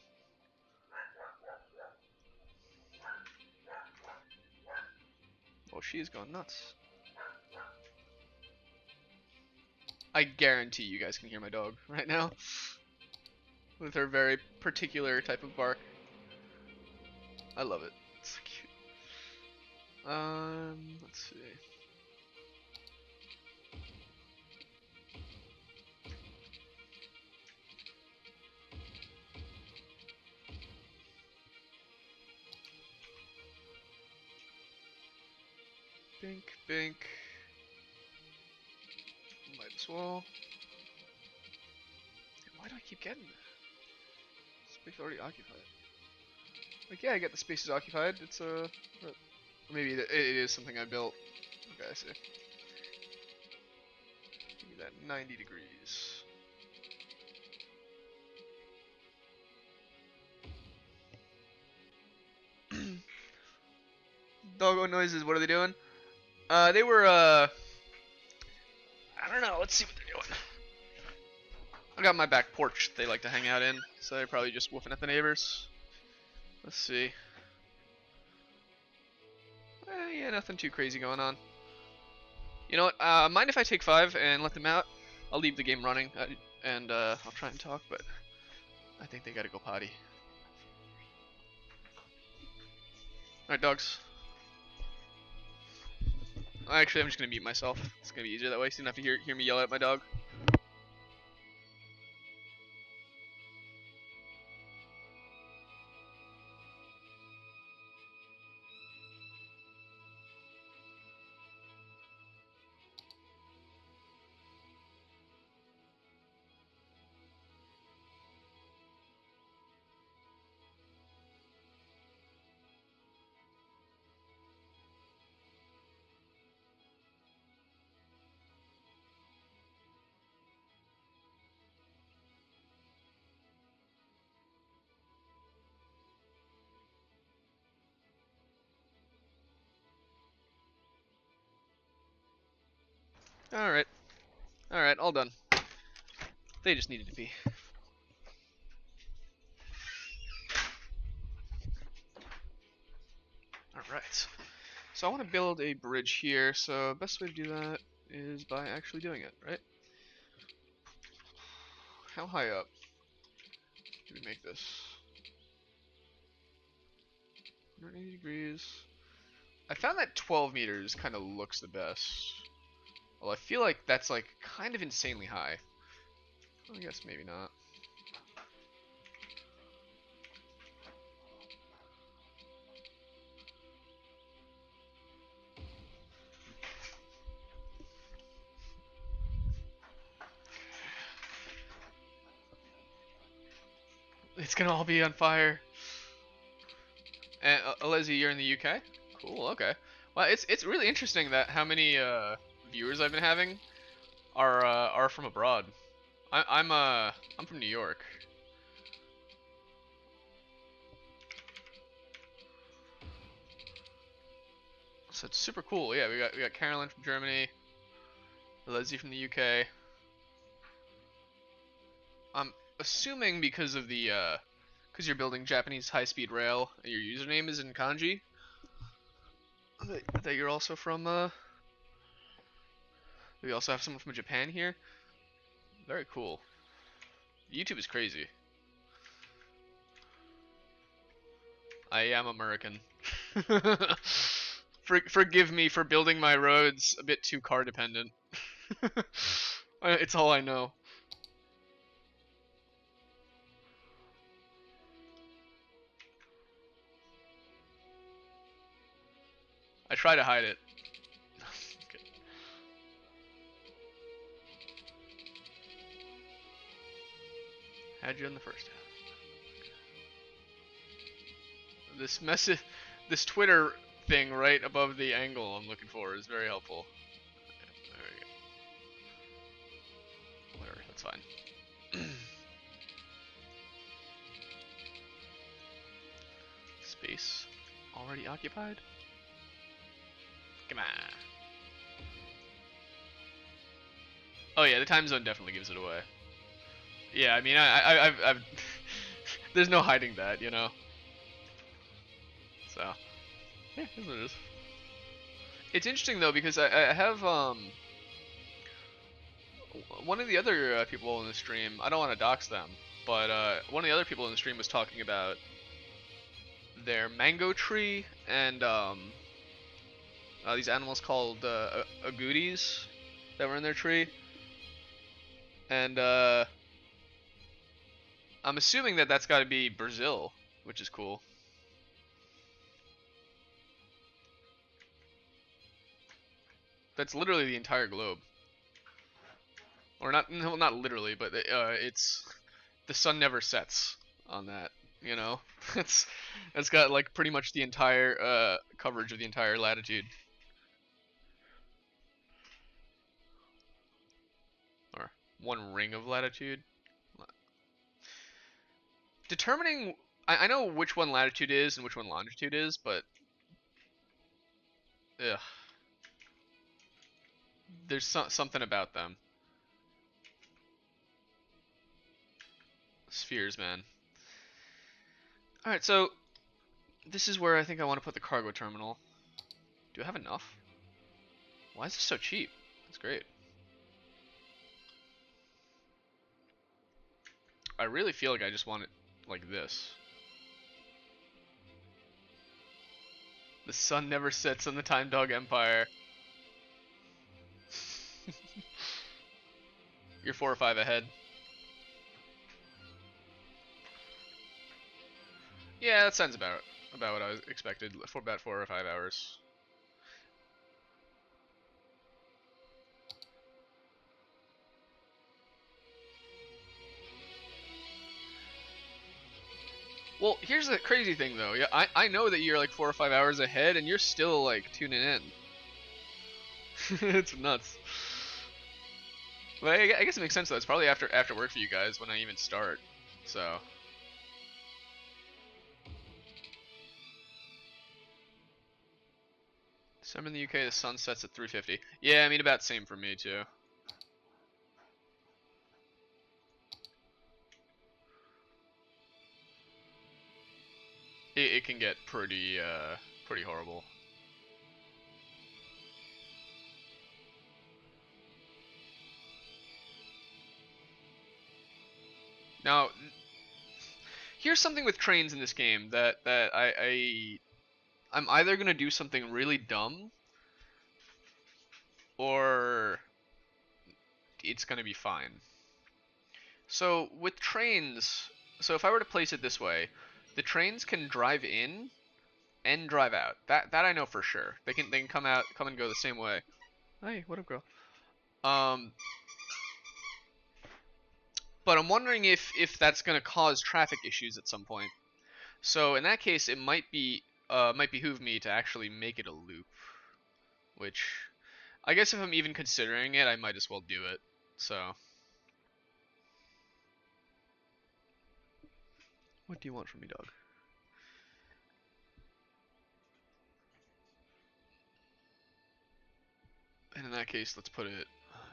Oh, she is going nuts. I guarantee you guys can hear my dog right now, with her very particular type of bark. I love it. It's so cute. Let's see. Bink, bink. Might as well. Why do I keep getting that? Space already occupied. Like, yeah, I get the space is occupied. It's maybe it is something I built. Okay, I see. Give me that 90 degrees. Doggo noises. What are they doing? They were I don't know. Let's see what they're doing. I got my back porch they like to hang out in, so they're probably just woofing at the neighbors. Let's see. Yeah, nothing too crazy going on. You know what? Mind if I take 5 and let them out? I'll leave the game running, and I'll try and talk, but I think they gotta go potty. Alright, dogs. Actually, I'm just gonna mute myself. It's gonna be easier that way, so you don't have to hear me yell at my dog. Alright. Alright, all done. They just needed to pee. Alright. So I want to build a bridge here, so best way to do that is by actually doing it, right? How high up do we make this? 180 degrees. I found that 12 meters kind of looks the best. Well, I feel like that's like kind of insanely high. I guess maybe not. It's gonna all be on fire. And Alessi, you're in the UK? Cool. Okay. Well, it's really interesting that how many viewers I've been having are from abroad. I'm from New York. So it's super cool. Yeah, we got Carolyn from Germany, Leslie from the UK. I'm assuming because of the because you're building Japanese high-speed rail and your username is in kanji, that you're also from we also have someone from Japan here. Very cool. YouTube is crazy. I am American. Forgive me for building my roads a bit too car dependent. It's all I know. I try to hide it. Okay. Had you in the first half. This Twitter thing right above the angle I'm looking for is very helpful. There we go. Whatever, that's fine. Space already occupied? Come on. Oh yeah, the time zone definitely gives it away. Yeah, I mean, I've there's no hiding that, you know. So, yeah, here's what it is. It's interesting though because I have one of the other people in the stream. I don't want to dox them, but one of the other people in the stream was talking about their mango tree and these animals called agoutis that were in their tree, and I'm assuming that that's got to be Brazil, which is cool. That's literally the entire globe, or not? No, not literally, but it's the sun never sets on that. You know, it's got like pretty much the entire coverage of the entire latitude. Or one ring of latitude. Determining, I know which one latitude is and which one longitude is, but ugh, there's something about them. Spheres, man. Alright, so this is where I think I want to put the cargo terminal. Do I have enough? Why is this so cheap? That's great. I really feel like I just want it like this. The sun never sets on the Time Dog Empire. You're 4 or 5 ahead. Yeah, that sounds about what I was expected for about 4 or 5 hours. Well, here's the crazy thing though. Yeah, I know that you're like 4 or 5 hours ahead, and you're still like tuning in. It's nuts. But I guess it makes sense though. It's probably after work for you guys when I even start. So. Summer in the UK, the sun sets at 3:50. Yeah, I mean about same for me too. It can get pretty horrible. Now, here's something with trains in this game that I'm either gonna do something really dumb, or it's gonna be fine. So with trains, so if I were to place it this way, the trains can drive in and drive out. That I know for sure. They can come and go the same way. Hey, what up, girl? Um, But I'm wondering if that's going to cause traffic issues at some point. So in that case, it might behoove me to actually make it a loop, which I guess if I'm even considering it, I might as well do it. So, what do you want from me, dog? And in that case, let's put it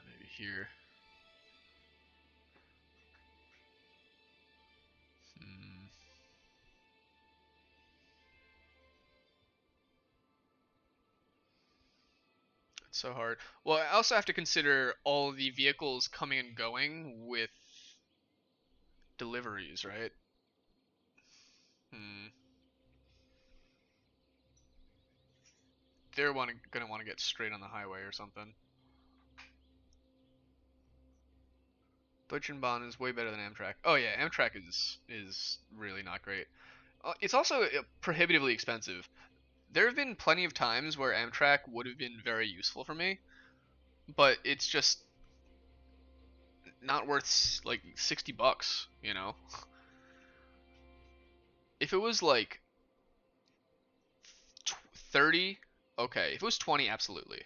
maybe here. Hmm. It's so hard. Well, I also have to consider all the vehicles coming and going with deliveries, right? Hmm. They're gonna want to get straight on the highway or something. Deutsche Bahn is way better than Amtrak. Oh yeah, Amtrak is really not great. It's also prohibitively expensive. There have been plenty of times where Amtrak would have been very useful for me, but it's just not worth like $60, you know? If it was like 30, okay. If it was 20, absolutely.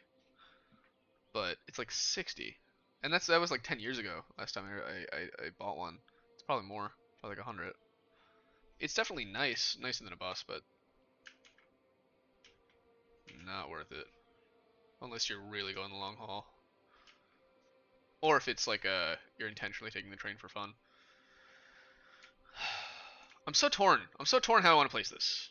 But it's like 60. And that was like 10 years ago last time I bought one. It's probably more, probably like 100. It's definitely nicer than a bus, but not worth it unless you're really going the long haul. Or if it's like you're intentionally taking the train for fun. I'm so torn. I'm so torn how I want to place this.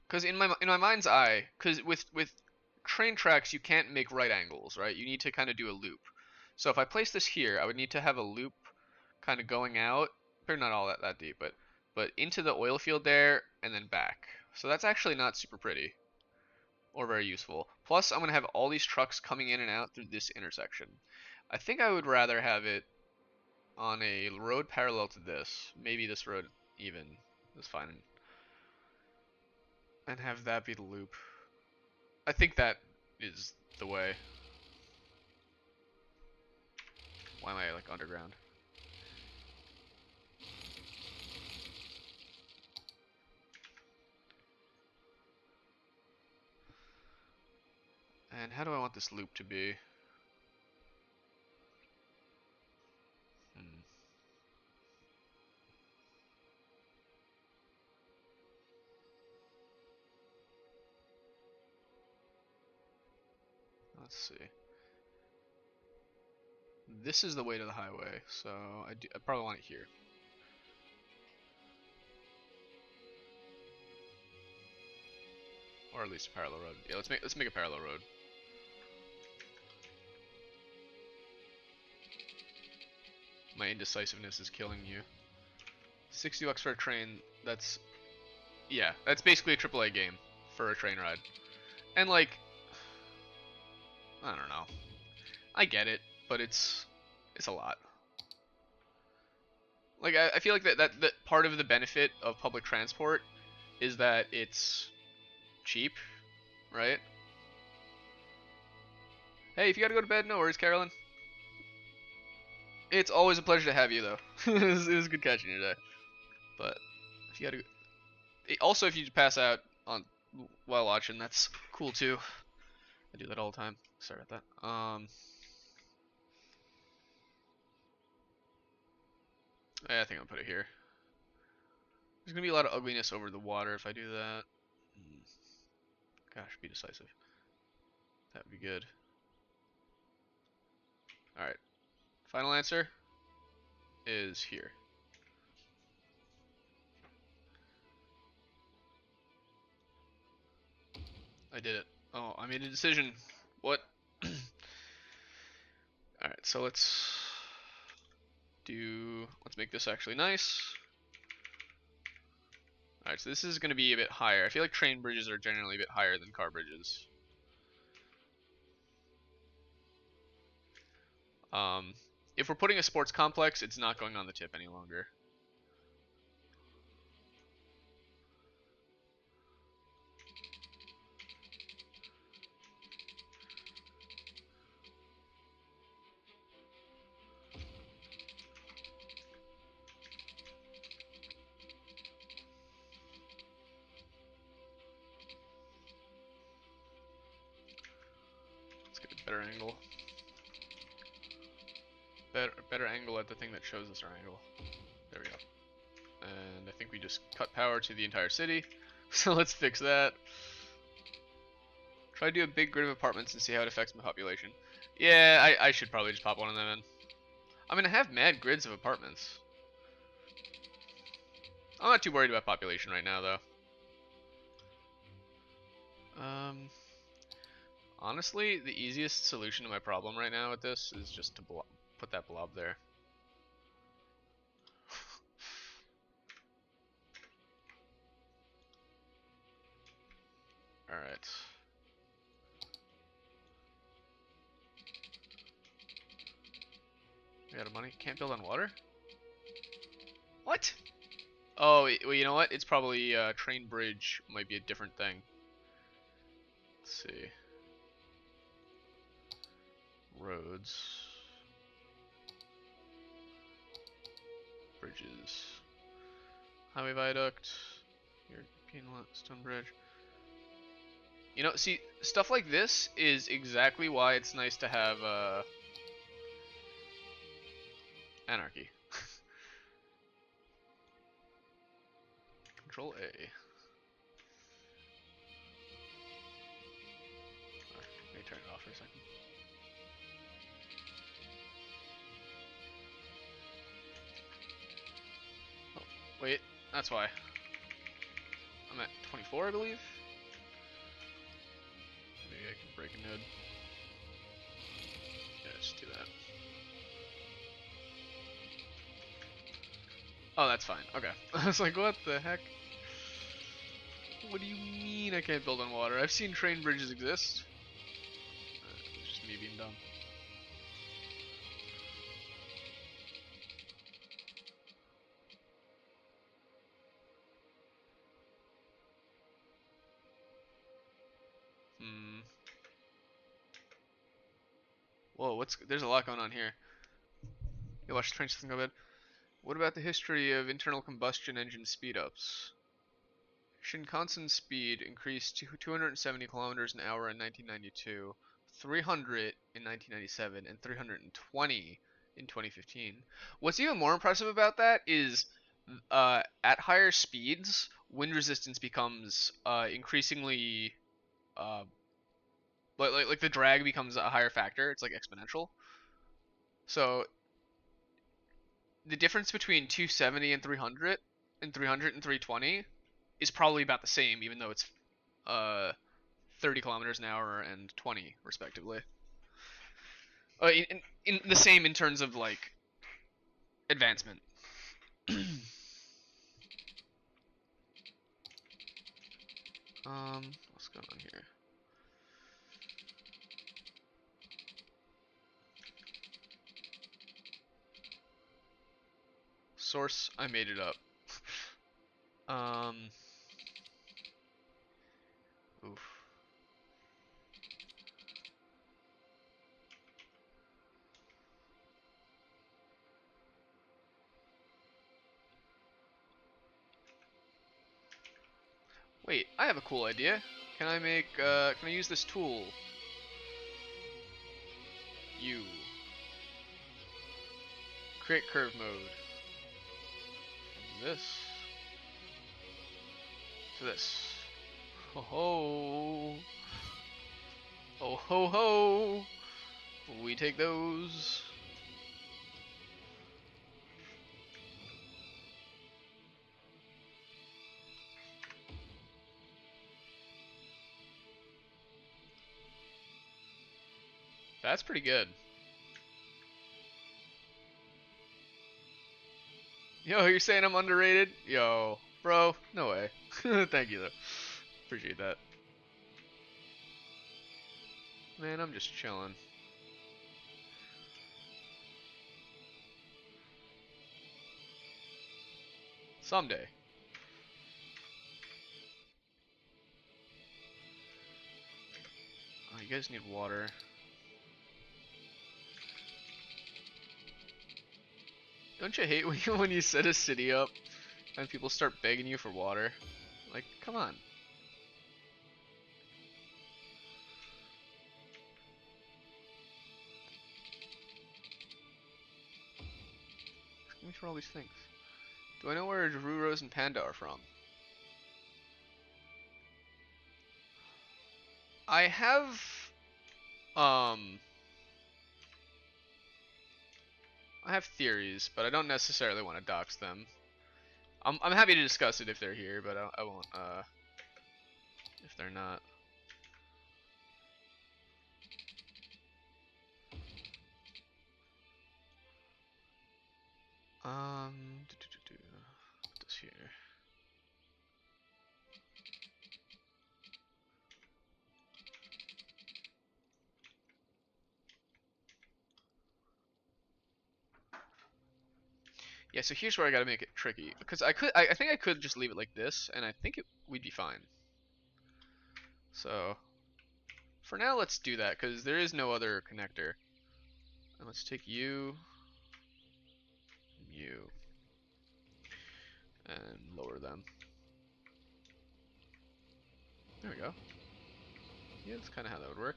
Because in my mind's eye, because with train tracks you can't make right angles, right? You need to kind of do a loop. So if I place this here, I would need to have a loop kind of going out, or not all that deep, but into the oil field there and then back. So that's actually not super pretty or very useful. Plus, I'm gonna have all these trucks coming in and out through this intersection. I think I would rather have it on a road parallel to this, maybe this road even is fine, and have that be the loop. I think that is the way. Why am I like underground? And how do I want this loop to be? Hmm. Let's see. This is the way to the highway, so I probably want it here. Or at least a parallel road. Yeah, let's make a parallel road. My indecisiveness is killing you. $60 for a train, that's basically a AAA game for a train ride. And like, I don't know. I get it, but it's a lot. Like I feel like that part of the benefit of public transport is that it's cheap, right? Hey, if you gotta go to bed, no worries, Carolyn. It's always a pleasure to have you, though. it was good catching you today. But if you gotta, also if you pass out on while watching, that's cool too. I do that all the time. Sorry about that. I think I'll put it here. There's gonna be a lot of ugliness over the water if I do that. Gosh, be decisive. That would be good. All right. Final answer is here. I did it. Oh, I made a decision. What? Alright, so let's make this actually nice. Alright, so this is going to be a bit higher. I feel like train bridges are generally a bit higher than car bridges. Um, if we're putting a sports complex, it's not going on the tip any longer. Better angle. Better angle at the thing that shows us our angle. There we go. And I think we just cut power to the entire city. So let's fix that. Try to do a big grid of apartments and see how it affects my population. Yeah, I should probably just pop one of them in. I mean, I have mad grids of apartments. I'm not too worried about population right now, though. Honestly, the easiest solution to my problem right now with this is just to put that blob there. Alright. We out of money? Can't build on water? What? Oh, well, you know what? It's probably train bridge might be a different thing. Let's see. Roads. Bridges. Highway viaduct. European stone bridge. You know, see, stuff like this is exactly why it's nice to have anarchy. Control A. Let me turn it off for a second. Oh, wait, that's why. I'm at 24, I believe. Maybe I can break a node. Yeah, just do that. Oh, that's fine. Okay. I was like, what the heck? What do you mean I can't build on water? I've seen train bridges exist. It's just me being dumb. Whoa, there's a lot going on here. You watch the train system go bad. What about the history of internal combustion engine speedups? Shinkansen speed increased to 270 kilometers an hour in 1992, 300 in 1997, and 320 in 2015. What's even more impressive about that is at higher speeds, wind resistance becomes increasingly like the drag becomes a higher factor. It's like exponential. So the difference between 270 and 300 and 300 and 320 is probably about the same, even though it's 30 kilometers an hour and 20 respectively. In the same in terms of like advancement. What's going on here? Source, I made it up. Oof. Wait, I have a cool idea. Can I make, can I use this tool? Create curve mode. From this to this. Ho ho. Oh ho ho. We take those. That's pretty good. Yo, you're saying I'm underrated? Yo, bro, no way. Thank you though. Appreciate that. Man, I'm just chilling. Someday. Oh, you guys need water. Don't you hate when you set a city up and people start begging you for water? Like, come on. Thanks for all these things. Do I know where Drew, Rose, and Panda are from? I have, um, I have theories, but I don't necessarily want to dox them. I'm happy to discuss it if they're here, but I won't, if they're not. Put this here. Yeah, so here's where I gotta make it tricky, because I think I could just leave it like this, and I think we'd be fine. So, for now, let's do that, because there is no other connector. And let's take you, and lower them. There we go. Yeah, that's kind of how that would work.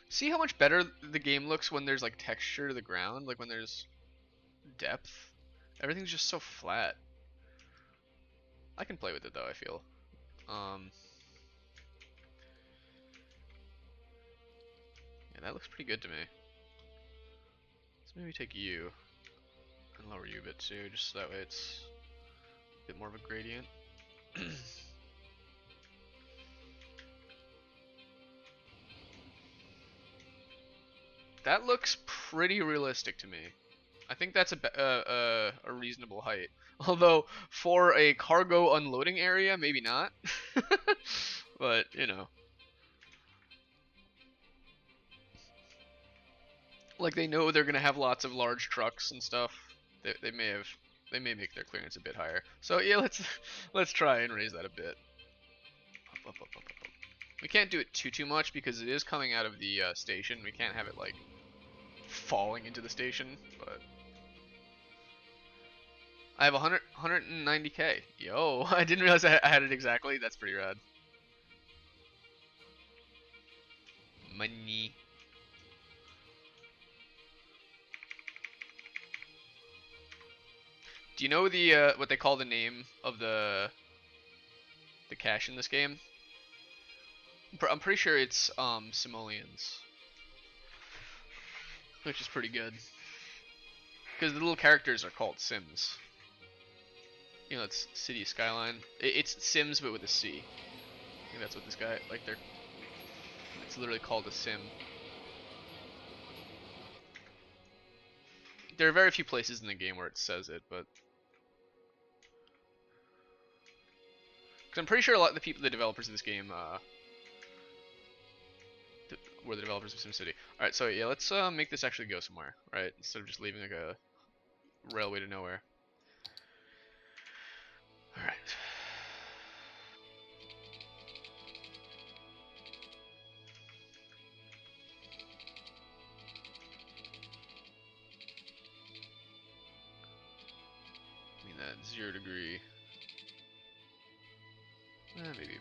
See how much better the game looks when there's like texture to the ground, like when there's depth? Everything's just so flat. I can play with it though, I feel. Yeah, that looks pretty good to me. Let's maybe take you and lower you a bit too, just so that way it's a bit more of a gradient. That looks pretty realistic to me. I think that's a reasonable height. Although for a cargo unloading area, maybe not. But you know, like they know they're gonna have lots of large trucks and stuff. They may make their clearance a bit higher. So yeah, let's try and raise that a bit. Up, up, up, up, up. We can't do it too much because it is coming out of the station. We can't have it like falling into the station, but I have 190k. Yo, I didn't realize I had it exactly. That's pretty rad. Money. Do you know the what they call the name of the cache in this game? I'm pretty sure it's simoleons, which is pretty good because the little characters are called Sims. You know, it's City Skyline. It's Sims but with a C. I think that's what this guy like. It's literally called a Sim. There are very few places in the game where it says it, but because I'm pretty sure a lot of the developers of this game, were the developers of SimCity. All right, so yeah, let's make this actually go somewhere, right? Instead of just leaving like a railway to nowhere. All right. I mean that 0 degree. Maybe here.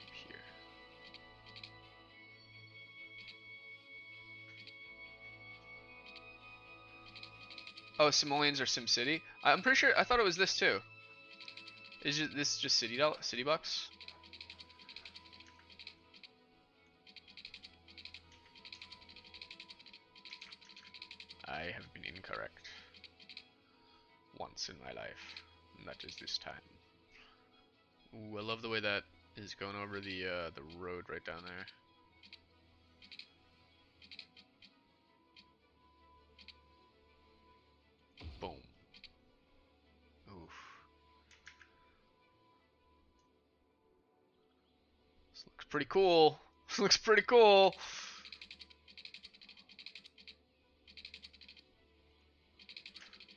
Oh, simoleons are SimCity? I'm pretty sure. I thought it was this too. Is this just city bucks? I have been incorrect. Once in my life. And that is this time. Ooh, I love the way that is going over the road right down there. Boom. Oof. This looks pretty cool. This looks pretty cool.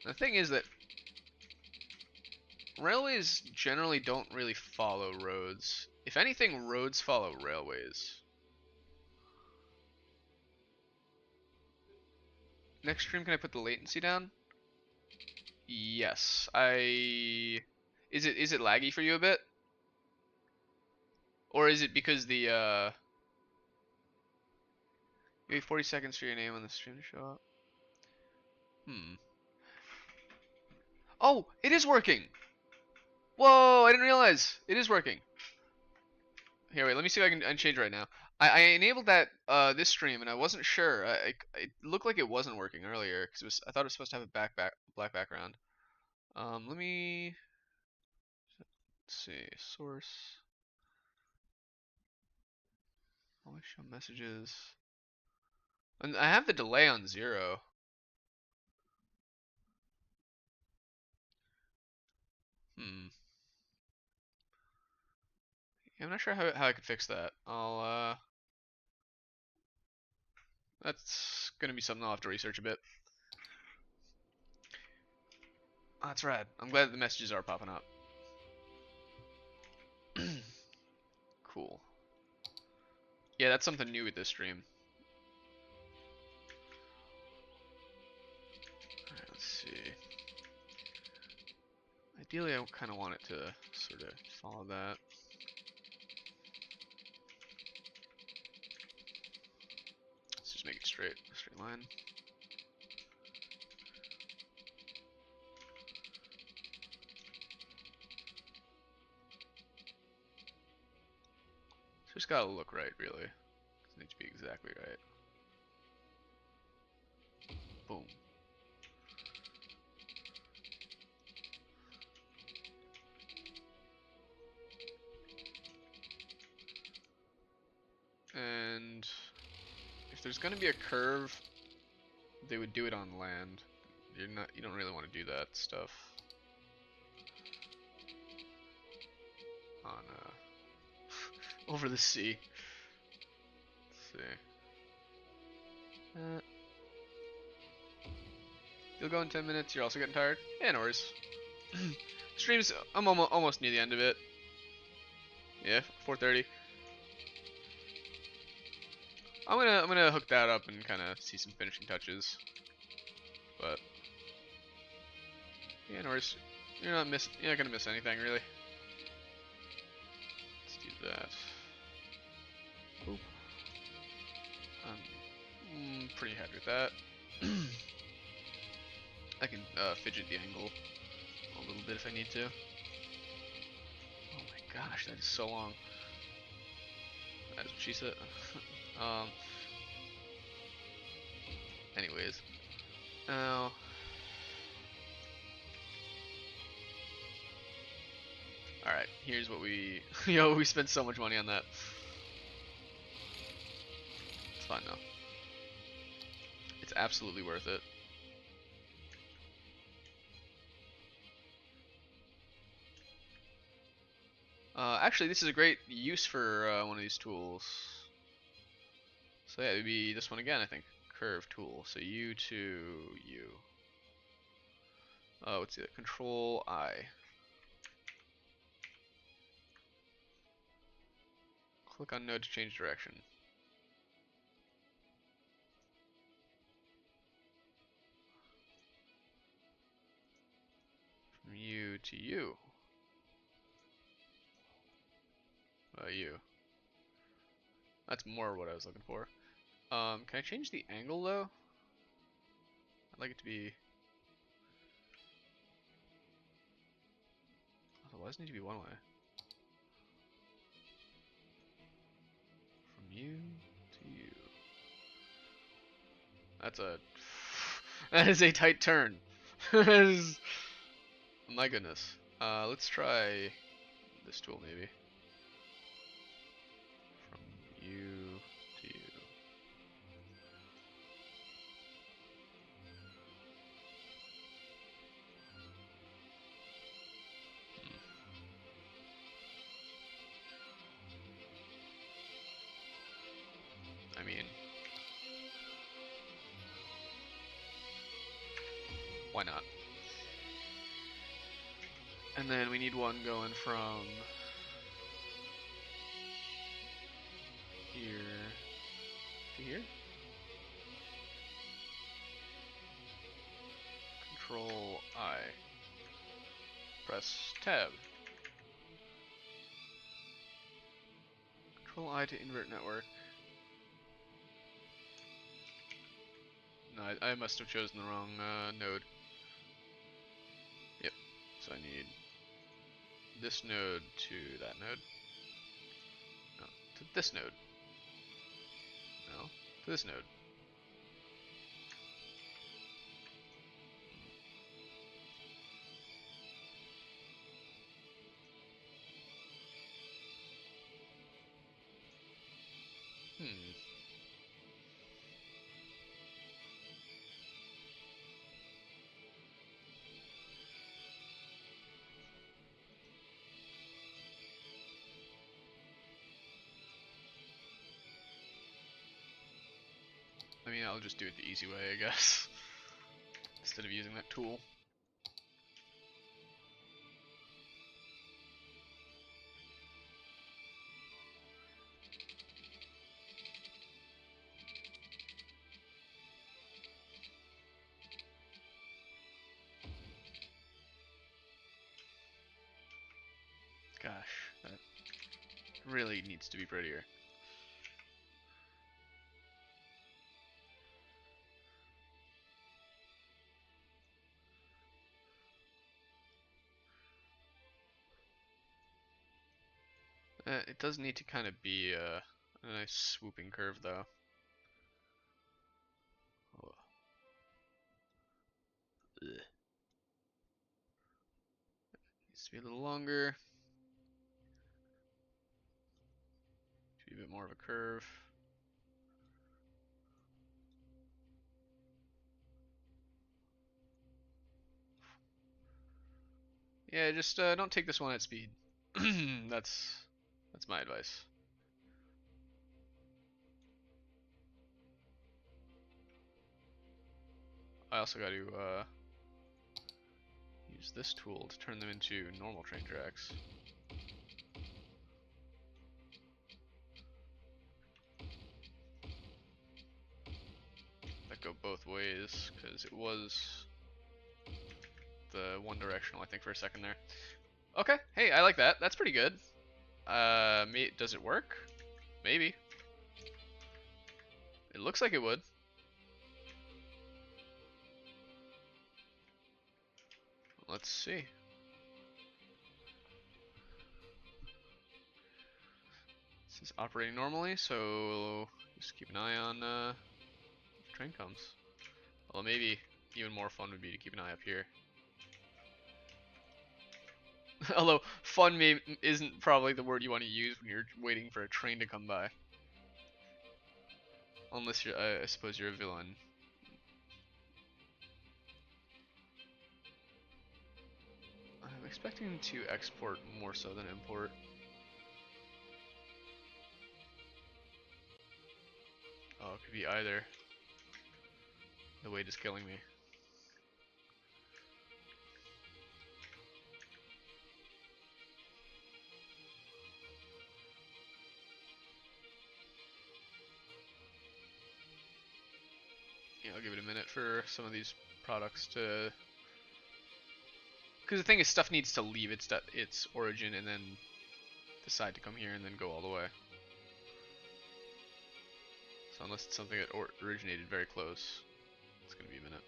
The thing is that railways generally don't really follow roads. If anything, roads follow railways. Next stream, can I put the latency down? Yes. Is it laggy for you a bit? Or is it because the you wait 40 seconds for your name on the stream to show up? Oh, it is working. Whoa, I didn't realize. It is working. Here, wait, let me see if I can unchange right now. I enabled that this stream and I wasn't sure. It looked like it wasn't working earlier because I thought it was supposed to have a black background. Let me see. Source. Always show messages. And I have the delay on 0. Hmm. Yeah, I'm not sure how I could fix that. That's gonna be something I'll have to research a bit. Oh, that's rad. I'm glad that the messages are popping up. Cool. Yeah, that's something new with this stream. Alright, let's see. Ideally, I kind of want it to sort of follow that. Let's just make it straight line. It's just gotta look right, really. It needs to be exactly right. Boom. And if there's gonna be a curve, they would do it on land. You don't really want to do that stuff on over the sea. Let's see. You'll go in 10 minutes. You're also getting tired. Yeah, no worries. Streams. I'm almost near the end of it. Yeah, 4:30. I'm gonna hook that up and kind of see some finishing touches. But yeah, no worries. You're not gonna miss anything really. Let's do that. Oop. I'm pretty happy with that. I can fidget the angle a little bit if I need to. Oh my gosh, that is so long. That's what she said. Anyways. Now. Alright, here's what we... we spent so much money on that. It's fine though. It's absolutely worth it. Actually, this is a great use for one of these tools. So yeah, it would be this one again, I think. Curve tool. So U to U. Let's see that. Control I. Click on node to change direction. From U to U. U. That's more what I was looking for. Can I change the angle though? I'd like it to be... Why does it need to be one way? From U to U. That's a... that is a tight turn. My goodness. Let's try this tool maybe. From U to U. I mean, why not? And then we need one going from here to here. Control I. Press tab. Control I to invert network. No, I must have chosen the wrong node. Yep. So I need this node to that node. No, to this node. No, to this node. I mean, I'll just do it the easy way, I guess, instead of using that tool. Gosh, that really needs to be prettier. It does need to kind of be a nice swooping curve, though. Oh. Needs to be a little longer. Should be a bit more of a curve. Yeah, just don't take this one at speed. that's my advice. I also got to use this tool to turn them into normal train tracks. That go both ways, because it was the one directional, I think, for a second there. Okay, hey, I like that. That's pretty good. Does it work? Maybe. It looks like it would. Let's see. This is operating normally, so just keep an eye on if the train comes. Although maybe even more fun would be to keep an eye up here. Although fun isn't probably the word you want to use when you're waiting for a train to come by. Unless you're, I suppose you're a villain. I'm expecting to export more so than import. Oh, it could be either. The weight is killing me. Yeah, I'll give it a minute for some of these products to... Because the thing is, stuff needs to leave its origin and then decide to come here and then go all the way. So unless it's something that originated very close, it's going to be a minute.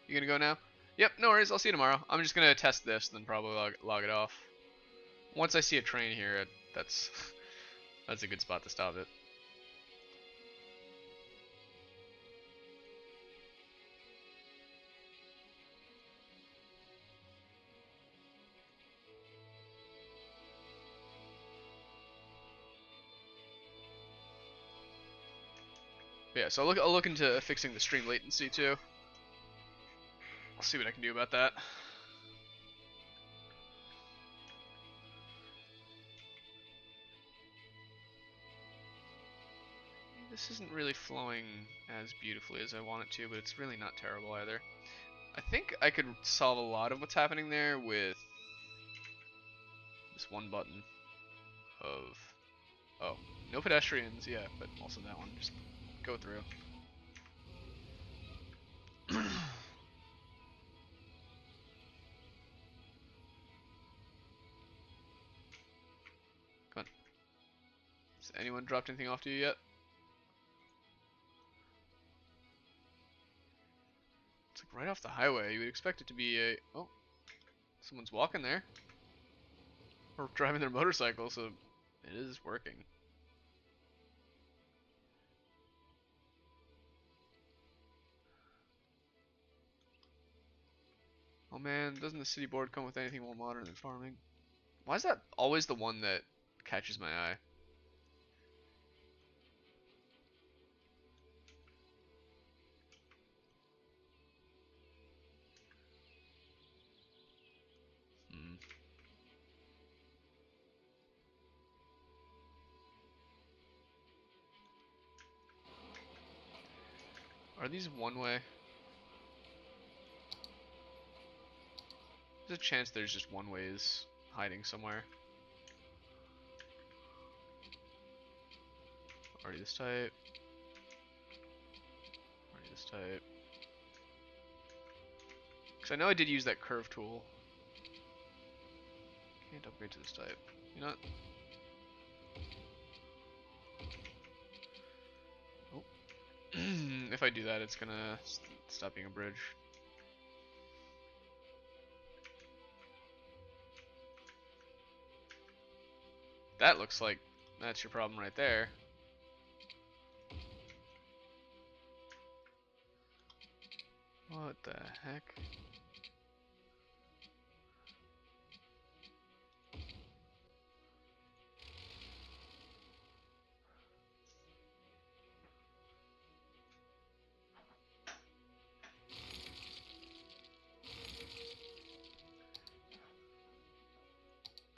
You gonna go now? Yep, no worries, I'll see you tomorrow. I'm just gonna test this, then probably log it off. Once I see a train here, that's that's a good spot to stop it. But yeah, so I'll look into fixing the stream latency too. I'll see what I can do about that. This isn't really flowing as beautifully as I want it to, but it's really not terrible either. I think I could solve a lot of what's happening there with this one button of... Oh, no pedestrians, yeah, but also that one. Just go through. Come on. Has anyone dropped anything off to you yet? It's like right off the highway. You would expect it to be a... Oh, someone's walking there. Or driving their motorcycle, so it is working. Oh man, doesn't the city board come with anything more modern than farming? Why is that always the one that catches my eye? Hmm. Are these one way? There's a chance there's just one ways hiding somewhere. Already this type. Already this type. Because I know I did use that curve tool. Can't upgrade to this type. You know what? Oh. If I do that, it's gonna stop being a bridge. That looks like that's your problem right there. What the heck?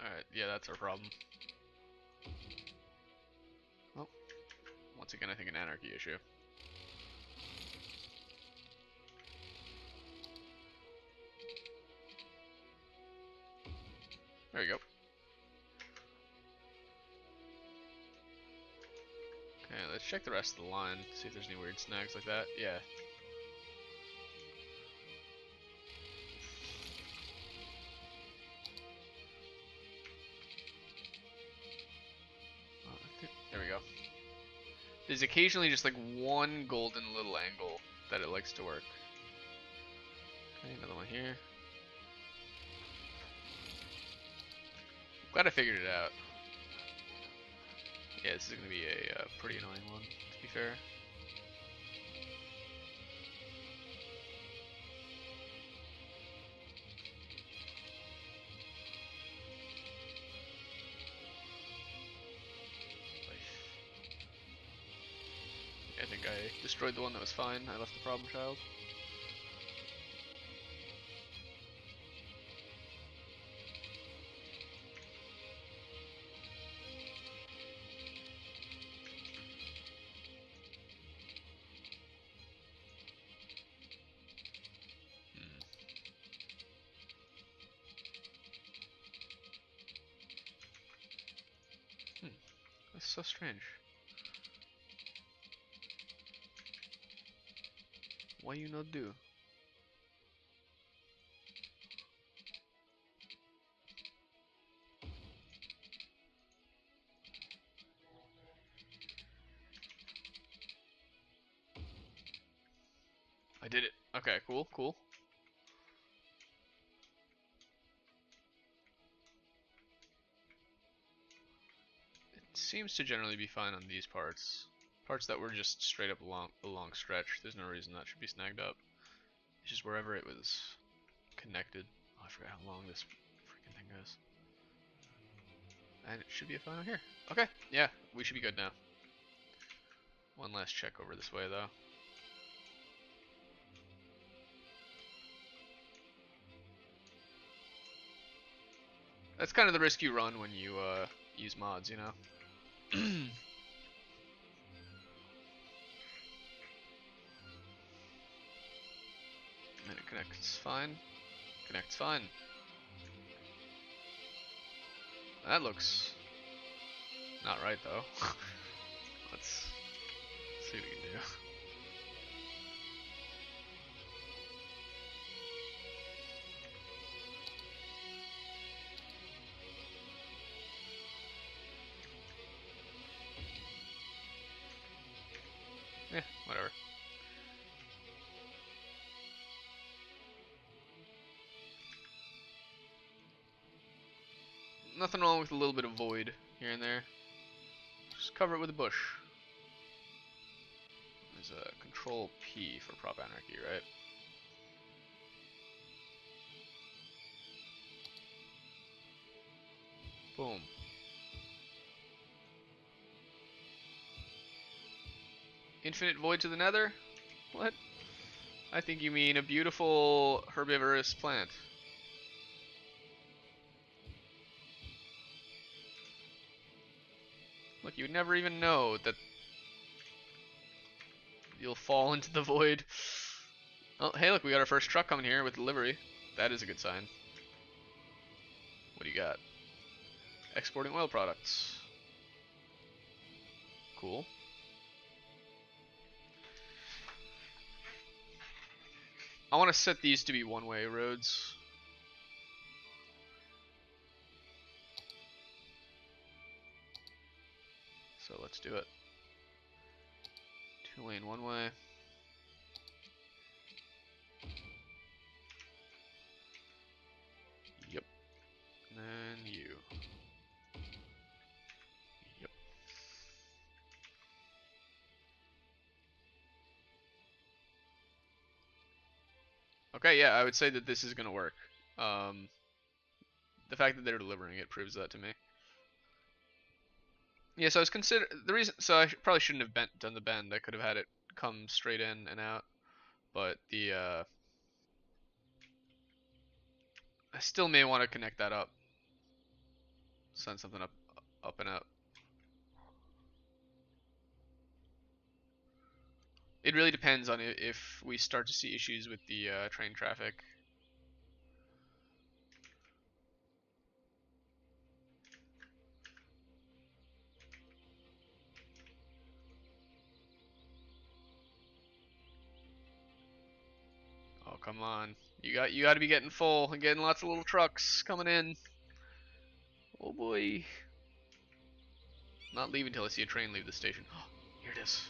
Alright, yeah, that's our problem. Well, once again, I think an anarchy issue. There you go. Okay, let's check the rest of the line, see if there's any weird snags like that. Yeah. There we go. There's occasionally just like one golden little angle that it likes to work. Okay, another one here. Glad I figured it out. Yeah, this is going to be a pretty annoying one, to be fair. I think I destroyed the one that was fine. I left the problem child. That's so strange. Why you not do? I did it. Okay, cool, cool. It seems to generally be fine on these parts. Parts that were just straight up a long stretch. There's no reason that should be snagged up. It's just wherever it was connected. Oh, I forgot how long this freaking thing goes. And it should be a fine here. Okay, yeah, we should be good now. One last check over this way, though. That's kind of the risk you run when you use mods, you know? And it connects fine. Connects fine. That looks not right, though. Let's see what we can do. Yeah, whatever. nothing wrong with a little bit of void here and there. Just cover it with a bush. There's a Control P for prop anarchy, right? Boom. Infinite void to the nether? What? I think you mean a beautiful herbivorous plant. Look, you would never even know that you'll fall into the void. Oh, hey, look, we got our first truck coming here with delivery. That is a good sign. What do you got? Exporting oil products. Cool. I want to set these to be one-way roads. So let's do it. 2-lane one-way. Yep. And then you. Yep. Okay, yeah, I would say that this is gonna work. The fact that they're delivering it proves that to me. Yeah, so I was the reason. So I probably shouldn't have done the bend. I could have had it come straight in and out, but I still may want to connect that up. Send something up and out. It really depends on if we start to see issues with the train traffic. Oh, come on. You got to be getting full and getting lots of little trucks coming in. Oh boy. Not leaving until I see a train leave the station. Oh, here it is.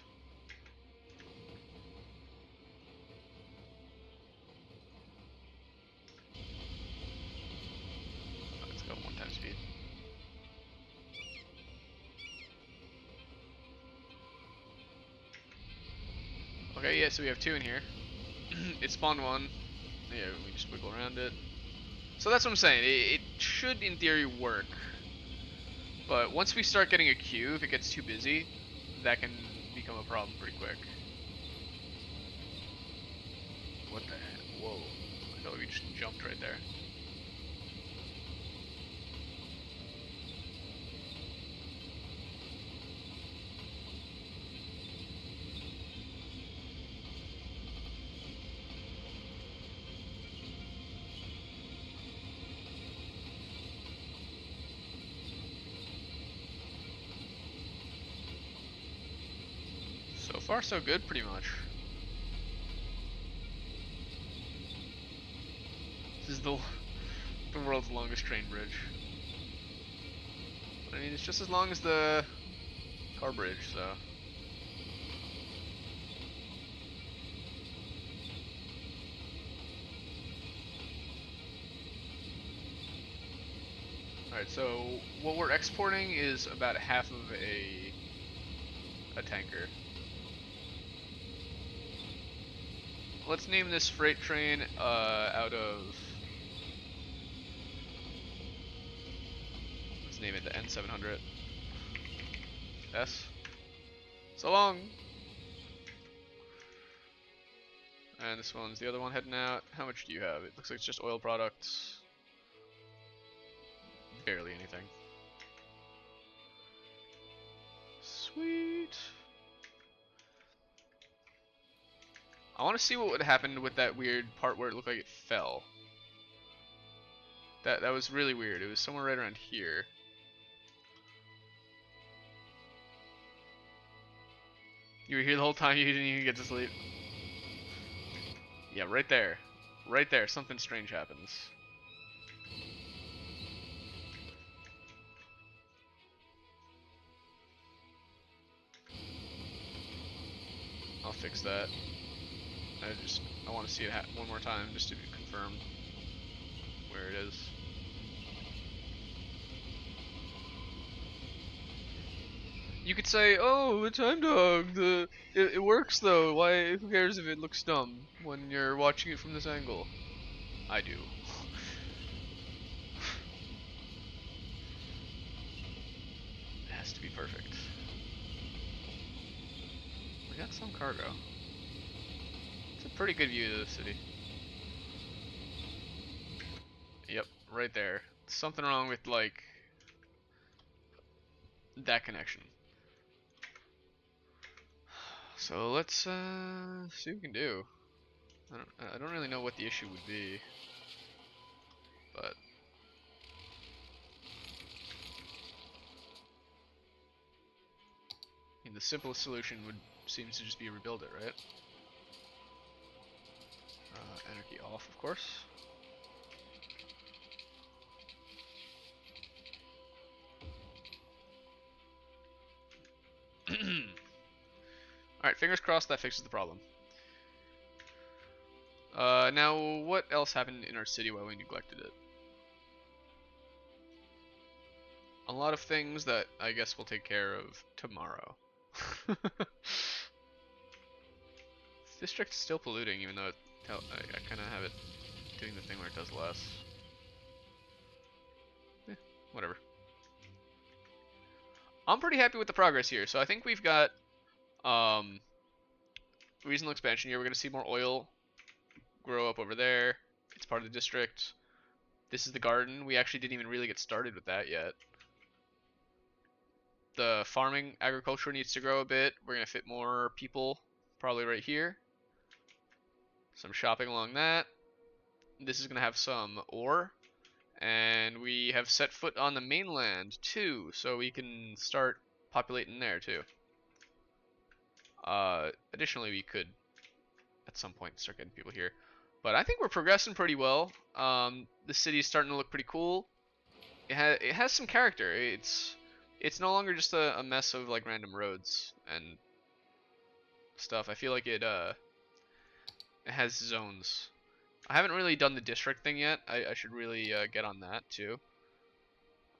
Let's go 1 times speed. Okay, yeah, so we have 2 in here. It spawned 1. Yeah, we just wiggle around it. So that's what I'm saying. It should, in theory, work. But once we start getting a queue, if it gets too busy, that can become a problem pretty quick. What the heck? Whoa. I thought we just jumped right there. So far, so good, pretty much. This is the world's longest train bridge. But, I mean, it's just as long as the car bridge, so. Alright, so what we're exporting is about half of a tanker. Let's name this freight train out of. Let's name it the N700. S. So long. And this one's the other one heading out. How much do you have? It looks like it's just oil products. Barely anything. Sweet. I want to see what would happen with that weird part where it looked like it fell. That was really weird. It was somewhere right around here. You were here the whole time, you didn't even get to sleep. Yeah, right there. Right there, something strange happens. I'll fix that. I want to see it one more time just to confirm where it is. You could say, "Oh, a time dog. It works though. Why? Who cares if it looks dumb when you're watching it from this angle?" I do. It has to be perfect. We got some cargo. It's a pretty good view of the city. Yep, right there. Something wrong with like that connection. So let's see what we can do. I don't really know what the issue would be, but I mean, the simplest solution would seems to just be rebuild it, right? Anarchy off, of course. Alright, fingers crossed that fixes the problem. Now, what else happened in our city while we neglected it? A lot of things that I guess we'll take care of tomorrow. This district's still polluting, even though I kind of have it doing the thing where it does less. Whatever. I'm pretty happy with the progress here. So I think we've got reasonable expansion here. We're going to see more oil grow up over there. It's part of the district. This is the garden. We actually didn't even really get started with that yet. The farming agriculture needs to grow a bit. We're going to fit more people probably right here. Some shopping along that. This is going to have some ore. And we have set foot on the mainland too, so we can start populating there too. Additionally, we could at some point start getting people here. But I think we're progressing pretty well. The city's starting to look pretty cool. It has some character. It's no longer just a mess of like random roads and stuff. I feel like it has zones. I haven't really done the district thing yet. I should really get on that too.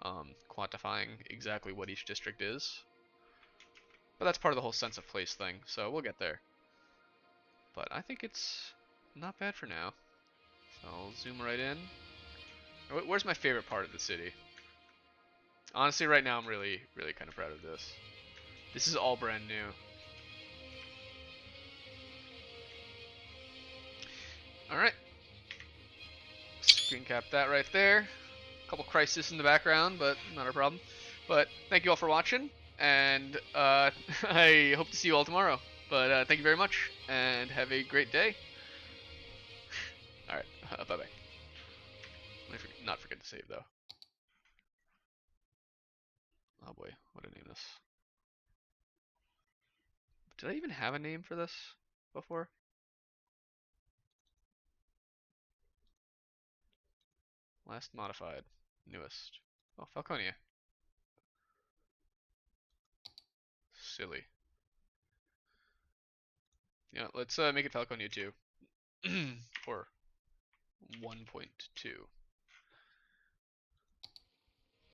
Quantifying exactly what each district is. But that's part of the whole sense of place thing, so we'll get there. But I think it's not bad for now. So I'll zoom right in. Where's my favorite part of the city? Honestly, right now I'm really kind of proud of this. This is all brand new. Alright. Screen cap that right there. A couple crises in the background, but not a problem. But thank you all for watching, and I hope to see you all tomorrow. But thank you very much, and have a great day. Alright, bye-bye. Not forget to save, though. Oh boy, what to name this? Did I even have a name for this before? Last modified. Newest. Oh, Falconia. Silly. Yeah, let's make it Falconia 2. Or 1.2.